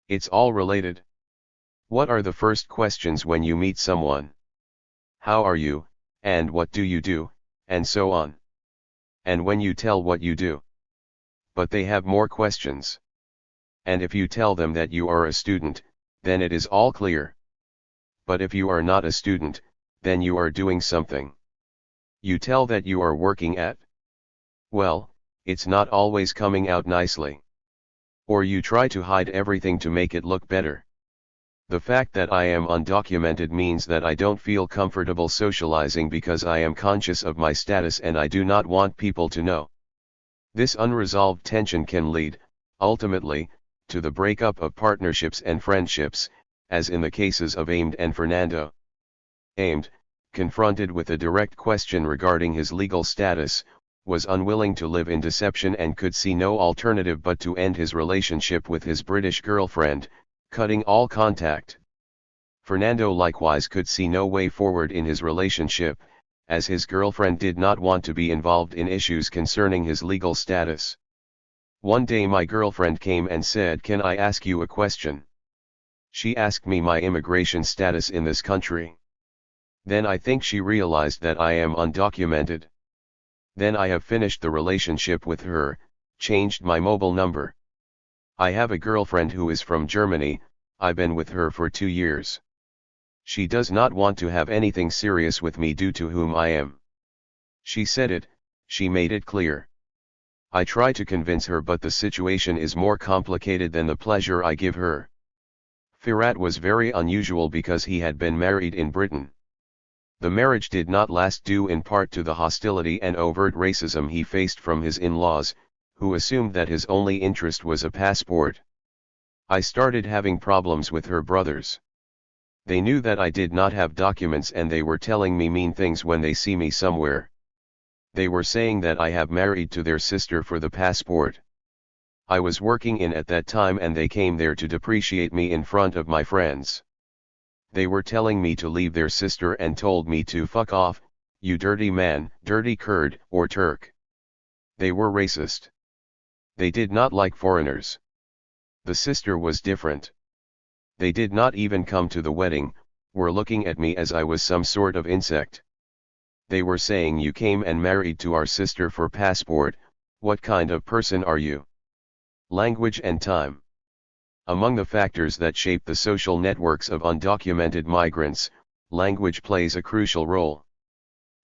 It's all related. What are the first questions when you meet someone? How are you, and what do you do, and so on. And when you tell what you do. But they have more questions. And if you tell them that you are a student, then it is all clear. But if you are not a student, then you are doing something. You tell that you are working at. Well, it's not always coming out nicely. Or you try to hide everything to make it look better. The fact that I am undocumented means that I don't feel comfortable socializing because I am conscious of my status and I do not want people to know. This unresolved tension can lead, ultimately, to the breakup of partnerships and friendships, as in the cases of Aimed and Fernando. Aimed, confronted with a direct question regarding his legal status, was unwilling to live in deception and could see no alternative but to end his relationship with his British girlfriend, cutting all contact. Fernando likewise could see no way forward in his relationship, as his girlfriend did not want to be involved in issues concerning his legal status. One day my girlfriend came and said, "Can I ask you a question?" She asked me my immigration status in this country. Then I think she realized that I am undocumented. Then I have finished the relationship with her, changed my mobile number. I have a girlfriend who is from Germany, I've been with her for 2 years. She does not want to have anything serious with me due to whom I am. She said it, she made it clear. I try to convince her, but the situation is more complicated than the pleasure I give her. Firat was very unusual because he had been married in Britain. The marriage did not last due in part to the hostility and overt racism he faced from his in-laws, who assumed that his only interest was a passport. I started having problems with her brothers. They knew that I did not have documents and they were telling me mean things when they see me somewhere. They were saying that I have married to their sister for the passport. I was working in at that time and they came there to depreciate me in front of my friends. They were telling me to leave their sister and told me to fuck off, you dirty man, dirty Kurd, or Turk. They were racist. They did not like foreigners. The sister was different. They did not even come to the wedding, were looking at me as I was some sort of insect. They were saying, "You came and married to our sister for passport, what kind of person are you?" Language and time. Among the factors that shape the social networks of undocumented migrants, language plays a crucial role.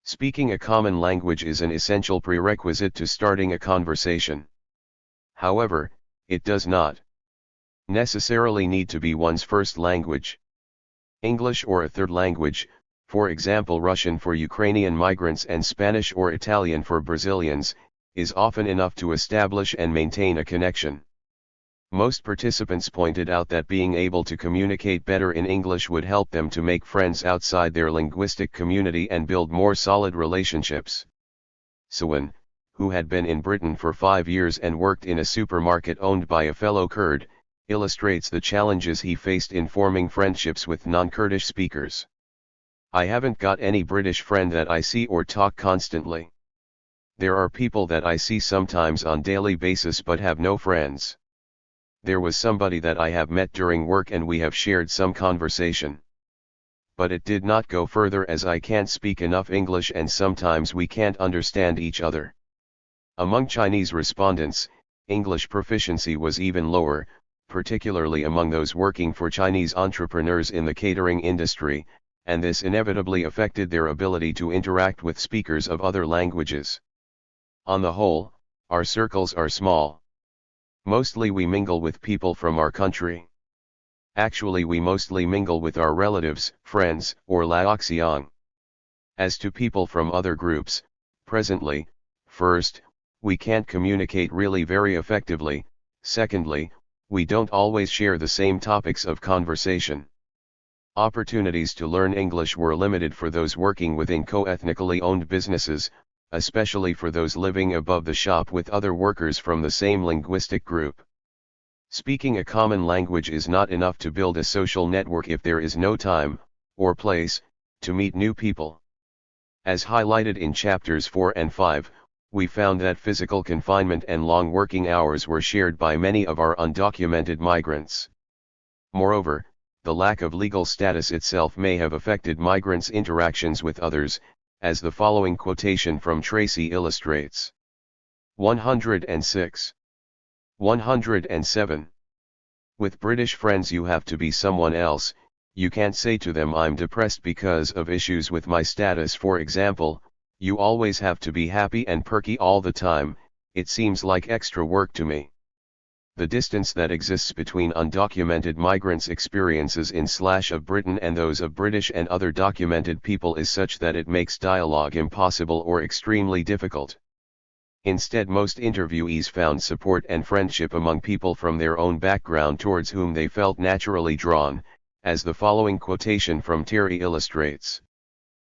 Speaking a common language is an essential prerequisite to starting a conversation. However, it does not necessarily need to be one's first language. English or a third language, for example Russian for Ukrainian migrants and Spanish or Italian for Brazilians, is often enough to establish and maintain a connection. Most participants pointed out that being able to communicate better in English would help them to make friends outside their linguistic community and build more solid relationships. Sigona, who had been in Britain for 5 years and worked in a supermarket owned by a fellow Kurd, illustrates the challenges he faced in forming friendships with non-Kurdish speakers. I haven't got any British friend that I see or talk constantly. There are people that I see sometimes on daily basis but have no friends. There was somebody that I have met during work and we have shared some conversation. But it did not go further as I can't speak enough English and sometimes we can't understand each other. Among Chinese respondents, English proficiency was even lower, particularly among those working for Chinese entrepreneurs in the catering industry, and this inevitably affected their ability to interact with speakers of other languages. On the whole, our circles are small. Mostly we mingle with people from our country. Actually we mostly mingle with our relatives, friends, or laoxiang. As to people from other groups, presently, first, we can't communicate really very effectively, secondly, we don't always share the same topics of conversation. Opportunities to learn English were limited for those working within co-ethnically owned businesses, especially for those living above the shop with other workers from the same linguistic group. Speaking a common language is not enough to build a social network if there is no time, or place, to meet new people. As highlighted in chapters 4 and 5, we found that physical confinement and long working hours were shared by many of our undocumented migrants. Moreover, the lack of legal status itself may have affected migrants' interactions with others, as the following quotation from Tracy illustrates. 106. 107. With British friends you have to be someone else, you can't say to them I'm depressed because of issues with my status for example, you always have to be happy and perky all the time, it seems like extra work to me. The distance that exists between undocumented migrants' experiences in/of Britain and those of British and other documented people is such that it makes dialogue impossible or extremely difficult. Instead, most interviewees found support and friendship among people from their own background towards whom they felt naturally drawn, as the following quotation from Terry illustrates.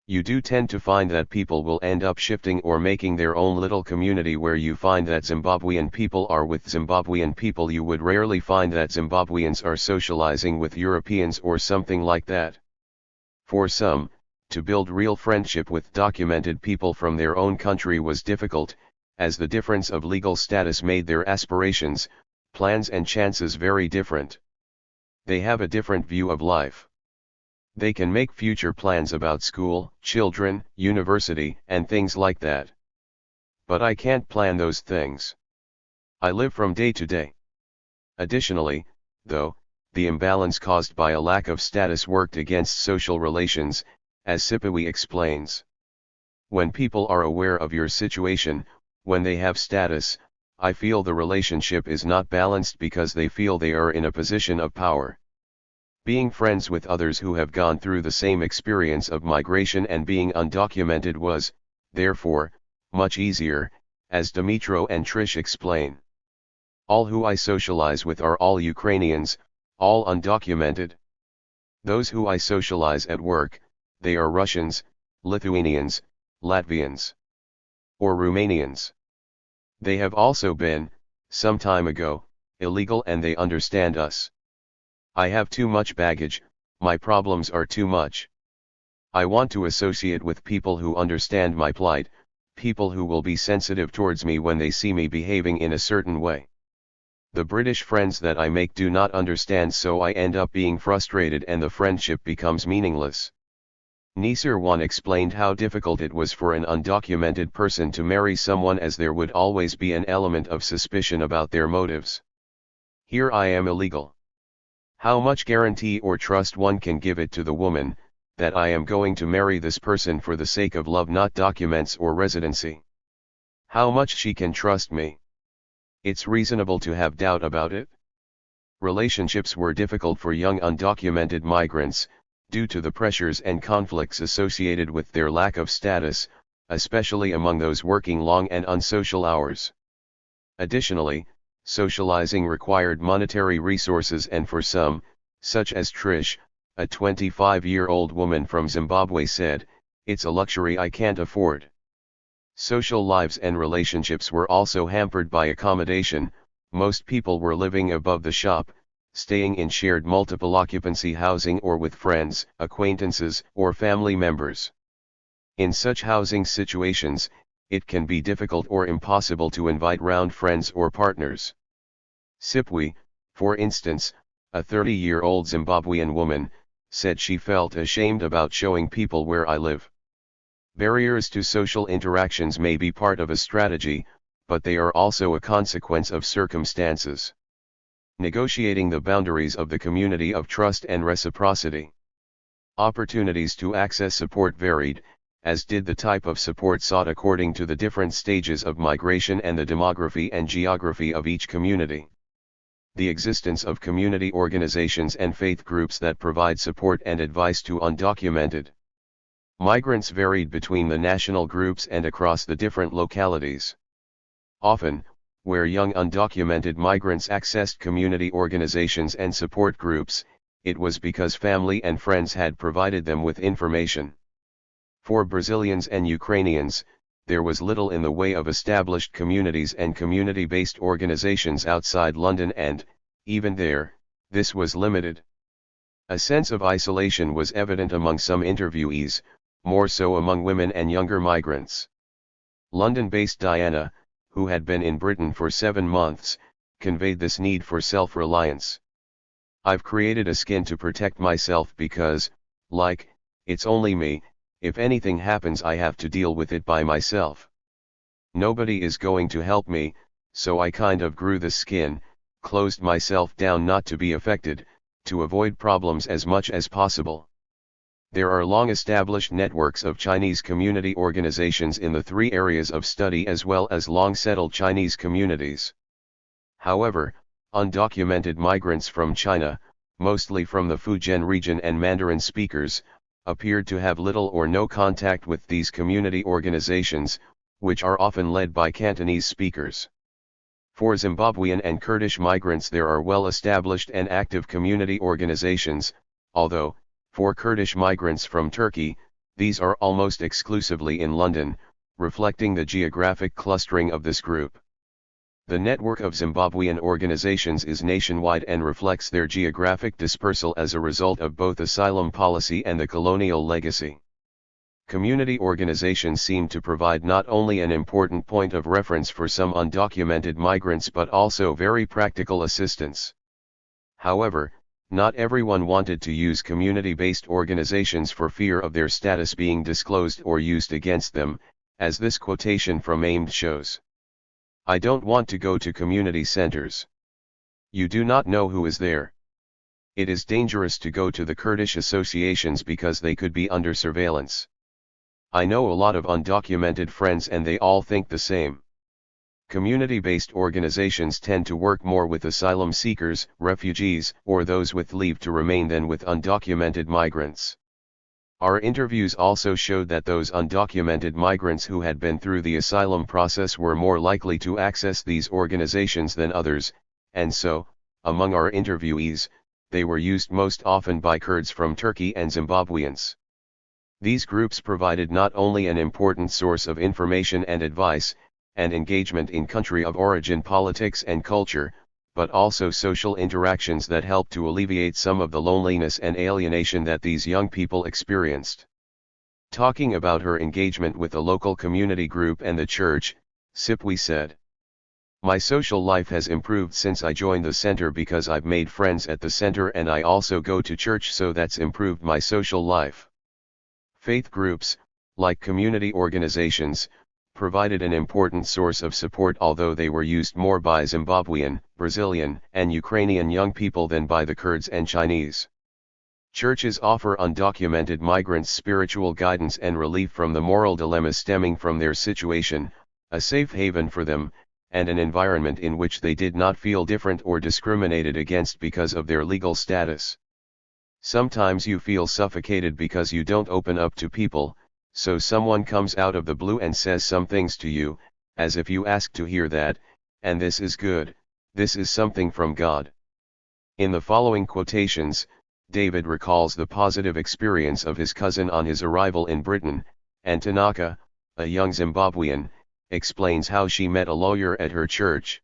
You do tend to find that people will end up shifting or making their own little community where you find that Zimbabwean people are with Zimbabwean people. You would rarely find that Zimbabweans are socializing with Europeans or something like that. For some, to build real friendship with documented people from their own country was difficult, as the difference of legal status made their aspirations, plans and chances very different. They have a different view of life. They can make future plans about school, children, university, and things like that. But I can't plan those things. I live from day to day. Additionally, though, the imbalance caused by a lack of status worked against social relations, as Sipawi explains. When people are aware of your situation, when they have status, I feel the relationship is not balanced because they feel they are in a position of power. Being friends with others who have gone through the same experience of migration and being undocumented was, therefore, much easier, as Dimitro and Trish explain. All who I socialize with are all Ukrainians, all undocumented. Those who I socialize at work, they are Russians, Lithuanians, Latvians, or Romanians. They have also been, some time ago, illegal and they understand us. I have too much baggage, my problems are too much. I want to associate with people who understand my plight, people who will be sensitive towards me when they see me behaving in a certain way. The British friends that I make do not understand, so I end up being frustrated and the friendship becomes meaningless. Nisir Wan explained how difficult it was for an undocumented person to marry someone as there would always be an element of suspicion about their motives. Here I am illegal. How much guarantee or trust one can give it to the woman, that I am going to marry this person for the sake of love, not documents or residency? How much she can trust me? It's reasonable to have doubt about it. Relationships were difficult for young undocumented migrants, due to the pressures and conflicts associated with their lack of status, especially among those working long and unsocial hours. Additionally, socializing required monetary resources, and for some, such as Trish, a 25-year-old woman from Zimbabwe, said, "It's a luxury I can't afford." Social lives and relationships were also hampered by accommodation. Most people were living above the shop, staying in shared multiple occupancy housing or with friends, acquaintances, or family members. In such housing situations, it can be difficult or impossible to invite round friends or partners. Sipwi, for instance, a 30-year-old Zimbabwean woman, said she felt ashamed about showing people where I live. Barriers to social interactions may be part of a strategy, but they are also a consequence of circumstances. Negotiating the boundaries of the community of trust and reciprocity. Opportunities to access support varied, as did the type of support sought according to the different stages of migration and the demography and geography of each community. The existence of community organizations and faith groups that provide support and advice to undocumented migrants varied between the national groups and across the different localities. Often, where young undocumented migrants accessed community organizations and support groups, it was because family and friends had provided them with information. For Brazilians and Ukrainians, there was little in the way of established communities and community-based organizations outside London, and, even there, this was limited. A sense of isolation was evident among some interviewees, more so among women and younger migrants. London-based Diana, who had been in Britain for 7 months, conveyed this need for self-reliance. "I've created a skin to protect myself because, it's only me. If anything happens I have to deal with it by myself. Nobody is going to help me, so I kind of grew the skin, closed myself down not to be affected, to avoid problems as much as possible." There are long-established networks of Chinese community organizations in the 3 areas of study as well as long-settled Chinese communities. However, undocumented migrants from China, mostly from the Fujian region and Mandarin speakers, appeared to have little or no contact with these community organizations, which are often led by Cantonese speakers. For Zimbabwean and Kurdish migrants there are well-established and active community organizations, although, for Kurdish migrants from Turkey, these are almost exclusively in London, reflecting the geographic clustering of this group. The network of Zimbabwean organizations is nationwide and reflects their geographic dispersal as a result of both asylum policy and the colonial legacy. Community organizations seem to provide not only an important point of reference for some undocumented migrants but also very practical assistance. However, not everyone wanted to use community-based organizations for fear of their status being disclosed or used against them, as this quotation from AIMD shows. "I don't want to go to community centers. You do not know who is there. It is dangerous to go to the Kurdish associations because they could be under surveillance. I know a lot of undocumented friends and they all think the same." Community-based organizations tend to work more with asylum seekers, refugees, or those with leave to remain than with undocumented migrants. Our interviews also showed that those undocumented migrants who had been through the asylum process were more likely to access these organizations than others, and so, among our interviewees, they were used most often by Kurds from Turkey and Zimbabweans. These groups provided not only an important source of information and advice, and engagement in country of origin politics and culture, but also social interactions that helped to alleviate some of the loneliness and alienation that these young people experienced. Talking about her engagement with a local community group and the church, Sipwi said, "My social life has improved since I joined the center because I've made friends at the center and I also go to church, so that's improved my social life." Faith groups, like community organizations, provided an important source of support, although they were used more by Zimbabwean, Brazilian, and Ukrainian young people than by the Kurds and Chinese. Churches offer undocumented migrants spiritual guidance and relief from the moral dilemma stemming from their situation, a safe haven for them, and an environment in which they did not feel different or discriminated against because of their legal status. Sometimes you feel suffocated because you don't open up to people, so someone comes out of the blue and says some things to you, as if you ask to hear that, and this is good, this is something from God. In the following quotations, David recalls the positive experience of his cousin on his arrival in Britain, and Tanaka, a young Zimbabwean, explains how she met a lawyer at her church.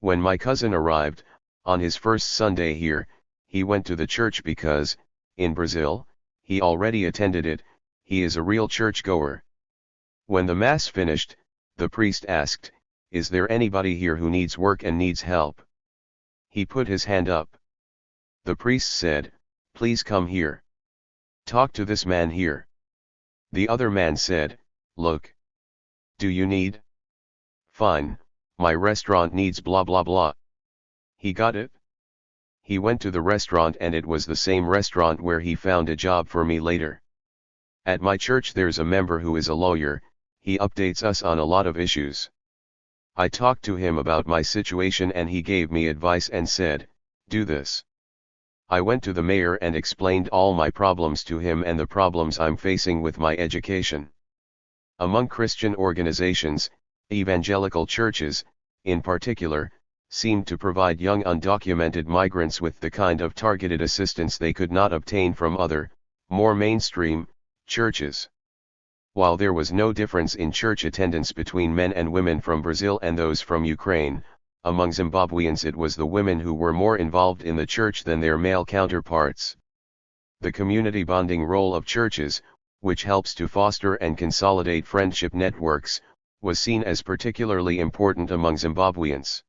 When my cousin arrived, on his first Sunday here, he went to the church because, in Brazil, he already attended it, he is a real churchgoer. When the Mass finished, the priest asked, "Is there anybody here who needs work and needs help?" He put his hand up. The priest said, "Please come here. Talk to this man here." The other man said, "Look. Do you need? Fine, my restaurant needs blah blah blah." He got it. He went to the restaurant and it was the same restaurant where he found a job for me later. At my church there's a member who is a lawyer, he updates us on a lot of issues. I talked to him about my situation and he gave me advice and said, "Do this." I went to the mayor and explained all my problems to him and the problems I'm facing with my education. Among Christian organizations, evangelical churches, in particular, seemed to provide young undocumented migrants with the kind of targeted assistance they could not obtain from other, more mainstream, churches. While there was no difference in church attendance between men and women from Brazil and those from Ukraine, among Zimbabweans it was the women who were more involved in the church than their male counterparts. The community bonding role of churches, which helps to foster and consolidate friendship networks, was seen as particularly important among Zimbabweans.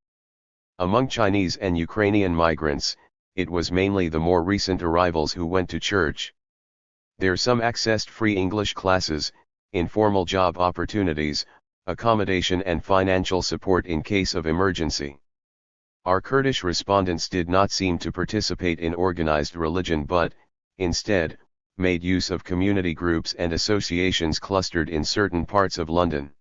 Among Chinese and Ukrainian migrants, it was mainly the more recent arrivals who went to church. There some accessed free English classes, informal job opportunities, accommodation and financial support in case of emergency. Our Kurdish respondents did not seem to participate in organized religion but, instead, made use of community groups and associations clustered in certain parts of London.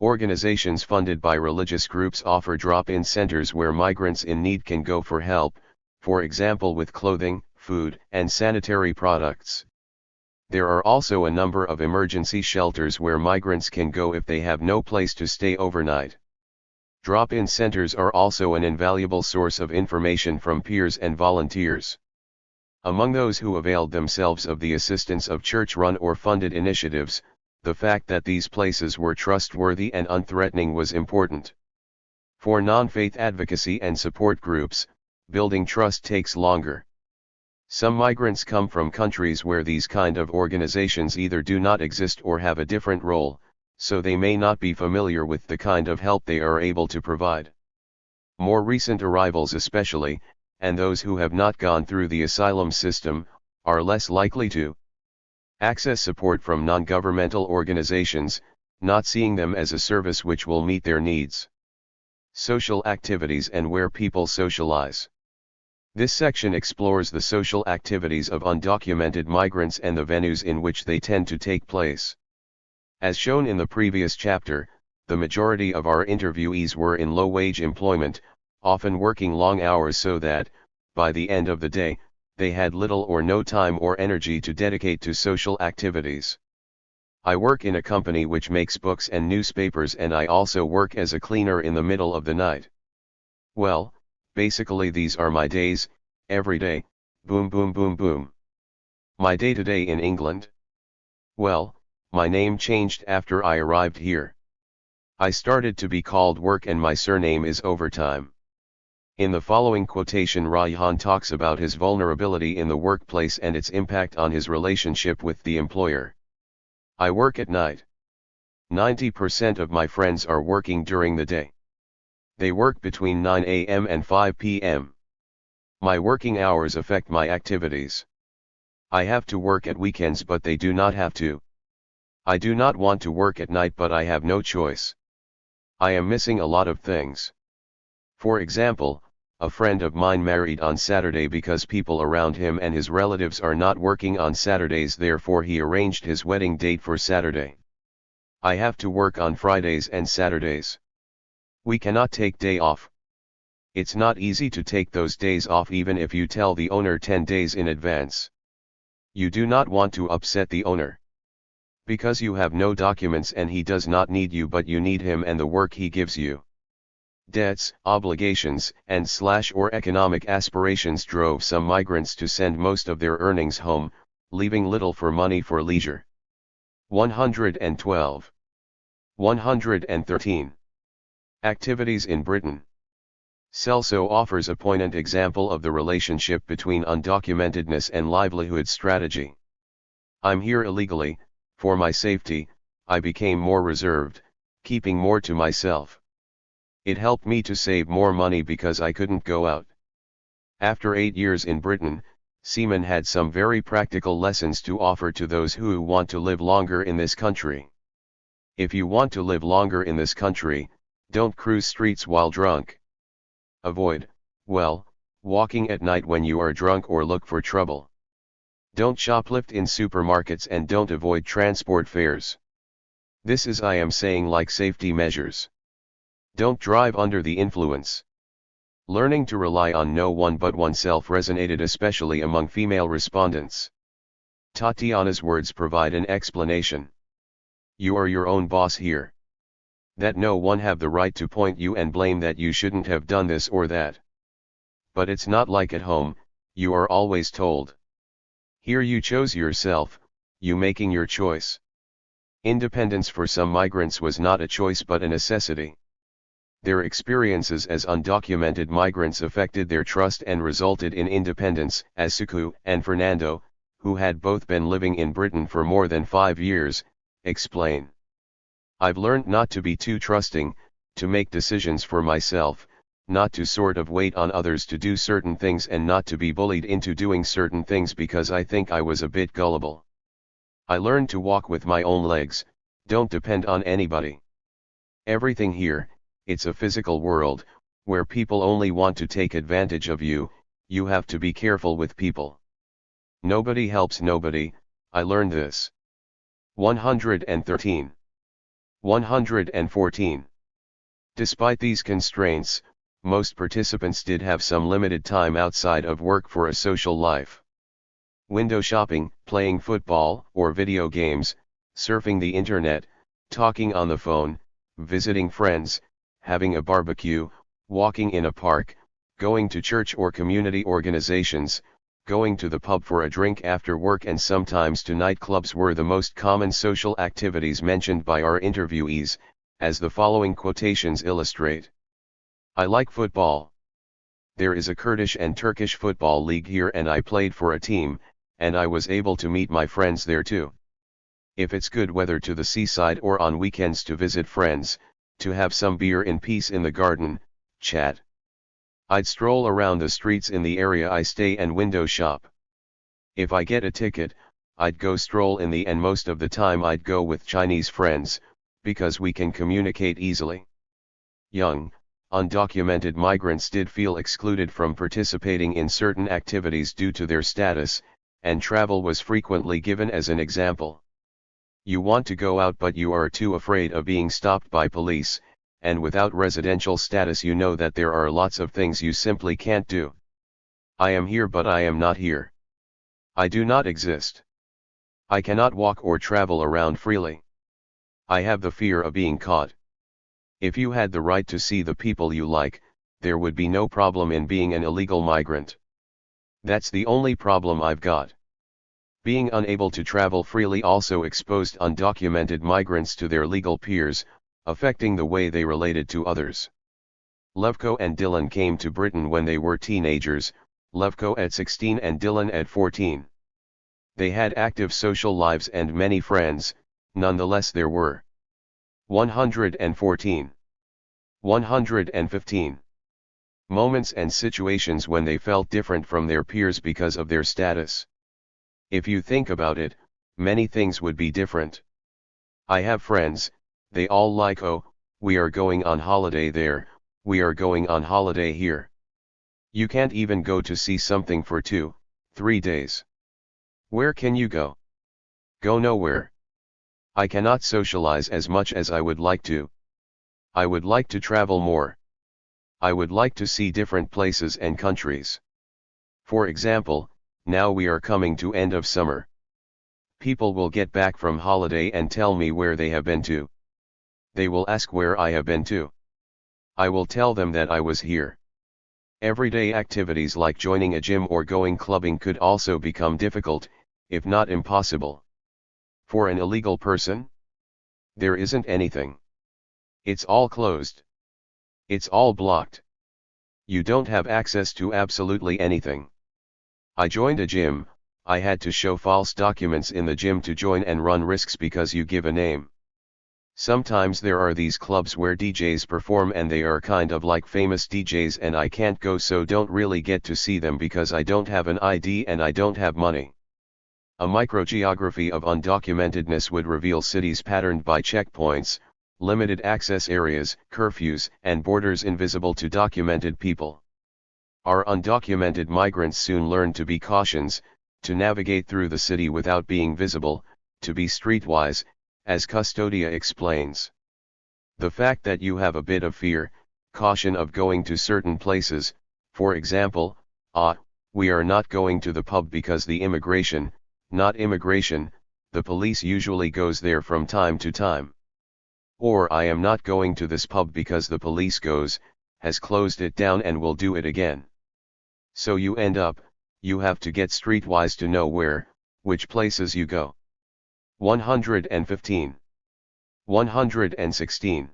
Organizations funded by religious groups offer drop-in centers where migrants in need can go for help, for example with clothing, food, and sanitary products. There are also a number of emergency shelters where migrants can go if they have no place to stay overnight. Drop-in centers are also an invaluable source of information from peers and volunteers. Among those who availed themselves of the assistance of church-run or funded initiatives, the fact that these places were trustworthy and unthreatening was important. For non-faith advocacy and support groups, building trust takes longer. Some migrants come from countries where these kind of organizations either do not exist or have a different role, so they may not be familiar with the kind of help they are able to provide. More recent arrivals especially, and those who have not gone through the asylum system, are less likely to access support from non-governmental organizations, not seeing them as a service which will meet their needs. Social activities and where people socialize. This section explores the social activities of undocumented migrants and the venues in which they tend to take place. As shown in the previous chapter, the majority of our interviewees were in low-wage employment, often working long hours so that, by the end of the day, they had little or no time or energy to dedicate to social activities. I work in a company which makes books and newspapers and I also work as a cleaner in the middle of the night. Well, basically these are my days, every day, boom boom boom boom. My day-to-day in England? Well, my name changed after I arrived here. I started to be called Work and my surname is Overtime. In the following quotation Raihan talks about his vulnerability in the workplace and its impact on his relationship with the employer. I work at night. 90% of my friends are working during the day. They work between 9 a.m. and 5 p.m. My working hours affect my activities. I have to work at weekends but they do not have to. I do not want to work at night but I have no choice. I am missing a lot of things. For example, a friend of mine married on Saturday because people around him and his relatives are not working on Saturdays, therefore he arranged his wedding date for Saturday. I have to work on Fridays and Saturdays. We cannot take day off. It's not easy to take those days off even if you tell the owner 10 days in advance. You do not want to upset the owner. Because you have no documents and he does not need you but you need him and the work he gives you. Debts, obligations, and/or economic aspirations drove some migrants to send most of their earnings home, leaving little for money for leisure. 112. 113. Activities in Britain. Celso offers a poignant example of the relationship between undocumentedness and livelihood strategy. I'm here illegally, for my safety, I became more reserved, keeping more to myself. It helped me to save more money because I couldn't go out. After 8 years in Britain, Seaman had some very practical lessons to offer to those who want to live longer in this country. If you want to live longer in this country, don't cruise streets while drunk. Avoid, well, walking at night when you are drunk or look for trouble. Don't shoplift in supermarkets and don't avoid transport fares. This is I am saying like safety measures. Don't drive under the influence. Learning to rely on no one but oneself resonated especially among female respondents. Tatiana's words provide an explanation. You are your own boss here. That no one have the right to point you and blame that you shouldn't have done this or that. But it's not like at home, you are always told. Here you chose yourself, you making your choice. Independence for some migrants was not a choice but a necessity. Their experiences as undocumented migrants affected their trust and resulted in independence, as Suku and Fernando, who had both been living in Britain for more than 5 years, explain. I've learned not to be too trusting, to make decisions for myself, not to sort of wait on others to do certain things and not to be bullied into doing certain things because I think I was a bit gullible. I learned to walk with my own legs, don't depend on anybody. Everything here, it's a physical world, where people only want to take advantage of you, you have to be careful with people. Nobody helps nobody, I learned this. 113. 114. Despite these constraints, most participants did have some limited time outside of work for a social life. Window shopping, playing football or video games, surfing the internet, talking on the phone, visiting friends, having a barbecue, walking in a park, going to church or community organizations, going to the pub for a drink after work and sometimes to nightclubs were the most common social activities mentioned by our interviewees, as the following quotations illustrate. I like football. There is a Kurdish and Turkish football league here and I played for a team, and I was able to meet my friends there too. If it's good weather to the seaside or on weekends to visit friends, to have some beer in peace in the garden, chat. I'd stroll around the streets in the area I stay and window shop. If I get a ticket, I'd go stroll in the and most of the time I'd go with Chinese friends, because we can communicate easily. Young, undocumented migrants did feel excluded from participating in certain activities due to their status, and travel was frequently given as an example. You want to go out but you are too afraid of being stopped by police, and without residential status you know that there are lots of things you simply can't do. I am here but I am not here. I do not exist. I cannot walk or travel around freely. I have the fear of being caught. If you had the right to see the people you like, there would be no problem in being an illegal migrant. That's the only problem I've got. Being unable to travel freely also exposed undocumented migrants to their legal peers, affecting the way they related to others. Levko and Dylan came to Britain when they were teenagers, Levko at 16 and Dylan at 14. They had active social lives and many friends, nonetheless there were 114. 115. Moments and situations when they felt different from their peers because of their status. If you think about it, many things would be different. I have friends, they all like, oh, we are going on holiday there, we are going on holiday here. You can't even go to see something for 2, 3 days. Where can you go? Go nowhere. I cannot socialize as much as I would like to. I would like to travel more. I would like to see different places and countries. For example, now we are coming to end of summer. People will get back from holiday and tell me where they have been to. They will ask where I have been to. I will tell them that I was here. Everyday activities like joining a gym or going clubbing could also become difficult, if not impossible. For an illegal person, there isn't anything. It's all closed. It's all blocked. You don't have access to absolutely anything. I joined a gym. I had to show false documents in the gym to join and run risks because you give a name. Sometimes there are these clubs where DJs perform and they are kind of like famous DJs and I can't go, so don't really get to see them because I don't have an ID and I don't have money. A microgeography of undocumentedness would reveal cities patterned by checkpoints, limited access areas, curfews, and borders invisible to documented people. Our undocumented migrants soon learn to be cautions, to navigate through the city without being visible, to be streetwise, as Custodia explains. The fact that you have a bit of fear, caution of going to certain places, for example, we are not going to the pub because the immigration, not immigration, the police usually goes there from time to time. Or I am not going to this pub because the police has closed it down and will do it again. So you end up, you have to get streetwise to know which places you go. 115. 116.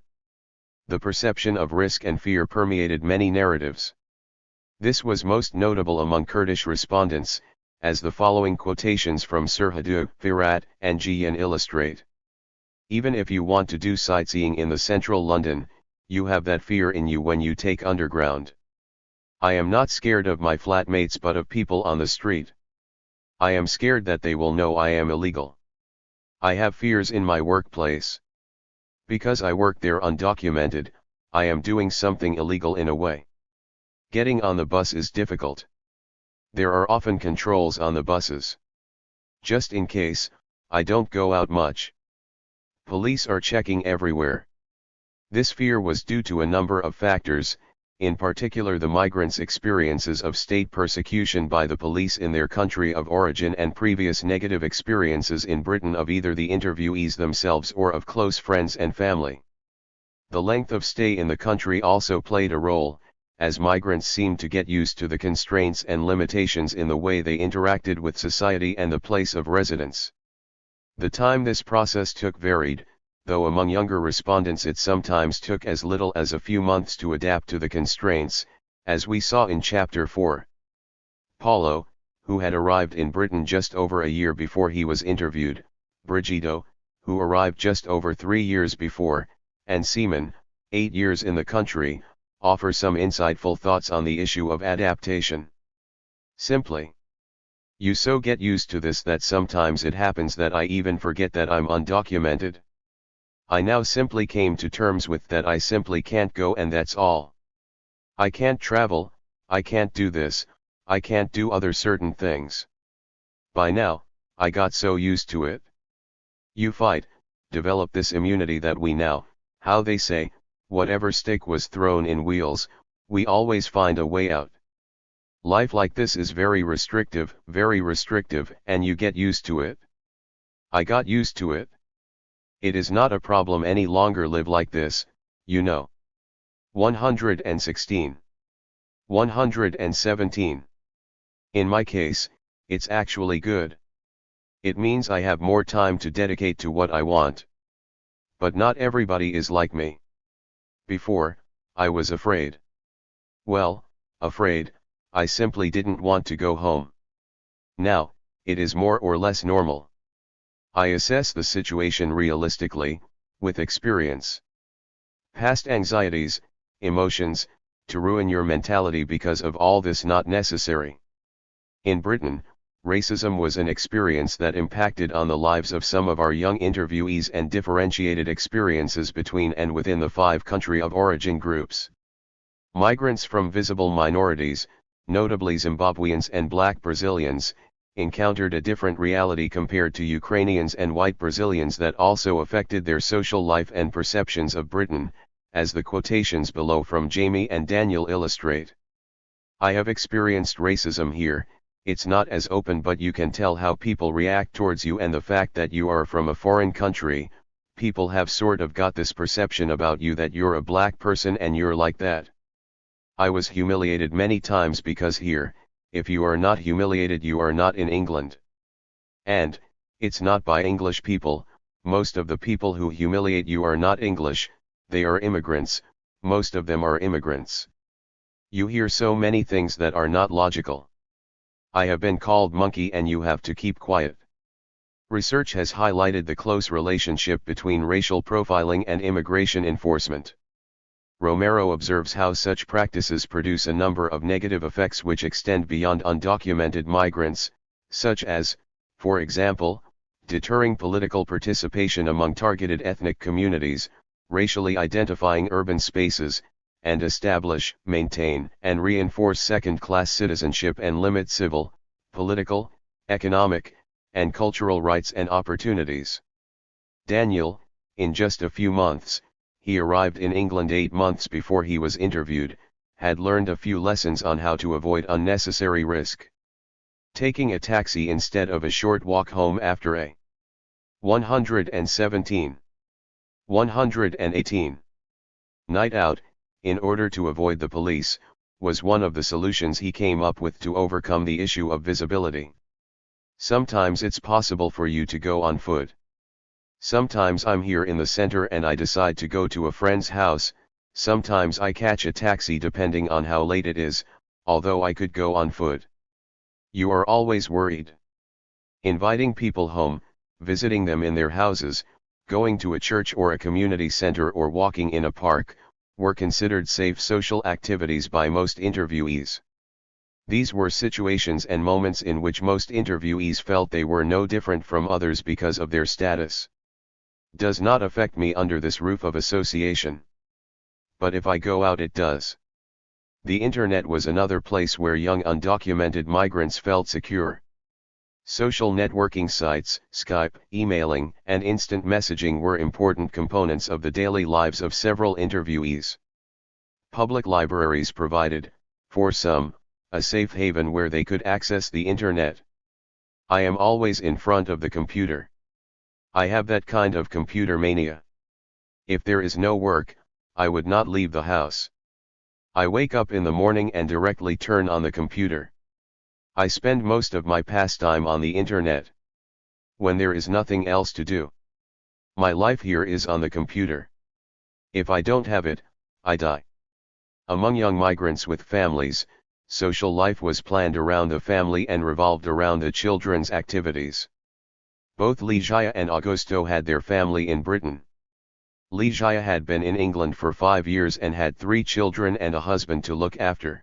The perception of risk and fear permeated many narratives. This was most notable among Kurdish respondents, as the following quotations from Serhadu, Firat, and Jiyan illustrate. Even if you want to do sightseeing in the central London, you have that fear in you when you take underground. I am not scared of my flatmates but of people on the street. I am scared that they will know I am illegal. I have fears in my workplace. Because I work there undocumented, I am doing something illegal in a way. Getting on the bus is difficult. There are often controls on the buses. Just in case, I don't go out much. Police are checking everywhere. This fear was due to a number of factors, in particular the migrants' experiences of state persecution by the police in their country of origin and previous negative experiences in Britain of either the interviewees themselves or of close friends and family. The length of stay in the country also played a role, as migrants seemed to get used to the constraints and limitations in the way they interacted with society and the place of residence. The time this process took varied, though among younger respondents it sometimes took as little as a few months to adapt to the constraints, as we saw in Chapter 4. Paulo, who had arrived in Britain just over a year before he was interviewed, Brigido, who arrived just over 3 years before, and Seaman, 8 years in the country, offer some insightful thoughts on the issue of adaptation. Simply, you so get used to this that sometimes it happens that I even forget that I'm undocumented. I now simply came to terms with that I simply can't go and that's all. I can't travel, I can't do this, I can't do other certain things. By now, I got so used to it. You develop this immunity that we now, how they say, whatever stick was thrown in wheels, we always find a way out. Life like this is very restrictive, and you get used to it. I got used to it. It is not a problem any longer live like this, you know. 116. 117. In my case, it's actually good. It means I have more time to dedicate to what I want. But not everybody is like me. Before, I was afraid. Well, afraid, I simply didn't want to go home. Now, it is more or less normal. I assess the situation realistically, with experience. Past anxieties, emotions, to ruin your mentality because of all this not necessary. In Britain, racism was an experience that impacted on the lives of some of our young interviewees and differentiated experiences between and within the 5 country of origin groups. Migrants from visible minorities, notably Zimbabweans and black Brazilians, encountered a different reality compared to Ukrainians and white Brazilians that also affected their social life and perceptions of Britain, as the quotations below from Jamie and Daniel illustrate. I have experienced racism here. It's not as open, but you can tell how people react towards you, and the fact that you are from a foreign country, people have sort of got this perception about you that you're a black person and you're like that. I was humiliated many times because here, if you are not humiliated, you are not in England. And, it's not by English people. Most of the people who humiliate you are not English, they are immigrants, most of them are immigrants. You hear so many things that are not logical. I have been called monkey and you have to keep quiet. Research has highlighted the close relationship between racial profiling and immigration enforcement. Romero observes how such practices produce a number of negative effects which extend beyond undocumented migrants, such as, for example, deterring political participation among targeted ethnic communities, racially identifying urban spaces, and establish, maintain, and reinforce second-class citizenship and limit civil, political, economic, and cultural rights and opportunities. Daniel, in just a few months, he arrived in England 8 months before he was interviewed, had learned a few lessons on how to avoid unnecessary risk. Taking a taxi instead of a short walk home after a 117. 118. Night out, in order to avoid the police, was one of the solutions he came up with to overcome the issue of visibility. Sometimes it's possible for you to go on foot. Sometimes I'm here in the center and I decide to go to a friend's house, sometimes I catch a taxi depending on how late it is, although I could go on foot. You are always worried. Inviting people home, visiting them in their houses, going to a church or a community center or walking in a park, were considered safe social activities by most interviewees. These were situations and moments in which most interviewees felt they were no different from others because of their status. Does not affect me under this roof of association. But if I go out, it does. The internet was another place where young undocumented migrants felt secure. Social networking sites, Skype, emailing, and instant messaging were important components of the daily lives of several interviewees. Public libraries provided, for some, a safe haven where they could access the internet. I am always in front of the computer. I have that kind of computer mania. If there is no work, I would not leave the house. I wake up in the morning and directly turn on the computer. I spend most of my pastime on the internet. When there is nothing else to do. My life here is on the computer. If I don't have it, I die. Among young migrants with families, social life was planned around the family and revolved around the children's activities. Both Ligia and Augusto had their family in Britain. Ligia had been in England for 5 years and had 3 children and a husband to look after.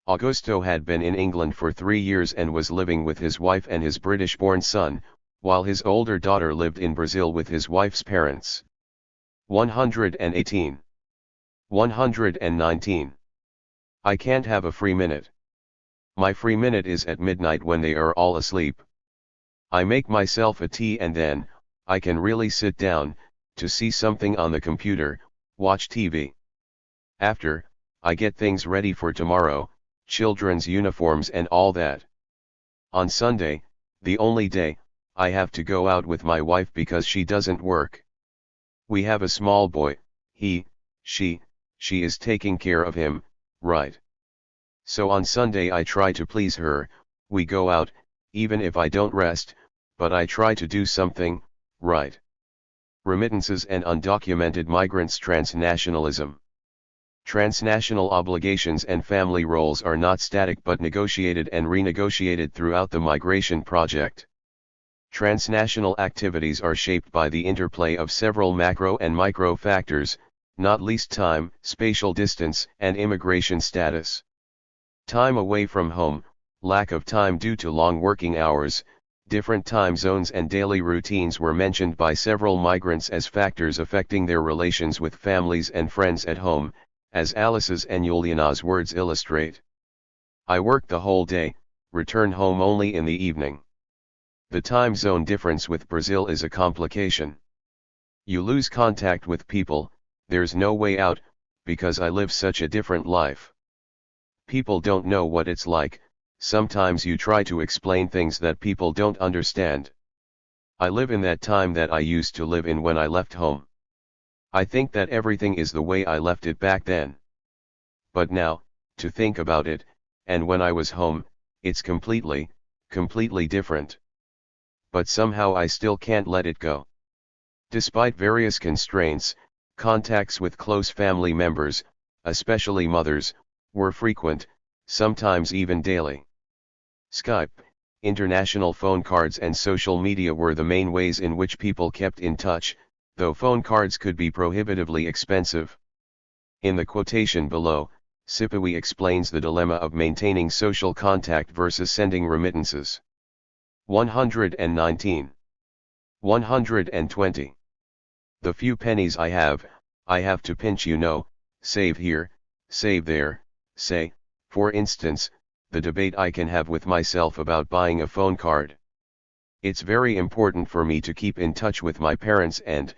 Augusto had been in England for 3 years and was living with his wife and his British-born son, while his older daughter lived in Brazil with his wife's parents. 118. 119. I can't have a free minute. My free minute is at midnight when they are all asleep. I make myself a tea and then, I can really sit down, to see something on the computer, watch TV. After, I get things ready for tomorrow, children's uniforms and all that. On Sunday, the only day, I have to go out with my wife because she doesn't work. We have a small boy, she is taking care of him, right? So on Sunday I try to please her, we go out, even if I don't rest, but I try to do something, right? Remittances and undocumented migrants. Transnationalism. Transnational obligations and family roles are not static but negotiated and renegotiated throughout the migration project. Transnational activities are shaped by the interplay of several macro and micro factors, not least time, spatial distance, and immigration status. Time away from home, lack of time due to long working hours, different time zones and daily routines were mentioned by several migrants as factors affecting their relations with families and friends at home, as Alice's and Juliana's words illustrate. I work the whole day, return home only in the evening. The time zone difference with Brazil is a complication. You lose contact with people, there's no way out, because I live such a different life. People don't know what it's like. Sometimes you try to explain things that people don't understand. I live in that time that I used to live in when I left home. I think that everything is the way I left it back then. But now, to think about it, and when I was home, it's completely different. But somehow I still can't let it go. Despite various constraints, contacts with close family members, especially mothers, were frequent, sometimes even daily. Skype, international phone cards and social media were the main ways in which people kept in touch, though phone cards could be prohibitively expensive. In the quotation below, Sipawi explains the dilemma of maintaining social contact versus sending remittances. 119. 120. The few pennies I have to pinch, save here, save there, say, for instance, the debate I can have with myself about buying a phone card. It's very important for me to keep in touch with my parents, and,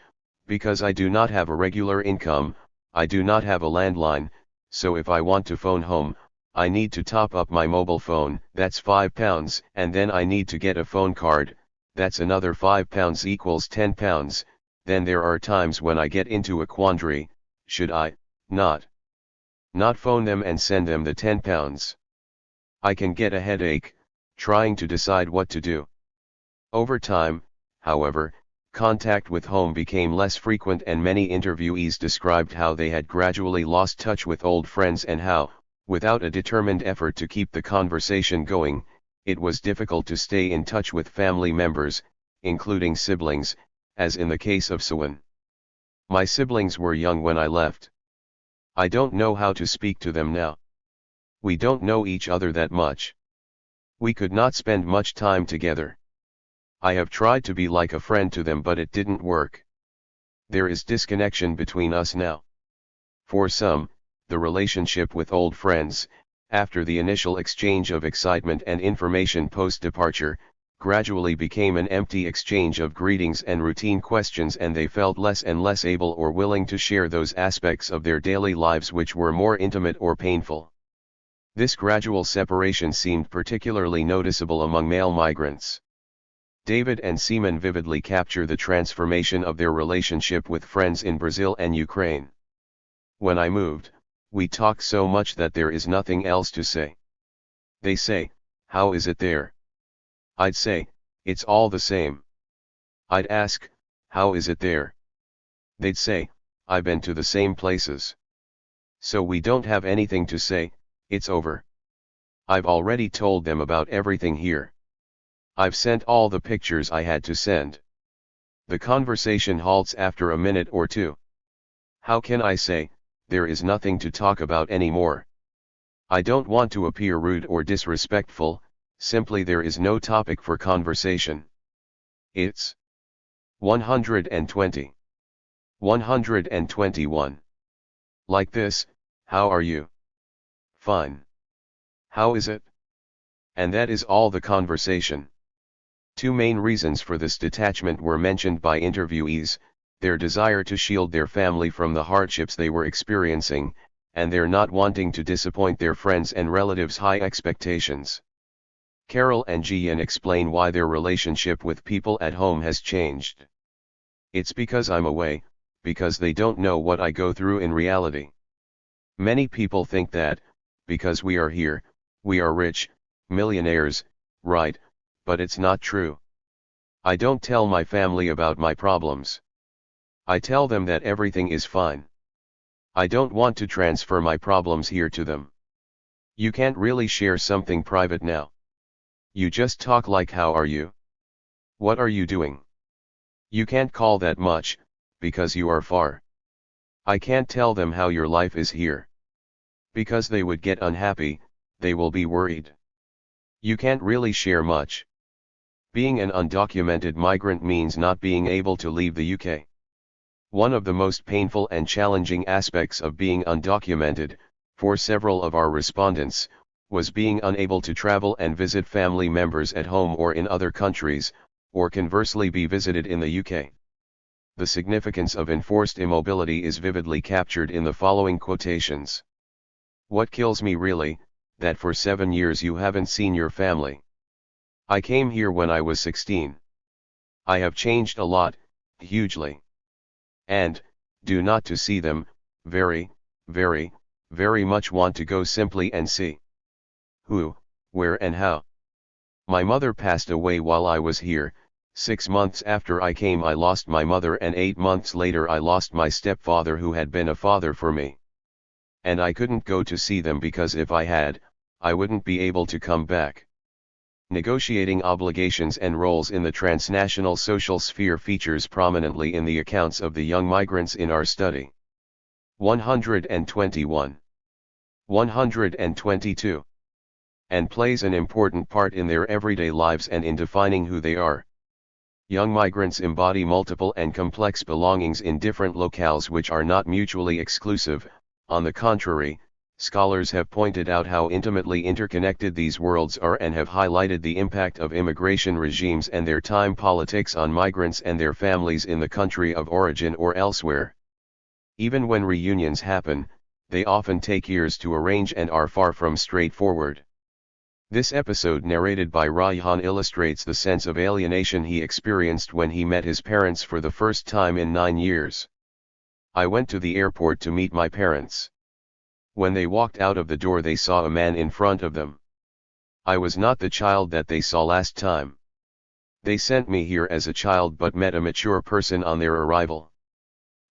because I do not have a regular income, I do not have a landline, so if I want to phone home, I need to top up my mobile phone, that's £5, and then I need to get a phone card, that's another £5 equals £10, then there are times when I get into a quandary, should I, not phone them and send them the £10? I can get a headache, trying to decide what to do. Over time, however, contact with home became less frequent, and many interviewees described how they had gradually lost touch with old friends and how, without a determined effort to keep the conversation going, it was difficult to stay in touch with family members, including siblings, as in the case of Sigona. My siblings were young when I left. I don't know how to speak to them now. We don't know each other that much. We could not spend much time together. I have tried to be like a friend to them, but it didn't work. There is disconnection between us now. For some, the relationship with old friends, after the initial exchange of excitement and information post-departure, gradually became an empty exchange of greetings and routine questions, and they felt less and less able or willing to share those aspects of their daily lives which were more intimate or painful. This gradual separation seemed particularly noticeable among male migrants. David and Seaman vividly capture the transformation of their relationship with friends in Brazil and Ukraine. When I moved, we talked so much that there is nothing else to say. They say, "How is it there?" I'd say, "It's all the same." I'd ask, "How is it there?" They'd say, "I've been to the same places." So we don't have anything to say, it's over. I've already told them about everything here. I've sent all the pictures I had to send. The conversation halts after a minute or two. How can I say, there is nothing to talk about anymore? I don't want to appear rude or disrespectful, simply there is no topic for conversation. It's 120. 121. Like this, "How are you?" "Fine." "How is it?" And that is all the conversation. Two main reasons for this detachment were mentioned by interviewees: their desire to shield their family from the hardships they were experiencing, and their not wanting to disappoint their friends and relatives' high expectations. Carol and Gian explain why their relationship with people at home has changed. "It's because I'm away, because they don't know what I go through in reality. Many people think that, because we are here, we are rich, millionaires, right, but it's not true. I don't tell my family about my problems. I tell them that everything is fine. I don't want to transfer my problems here to them. You can't really share something private now. You just talk like, 'How are you? What are you doing?' You can't call that much, because you are far. I can't tell them how your life is here. Because they would get unhappy, they will be worried. You can't really share much. Being an undocumented migrant means not being able to leave the UK. One of the most painful and challenging aspects of being undocumented, for several of our respondents, was being unable to travel and visit family members at home or in other countries, or conversely be visited in the UK. the significance of enforced immobility is vividly captured in the following quotations. "What kills me really, that for 7 years you haven't seen your family. I came here when I was 16. I have changed a lot, hugely. And, do not to see them, very, very, very much want to go simply and see. Who, where and how. My mother passed away while I was here. 6 months after I came I lost my mother, and 8 months later I lost my stepfather who had been a father for me. And I couldn't go to see them because if I had, I wouldn't be able to come back." Negotiating obligations and roles in the transnational social sphere features prominently in the accounts of the young migrants in our study. 121. 122. And plays an important part in their everyday lives and in defining who they are. Young migrants embody multiple and complex belongings in different locales which are not mutually exclusive. On the contrary, scholars have pointed out how intimately interconnected these worlds are and have highlighted the impact of immigration regimes and their time politics on migrants and their families in the country of origin or elsewhere. Even when reunions happen, they often take years to arrange and are far from straightforward. This episode narrated by Rayhan illustrates the sense of alienation he experienced when he met his parents for the first time in 9 years. "I went to the airport to meet my parents. When they walked out of the door they saw a man in front of them. I was not the child that they saw last time. They sent me here as a child but met a mature person on their arrival.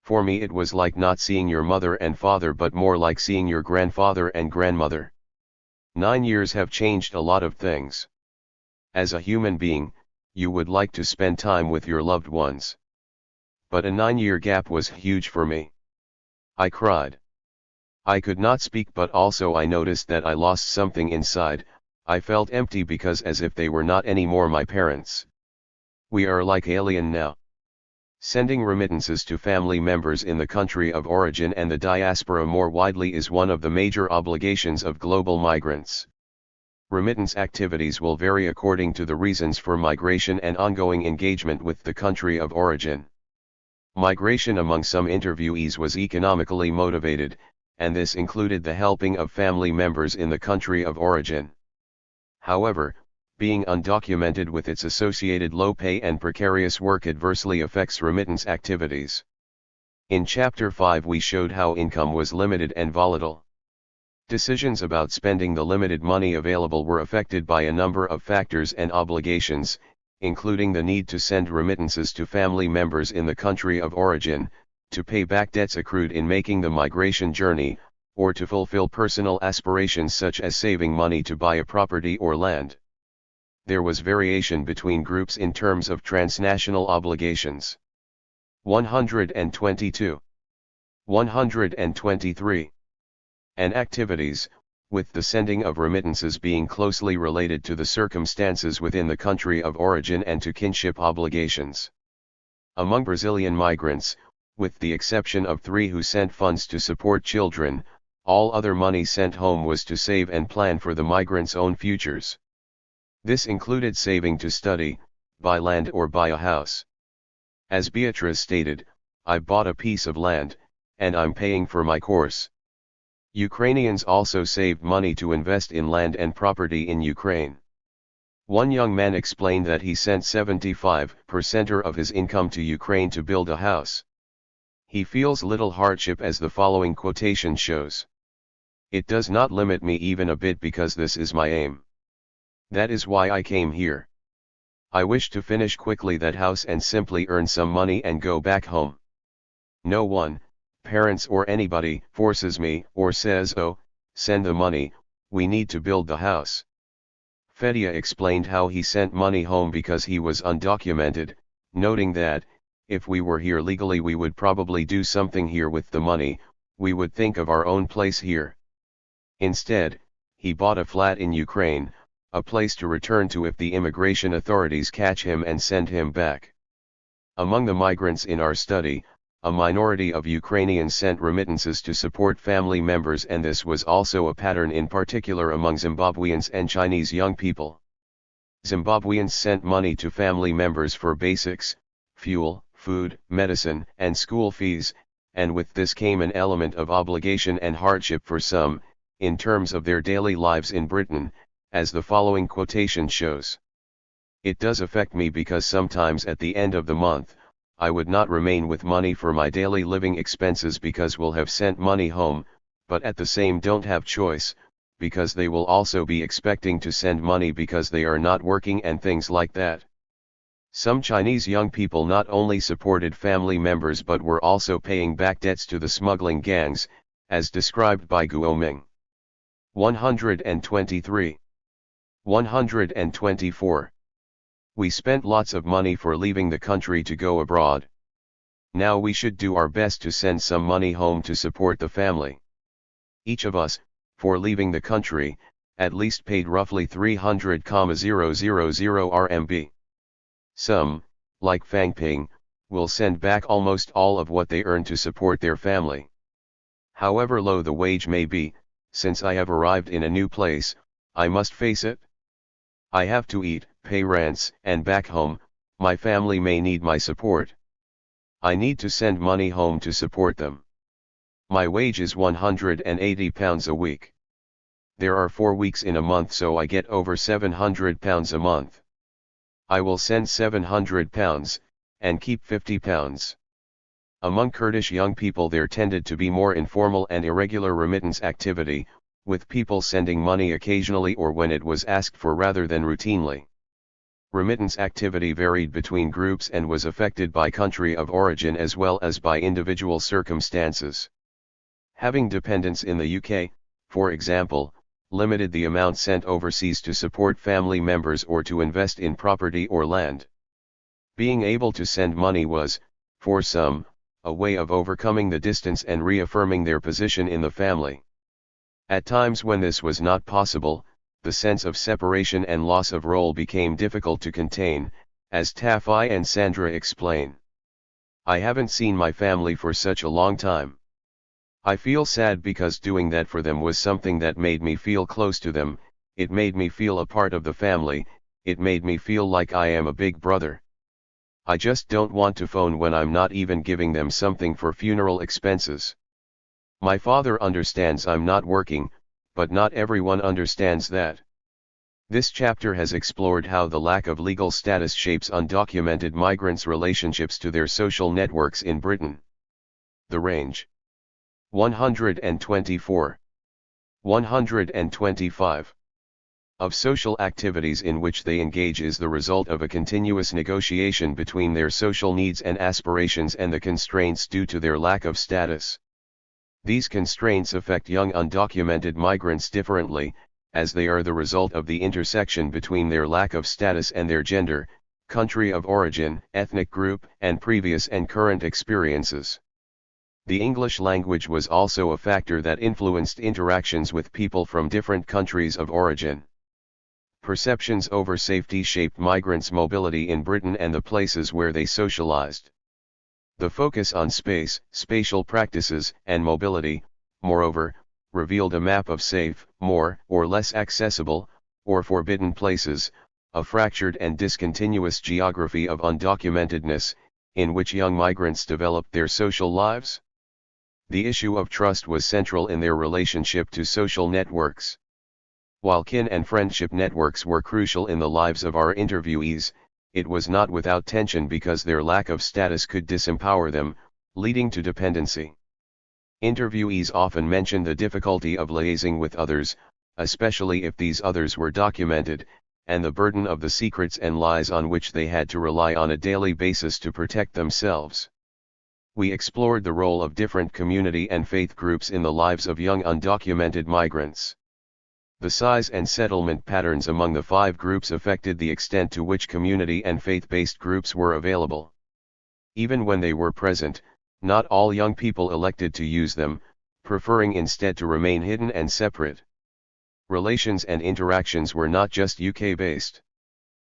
For me it was like not seeing your mother and father but more like seeing your grandfather and grandmother. 9 years have changed a lot of things. As a human being, you would like to spend time with your loved ones. But a 9-year gap was huge for me. I cried. I could not speak, but also I noticed that I lost something inside. I felt empty because as if they were not anymore my parents. We are like alien now." Sending remittances to family members in the country of origin and the diaspora more widely is one of the major obligations of global migrants. Remittance activities will vary according to the reasons for migration and ongoing engagement with the country of origin. Migration among some interviewees was economically motivated, and this included the helping of family members in the country of origin. However, being undocumented with its associated low pay and precarious work adversely affects remittance activities. In Chapter 5 we showed how income was limited and volatile. Decisions about spending the limited money available were affected by a number of factors and obligations, including the need to send remittances to family members in the country of origin, to pay back debts accrued in making the migration journey, or to fulfill personal aspirations such as saving money to buy a property or land. There was variation between groups in terms of transnational obligations. 122. 123. And activities, with the sending of remittances being closely related to the circumstances within the country of origin and to kinship obligations. Among Brazilian migrants, with the exception of 3 who sent funds to support children, all other money sent home was to save and plan for the migrants' own futures. This included saving to study, buy land or buy a house. As Beatrice stated, "I bought a piece of land, and I'm paying for my course." Ukrainians also saved money to invest in land and property in Ukraine. One young man explained that he sent 75% of his income to Ukraine to build a house. He feels little hardship, as the following quotation shows. "It does not limit me even a bit because this is my aim. That is why I came here. I wish to finish quickly that house and simply earn some money and go back home. No one, parents or anybody, forces me or says, 'Oh, send the money, we need to build the house.'" Fedia explained how he sent money home because he was undocumented, noting that, "If we were here legally we would probably do something here with the money, we would think of our own place here." Instead, he bought a flat in Ukraine, a place to return to if the immigration authorities catch him and send him back. Among the migrants in our study, a minority of Ukrainians sent remittances to support family members, and this was also a pattern in particular among Zimbabweans and Chinese young people. Zimbabweans sent money to family members for basics, fuel, food, medicine, and school fees, and with this came an element of obligation and hardship for some, in terms of their daily lives in Britain, as the following quotation shows. It does affect me because sometimes at the end of the month, I would not remain with money for my daily living expenses because we'll have sent money home, but at the same don't have choice, because they will also be expecting to send money because they are not working and things like that. Some Chinese young people not only supported family members but were also paying back debts to the smuggling gangs, as described by Guo Ming. 123. 124. We spent lots of money for leaving the country to go abroad. Now we should do our best to send some money home to support the family. Each of us, for leaving the country, at least paid roughly 300,000 RMB. Some, like Fang Ping, will send back almost all of what they earn to support their family. However low the wage may be, since I have arrived in a new place, I must face it. I have to eat, pay rents, and back home, my family may need my support. I need to send money home to support them. My wage is £180 a week. There are 4 weeks in a month, so I get over £700 a month. I will send £700, and keep £50. Among Kurdish young people there tended to be more informal and irregular remittance activity, with people sending money occasionally or when it was asked for rather than routinely. Remittance activity varied between groups and was affected by country of origin as well as by individual circumstances. Having dependents in the UK, for example, limited the amount sent overseas to support family members or to invest in property or land. Being able to send money was, for some, a way of overcoming the distance and reaffirming their position in the family. At times when this was not possible, the sense of separation and loss of role became difficult to contain, as Taffy and Sandra explain. I haven't seen my family for such a long time. I feel sad because doing that for them was something that made me feel close to them, it made me feel a part of the family, it made me feel like I am a big brother. I just don't want to phone when I'm not even giving them something for funeral expenses. My father understands I'm not working, but not everyone understands that. This chapter has explored how the lack of legal status shapes undocumented migrants' relationships to their social networks in Britain. The range. 124. 125. Of social activities in which they engage is the result of a continuous negotiation between their social needs and aspirations and the constraints due to their lack of status. These constraints affect young undocumented migrants differently, as they are the result of the intersection between their lack of status and their gender, country of origin, ethnic group, and previous and current experiences. The English language was also a factor that influenced interactions with people from different countries of origin. Perceptions over safety shaped migrants' mobility in Britain and the places where they socialized. The focus on space, spatial practices, and mobility, moreover, revealed a map of safe, more or less accessible, or forbidden places, a fractured and discontinuous geography of undocumentedness, in which young migrants developed their social lives. The issue of trust was central in their relationship to social networks. While kin and friendship networks were crucial in the lives of our interviewees, it was not without tension because their lack of status could disempower them, leading to dependency. Interviewees often mention the difficulty of liaising with others, especially if these others were documented, and the burden of the secrets and lies on which they had to rely on a daily basis to protect themselves. We explored the role of different community and faith groups in the lives of young undocumented migrants. The size and settlement patterns among the 5 groups affected the extent to which community and faith-based groups were available. Even when they were present, not all young people elected to use them, preferring instead to remain hidden and separate. Relations and interactions were not just UK-based.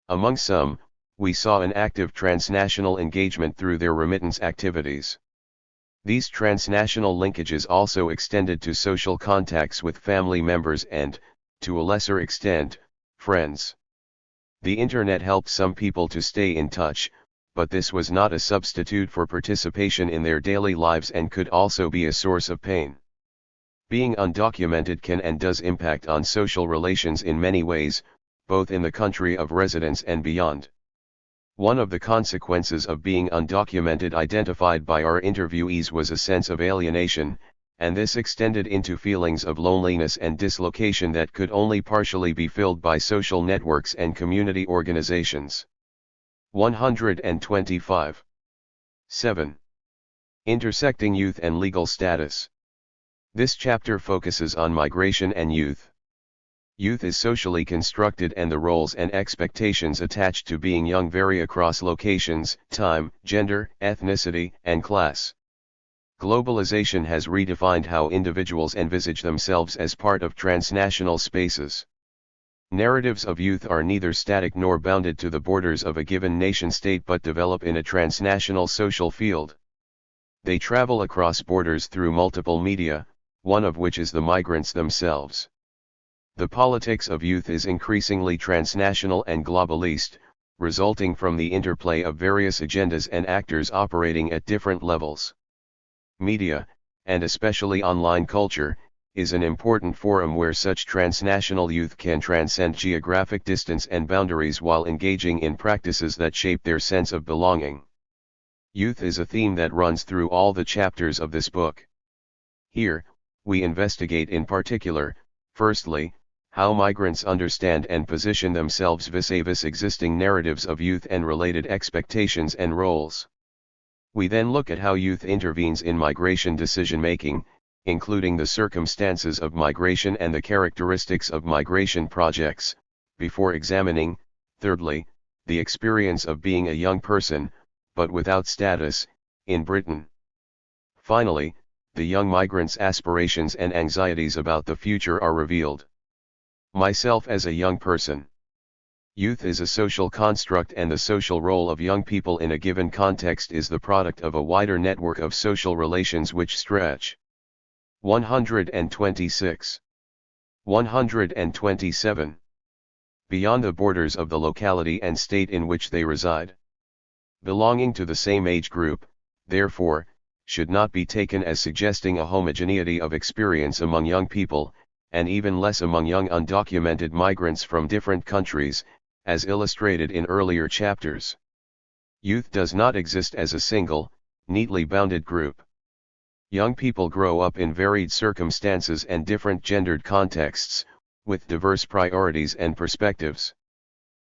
Among some, we saw an active transnational engagement through their remittance activities. These transnational linkages also extended to social contacts with family members and, to a lesser extent, friends. The internet helped some people to stay in touch, but this was not a substitute for participation in their daily lives and could also be a source of pain. Being undocumented can and does impact on social relations in many ways, both in the country of residence and beyond. One of the consequences of being undocumented identified by our interviewees was a sense of alienation, and this extended into feelings of loneliness and dislocation that could only partially be filled by social networks and community organizations. 125. 7. Intersecting youth and legal status. This chapter focuses on migration and youth. Youth is socially constructed and the roles and expectations attached to being young vary across locations, time, gender, ethnicity, and class. Globalization has redefined how individuals envisage themselves as part of transnational spaces. Narratives of youth are neither static nor bounded to the borders of a given nation-state but develop in a transnational social field. They travel across borders through multiple media, one of which is the migrants themselves. The politics of youth is increasingly transnational and globalist, resulting from the interplay of various agendas and actors operating at different levels. Media, and especially online culture, is an important forum where such transnational youth can transcend geographic distance and boundaries while engaging in practices that shape their sense of belonging. Youth is a theme that runs through all the chapters of this book. Here, we investigate in particular, firstly, how migrants understand and position themselves vis-a-vis existing narratives of youth and related expectations and roles. We then look at how youth intervenes in migration decision-making, including the circumstances of migration and the characteristics of migration projects, before examining, thirdly, the experience of being a young person, but without status, in Britain. Finally, the young migrant's aspirations and anxieties about the future are revealed. Myself as a young person. Youth is a social construct and the social role of young people in a given context is the product of a wider network of social relations which stretch. 126. 127. Beyond the borders of the locality and state in which they reside. Belonging to the same age group, therefore, should not be taken as suggesting a homogeneity of experience among young people, and even less among young undocumented migrants from different countries, as illustrated in earlier chapters. Youth does not exist as a single, neatly bounded group. Young people grow up in varied circumstances and different gendered contexts, with diverse priorities and perspectives.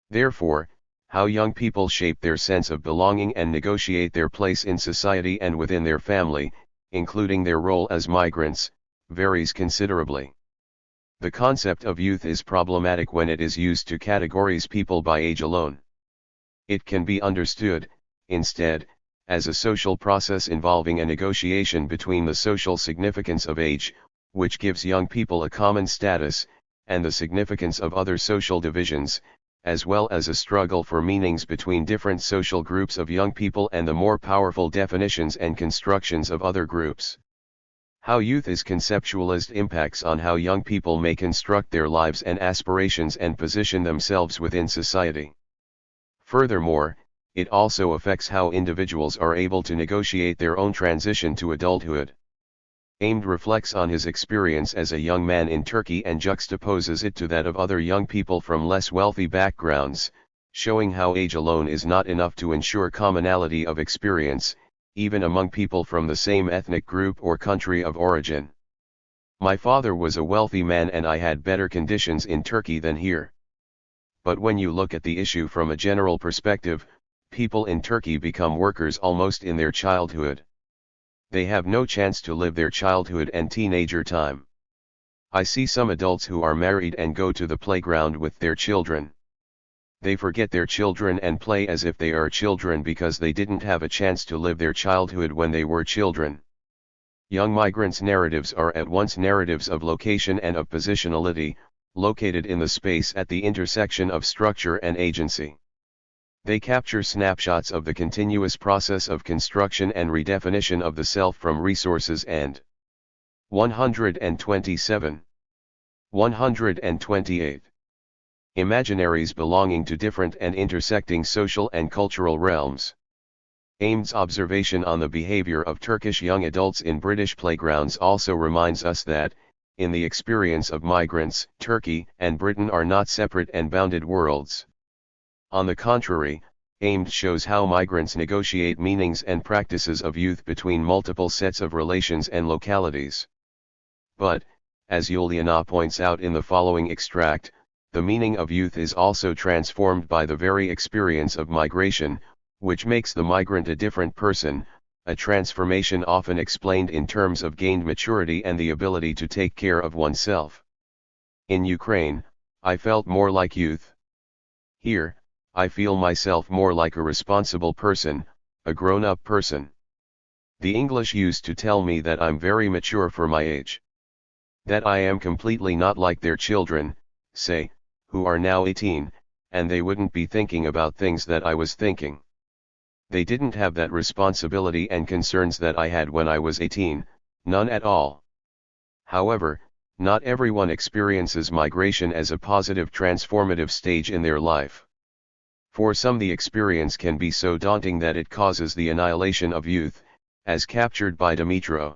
Therefore, how young people shape their sense of belonging and negotiate their place in society and within their family, including their role as migrants, varies considerably. The concept of youth is problematic when it is used to categorize people by age alone. It can be understood, instead, as a social process involving a negotiation between the social significance of age, which gives young people a common status, and the significance of other social divisions, as well as a struggle for meanings between different social groups of young people and the more powerful definitions and constructions of other groups. How youth is conceptualized impacts on how young people may construct their lives and aspirations and position themselves within society. Furthermore, it also affects how individuals are able to negotiate their own transition to adulthood. Aimed reflects on his experience as a young man in Turkey and juxtaposes it to that of other young people from less wealthy backgrounds, showing how age alone is not enough to ensure commonality of experience, even among people from the same ethnic group or country of origin. My father was a wealthy man and I had better conditions in Turkey than here. But when you look at the issue from a general perspective, people in Turkey become workers almost in their childhood. They have no chance to live their childhood and teenager time. I see some adults who are married and go to the playground with their children. They forget their children and play as if they are children because they didn't have a chance to live their childhood when they were children. Young migrants' narratives are at once narratives of location and of positionality, located in the space at the intersection of structure and agency. They capture snapshots of the continuous process of construction and redefinition of the self from resources and 127. 128. Imaginaries belonging to different and intersecting social and cultural realms. Amed's observation on the behavior of Turkish young adults in British playgrounds also reminds us that, in the experience of migrants, Turkey and Britain are not separate and bounded worlds. On the contrary, Amed shows how migrants negotiate meanings and practices of youth between multiple sets of relations and localities. But, as Juliana points out in the following extract, the meaning of youth is also transformed by the very experience of migration, which makes the migrant a different person, a transformation often explained in terms of gained maturity and the ability to take care of oneself. In Ukraine, I felt more like youth. Here, I feel myself more like a responsible person, a grown-up person. The English used to tell me that I'm very mature for my age. That I am completely not like their children, say, who are now 18, and they wouldn't be thinking about things that I was thinking. They didn't have that responsibility and concerns that I had when I was 18, none at all. However, not everyone experiences migration as a positive transformative stage in their life. For some the experience can be so daunting that it causes the annihilation of youth, as captured by Dimitro.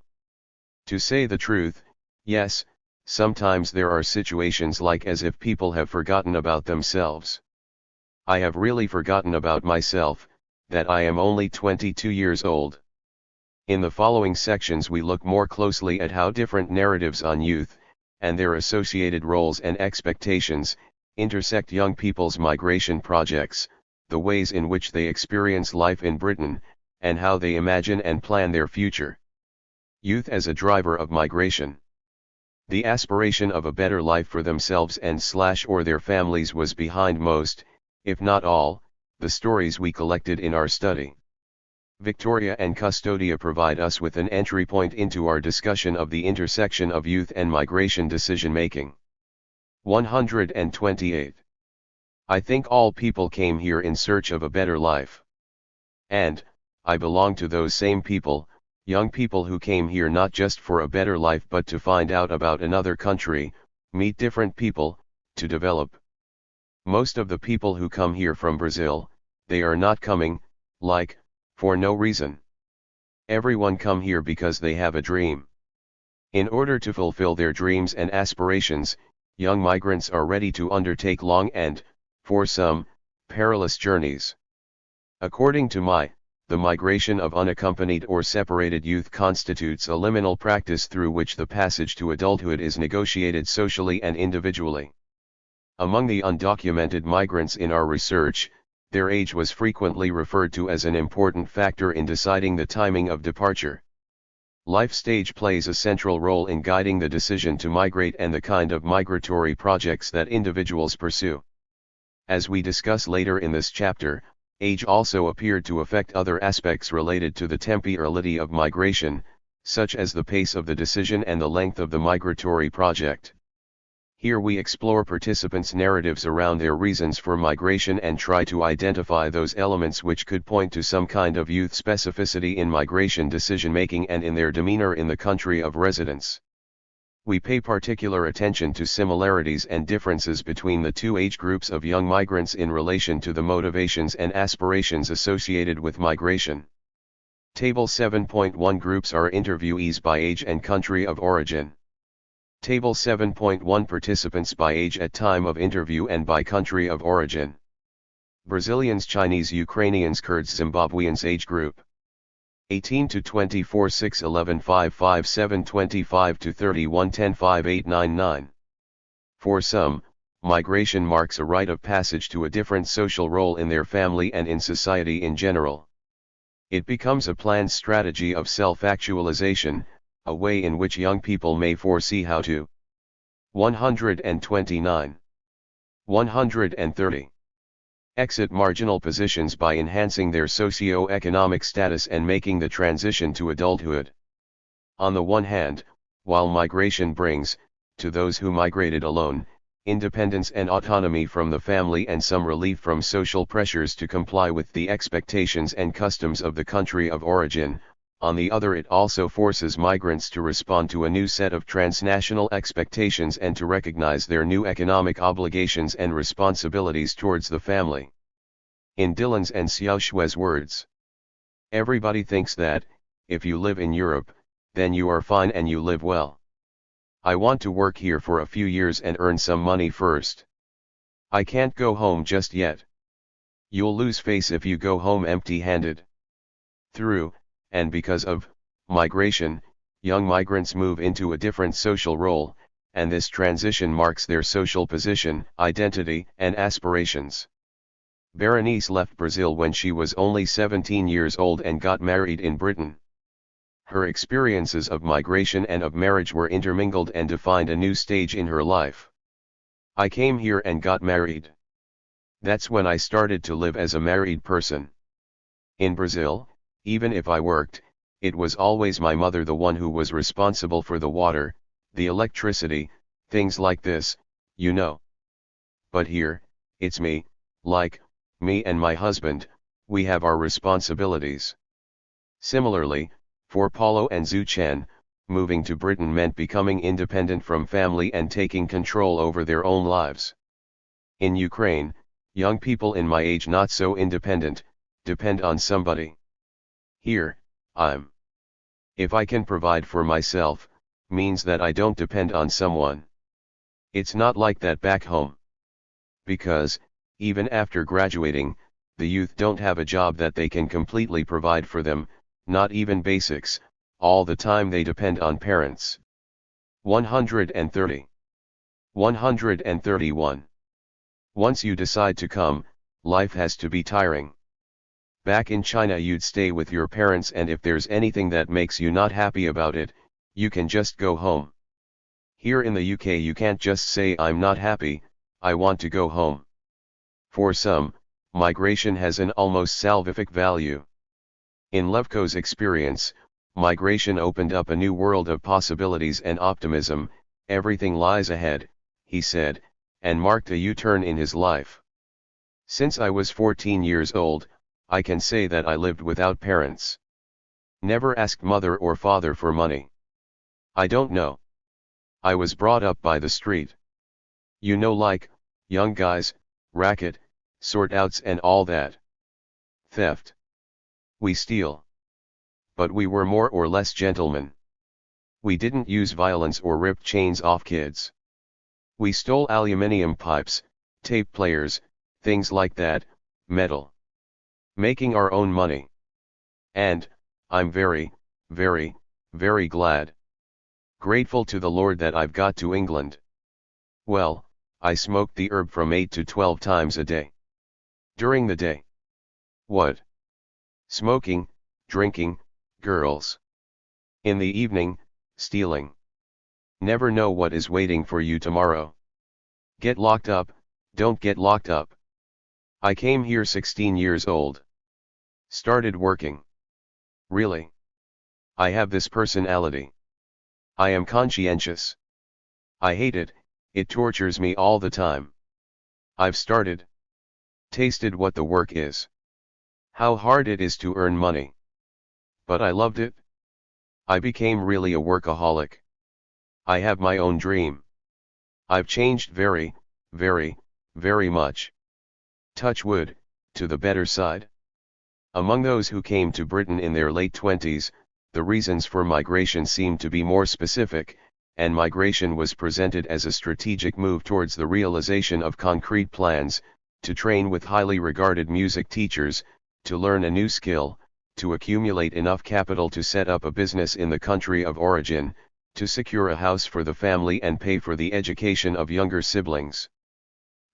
To say the truth, yes, sometimes there are situations like as if people have forgotten about themselves. I have really forgotten about myself, that I am only 22 years old. In the following sections we look more closely at how different narratives on youth, and their associated roles and expectations, intersect young people's migration projects, the ways in which they experience life in Britain, and how they imagine and plan their future. Youth as a driver of migration. The aspiration of a better life for themselves and/or their families was behind most, if not all, the stories we collected in our study. Victoria and Custodia provide us with an entry point into our discussion of the intersection of youth and migration decision-making. 128. I think all people came here in search of a better life. And, I belong to those same people, young people who came here not just for a better life but to find out about another country, meet different people, to develop. Most of the people who come here from Brazil, they are not coming, for no reason. Everyone come here because they have a dream. In order to fulfill their dreams and aspirations, young migrants are ready to undertake long and, for some, perilous journeys. According to the migration of unaccompanied or separated youth constitutes a liminal practice through which the passage to adulthood is negotiated socially and individually. Among the undocumented migrants in our research, their age was frequently referred to as an important factor in deciding the timing of departure. Life stage plays a central role in guiding the decision to migrate and the kind of migratory projects that individuals pursue. As we discuss later in this chapter, age also appeared to affect other aspects related to the temporality of migration, such as the pace of the decision and the length of the migratory project. Here we explore participants' narratives around their reasons for migration and try to identify those elements which could point to some kind of youth specificity in migration decision-making and in their demeanor in the country of residence. We pay particular attention to similarities and differences between the two age groups of young migrants in relation to the motivations and aspirations associated with migration. Table 7.1 groups are interviewees by age and country of origin. Table 7.1 participants by age at time of interview and by country of origin. Brazilians, Chinese, Ukrainians, Kurds, Zimbabweans. Age group 18 to 24, 6, 11, 5, 5, 7, 25 to 31, 10, 5, 8, 9, 9. For some, migration marks a rite of passage to a different social role in their family and in society in general. It becomes a planned strategy of self-actualization, a way in which young people may foresee how to. 129. 130. Exit marginal positions by enhancing their socio-economic status and making the transition to adulthood. On the one hand, while migration brings, to those who migrated alone, independence and autonomy from the family and some relief from social pressures to comply with the expectations and customs of the country of origin, on the other it also forces migrants to respond to a new set of transnational expectations and to recognize their new economic obligations and responsibilities towards the family. In Dillon's and Xiaoshui's words, Everybody thinks that, if you live in Europe, then you are fine and you live well. I want to work here for a few years and earn some money first. I can't go home just yet. You'll lose face if you go home empty-handed. Through, and because of, migration, young migrants move into a different social role, and this transition marks their social position, identity, and aspirations. Berenice left Brazil when she was only 17 years old and got married in Britain. Her experiences of migration and of marriage were intermingled and defined a new stage in her life. I came here and got married. That's when I started to live as a married person. In Brazil, even if I worked, it was always my mother the one who was responsible for the water, the electricity, things like this, you know. But here, it's me, me and my husband, we have our responsibilities. Similarly, for Paulo and Zuchan, moving to Britain meant becoming independent from family and taking control over their own lives. In Ukraine, young people in my age not so independent, depend on somebody. Here, if I can provide for myself, means that I don't depend on someone. It's not like that back home. Because, even after graduating, the youth don't have a job that they can completely provide for them, not even basics, all the time they depend on parents. 130. 131. Once you decide to come, life has to be tiring. Back in China you'd stay with your parents, and if there's anything that makes you not happy about it, you can just go home. Here in the UK you can't just say I'm not happy, I want to go home. For some, migration has an almost salvific value. In Levko's experience, migration opened up a new world of possibilities and optimism. Everything lies ahead, he said, and marked a U-turn in his life. Since I was 14 years old, I can say that I lived without parents. Never asked mother or father for money. I don't know. I was brought up by the street. You know, like, young guys, racket, sort-outs and all that. Theft. We steal. But we were more or less gentlemen. We didn't use violence or rip chains off kids. We stole aluminium pipes, tape players, things like that, metal. Making our own money. And, I'm very, very, very glad. Grateful to the Lord that I've got to England. Well, I smoked the herb from 8 to 12 times a day. During the day. What? Smoking, drinking, girls. In the evening, stealing. Never know what is waiting for you tomorrow. Get locked up, don't get locked up. I came here 16 years old. Started working. Really? I have this personality. I am conscientious. I hate it, it tortures me all the time. I've tasted what the work is. How hard it is to earn money. But I loved it. I became really a workaholic. I have my own dream. I've changed very, very, very much. Touch wood, to the better side. Among those who came to Britain in their late 20s, the reasons for migration seemed to be more specific, and migration was presented as a strategic move towards the realization of concrete plans, to train with highly regarded music teachers, to learn a new skill, to accumulate enough capital to set up a business in the country of origin, to secure a house for the family and pay for the education of younger siblings.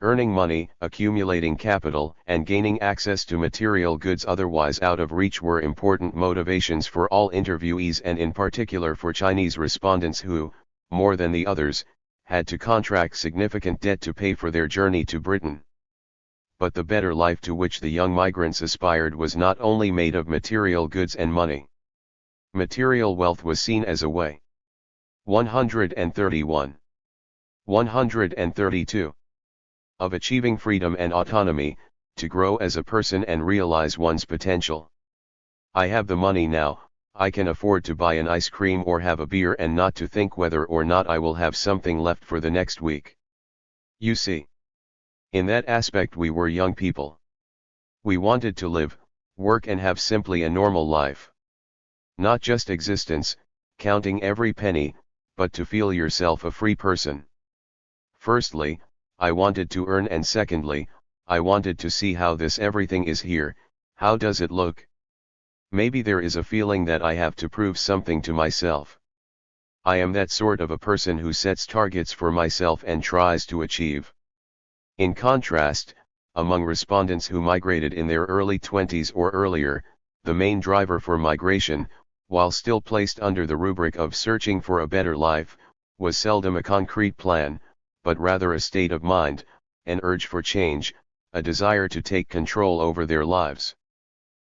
Earning money, accumulating capital, and gaining access to material goods otherwise out of reach were important motivations for all interviewees, and in particular for Chinese respondents who, more than the others, had to contract significant debt to pay for their journey to Britain. But the better life to which the young migrants aspired was not only made of material goods and money. Material wealth was seen as a way. 131. 132. Of achieving freedom and autonomy, to grow as a person and realize one's potential. I have the money now, I can afford to buy an ice cream or have a beer and not to think whether or not I will have something left for the next week. You see. In that aspect we were young people. We wanted to live, work and have simply a normal life. Not just existence, counting every penny, but to feel yourself a free person. Firstly, I wanted to earn, and secondly, I wanted to see how this everything is here. How does it look? Maybe there is a feeling that I have to prove something to myself. I am that sort of a person who sets targets for myself and tries to achieve. In contrast, among respondents who migrated in their early 20s or earlier, the main driver for migration, while still placed under the rubric of searching for a better life, was seldom a concrete plan, but rather a state of mind, an urge for change, a desire to take control over their lives.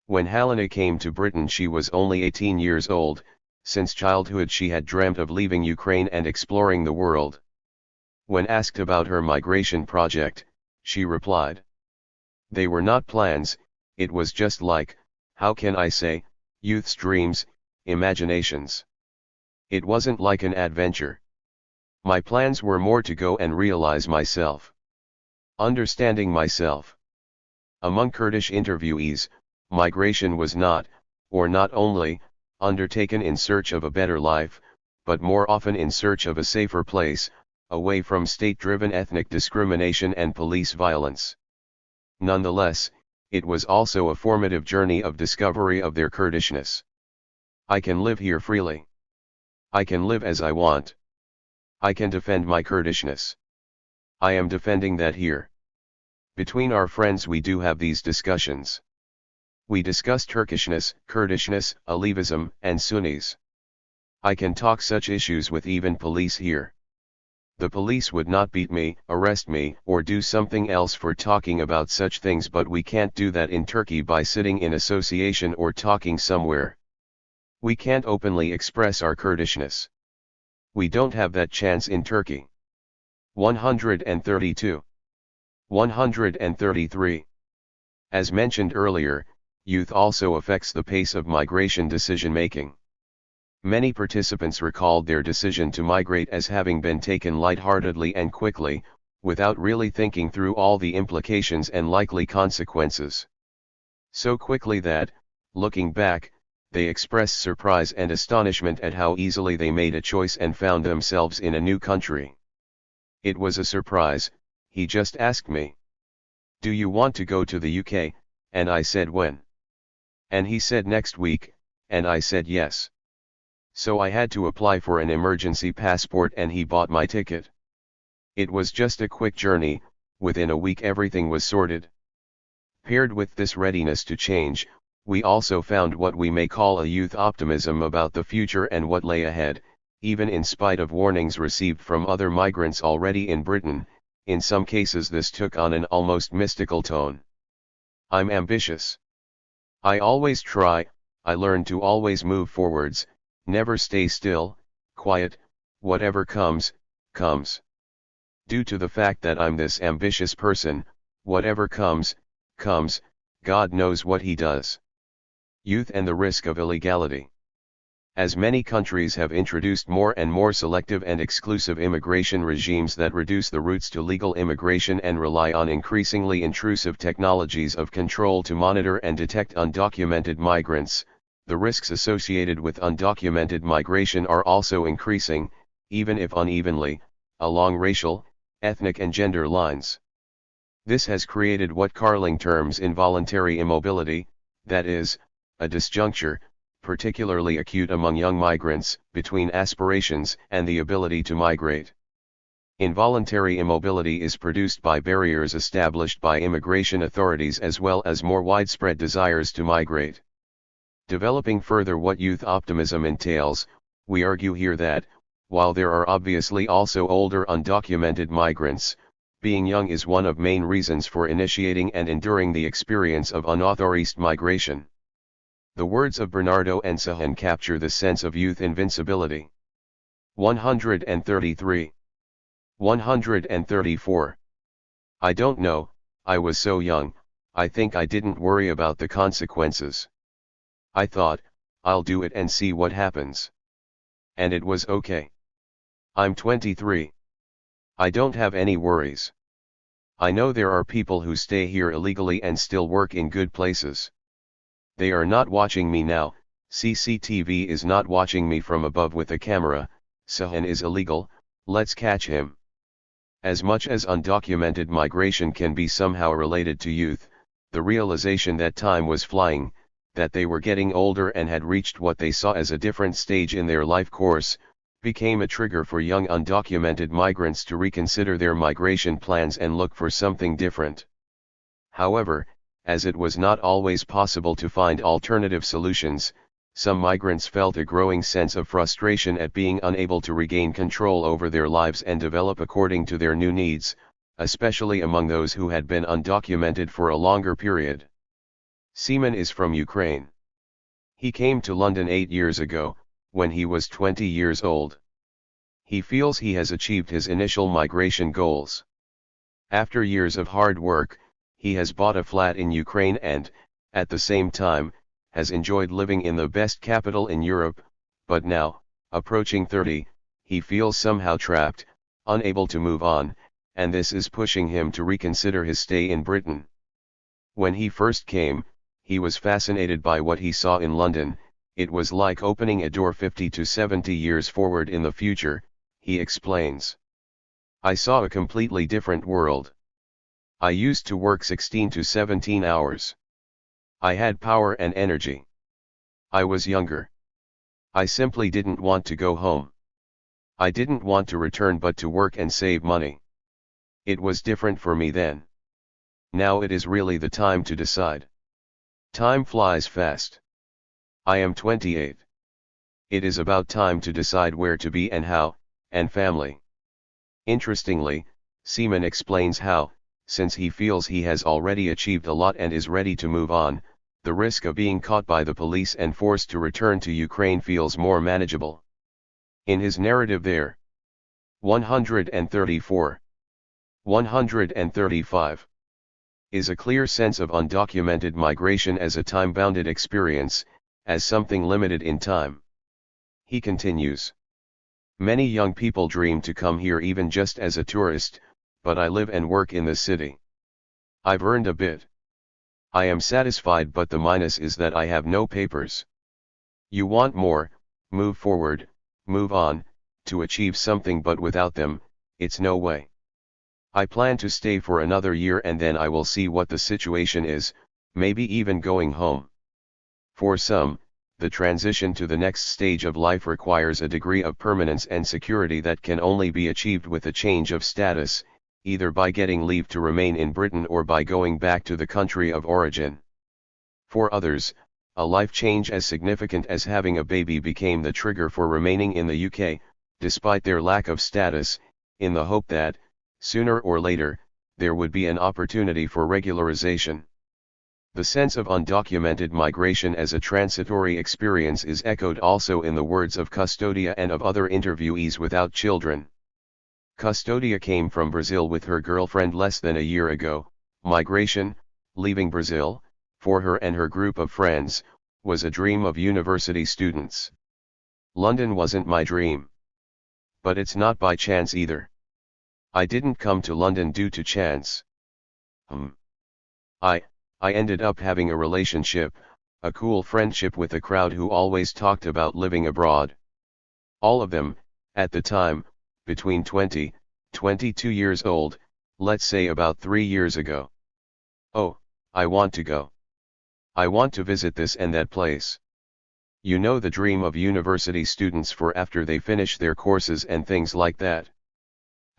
When Helena came to Britain, she was only 18 years old. Since childhood she had dreamt of leaving Ukraine and exploring the world. When asked about her migration project, she replied, "They were not plans, it was just like, how can I say, youth's dreams, imaginations. It wasn't like an adventure. My plans were more to go and realize myself. Understanding myself." Among Kurdish interviewees, migration was not, or not only, undertaken in search of a better life, but more often in search of a safer place, away from state-driven ethnic discrimination and police violence. Nonetheless, it was also a formative journey of discovery of their Kurdishness. I can live here freely. I can live as I want. I can defend my Kurdishness. I am defending that here. Between our friends we do have these discussions. We discuss Turkishness, Kurdishness, Alevism, and Sunnis. I can talk such issues with even police here. The police would not beat me, arrest me, or do something else for talking about such things, but we can't do that in Turkey by sitting in association or talking somewhere. We can't openly express our Kurdishness. We don't have that chance in Turkey. 132. 133. As mentioned earlier, youth also affects the pace of migration decision-making. Many participants recalled their decision to migrate as having been taken lightheartedly and quickly, without really thinking through all the implications and likely consequences. So quickly that, looking back, they expressed surprise and astonishment at how easily they made a choice and found themselves in a new country. It was a surprise. He just asked me, "Do you want to go to the UK?" and I said, "When?" And he said, "Next week," and I said yes. So I had to apply for an emergency passport and he bought my ticket. It was just a quick journey. Within a week everything was sorted. Paired with this readiness to change, we also found what we may call a youth optimism about the future and what lay ahead, even in spite of warnings received from other migrants already in Britain. In some cases this took on an almost mystical tone. I'm ambitious. I always try, I learn to always move forwards, never stay still, quiet, whatever comes, comes. Due to the fact that I'm this ambitious person, whatever comes, comes, God knows what he does. Youth and the risk of illegality. As many countries have introduced more and more selective and exclusive immigration regimes that reduce the routes to legal immigration and rely on increasingly intrusive technologies of control to monitor and detect undocumented migrants, the risks associated with undocumented migration are also increasing, even if unevenly, along racial, ethnic and gender lines. This has created what Carling terms involuntary immobility, that is, a disjuncture, particularly acute among young migrants, between aspirations and the ability to migrate. Involuntary immobility is produced by barriers established by immigration authorities as well as more widespread desires to migrate. Developing further what youth optimism entails, we argue here that, while there are obviously also older undocumented migrants, being young is one of main reasons for initiating and enduring the experience of unauthorized migration. The words of Bernardo and Sahan capture the sense of youth invincibility. 133. 134. I don't know, I was so young, I think I didn't worry about the consequences. I thought, I'll do it and see what happens. And it was okay. I'm 23. I don't have any worries. I know there are people who stay here illegally and still work in good places. They are not watching me now, CCTV is not watching me from above with a camera, Sahel is illegal, let's catch him. As much as undocumented migration can be somehow related to youth, the realization that time was flying, that they were getting older and had reached what they saw as a different stage in their life course, became a trigger for young undocumented migrants to reconsider their migration plans and look for something different. However, as it was not always possible to find alternative solutions, some migrants felt a growing sense of frustration at being unable to regain control over their lives and develop according to their new needs, especially among those who had been undocumented for a longer period. Seaman is from Ukraine. He came to London 8 years ago, when he was 20 years old. He feels he has achieved his initial migration goals. After years of hard work, he has bought a flat in Ukraine and, at the same time, has enjoyed living in the best capital in Europe, but now, approaching 30, he feels somehow trapped, unable to move on, and this is pushing him to reconsider his stay in Britain. When he first came, he was fascinated by what he saw in London. It was like opening a door 50 to 70 years forward in the future, he explains. I saw a completely different world. I used to work 16 to 17 hours. I had power and energy. I was younger. I simply didn't want to go home. I didn't want to return but to work and save money. It was different for me then. Now it is really the time to decide. Time flies fast. I am 28. It is about time to decide where to be and how, and family. Interestingly, Seaman explains how, since he feels he has already achieved a lot and is ready to move on, the risk of being caught by the police and forced to return to Ukraine feels more manageable. In his narrative there, 134, 135, is a clear sense of undocumented migration as a time-bounded experience, as something limited in time. He continues. Many young people dream to come here even just as a tourist, but I live and work in the city. I've earned a bit. I am satisfied, but the minus is that I have no papers. You want more, move forward, move on, to achieve something, but without them, it's no way. I plan to stay for another year and then I will see what the situation is, maybe even going home. For some, the transition to the next stage of life requires a degree of permanence and security that can only be achieved with a change of status, either by getting leave to remain in Britain or by going back to the country of origin. For others, a life change as significant as having a baby became the trigger for remaining in the UK, despite their lack of status, in the hope that, sooner or later, there would be an opportunity for regularization. The sense of undocumented migration as a transitory experience is echoed also in the words of Custodia and of other interviewees without children. Custodia came from Brazil with her girlfriend less than a year ago. Migration, leaving Brazil, for her and her group of friends, was a dream of university students. London wasn't my dream. But it's not by chance either. I didn't come to London due to chance. I ended up having a relationship, a cool friendship with a crowd who always talked about living abroad. All of them, at the time, between 20, 22 years old, let's say about 3 years ago. Oh, I want to go. I want to visit this and that place. You know, the dream of university students for after they finish their courses and things like that.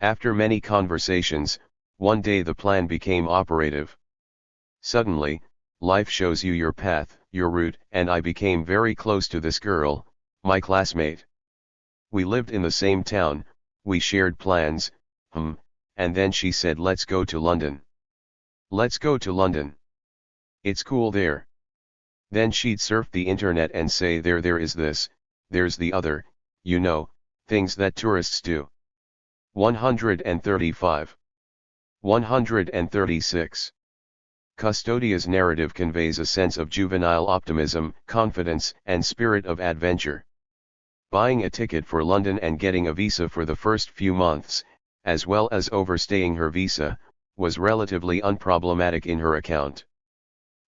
After many conversations, one day the plan became operative. Suddenly, life shows you your path, your route, and I became very close to this girl, my classmate. We lived in the same town, we shared plans, and then she said, let's go to London. Let's go to London. It's cool there. Then she'd surf the internet and say there is this, there's the other, you know, things that tourists do. 135. 136. Custodia's narrative conveys a sense of juvenile optimism, confidence, and spirit of adventure. Buying a ticket for London and getting a visa for the first few months, as well as overstaying her visa, was relatively unproblematic in her account.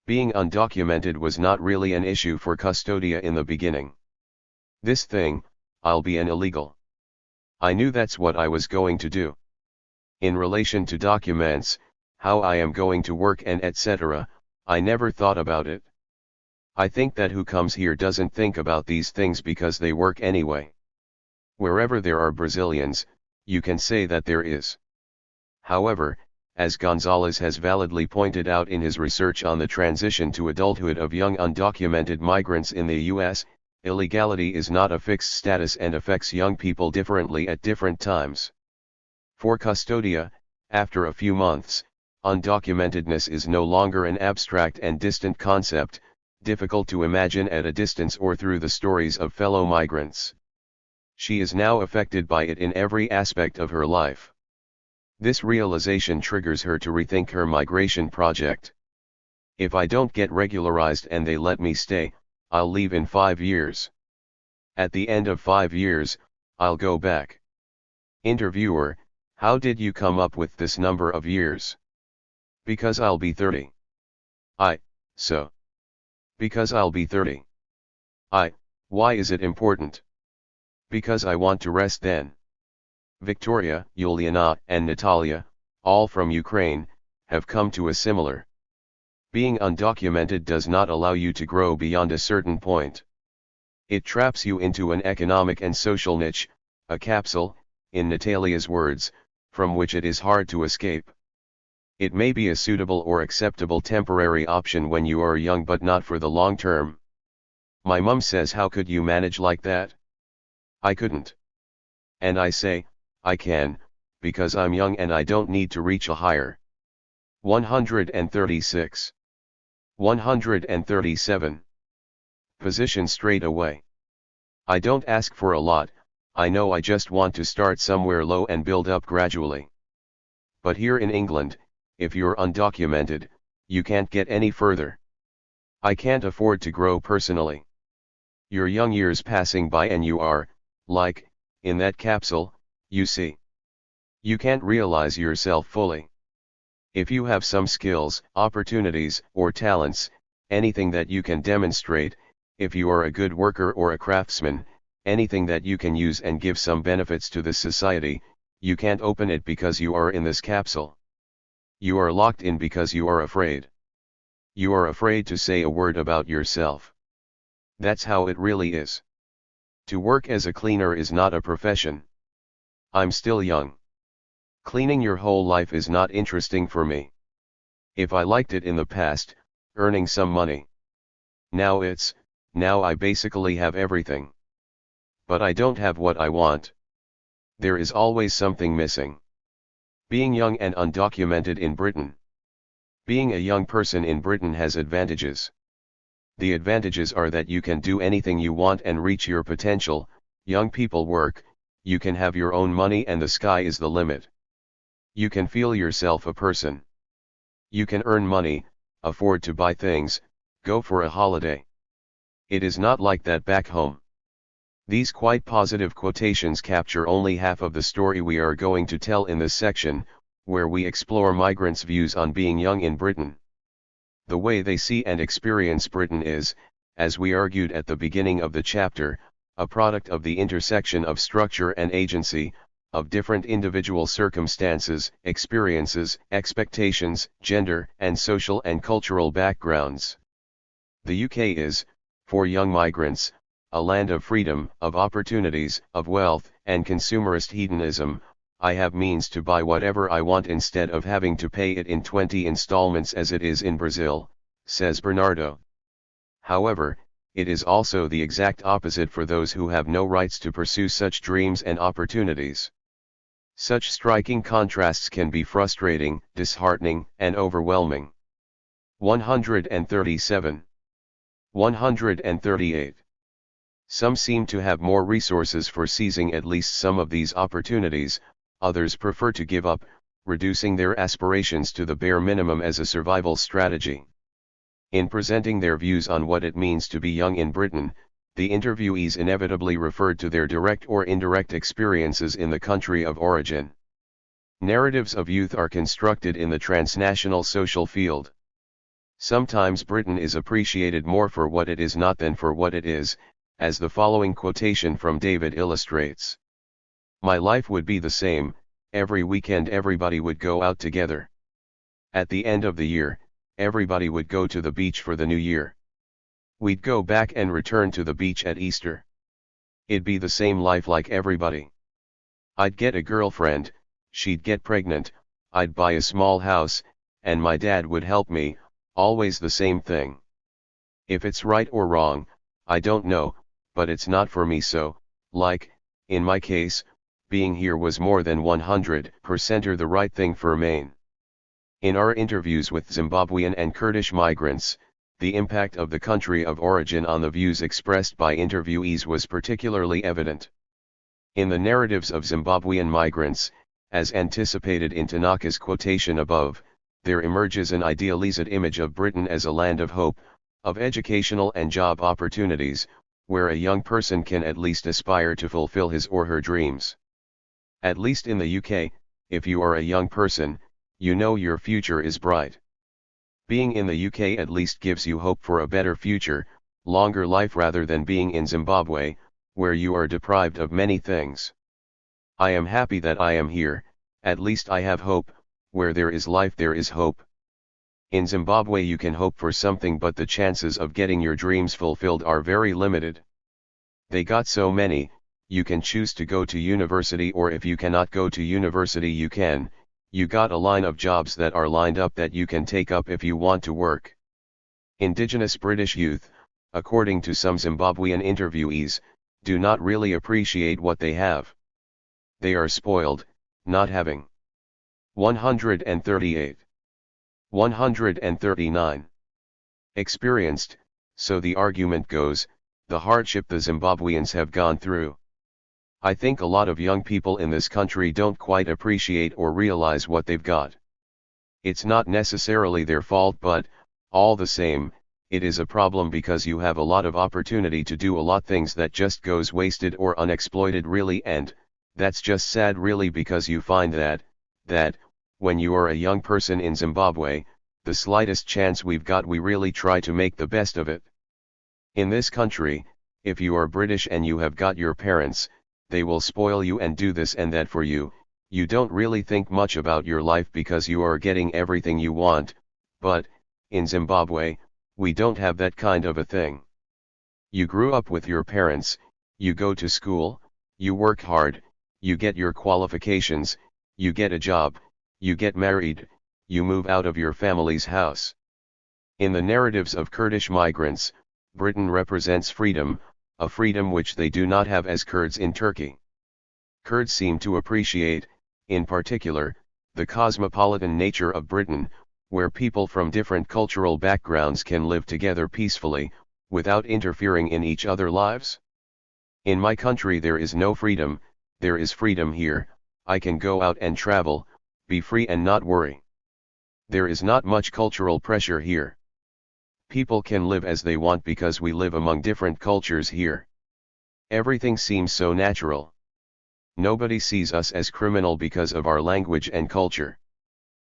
Being undocumented was not really an issue for Custodia in the beginning. This thing, I'll be an illegal. I knew that's what I was going to do. In relation to documents, how I am going to work and etc., I never thought about it. I think that who comes here doesn't think about these things because they work anyway. Wherever there are Brazilians, you can say that there is. However, as Gonzalez has validly pointed out in his research on the transition to adulthood of young undocumented migrants in the U.S., illegality is not a fixed status and affects young people differently at different times. For Custodia, after a few months, undocumentedness is no longer an abstract and distant concept, difficult to imagine at a distance or through the stories of fellow migrants. She is now affected by it in every aspect of her life. This realization triggers her to rethink her migration project. If I don't get regularized and they let me stay, I'll leave in 5 years. At the end of 5 years, I'll go back. Interviewer: how did you come up with this number of years? Because I'll be 30. So. Because I'll be 30. Why is it important? Because I want to rest then. Victoria, Yuliana, and Natalia, all from Ukraine, have come to a similar. Being undocumented does not allow you to grow beyond a certain point. It traps you into an economic and social niche, a capsule, in Natalia's words, from which it is hard to escape. It may be a suitable or acceptable temporary option when you are young, but not for the long term. My mum says, how could you manage like that? I couldn't. And I say, I can, because I'm young and I don't need to reach a higher. 136. 137. Position straight away. I don't ask for a lot, I know I just want to start somewhere low and build up gradually. But here in England, if you're undocumented, you can't get any further. I can't afford to grow personally. Your young years passing by and you are, like, in that capsule, you see. You can't realize yourself fully. If you have some skills, opportunities, or talents, anything that you can demonstrate, if you are a good worker or a craftsman, anything that you can use and give some benefits to the society, you can't open it because you are in this capsule. You are locked in because you are afraid. You are afraid to say a word about yourself. That's how it really is. To work as a cleaner is not a profession. I'm still young. Cleaning your whole life is not interesting for me. If I liked it in the past, earning some money. Now I basically have everything. But I don't have what I want. There is always something missing. Being young and undocumented in Britain. Being a young person in Britain has advantages. The advantages are that you can do anything you want and reach your potential. Young people work, you can have your own money and the sky is the limit. You can feel yourself a person. You can earn money, afford to buy things, go for a holiday. It is not like that back home. These quite positive quotations capture only half of the story we are going to tell in this section, where we explore migrants' views on being young in Britain. The way they see and experience Britain is, as we argued at the beginning of the chapter, a product of the intersection of structure and agency, of different individual circumstances, experiences, expectations, gender, and social and cultural backgrounds. The UK is, for young migrants, a land of freedom, of opportunities, of wealth, and consumerist hedonism. I have means to buy whatever I want instead of having to pay it in 20 installments as it is in Brazil, says Bernardo. However, it is also the exact opposite for those who have no rights to pursue such dreams and opportunities. Such striking contrasts can be frustrating, disheartening, and overwhelming. 137. 138. Some seem to have more resources for seizing at least some of these opportunities, others prefer to give up, reducing their aspirations to the bare minimum as a survival strategy. In presenting their views on what it means to be young in Britain, the interviewees inevitably referred to their direct or indirect experiences in the country of origin. Narratives of youth are constructed in the transnational social field. Sometimes Britain is appreciated more for what it is not than for what it is, as the following quotation from David illustrates. My life would be the same, every weekend everybody would go out together. At the end of the year, everybody would go to the beach for the new year. We'd go back and return to the beach at Easter. It'd be the same life like everybody. I'd get a girlfriend, she'd get pregnant, I'd buy a small house, and my dad would help me, always the same thing. If it's right or wrong, I don't know, but it's not for me so, like, in my case, being here was more than 100% the right thing for Maine. In our interviews with Zimbabwean and Kurdish migrants, the impact of the country of origin on the views expressed by interviewees was particularly evident. In the narratives of Zimbabwean migrants, as anticipated in Tanaka's quotation above, there emerges an idealized image of Britain as a land of hope, of educational and job opportunities, where a young person can at least aspire to fulfill his or her dreams. At least in the UK, if you are a young person, you know your future is bright. Being in the UK at least gives you hope for a better future, longer life rather than being in Zimbabwe, where you are deprived of many things. I am happy that I am here, at least I have hope, where there is life there is hope. In Zimbabwe you can hope for something but the chances of getting your dreams fulfilled are very limited. They got so many, you can choose to go to university, or if you cannot go to university you got a line of jobs that are lined up that you can take up if you want to work. Indigenous British youth, according to some Zimbabwean interviewees, do not really appreciate what they have. They are spoiled, not having. 138. 139. Experienced, so the argument goes, the hardship the Zimbabweans have gone through. I think a lot of young people in this country don't quite appreciate or realize what they've got. It's not necessarily their fault, but, all the same, it is a problem because you have a lot of opportunity to do a lot things that just goes wasted or unexploited really, and, that's just sad really, because you find that, when you are a young person in Zimbabwe, the slightest chance we've got we really try to make the best of it. In this country, if you are British and you have got your parents, they will spoil you and do this and that for you, you don't really think much about your life because you are getting everything you want, but, in Zimbabwe, we don't have that kind of a thing. You grew up with your parents, you go to school, you work hard, you get your qualifications, you get a job, you get married, you move out of your family's house. In the narratives of Kurdish migrants, Britain represents freedom, a freedom which they do not have as Kurds in Turkey. Kurds seem to appreciate, in particular, the cosmopolitan nature of Britain, where people from different cultural backgrounds can live together peacefully, without interfering in each other's lives. In my country there is no freedom, there is freedom here, I can go out and travel, be free and not worry. There is not much cultural pressure here. People can live as they want because we live among different cultures here. Everything seems so natural. Nobody sees us as criminal because of our language and culture.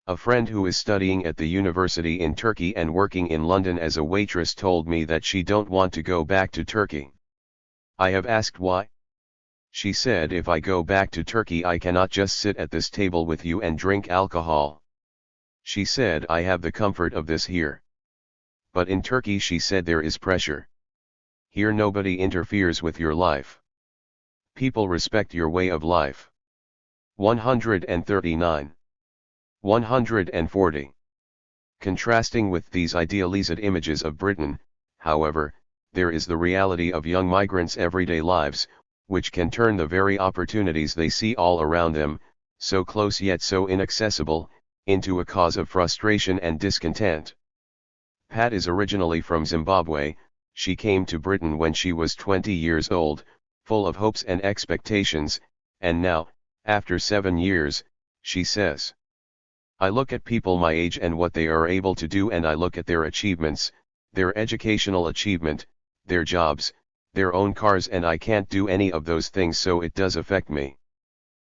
A friend who is studying at the university in Turkey and working in London as a waitress told me that she don't want to go back to Turkey. I have asked why. She said, if I go back to Turkey I cannot just sit at this table with you and drink alcohol. She said, I have the comfort of this here. But in Turkey, she said, there is pressure. Here nobody interferes with your life. People respect your way of life. 139. 140. Contrasting with these idealized images of Britain, however, there is the reality of young migrants' everyday lives, which can turn the very opportunities they see all around them, so close yet so inaccessible, into a cause of frustration and discontent. Pat is originally from Zimbabwe. She came to Britain when she was 20 years old, full of hopes and expectations, and now, after 7 years, she says, I look at people my age and what they are able to do, and I look at their achievements, their educational achievement, their jobs, their own cars, and I can't do any of those things, so it does affect me.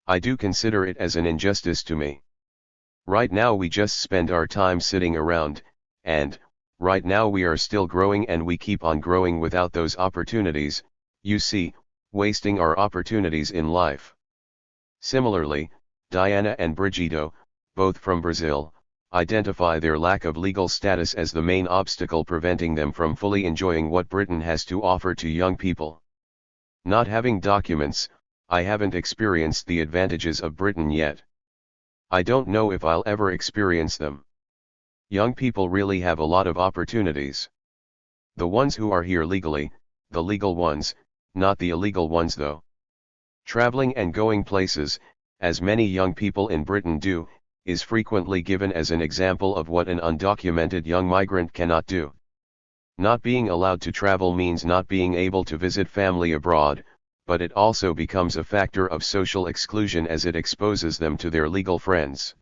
I do consider it as an injustice to me. Right now we just spend our time sitting around, and, Right now we are still growing and we keep on growing without those opportunities, you see, wasting our opportunities in life. Similarly, Diana and Brigido, both from Brazil, identify their lack of legal status as the main obstacle preventing them from fully enjoying what Britain has to offer to young people. Not having documents, I haven't experienced the advantages of Britain yet. I don't know if I'll ever experience them. Young people really have a lot of opportunities. The ones who are here legally, the legal ones, not the illegal ones though. Traveling and going places, as many young people in Britain do, is frequently given as an example of what an undocumented young migrant cannot do. Not being allowed to travel means not being able to visit family abroad, but it also becomes a factor of social exclusion as it exposes them to their legal friends.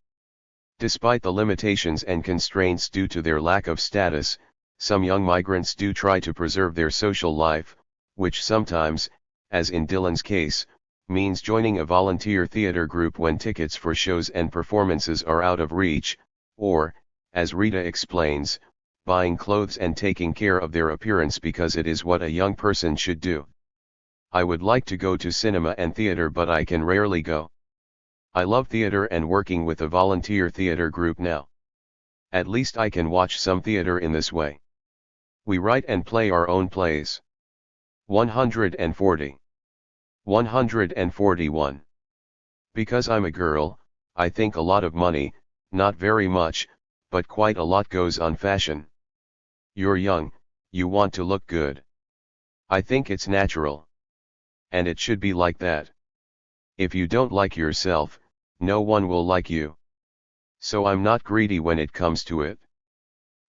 Despite the limitations and constraints due to their lack of status, some young migrants do try to preserve their social life, which sometimes, as in Dylan's case, means joining a volunteer theater group when tickets for shows and performances are out of reach, or, as Rita explains, buying clothes and taking care of their appearance because it is what a young person should do. I would like to go to cinema and theater but I can rarely go. I love theater and working with a volunteer theater group now. At least I can watch some theater in this way. We write and play our own plays. 140. 141. Because I'm a girl, I think a lot of money, not very much, but quite a lot goes on fashion. You're young, you want to look good. I think it's natural. And it should be like that. If you don't like yourself, no one will like you. So I'm not greedy when it comes to it.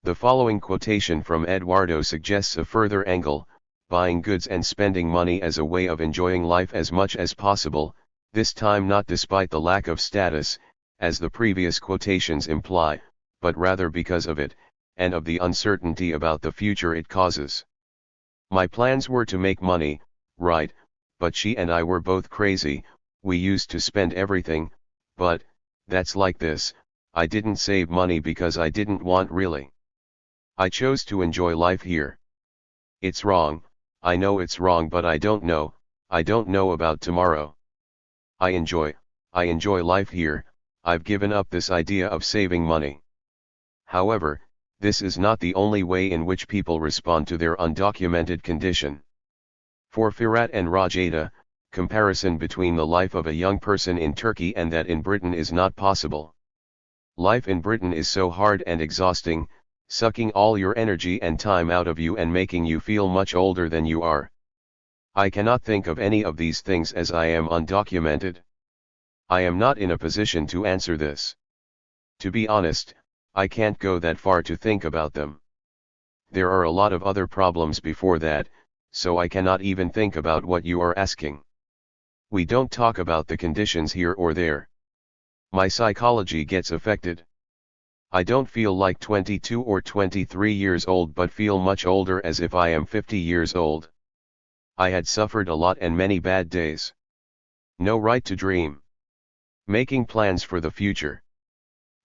The following quotation from Eduardo suggests a further angle: buying goods and spending money as a way of enjoying life as much as possible, this time not despite the lack of status, as the previous quotations imply, but rather because of it, and of the uncertainty about the future it causes. My plans were to make money, right, but she and I were both crazy, we used to spend everything, but, that's like this, I didn't save money because I didn't want really. I chose to enjoy life here. It's wrong, I know it's wrong but I don't know about tomorrow. I enjoy life here, I've given up this idea of saving money. However, this is not the only way in which people respond to their undocumented condition. For Firat and Rajada, comparison between the life of a young person in Turkey and that in Britain is not possible. Life in Britain is so hard and exhausting, sucking all your energy and time out of you and making you feel much older than you are. I cannot think of any of these things as I am undocumented. I am not in a position to answer this. To be honest, I can't go that far to think about them. There are a lot of other problems before that, so I cannot even think about what you are asking. We don't talk about the conditions here or there. My psychology gets affected. I don't feel like 22 or 23 years old but feel much older as if I am 50 years old. I had suffered a lot and many bad days. No right to dream. Making plans for the future.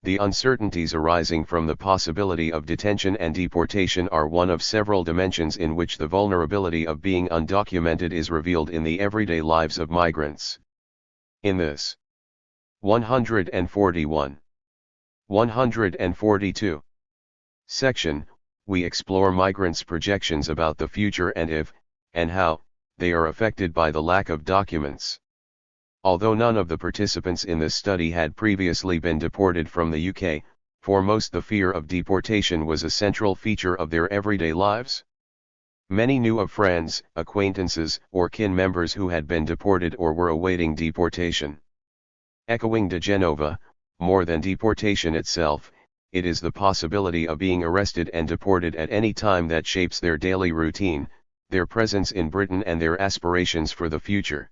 The uncertainties arising from the possibility of detention and deportation are one of several dimensions in which the vulnerability of being undocumented is revealed in the everyday lives of migrants. In this 141. 142. Section, we explore migrants' projections about the future and if, and how, they are affected by the lack of documents. Although none of the participants in this study had previously been deported from the UK, for most the fear of deportation was a central feature of their everyday lives. Many knew of friends, acquaintances, or kin members who had been deported or were awaiting deportation. Echoing de Genova, more than deportation itself, it is the possibility of being arrested and deported at any time that shapes their daily routine, their presence in Britain and their aspirations for the future.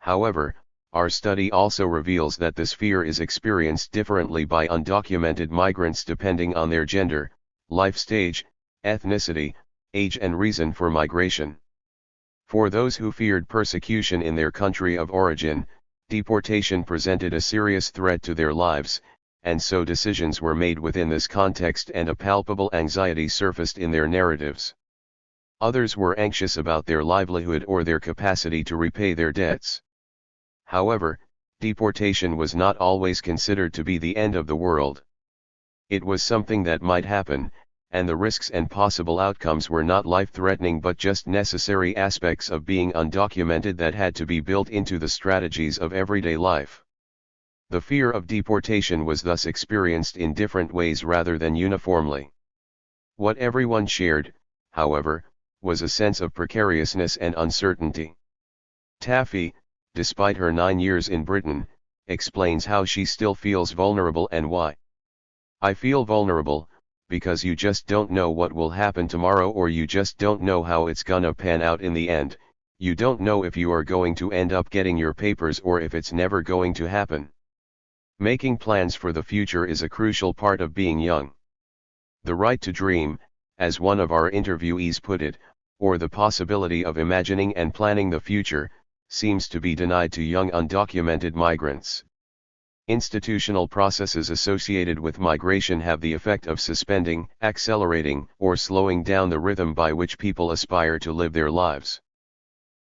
However, our study also reveals that this fear is experienced differently by undocumented migrants depending on their gender, life stage, ethnicity, age and reason for migration. For those who feared persecution in their country of origin, deportation presented a serious threat to their lives, and so decisions were made within this context and a palpable anxiety surfaced in their narratives. Others were anxious about their livelihood or their capacity to repay their debts. However, deportation was not always considered to be the end of the world. It was something that might happen, and the risks and possible outcomes were not life-threatening but just necessary aspects of being undocumented that had to be built into the strategies of everyday life. The fear of deportation was thus experienced in different ways rather than uniformly. What everyone shared, however, was a sense of precariousness and uncertainty. Taffy, despite her 9 years in Britain, explains how she still feels vulnerable and why. I feel vulnerable, because you just don't know what will happen tomorrow, or you just don't know how it's gonna pan out in the end. You don't know if you are going to end up getting your papers or if it's never going to happen. Making plans for the future is a crucial part of being young. The right to dream, as one of our interviewees put it, or the possibility of imagining and planning the future, seems to be denied to young undocumented migrants. Institutional processes associated with migration have the effect of suspending, accelerating, or slowing down the rhythm by which people aspire to live their lives.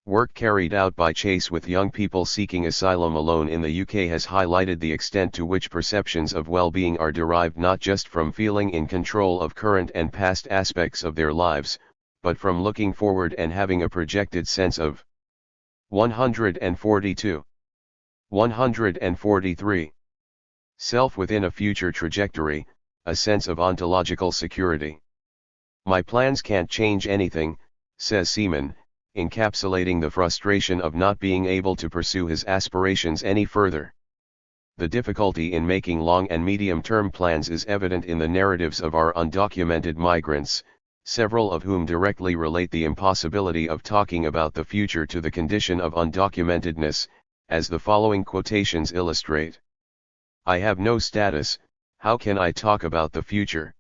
Work carried out by Chase with young people seeking asylum alone in the UK has highlighted the extent to which perceptions of well-being are derived not just from feeling in control of current and past aspects of their lives, but from looking forward and having a projected sense of 142. 143. Self within a future trajectory, a sense of ontological security. My plans can't change anything, says Seaman, encapsulating the frustration of not being able to pursue his aspirations any further. The difficulty in making long and medium-term plans is evident in the narratives of our undocumented migrants, several of whom directly relate the impossibility of talking about the future to the condition of undocumentedness, as the following quotations illustrate. I have no status, how can I talk about the future?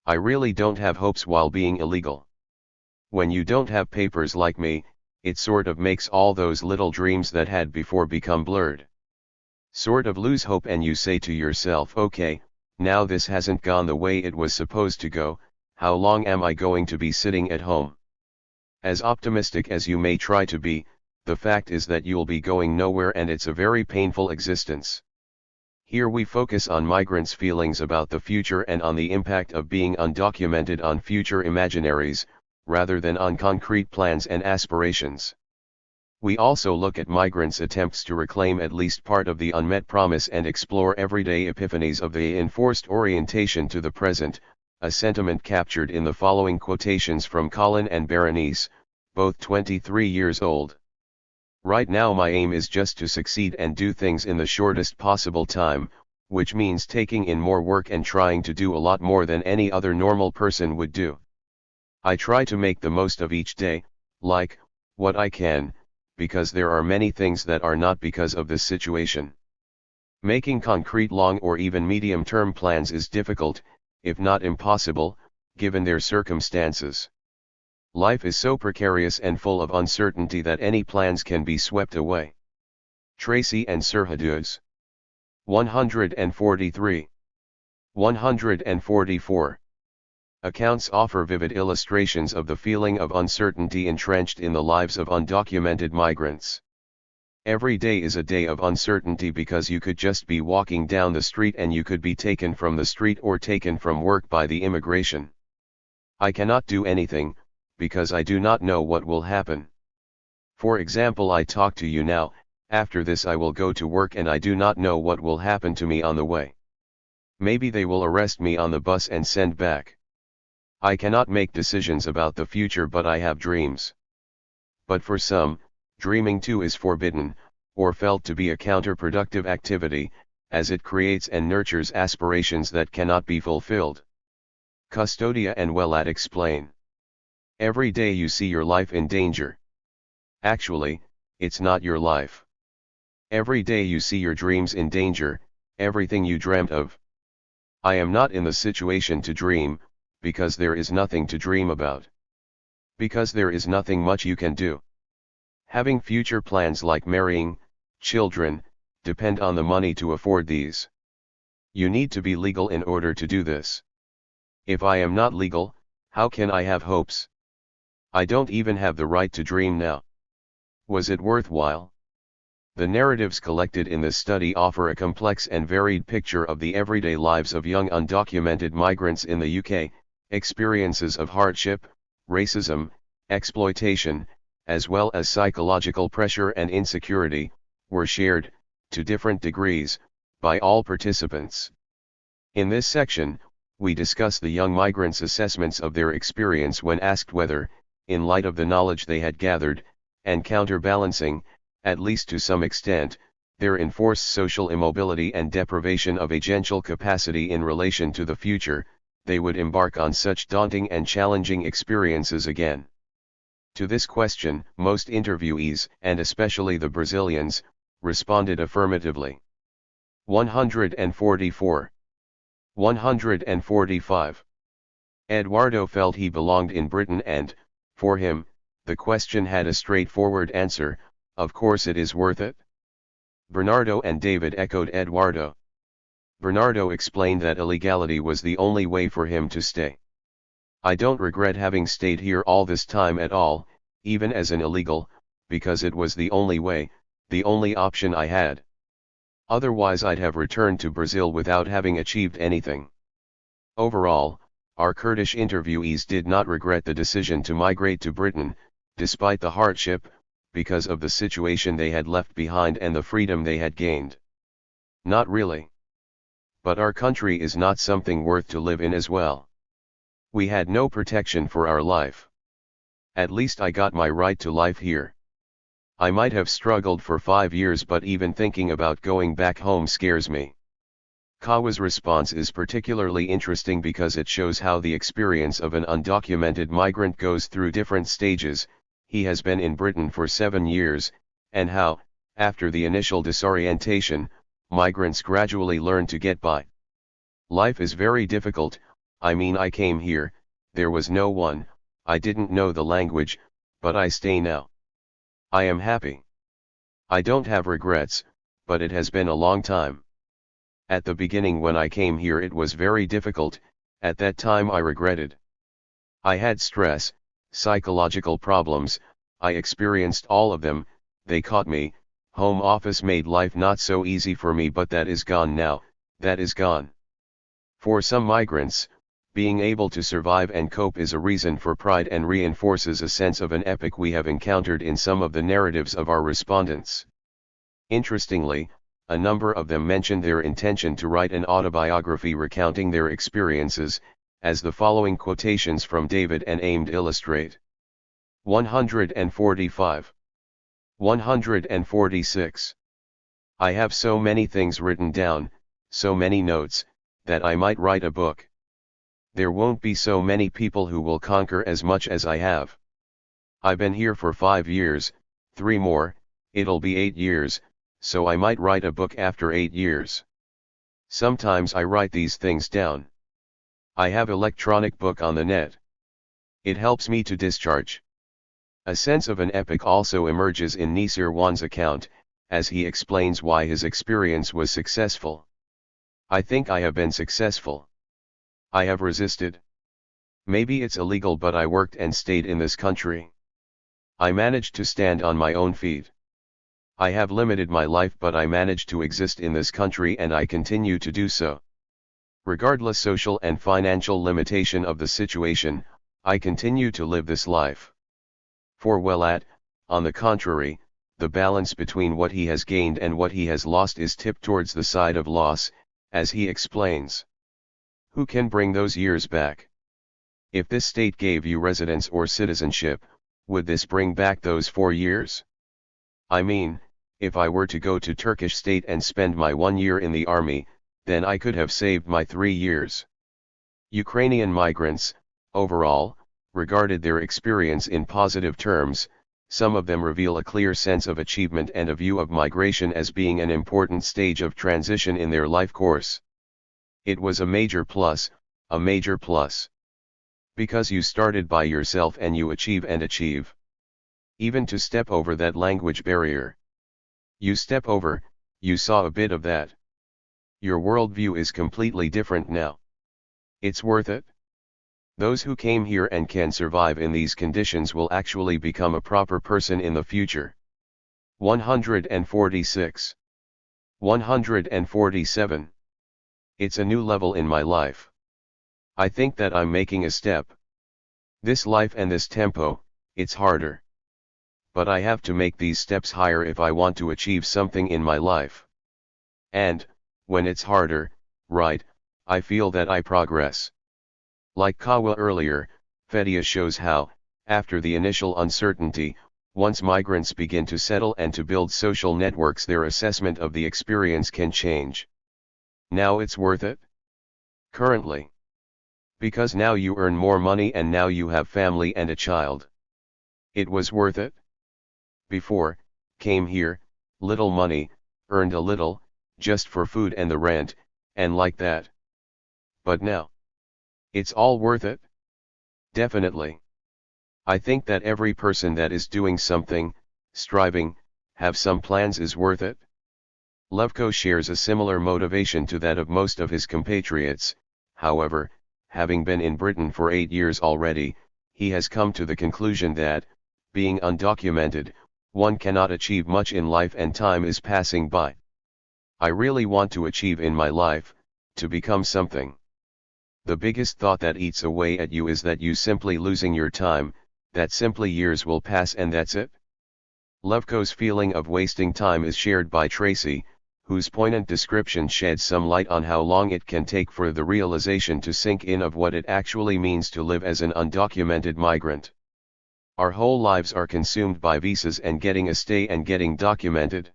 I really don't have hopes while being illegal. When you don't have papers like me, it sort of makes all those little dreams that had before become blurred. Sort of lose hope, and you say to yourself, okay, now this hasn't gone the way it was supposed to go, how long am I going to be sitting at home? As optimistic as you may try to be, the fact is that you'll be going nowhere, and it's a very painful existence. Here we focus on migrants' feelings about the future and on the impact of being undocumented on future imaginaries, rather than on concrete plans and aspirations. We also look at migrants' attempts to reclaim at least part of the unmet promise and explore everyday epiphanies of the enforced orientation to the present, a sentiment captured in the following quotations from Colin and Berenice, both 23 years old. Right now my aim is just to succeed and do things in the shortest possible time, which means taking in more work and trying to do a lot more than any other normal person would do. I try to make the most of each day, like, what I can, because there are many things that are not because of this situation. Making concrete long or even medium-term plans is difficult, if not impossible, given their circumstances. Life is so precarious and full of uncertainty that any plans can be swept away. Tracy and Serhaduz. 143. 144. Accounts offer vivid illustrations of the feeling of uncertainty entrenched in the lives of undocumented migrants. Every day is a day of uncertainty because you could just be walking down the street and you could be taken from the street or taken from work by the immigration. I cannot do anything, because I do not know what will happen. For example, I talk to you now, after this I will go to work and I do not know what will happen to me on the way. Maybe they will arrest me on the bus and send back. I cannot make decisions about the future, but I have dreams. But for some, dreaming too is forbidden, or felt to be a counterproductive activity, as it creates and nurtures aspirations that cannot be fulfilled. Custodia and Wellat explain. Every day you see your life in danger. Actually, it's not your life. Every day you see your dreams in danger, everything you dreamt of. I am not in the situation to dream, because there is nothing to dream about. Because there is nothing much you can do. Having future plans like marrying, children, depend on the money to afford these. You need to be legal in order to do this. If I am not legal, how can I have hopes? I don't even have the right to dream now. Was it worthwhile? The narratives collected in this study offer a complex and varied picture of the everyday lives of young undocumented migrants in the UK. Experiences of hardship, racism, exploitation, as well as psychological pressure and insecurity, were shared, to different degrees, by all participants. In this section, we discuss the young migrants' assessments of their experience when asked whether, in light of the knowledge they had gathered, and counterbalancing, at least to some extent, their enforced social immobility and deprivation of agential capacity in relation to the future, they would embark on such daunting and challenging experiences again. To this question, most interviewees, and especially the Brazilians, responded affirmatively. 144. 145. Eduardo felt he belonged in Britain and, for him, the question had a straightforward answer: of course it is worth it. Bernardo and David echoed Eduardo. Bernardo explained that illegality was the only way for him to stay. I don't regret having stayed here all this time at all, even as an illegal, because it was the only way, the only option I had. Otherwise I'd have returned to Brazil without having achieved anything. Overall, our Kurdish interviewees did not regret the decision to migrate to Britain, despite the hardship, because of the situation they had left behind and the freedom they had gained. Not really. But our country is not something worth to live in as well. We had no protection for our life. At least I got my right to life here. I might have struggled for 5 years, but even thinking about going back home scares me. Kawa's response is particularly interesting because it shows how the experience of an undocumented migrant goes through different stages. He has been in Britain for 7 years, and how, after the initial disorientation, migrants gradually learn to get by. Life is very difficult. I mean, I came here, there was no one, I didn't know the language, but I stay now. I am happy. I don't have regrets, but it has been a long time. At the beginning when I came here it was very difficult. At that time I regretted. I had stress, psychological problems, I experienced all of them, they caught me. Home office made life not so easy for me, but that is gone now, that is gone. For some migrants, being able to survive and cope is a reason for pride and reinforces a sense of an epic we have encountered in some of the narratives of our respondents. Interestingly, a number of them mentioned their intention to write an autobiography recounting their experiences, as the following quotations from David and Aimed illustrate. 145. 146. I have so many things written down, so many notes, that I might write a book. There won't be so many people who will conquer as much as I have. I've been here for 5 years, 3 more, it'll be 8 years, so I might write a book after 8 years. Sometimes I write these things down. I have electronic book on the net. It helps me to discharge. A sense of an epic also emerges in Nisir Wan's account, as he explains why his experience was successful. I think I have been successful. I have resisted. Maybe it's illegal, but I worked and stayed in this country. I managed to stand on my own feet. I have limited my life, but I managed to exist in this country and I continue to do so. Regardless social and financial limitation of the situation, I continue to live this life. For on the contrary, the balance between what he has gained and what he has lost is tipped towards the side of loss, as he explains. Who can bring those years back? If this state gave you residence or citizenship, would this bring back those 4 years? I mean, if I were to go to Turkish state and spend my 1 year in the army, then I could have saved my 3 years. Ukrainian migrants, overall, regarded their experience in positive terms. Some of them reveal a clear sense of achievement and a view of migration as being an important stage of transition in their life course. It was a major plus, a major plus. Because you started by yourself and you achieve. Even to step over that language barrier. You step over, you saw a bit of that. Your worldview is completely different now. It's worth it? Those who came here and can survive in these conditions will actually become a proper person in the future. 146. 147. It's a new level in my life. I think that I'm making a step. This life and this tempo, it's harder. But I have to make these steps higher if I want to achieve something in my life. And, when it's harder, right, I feel that I progress. Like Kawa earlier, Fedia shows how, after the initial uncertainty, once migrants begin to settle and to build social networks, their assessment of the experience can change. Now it's worth it? Currently. Because now you earn more money and now you have family and a child. It was worth it? Before, came here, little money, earned a little, just for food and the rent, and like that. But now, it's all worth it? Definitely. I think that every person that is doing something, striving, have some plans is worth it. Levko shares a similar motivation to that of most of his compatriots. However, having been in Britain for 8 years already, he has come to the conclusion that, being undocumented, one cannot achieve much in life and time is passing by. I really want to achieve in my life, to become something. The biggest thought that eats away at you is that you simply losing your time, that simply years will pass and that's it. Levko's feeling of wasting time is shared by Tracy, whose poignant description sheds some light on how long it can take for the realization to sink in of what it actually means to live as an undocumented migrant. Our whole lives are consumed by visas and getting a stay and getting documented.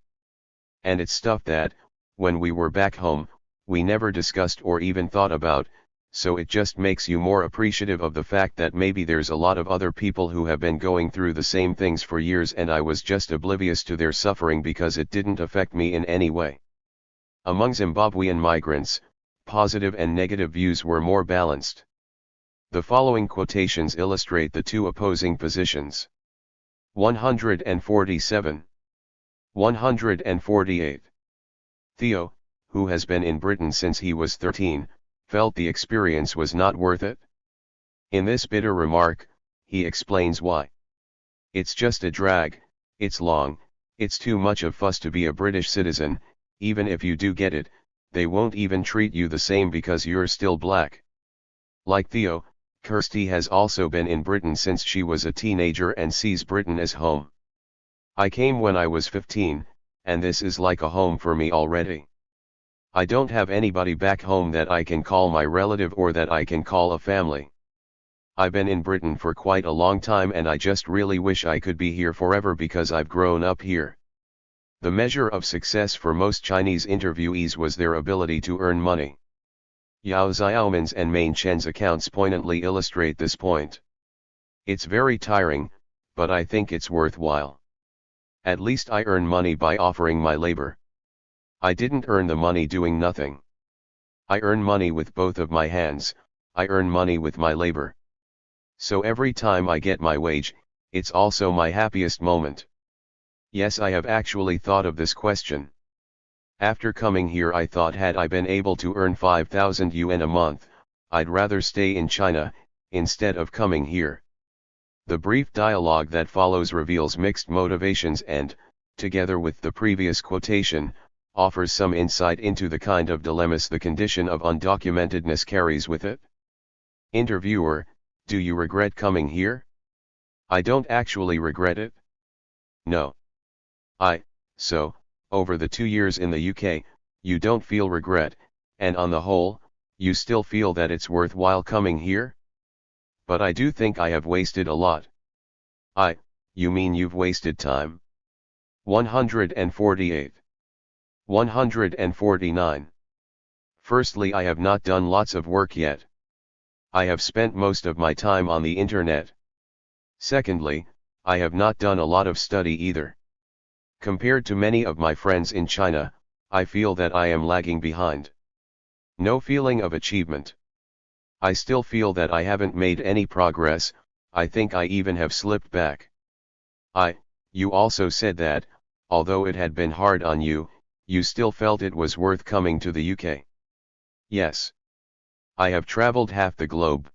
And it's stuff that, when we were back home, we never discussed or even thought about, so it just makes you more appreciative of the fact that maybe there's a lot of other people who have been going through the same things for years and I was just oblivious to their suffering because it didn't affect me in any way. Among Zimbabwean migrants, positive and negative views were more balanced. The following quotations illustrate the two opposing positions. 147. 148. Theo, who has been in Britain since he was 13, felt the experience was not worth it. In this bitter remark, he explains why. It's just a drag, it's long, it's too much of fuss to be a British citizen, even if you do get it, they won't even treat you the same because you're still black. Like Theo, Kirsty has also been in Britain since she was a teenager and sees Britain as home. I came when I was 15, and this is like a home for me already. I don't have anybody back home that I can call my relative or that I can call a family. I've been in Britain for quite a long time and I just really wish I could be here forever because I've grown up here. The measure of success for most Chinese interviewees was their ability to earn money. Yao Xiaoman's and Main Chen's accounts poignantly illustrate this point. It's very tiring, but I think it's worthwhile. At least I earn money by offering my labor. I didn't earn the money doing nothing. I earn money with both of my hands, I earn money with my labor. So every time I get my wage, it's also my happiest moment. Yes, I have actually thought of this question. After coming here I thought had I been able to earn 5,000 yuan a month, I'd rather stay in China, instead of coming here. The brief dialogue that follows reveals mixed motivations and, together with the previous quotation, offers some insight into the kind of dilemmas the condition of undocumentedness carries with it. Interviewer, do you regret coming here? I don't actually regret it. No. So, over the 2 years in the UK, you don't feel regret, and on the whole, you still feel that it's worthwhile coming here? But I do think I have wasted a lot. You mean you've wasted time? 148. 149. Firstly, I have not done lots of work yet. I have spent most of my time on the internet. Secondly, I have not done a lot of study either. Compared to many of my friends in China, I feel that I am lagging behind. No feeling of achievement. I still feel that I haven't made any progress, I think I even have slipped back. You also said that, although it had been hard on you, you still felt it was worth coming to the UK? Yes. I have traveled half the globe.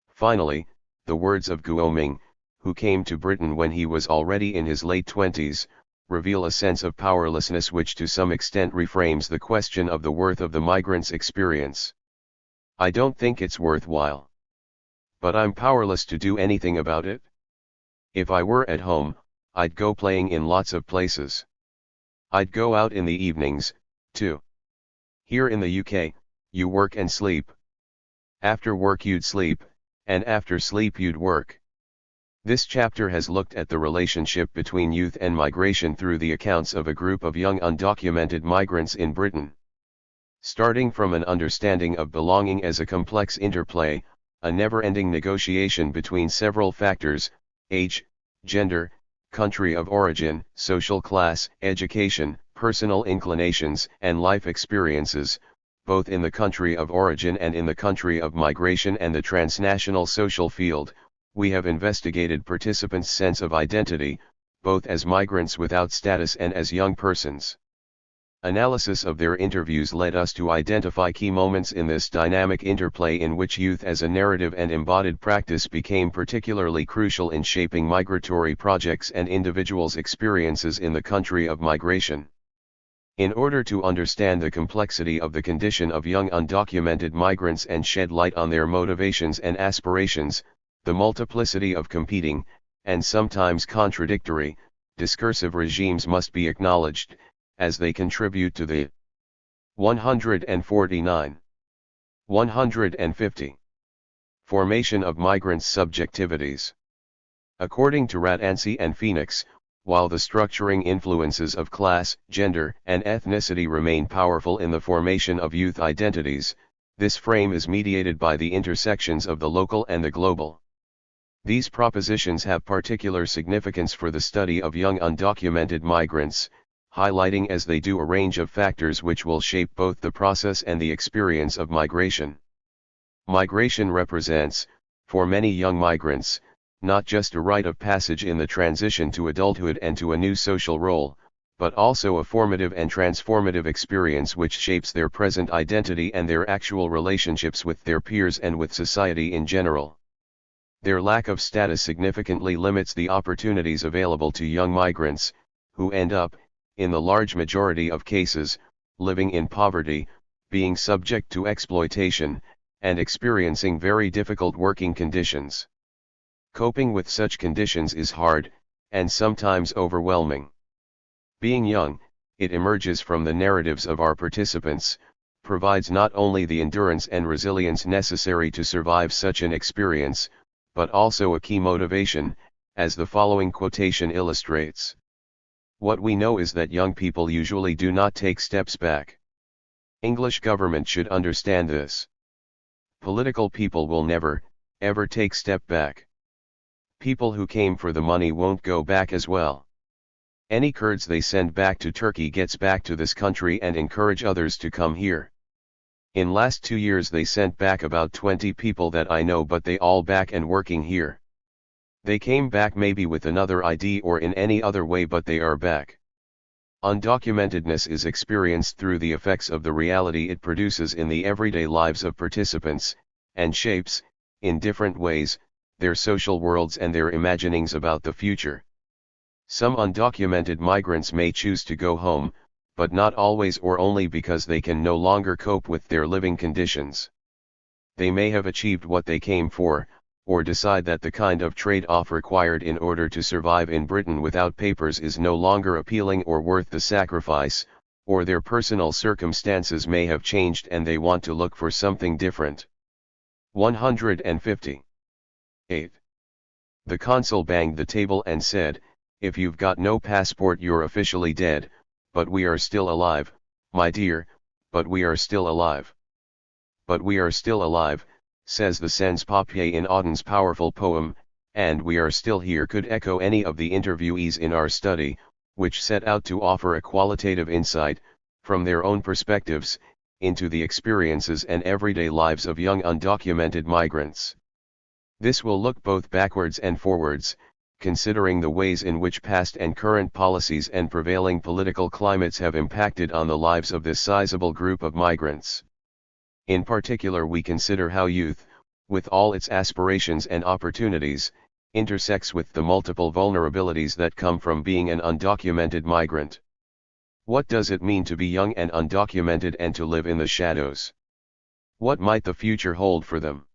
Finally, the words of Guoming, who came to Britain when he was already in his late 20s, reveal a sense of powerlessness which to some extent reframes the question of the worth of the migrant's experience. I don't think it's worthwhile. But I'm powerless to do anything about it. If I were at home, I'd go playing in lots of places. I'd go out in the evenings, too. Here in the UK, you work and sleep. After work you'd sleep, and after sleep you'd work. This chapter has looked at the relationship between youth and migration through the accounts of a group of young undocumented migrants in Britain. Starting from an understanding of belonging as a complex interplay, a never-ending negotiation between several factors, age, gender, country of origin, social class, education, personal inclinations, and life experiences, both in the country of origin and in the country of migration and the transnational social field, we have investigated participants' sense of identity, both as migrants without status and as young persons. Analysis of their interviews led us to identify key moments in this dynamic interplay in which youth as a narrative and embodied practice became particularly crucial in shaping migratory projects and individuals' experiences in the country of migration. In order to understand the complexity of the condition of young undocumented migrants and shed light on their motivations and aspirations, the multiplicity of competing, and sometimes contradictory, discursive regimes must be acknowledged, as they contribute to the 149. 150. Formation of migrants' subjectivities. According to Ratansi and Phoenix, while the structuring influences of class, gender, and ethnicity remain powerful in the formation of youth identities, this frame is mediated by the intersections of the local and the global. These propositions have particular significance for the study of young undocumented migrants, highlighting as they do a range of factors which will shape both the process and the experience of migration. Migration represents, for many young migrants, not just a rite of passage in the transition to adulthood and to a new social role, but also a formative and transformative experience which shapes their present identity and their actual relationships with their peers and with society in general. Their lack of status significantly limits the opportunities available to young migrants, who end up, in the large majority of cases, living in poverty, being subject to exploitation, and experiencing very difficult working conditions. Coping with such conditions is hard, and sometimes overwhelming. Being young, it emerges from the narratives of our participants, provides not only the endurance and resilience necessary to survive such an experience, but also a key motivation, as the following quotation illustrates. What we know is that young people usually do not take steps back. English government should understand this. Political people will never, ever take step back. People who came for the money won't go back as well. Any Kurds they send back to Turkey gets back to this country and encourage others to come here. In last 2 years they sent back about 20 people that I know, but they all back and working here. They came back maybe with another ID or in any other way, but they are back. Undocumentedness is experienced through the effects of the reality it produces in the everyday lives of participants, and shapes, in different ways, their social worlds and their imaginings about the future. Some undocumented migrants may choose to go home, but not always or only because they can no longer cope with their living conditions. They may have achieved what they came for, or decide that the kind of trade-off required in order to survive in Britain without papers is no longer appealing or worth the sacrifice, or their personal circumstances may have changed and they want to look for something different. 150. 8. The consul banged the table and said, "If you've got no passport you're officially dead, but we are still alive, my dear, but we are still alive. But we are still alive," says the Sans Papiers in Auden's powerful poem, and "we are still here" could echo any of the interviewees in our study, which set out to offer a qualitative insight, from their own perspectives, into the experiences and everyday lives of young undocumented migrants. This will look both backwards and forwards, considering the ways in which past and current policies and prevailing political climates have impacted on the lives of this sizable group of migrants. In particular, we consider how youth, with all its aspirations and opportunities, intersects with the multiple vulnerabilities that come from being an undocumented migrant. What does it mean to be young and undocumented and to live in the shadows? What might the future hold for them?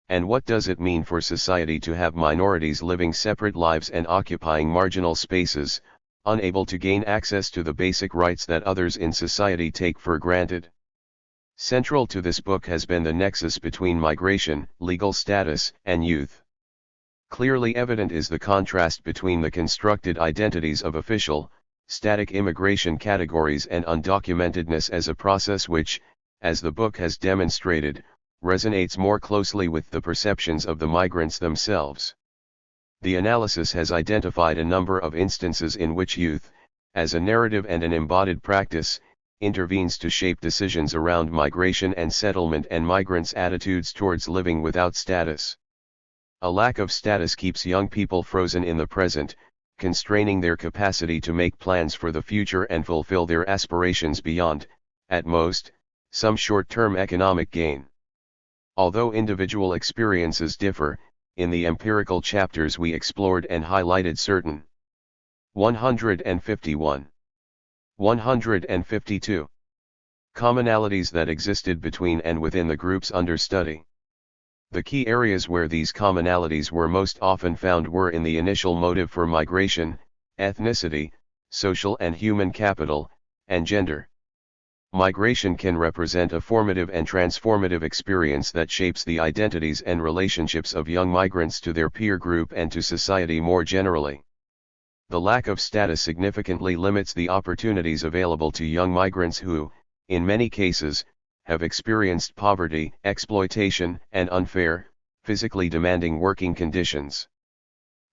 And what does it mean for society to have minorities living separate lives and occupying marginal spaces, unable to gain access to the basic rights that others in society take for granted? Central to this book has been the nexus between migration, legal status, and youth. Clearly evident is the contrast between the constructed identities of official, static immigration categories and undocumentedness as a process which, as the book has demonstrated, resonates more closely with the perceptions of the migrants themselves. The analysis has identified a number of instances in which youth, as a narrative and an embodied practice, intervenes to shape decisions around migration and settlement and migrants' attitudes towards living without status. A lack of status keeps young people frozen in the present, constraining their capacity to make plans for the future and fulfill their aspirations beyond, at most, some short-term economic gain. Although individual experiences differ, in the empirical chapters we explored and highlighted certain 151. 152. Commonalities that existed between and within the groups under study. The key areas where these commonalities were most often found were in the initial motive for migration, ethnicity, social and human capital, and gender. Migration can represent a formative and transformative experience that shapes the identities and relationships of young migrants to their peer group and to society more generally. The lack of status significantly limits the opportunities available to young migrants who, in many cases, have experienced poverty, exploitation, and unfair, physically demanding working conditions.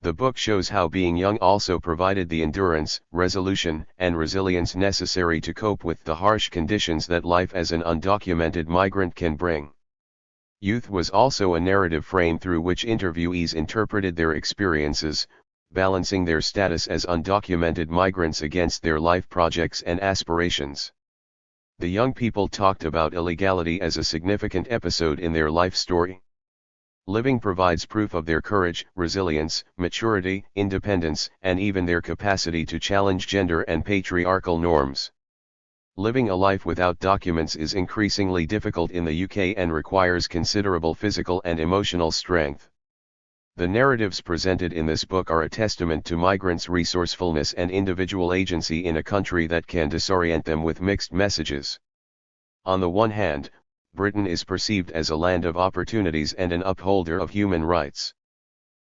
The book shows how being young also provided the endurance, resolution, and resilience necessary to cope with the harsh conditions that life as an undocumented migrant can bring. Youth was also a narrative frame through which interviewees interpreted their experiences, balancing their status as undocumented migrants against their life projects and aspirations. The young people talked about illegality as a significant episode in their life story. Living provides proof of their courage, resilience, maturity, independence, and even their capacity to challenge gender and patriarchal norms. Living a life without documents is increasingly difficult in the UK and requires considerable physical and emotional strength. The narratives presented in this book are a testament to migrants' resourcefulness and individual agency in a country that can disorient them with mixed messages. On the one hand, Britain is perceived as a land of opportunities and an upholder of human rights.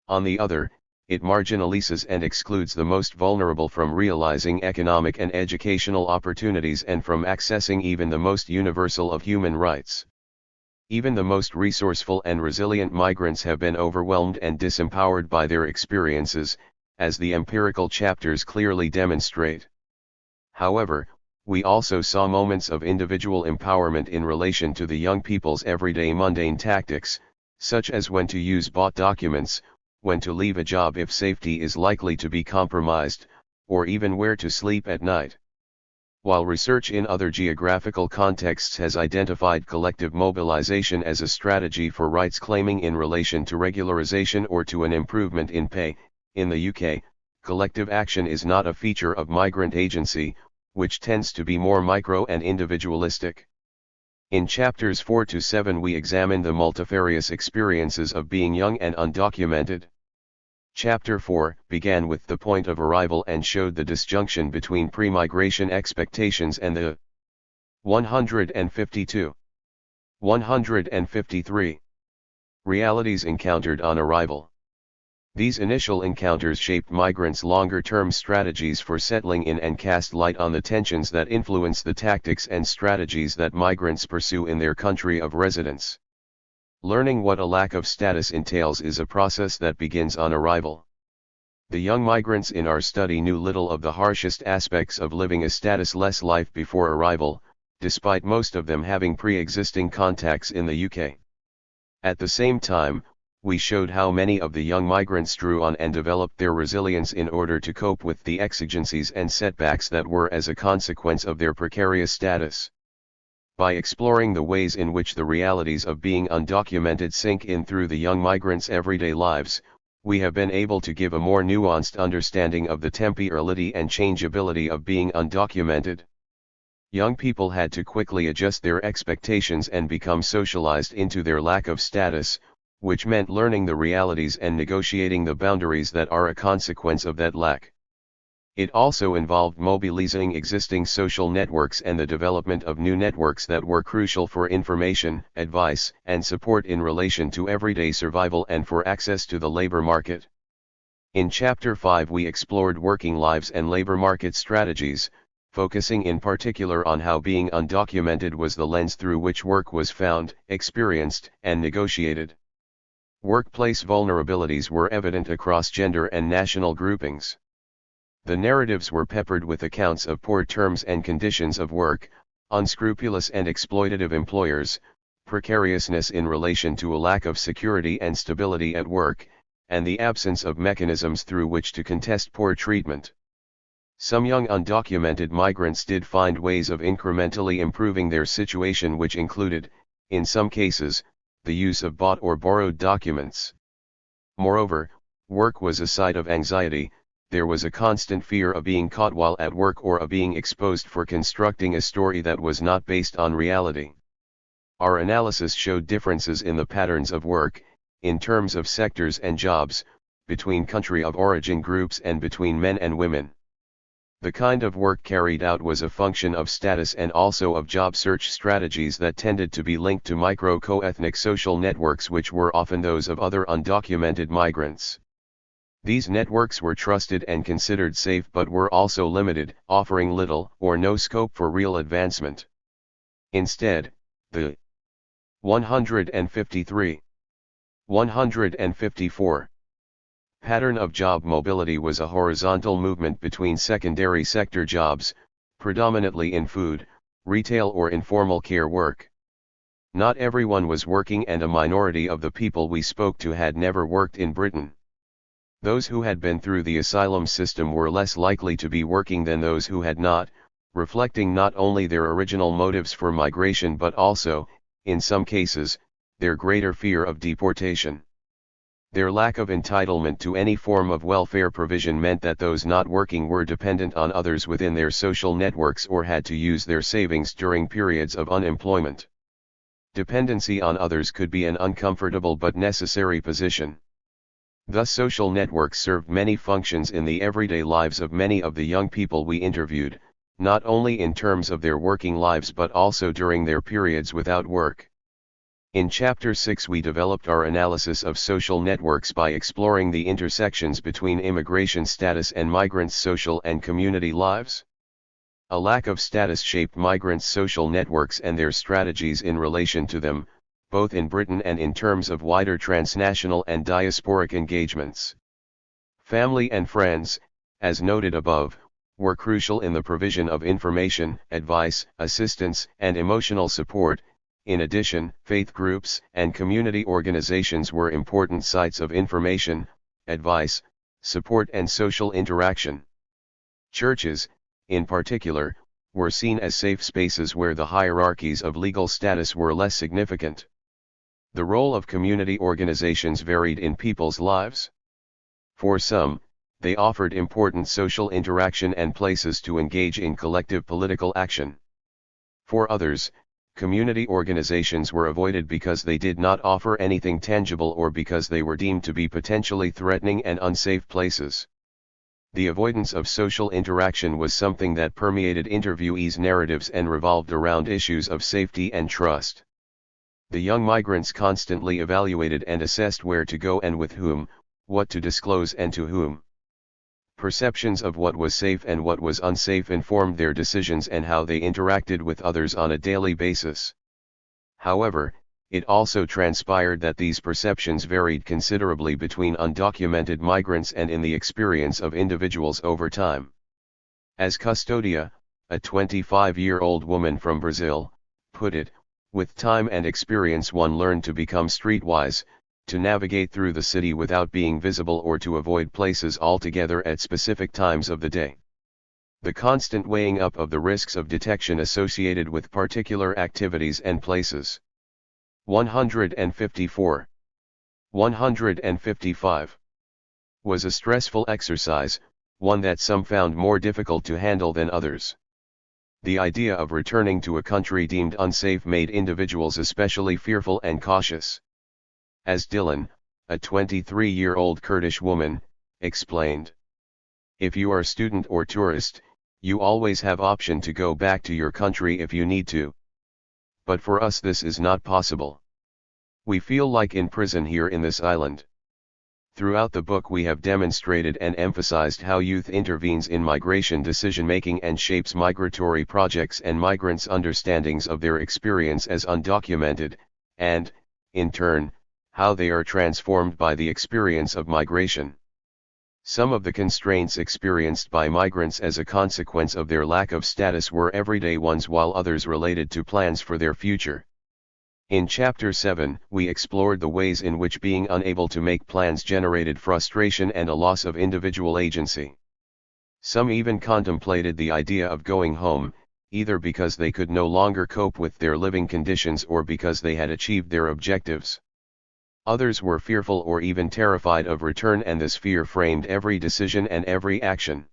On the other, it marginalizes and excludes the most vulnerable from realizing economic and educational opportunities and from accessing even the most universal of human rights. Even the most resourceful and resilient migrants have been overwhelmed and disempowered by their experiences, as the empirical chapters clearly demonstrate. However, we also saw moments of individual empowerment in relation to the young people's everyday mundane tactics, such as when to use bought documents, when to leave a job if safety is likely to be compromised, or even where to sleep at night. While research in other geographical contexts has identified collective mobilization as a strategy for rights claiming in relation to regularization or to an improvement in pay, in the UK, collective action is not a feature of migrant agency, which tends to be more micro and individualistic. In chapters 4 to 7 we examine the multifarious experiences of being young and undocumented. Chapter 4 began with the point of arrival and showed the disjunction between pre-migration expectations and the 152. 153. Realities encountered on arrival. These initial encounters shaped migrants' longer-term strategies for settling in and cast light on the tensions that influence the tactics and strategies that migrants pursue in their country of residence. Learning what a lack of status entails is a process that begins on arrival. The young migrants in our study knew little of the harshest aspects of living a statusless life before arrival, despite most of them having pre-existing contacts in the UK. At the same time, we showed how many of the young migrants drew on and developed their resilience in order to cope with the exigencies and setbacks that were as a consequence of their precarious status. By exploring the ways in which the realities of being undocumented sink in through the young migrants' everyday lives, we have been able to give a more nuanced understanding of the temporality and changeability of being undocumented. Young people had to quickly adjust their expectations and become socialized into their lack of status, which meant learning the realities and negotiating the boundaries that are a consequence of that lack. It also involved mobilizing existing social networks and the development of new networks that were crucial for information, advice, and support in relation to everyday survival and for access to the labor market. In Chapter 5 we explored working lives and labor market strategies, focusing in particular on how being undocumented was the lens through which work was found, experienced, and negotiated. Workplace vulnerabilities were evident across gender and national groupings. The narratives were peppered with accounts of poor terms and conditions of work, unscrupulous and exploitative employers, precariousness in relation to a lack of security and stability at work, and the absence of mechanisms through which to contest poor treatment. Some young undocumented migrants did find ways of incrementally improving their situation, which included, in some cases, the use of bought or borrowed documents. Moreover, work was a site of anxiety. There was a constant fear of being caught while at work or of being exposed for constructing a story that was not based on reality. Our analysis showed differences in the patterns of work, in terms of sectors and jobs, between country of origin groups and between men and women. The kind of work carried out was a function of status and also of job search strategies that tended to be linked to micro-co-ethnic social networks, which were often those of other undocumented migrants. These networks were trusted and considered safe but were also limited, offering little or no scope for real advancement. Instead, the 153, 154 pattern of job mobility was a horizontal movement between secondary sector jobs, predominantly in food, retail or informal care work. Not everyone was working, and a minority of the people we spoke to had never worked in Britain. Those who had been through the asylum system were less likely to be working than those who had not, reflecting not only their original motives for migration but also, in some cases, their greater fear of deportation. Their lack of entitlement to any form of welfare provision meant that those not working were dependent on others within their social networks or had to use their savings during periods of unemployment. Dependency on others could be an uncomfortable but necessary position. Thus social networks served many functions in the everyday lives of many of the young people we interviewed, not only in terms of their working lives but also during their periods without work. In Chapter 6 we developed our analysis of social networks by exploring the intersections between immigration status and migrants' social and community lives. A lack of status shaped migrants' social networks and their strategies in relation to them, both in Britain and in terms of wider transnational and diasporic engagements. Family and friends, as noted above, were crucial in the provision of information, advice, assistance, and emotional support. In addition, faith groups and community organizations were important sites of information, advice, support and social interaction. Churches, in particular, were seen as safe spaces where the hierarchies of legal status were less significant. The role of community organizations varied in people's lives. For some, they offered important social interaction and places to engage in collective political action. For others, community organizations were avoided because they did not offer anything tangible or because they were deemed to be potentially threatening and unsafe places. The avoidance of social interaction was something that permeated interviewees' narratives and revolved around issues of safety and trust. The young migrants constantly evaluated and assessed where to go and with whom, what to disclose and to whom. Perceptions of what was safe and what was unsafe informed their decisions and how they interacted with others on a daily basis. However, it also transpired that these perceptions varied considerably between undocumented migrants and in the experience of individuals over time. As Custodia, a 25-year-old woman from Brazil, put it, with time and experience one learned to become streetwise, to navigate through the city without being visible or to avoid places altogether at specific times of the day. The constant weighing up of the risks of detection associated with particular activities and places. 154. 155. Was a stressful exercise, one that some found more difficult to handle than others. The idea of returning to a country deemed unsafe made individuals especially fearful and cautious. As Dylan, a 23-year-old Kurdish woman, explained. If you are a student or tourist, you always have option to go back to your country if you need to. But for us this is not possible. We feel like in prison here in this island. Throughout the book we have demonstrated and emphasized how youth intervenes in migration decision-making and shapes migratory projects and migrants' understandings of their experience as undocumented, and, in turn, how they are transformed by the experience of migration. Some of the constraints experienced by migrants as a consequence of their lack of status were everyday ones while others related to plans for their future. In Chapter 7, we explored the ways in which being unable to make plans generated frustration and a loss of individual agency. Some even contemplated the idea of going home, either because they could no longer cope with their living conditions or because they had achieved their objectives. Others were fearful or even terrified of return, and this fear framed every decision and every action.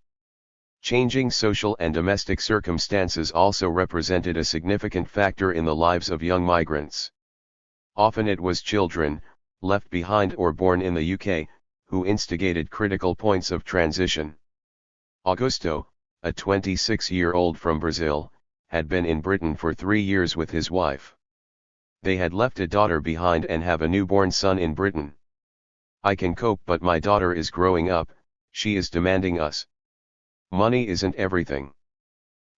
Changing social and domestic circumstances also represented a significant factor in the lives of young migrants. Often it was children, left behind or born in the UK, who instigated critical points of transition. Augusto, a 26-year-old from Brazil, had been in Britain for 3 years with his wife. They had left a daughter behind and have a newborn son in Britain. I can cope, but my daughter is growing up, she is demanding us. Money isn't everything.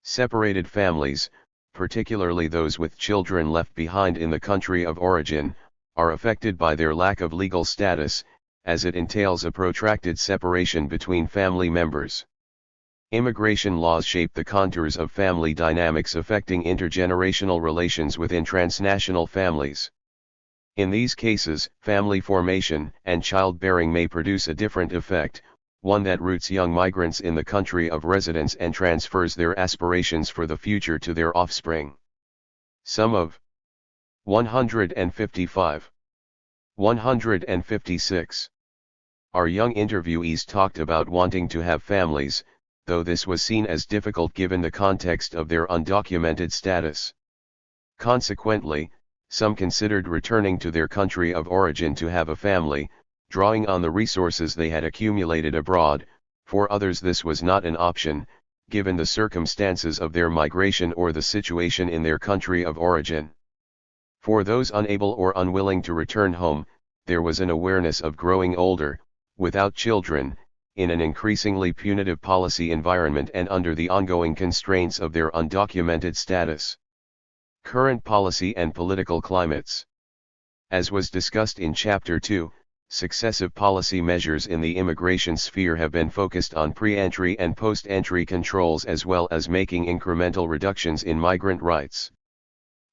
Separated families, particularly those with children left behind in the country of origin, are affected by their lack of legal status, as it entails a protracted separation between family members. Immigration laws shape the contours of family dynamics affecting intergenerational relations within transnational families. In these cases, family formation and childbearing may produce a different effect, one that roots young migrants in the country of residence and transfers their aspirations for the future to their offspring. Some of 155. 156. Our young interviewees talked about wanting to have families, though this was seen as difficult given the context of their undocumented status. Consequently, some considered returning to their country of origin to have a family, drawing on the resources they had accumulated abroad. For others this was not an option, given the circumstances of their migration or the situation in their country of origin. For those unable or unwilling to return home, there was an awareness of growing older, without children, in an increasingly punitive policy environment and under the ongoing constraints of their undocumented status. Current policy and political climates. As was discussed in Chapter 2, successive policy measures in the immigration sphere have been focused on pre-entry and post-entry controls as well as making incremental reductions in migrant rights.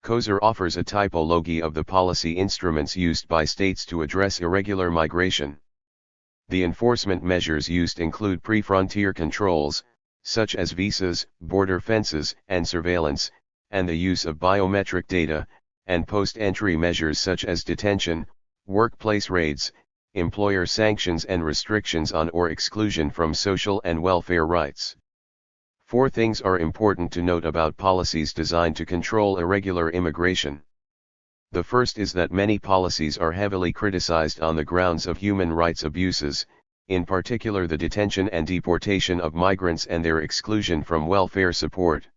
Kozer offers a typology of the policy instruments used by states to address irregular migration. The enforcement measures used include pre-frontier controls, such as visas, border fences, and surveillance, and the use of biometric data, and post-entry measures such as detention, workplace raids, employer sanctions and restrictions on or exclusion from social and welfare rights. 4 things are important to note about policies designed to control irregular immigration. The first is that many policies are heavily criticized on the grounds of human rights abuses, in particular the detention and deportation of migrants and their exclusion from welfare support.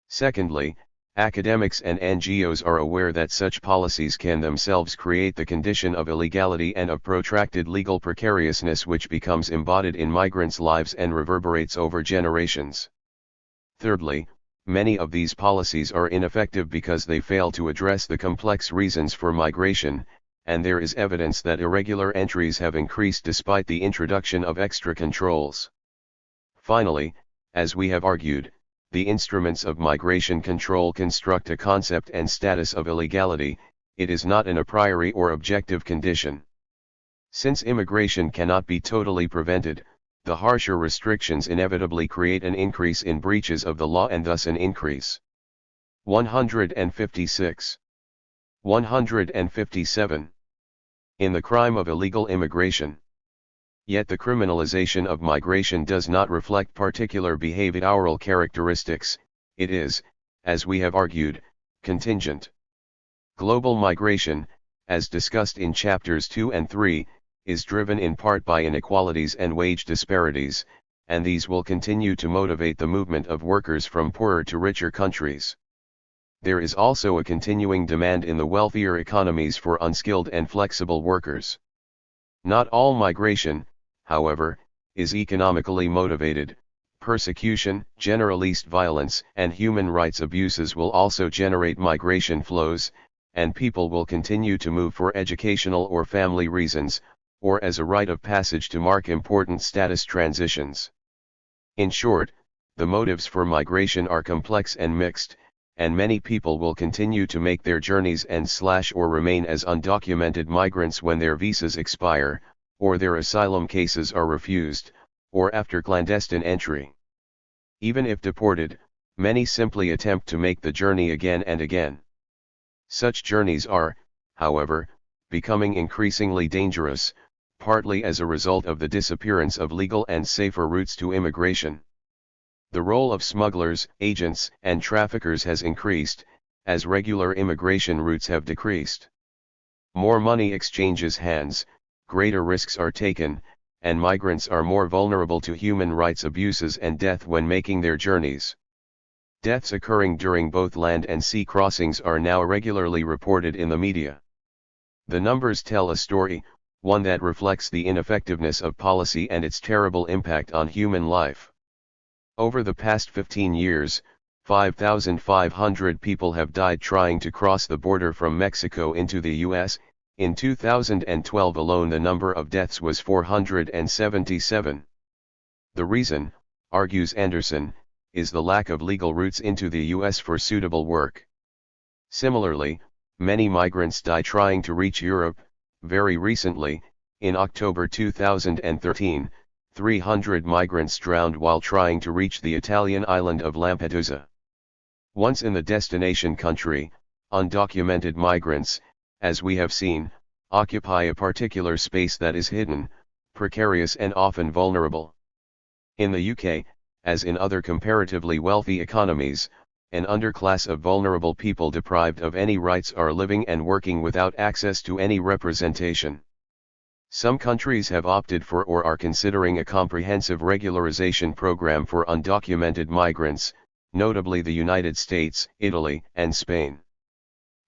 Secondly, academics and NGOs are aware that such policies can themselves create the condition of illegality and of protracted legal precariousness which becomes embodied in migrants' lives and reverberates over generations. Thirdly, many of these policies are ineffective because they fail to address the complex reasons for migration, and there is evidence that irregular entries have increased despite the introduction of extra controls. Finally, as we have argued, the instruments of migration control construct a concept and status of illegality, it is not an a priori or objective condition. Since immigration cannot be totally prevented, the harsher restrictions inevitably create an increase in breaches of the law and thus an increase. 156. 157. In the crime of illegal immigration. Yet the criminalization of migration does not reflect particular behavioral characteristics, it is, as we have argued, contingent. Global migration, as discussed in chapters 2 and 3, is driven in part by inequalities and wage disparities, and these will continue to motivate the movement of workers from poorer to richer countries. There is also a continuing demand in the wealthier economies for unskilled and flexible workers. Not all migration, however, is economically motivated. Persecution, generalist violence, and human rights abuses will also generate migration flows, and people will continue to move for educational or family reasons, or as a rite of passage to mark important status transitions. In short, the motives for migration are complex and mixed, and many people will continue to make their journeys and/or remain as undocumented migrants when their visas expire, or their asylum cases are refused, or after clandestine entry. Even if deported, many simply attempt to make the journey again and again. Such journeys are, however, becoming increasingly dangerous, partly as a result of the disappearance of legal and safer routes to immigration. The role of smugglers, agents, and traffickers has increased, as regular immigration routes have decreased. More money exchanges hands, greater risks are taken, and migrants are more vulnerable to human rights abuses and death when making their journeys. Deaths occurring during both land and sea crossings are now regularly reported in the media. The numbers tell a story, one that reflects the ineffectiveness of policy and its terrible impact on human life. Over the past 15 years, 5,500 people have died trying to cross the border from Mexico into the U.S. In 2012 alone, the number of deaths was 477. The reason, argues Anderson, is the lack of legal routes into the U.S. for suitable work. Similarly, many migrants die trying to reach Europe. Very recently, in October 2013, 300 migrants drowned while trying to reach the Italian island of Lampedusa. Once in the destination country, undocumented migrants, as we have seen, occupy a particular space that is hidden, precarious and often vulnerable. In the UK, as in other comparatively wealthy economies, an underclass of vulnerable people deprived of any rights are living and working without access to any representation. Some countries have opted for or are considering a comprehensive regularization program for undocumented migrants, notably the United States, Italy, and Spain.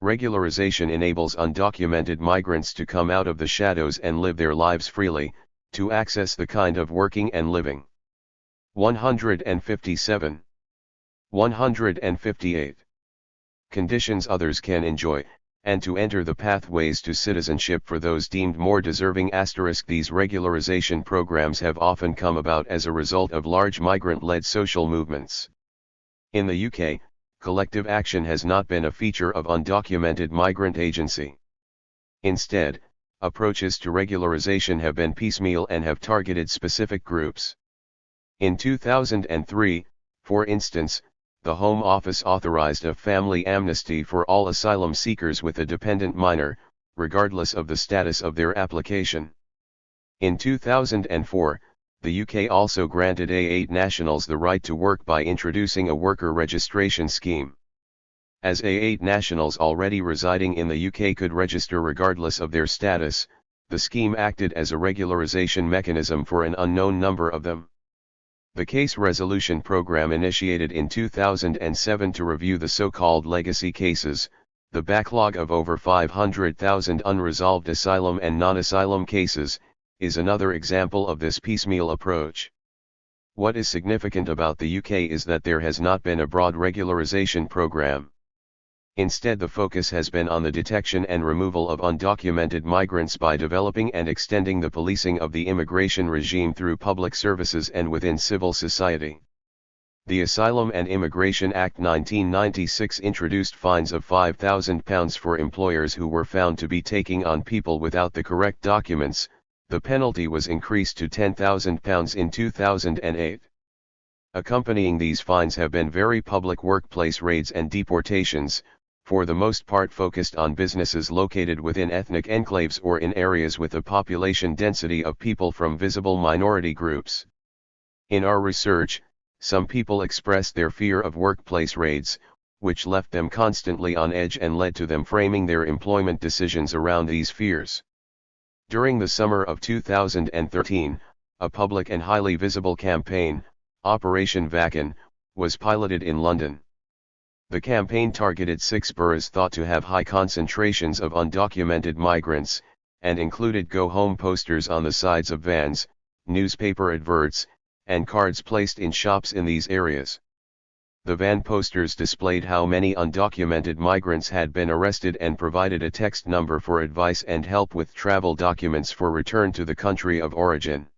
Regularization enables undocumented migrants to come out of the shadows and live their lives freely, to access the kind of working and living. 157. 158. Conditions others can enjoy, and to enter the pathways to citizenship for those deemed more deserving. These regularization programs have often come about as a result of large migrant-led social movements. In the UK, collective action has not been a feature of undocumented migrant agency. Instead, approaches to regularization have been piecemeal and have targeted specific groups. In 2003, for instance, the Home Office authorized a family amnesty for all asylum seekers with a dependent minor, regardless of the status of their application. In 2004, the UK also granted A8 nationals the right to work by introducing a worker registration scheme. As A8 nationals already residing in the UK could register regardless of their status, the scheme acted as a regularization mechanism for an unknown number of them. The Case Resolution Program initiated in 2007 to review the so-called legacy cases, the backlog of over 500,000 unresolved asylum and non-asylum cases, is another example of this piecemeal approach. What is significant about the UK is that there has not been a broad regularization program. Instead, the focus has been on the detection and removal of undocumented migrants by developing and extending the policing of the immigration regime through public services and within civil society. The Asylum and Immigration Act 1996 introduced fines of £5,000 for employers who were found to be taking on people without the correct documents. The penalty was increased to £10,000 in 2008. Accompanying these fines have been very public workplace raids and deportations, for the most part focused on businesses located within ethnic enclaves or in areas with a population density of people from visible minority groups. In our research, some people expressed their fear of workplace raids, which left them constantly on edge and led to them framing their employment decisions around these fears. During the summer of 2013, a public and highly visible campaign, Operation Vacan, was piloted in London. The campaign targeted 6 boroughs thought to have high concentrations of undocumented migrants, and included go home posters on the sides of vans, newspaper adverts, and cards placed in shops in these areas. The van posters displayed how many undocumented migrants had been arrested and provided a text number for advice and help with travel documents for return to the country of origin.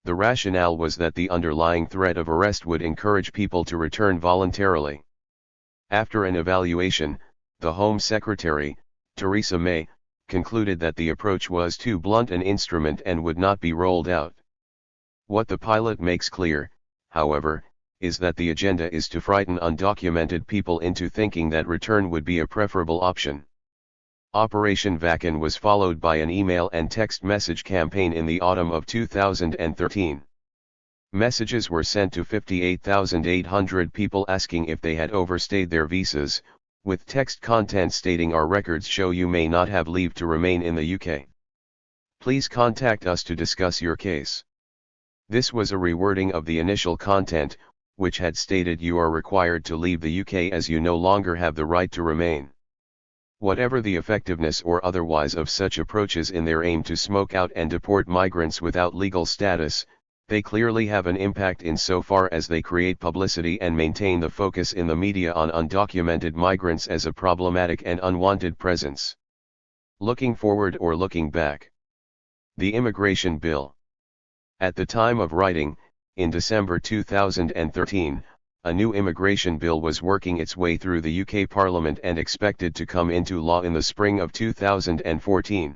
The rationale was that the underlying threat of arrest would encourage people to return voluntarily. After an evaluation, the Home Secretary, Theresa May, concluded that the approach was too blunt an instrument and would not be rolled out. What the pilot makes clear, however, is that the agenda is to frighten undocumented people into thinking that return would be a preferable option. Operation Vacan was followed by an email and text message campaign in the autumn of 2013. Messages were sent to 58,800 people asking if they had overstayed their visas, with text content stating our records show you may not have leave to remain in the UK. Please contact us to discuss your case. This was a rewording of the initial content, which had stated you are required to leave the UK as you no longer have the right to remain. Whatever the effectiveness or otherwise of such approaches in their aim to smoke out and deport migrants without legal status, they clearly have an impact insofar as they create publicity and maintain the focus in the media on undocumented migrants as a problematic and unwanted presence. Looking forward or looking back. The Immigration Bill. At the time of writing, in December 2013, a new immigration bill was working its way through the UK Parliament and expected to come into law in the spring of 2014.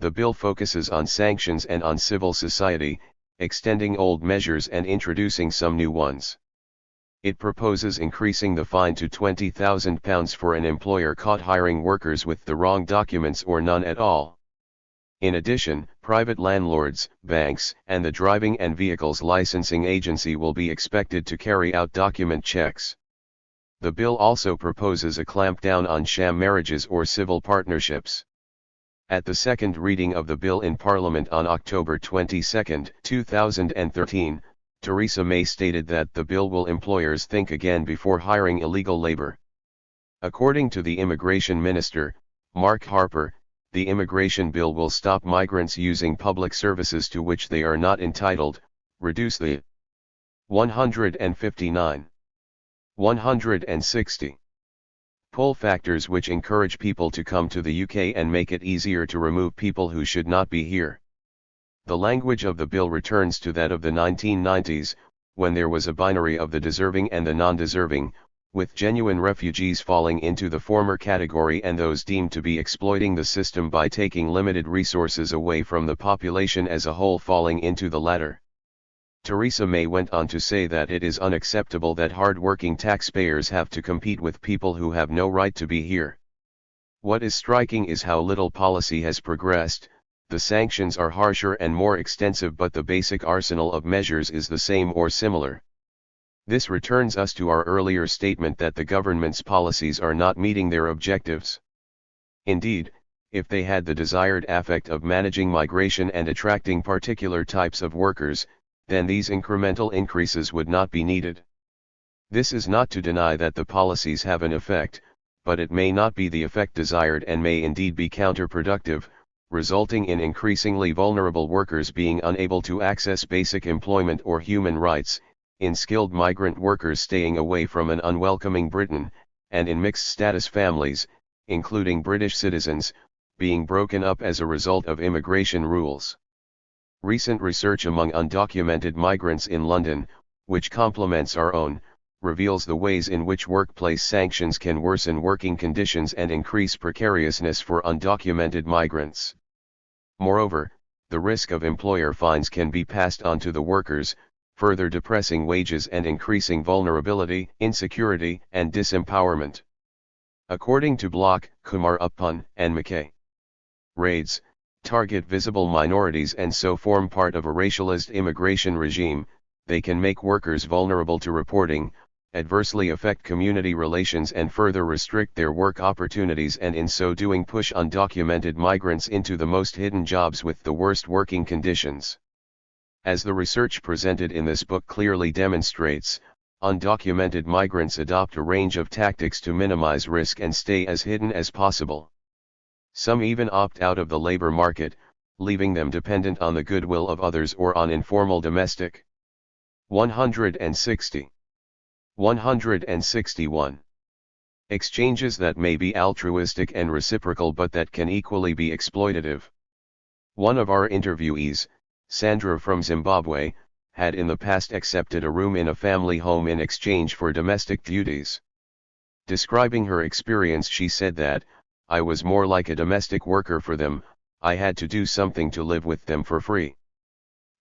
The bill focuses on sanctions and on civil society, extending old measures and introducing some new ones. It proposes increasing the fine to £20,000 for an employer caught hiring workers with the wrong documents or none at all. In addition, private landlords, banks, and the Driving and Vehicles Licensing Agency will be expected to carry out document checks. The bill also proposes a clampdown on sham marriages or civil partnerships. At the second reading of the bill in Parliament on October 22, 2013, Theresa May stated that the bill will employers think again before hiring illegal labor. According to the Immigration Minister, Mark Harper, the immigration bill will stop migrants using public services to which they are not entitled, reduce the 159, 160 pull factors which encourage people to come to the UK and make it easier to remove people who should not be here. The language of the bill returns to that of the 1990s, when there was a binary of the deserving and the non-deserving, with genuine refugees falling into the former category and those deemed to be exploiting the system by taking limited resources away from the population as a whole falling into the latter. Theresa May went on to say that it is unacceptable that hard-working taxpayers have to compete with people who have no right to be here. What is striking is how little policy has progressed. The sanctions are harsher and more extensive, but the basic arsenal of measures is the same or similar. This returns us to our earlier statement that the government's policies are not meeting their objectives. Indeed, if they had the desired effect of managing migration and attracting particular types of workers, then these incremental increases would not be needed. This is not to deny that the policies have an effect, but it may not be the effect desired and may indeed be counterproductive, resulting in increasingly vulnerable workers being unable to access basic employment or human rights, in skilled migrant workers staying away from an unwelcoming Britain, and in mixed-status families, including British citizens, being broken up as a result of immigration rules. Recent research among undocumented migrants in London, which complements our own, reveals the ways in which workplace sanctions can worsen working conditions and increase precariousness for undocumented migrants. Moreover, the risk of employer fines can be passed on to the workers, further depressing wages and increasing vulnerability, insecurity, and disempowerment. According to Bloch, Kumar-Uppan, and McKay, raids target visible minorities and so form part of a racialist immigration regime. They can make workers vulnerable to reporting, adversely affect community relations and further restrict their work opportunities, and in so doing push undocumented migrants into the most hidden jobs with the worst working conditions. As the research presented in this book clearly demonstrates, undocumented migrants adopt a range of tactics to minimize risk and stay as hidden as possible. Some even opt out of the labor market, leaving them dependent on the goodwill of others or on informal domestic. 160. 161. Exchanges that may be altruistic and reciprocal but that can equally be exploitative. One of our interviewees, Sandra from Zimbabwe, had in the past accepted a room in a family home in exchange for domestic duties. Describing her experience, she said that, "I was more like a domestic worker for them, I had to do something to live with them for free."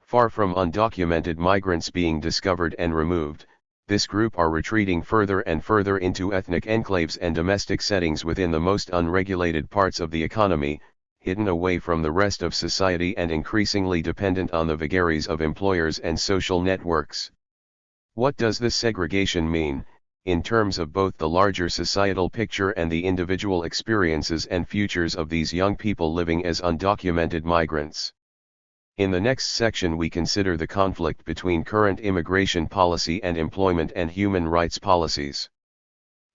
Far from undocumented migrants being discovered and removed, this group are retreating further and further into ethnic enclaves and domestic settings within the most unregulated parts of the economy, hidden away from the rest of society and increasingly dependent on the vagaries of employers and social networks. What does this segregation mean, in terms of both the larger societal picture and the individual experiences and futures of these young people living as undocumented migrants? In the next section we consider the conflict between current immigration policy and employment and human rights policies.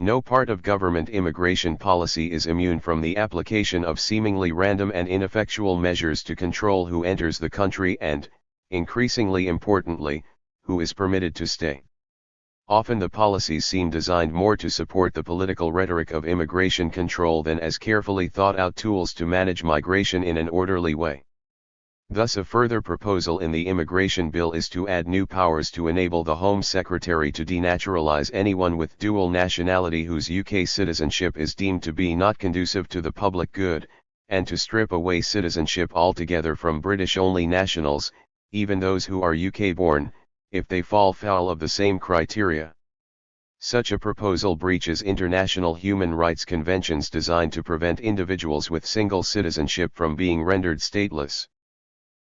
No part of government immigration policy is immune from the application of seemingly random and ineffectual measures to control who enters the country and, increasingly importantly, who is permitted to stay. Often the policies seem designed more to support the political rhetoric of immigration control than as carefully thought out tools to manage migration in an orderly way. Thus a further proposal in the immigration bill is to add new powers to enable the Home Secretary to denaturalize anyone with dual nationality whose UK citizenship is deemed to be not conducive to the public good, and to strip away citizenship altogether from British-only nationals, even those who are UK-born, if they fall foul of the same criteria. Such a proposal breaches international human rights conventions designed to prevent individuals with single citizenship from being rendered stateless.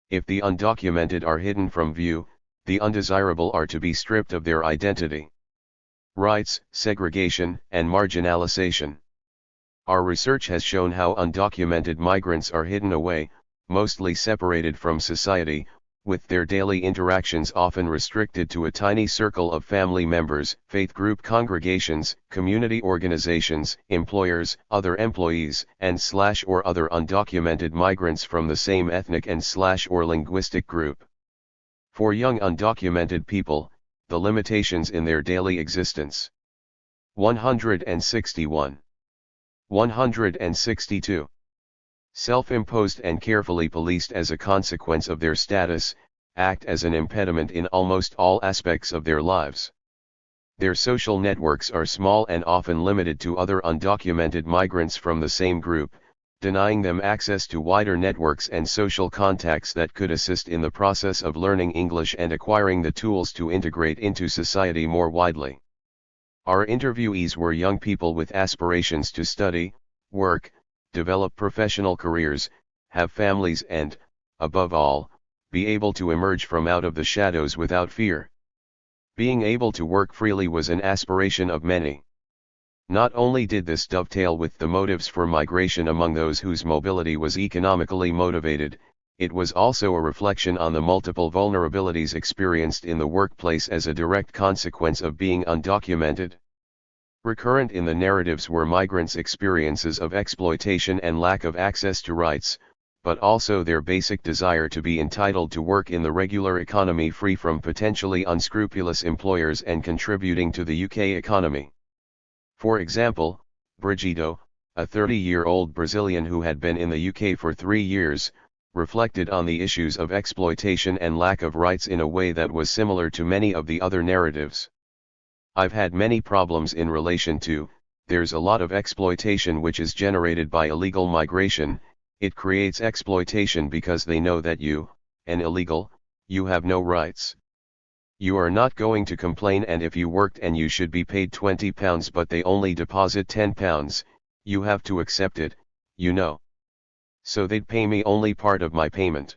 If the undocumented are hidden from view, the undesirable are to be stripped of their identity. Rights, segregation, and marginalization. Our research has shown how undocumented migrants are hidden away, mostly separated from society, with their daily interactions often restricted to a tiny circle of family members, faith group congregations, community organizations, employers, other employees, and/or other undocumented migrants from the same ethnic and/or linguistic group. For young undocumented people, the limitations in their daily existence. 161. 162. Self-imposed and carefully policed as a consequence of their status, act as an impediment in almost all aspects of their lives. Their social networks are small and often limited to other undocumented migrants from the same group, denying them access to wider networks and social contacts that could assist in the process of learning English and acquiring the tools to integrate into society more widely. Our interviewees were young people with aspirations to study, work, develop professional careers, have families and, above all, be able to emerge from out of the shadows without fear. Being able to work freely was an aspiration of many. Not only did this dovetail with the motives for migration among those whose mobility was economically motivated, it was also a reflection on the multiple vulnerabilities experienced in the workplace as a direct consequence of being undocumented. Recurrent in the narratives were migrants' experiences of exploitation and lack of access to rights, but also their basic desire to be entitled to work in the regular economy free from potentially unscrupulous employers and contributing to the UK economy. For example, Brigido, a 30-year-old Brazilian who had been in the UK for 3 years, reflected on the issues of exploitation and lack of rights in a way that was similar to many of the other narratives. I've had many problems in relation to, there's a lot of exploitation which is generated by illegal migration. It creates exploitation because they know that you, an illegal, you have no rights. You are not going to complain, and if you worked and you should be paid £20 but they only deposit £10, you have to accept it, you know. So they'd pay me only part of my payment.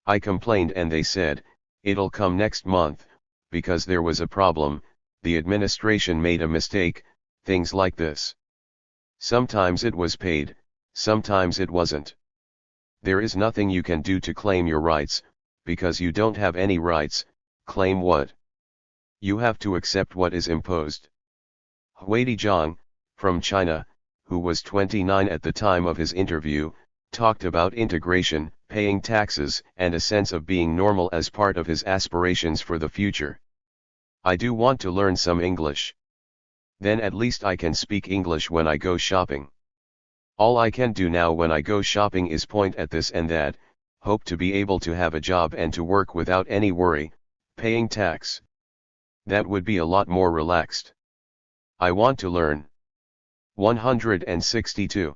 I complained and they said, it'll come next month, because there was a problem, the administration made a mistake, things like this. Sometimes it was paid, sometimes it wasn't. There is nothing you can do to claim your rights, because you don't have any rights. Claim what? You have to accept what is imposed. Huidi Zhang, from China, who was 29 at the time of his interview, talked about integration, paying taxes, and a sense of being normal as part of his aspirations for the future. I do want to learn some English. Then at least I can speak English when I go shopping. All I can do now when I go shopping is point at this and that, hope to be able to have a job and to work without any worry, paying tax. That would be a lot more relaxed. I want to learn. 162.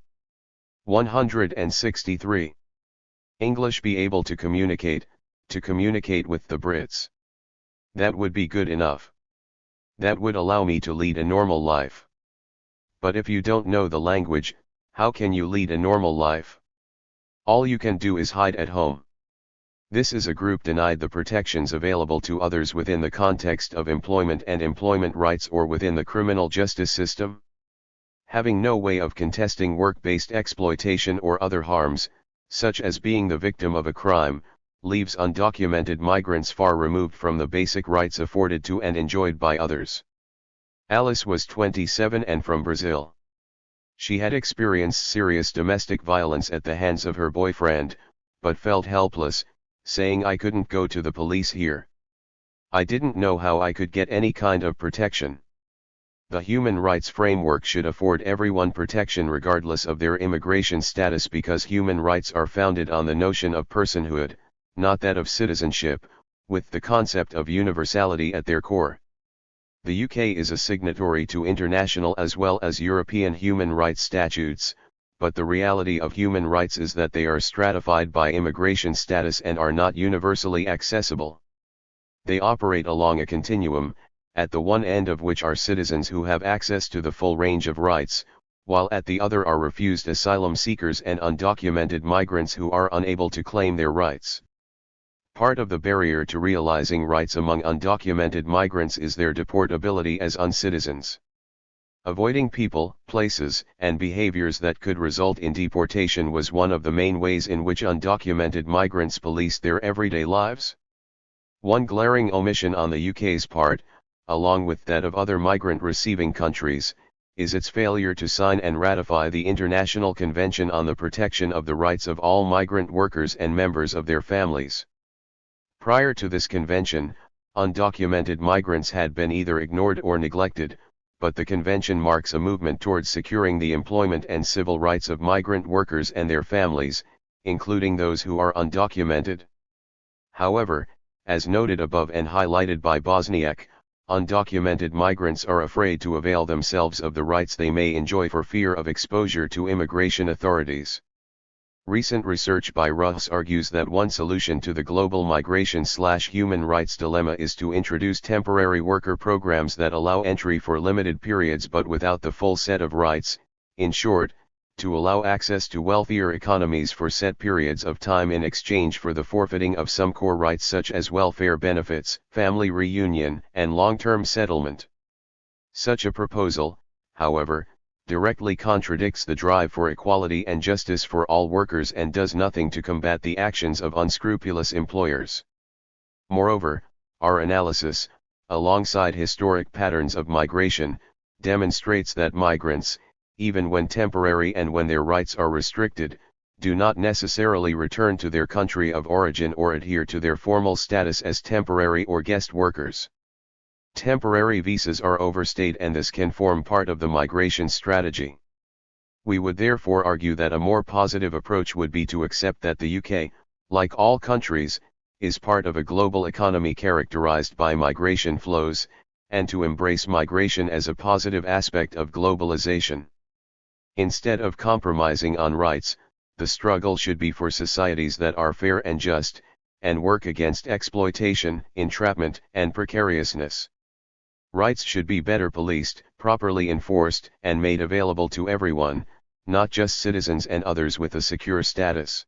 163. English, be able to communicate with the Brits. That would be good enough. That would allow me to lead a normal life. But if you don't know the language, how can you lead a normal life? All you can do is hide at home. This is a group denied the protections available to others within the context of employment and employment rights or within the criminal justice system. Having no way of contesting work-based exploitation or other harms, such as being the victim of a crime, leaves undocumented migrants far removed from the basic rights afforded to and enjoyed by others. Alice was 27 and from Brazil. She had experienced serious domestic violence at the hands of her boyfriend, but felt helpless, saying, I couldn't go to the police here. I didn't know how I could get any kind of protection. The human rights framework should afford everyone protection regardless of their immigration status, because human rights are founded on the notion of personhood, not that of citizenship, with the concept of universality at their core. The UK is a signatory to international as well as European human rights statutes, but the reality of human rights is that they are stratified by immigration status and are not universally accessible. They operate along a continuum, at the one end of which are citizens who have access to the full range of rights, while at the other are refused asylum seekers and undocumented migrants who are unable to claim their rights. Part of the barrier to realizing rights among undocumented migrants is their deportability as uncitizens. Avoiding people, places, and behaviors that could result in deportation was one of the main ways in which undocumented migrants police their everyday lives. One glaring omission on the UK's part, along with that of other migrant-receiving countries, is its failure to sign and ratify the International Convention on the Protection of the Rights of All Migrant Workers and Members of Their Families. Prior to this convention, undocumented migrants had been either ignored or neglected, but the convention marks a movement towards securing the employment and civil rights of migrant workers and their families, including those who are undocumented. However, as noted above and highlighted by Bosniak, undocumented migrants are afraid to avail themselves of the rights they may enjoy for fear of exposure to immigration authorities. Recent research by Ruhs argues that one solution to the global migration/human rights dilemma is to introduce temporary worker programs that allow entry for limited periods but without the full set of rights, in short, to allow access to wealthier economies for set periods of time in exchange for the forfeiting of some core rights such as welfare benefits, family reunion, and long-term settlement. Such a proposal, however, directly contradicts the drive for equality and justice for all workers and does nothing to combat the actions of unscrupulous employers. Moreover, our analysis, alongside historic patterns of migration, demonstrates that migrants, even when temporary and when their rights are restricted, do not necessarily return to their country of origin or adhere to their formal status as temporary or guest workers. Temporary visas are overstayed, and this can form part of the migration strategy. We would therefore argue that a more positive approach would be to accept that the UK, like all countries, is part of a global economy characterized by migration flows, and to embrace migration as a positive aspect of globalization. Instead of compromising on rights, the struggle should be for societies that are fair and just, and work against exploitation, entrapment, and precariousness. Rights should be better policed, properly enforced, and made available to everyone, not just citizens and others with a secure status.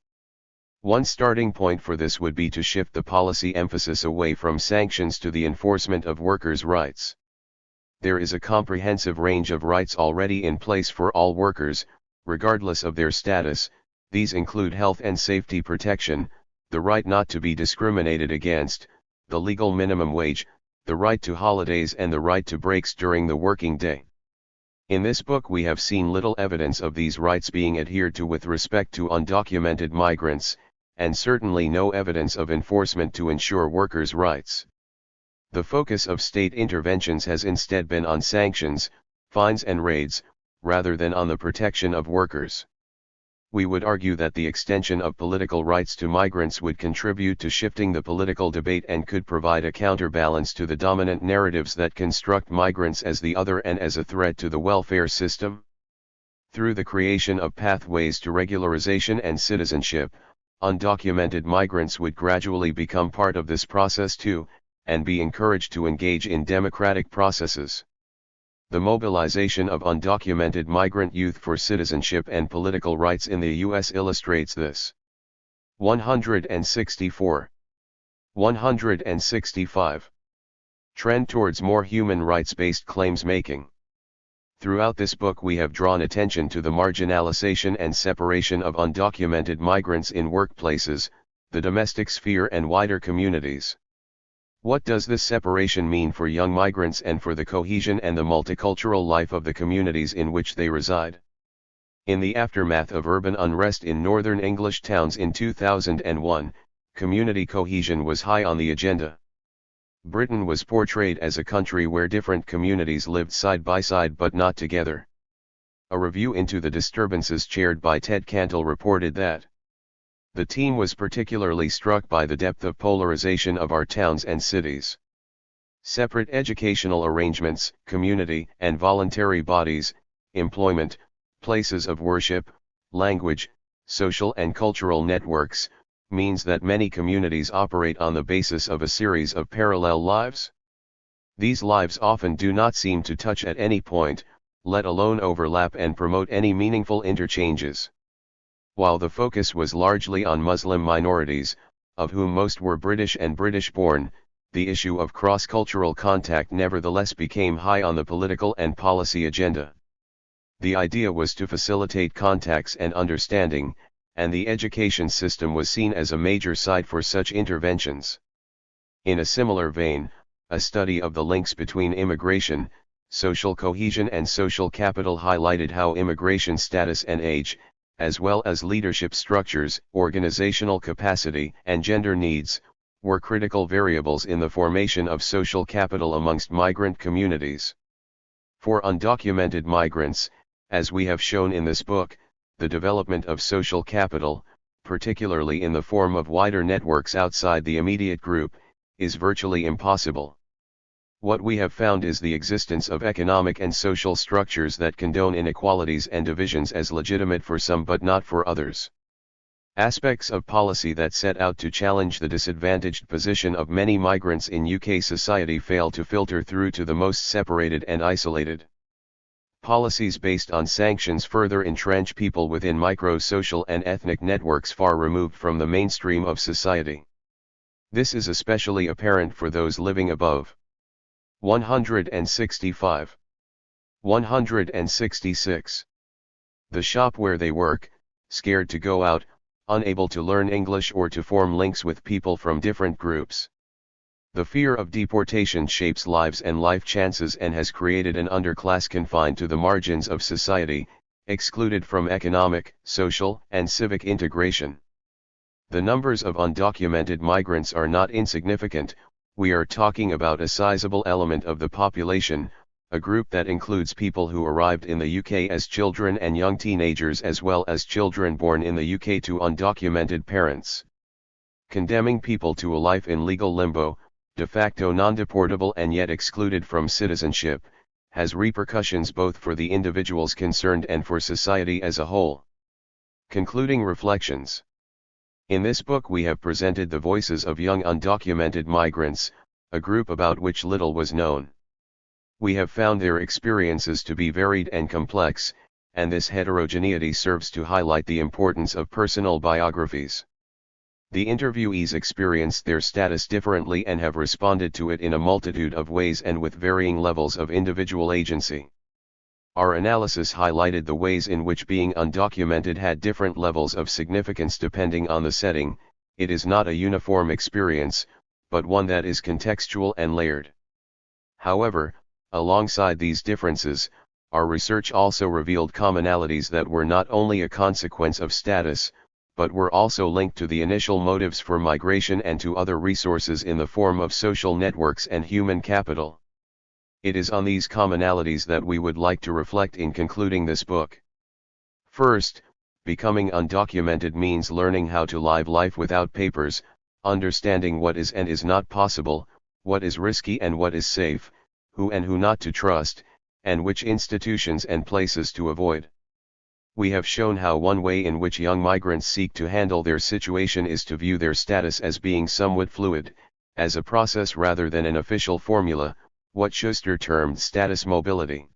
One starting point for this would be to shift the policy emphasis away from sanctions to the enforcement of workers' rights. There is a comprehensive range of rights already in place for all workers, regardless of their status. These include health and safety protection, the right not to be discriminated against, the legal minimum wage, the right to holidays, and the right to breaks during the working day. In this book we have seen little evidence of these rights being adhered to with respect to undocumented migrants, and certainly no evidence of enforcement to ensure workers' rights. The focus of state interventions has instead been on sanctions, fines and raids, rather than on the protection of workers. We would argue that the extension of political rights to migrants would contribute to shifting the political debate and could provide a counterbalance to the dominant narratives that construct migrants as the other and as a threat to the welfare system. Through the creation of pathways to regularization and citizenship, undocumented migrants would gradually become part of this process too, and be encouraged to engage in democratic processes. The mobilization of undocumented migrant youth for citizenship and political rights in the U.S. illustrates this. 164. 165. Trend towards more human rights-based claims making. Throughout this book we have drawn attention to the marginalization and separation of undocumented migrants in workplaces, the domestic sphere and wider communities. What does this separation mean for young migrants and for the cohesion and the multicultural life of the communities in which they reside? In the aftermath of urban unrest in northern English towns in 2001, community cohesion was high on the agenda. Britain was portrayed as a country where different communities lived side by side but not together. A review into the disturbances chaired by Ted Cantle reported that the team was particularly struck by the depth of polarization of our towns and cities. Separate educational arrangements, community and voluntary bodies, employment, places of worship, language, social and cultural networks, means that many communities operate on the basis of a series of parallel lives. These lives often do not seem to touch at any point, let alone overlap and promote any meaningful interchanges. While the focus was largely on Muslim minorities, of whom most were British and British-born, the issue of cross-cultural contact nevertheless became high on the political and policy agenda. The idea was to facilitate contacts and understanding, and the education system was seen as a major site for such interventions. In a similar vein, a study of the links between immigration, social cohesion and social capital highlighted how immigration status and age, as well as leadership structures, organizational capacity, and gender needs, were critical variables in the formation of social capital amongst migrant communities. For undocumented migrants, as we have shown in this book, the development of social capital, particularly in the form of wider networks outside the immediate group, is virtually impossible. What we have found is the existence of economic and social structures that condone inequalities and divisions as legitimate for some but not for others. Aspects of policy that set out to challenge the disadvantaged position of many migrants in UK society fail to filter through to the most separated and isolated. Policies based on sanctions further entrench people within micro-social and ethnic networks far removed from the mainstream of society. This is especially apparent for those living above. 165. 166. The shop where they work, scared to go out, unable to learn English or to form links with people from different groups. The fear of deportation shapes lives and life chances and has created an underclass confined to the margins of society, excluded from economic, social, and civic integration. The numbers of undocumented migrants are not insignificant. We are talking about a sizable element of the population, a group that includes people who arrived in the UK as children and young teenagers as well as children born in the UK to undocumented parents. Condemning people to a life in legal limbo, de facto non-deportable and yet excluded from citizenship, has repercussions both for the individuals concerned and for society as a whole. Concluding reflections. In this book we have presented the voices of young undocumented migrants, a group about which little was known. We have found their experiences to be varied and complex, and this heterogeneity serves to highlight the importance of personal biographies. The interviewees experienced their status differently and have responded to it in a multitude of ways and with varying levels of individual agency. Our analysis highlighted the ways in which being undocumented had different levels of significance depending on the setting. It is not a uniform experience, but one that is contextual and layered. However, alongside these differences, our research also revealed commonalities that were not only a consequence of status, but were also linked to the initial motives for migration and to other resources in the form of social networks and human capital. It is on these commonalities that we would like to reflect in concluding this book. First, becoming undocumented means learning how to live life without papers, understanding what is and is not possible, what is risky and what is safe, who and who not to trust, and which institutions and places to avoid. We have shown how one way in which young migrants seek to handle their situation is to view their status as being somewhat fluid, as a process rather than an official formula, what Schuster termed status mobility.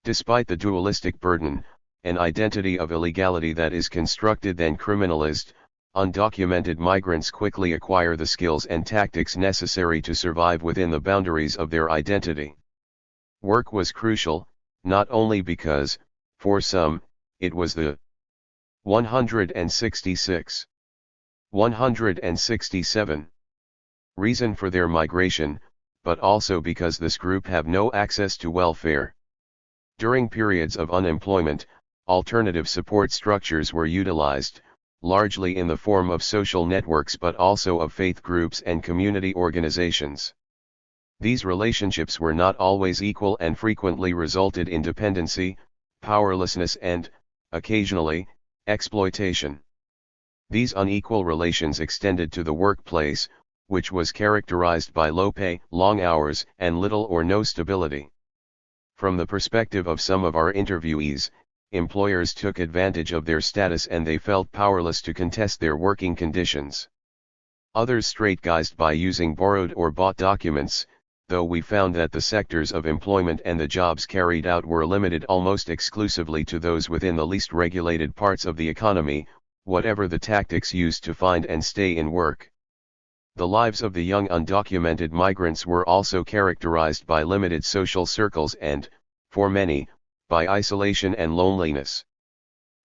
Despite the dualistic burden, an identity of illegality that is constructed then criminalized, undocumented migrants quickly acquire the skills and tactics necessary to survive within the boundaries of their identity. Work was crucial, not only because, for some, it was the 166, 167 reason for their migration, but also because this group have no access to welfare. During periods of unemployment, alternative support structures were utilized, largely in the form of social networks but also of faith groups and community organizations. These relationships were not always equal and frequently resulted in dependency, powerlessness and, occasionally, exploitation. These unequal relations extended to the workplace, which was characterized by low pay, long hours, and little or no stability. From the perspective of some of our interviewees, employers took advantage of their status and they felt powerless to contest their working conditions. Others strategized by using borrowed or bought documents, though we found that the sectors of employment and the jobs carried out were limited almost exclusively to those within the least regulated parts of the economy, whatever the tactics used to find and stay in work. The lives of the young undocumented migrants were also characterized by limited social circles and, for many, by isolation and loneliness.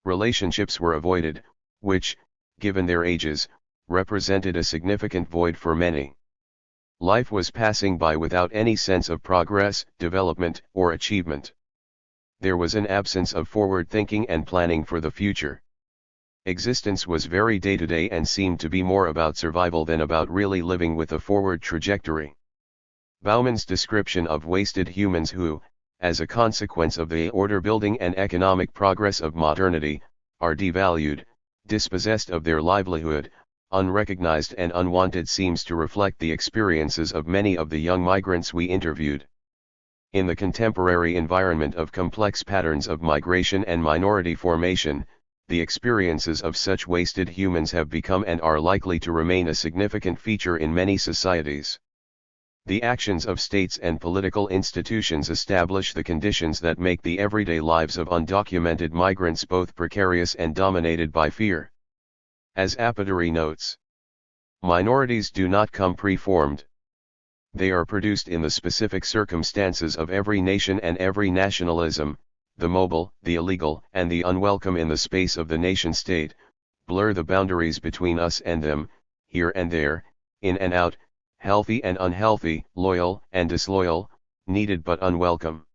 Relationships were avoided, which, given their ages, represented a significant void for many. Life was passing by without any sense of progress, development, or achievement. There was an absence of forward thinking and planning for the future. Existence was very day-to-day and seemed to be more about survival than about really living with a forward trajectory. Bauman's description of wasted humans who, as a consequence of the order-building and economic progress of modernity, are devalued, dispossessed of their livelihood, unrecognized and unwanted seems to reflect the experiences of many of the young migrants we interviewed. In the contemporary environment of complex patterns of migration and minority formation, the experiences of such wasted humans have become and are likely to remain a significant feature in many societies. The actions of states and political institutions establish the conditions that make the everyday lives of undocumented migrants both precarious and dominated by fear. As Apaturi notes, minorities do not come preformed. They are produced in the specific circumstances of every nation and every nationalism. The mobile, the illegal, and the unwelcome in the space of the nation-state, blur the boundaries between us and them, here and there, in and out, healthy and unhealthy, loyal and disloyal, needed but unwelcome.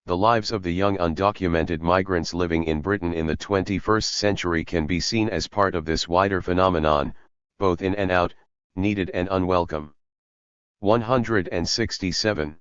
The lives of the young undocumented migrants living in Britain in the 21st century can be seen as part of this wider phenomenon, both in and out, needed and unwelcome. 167.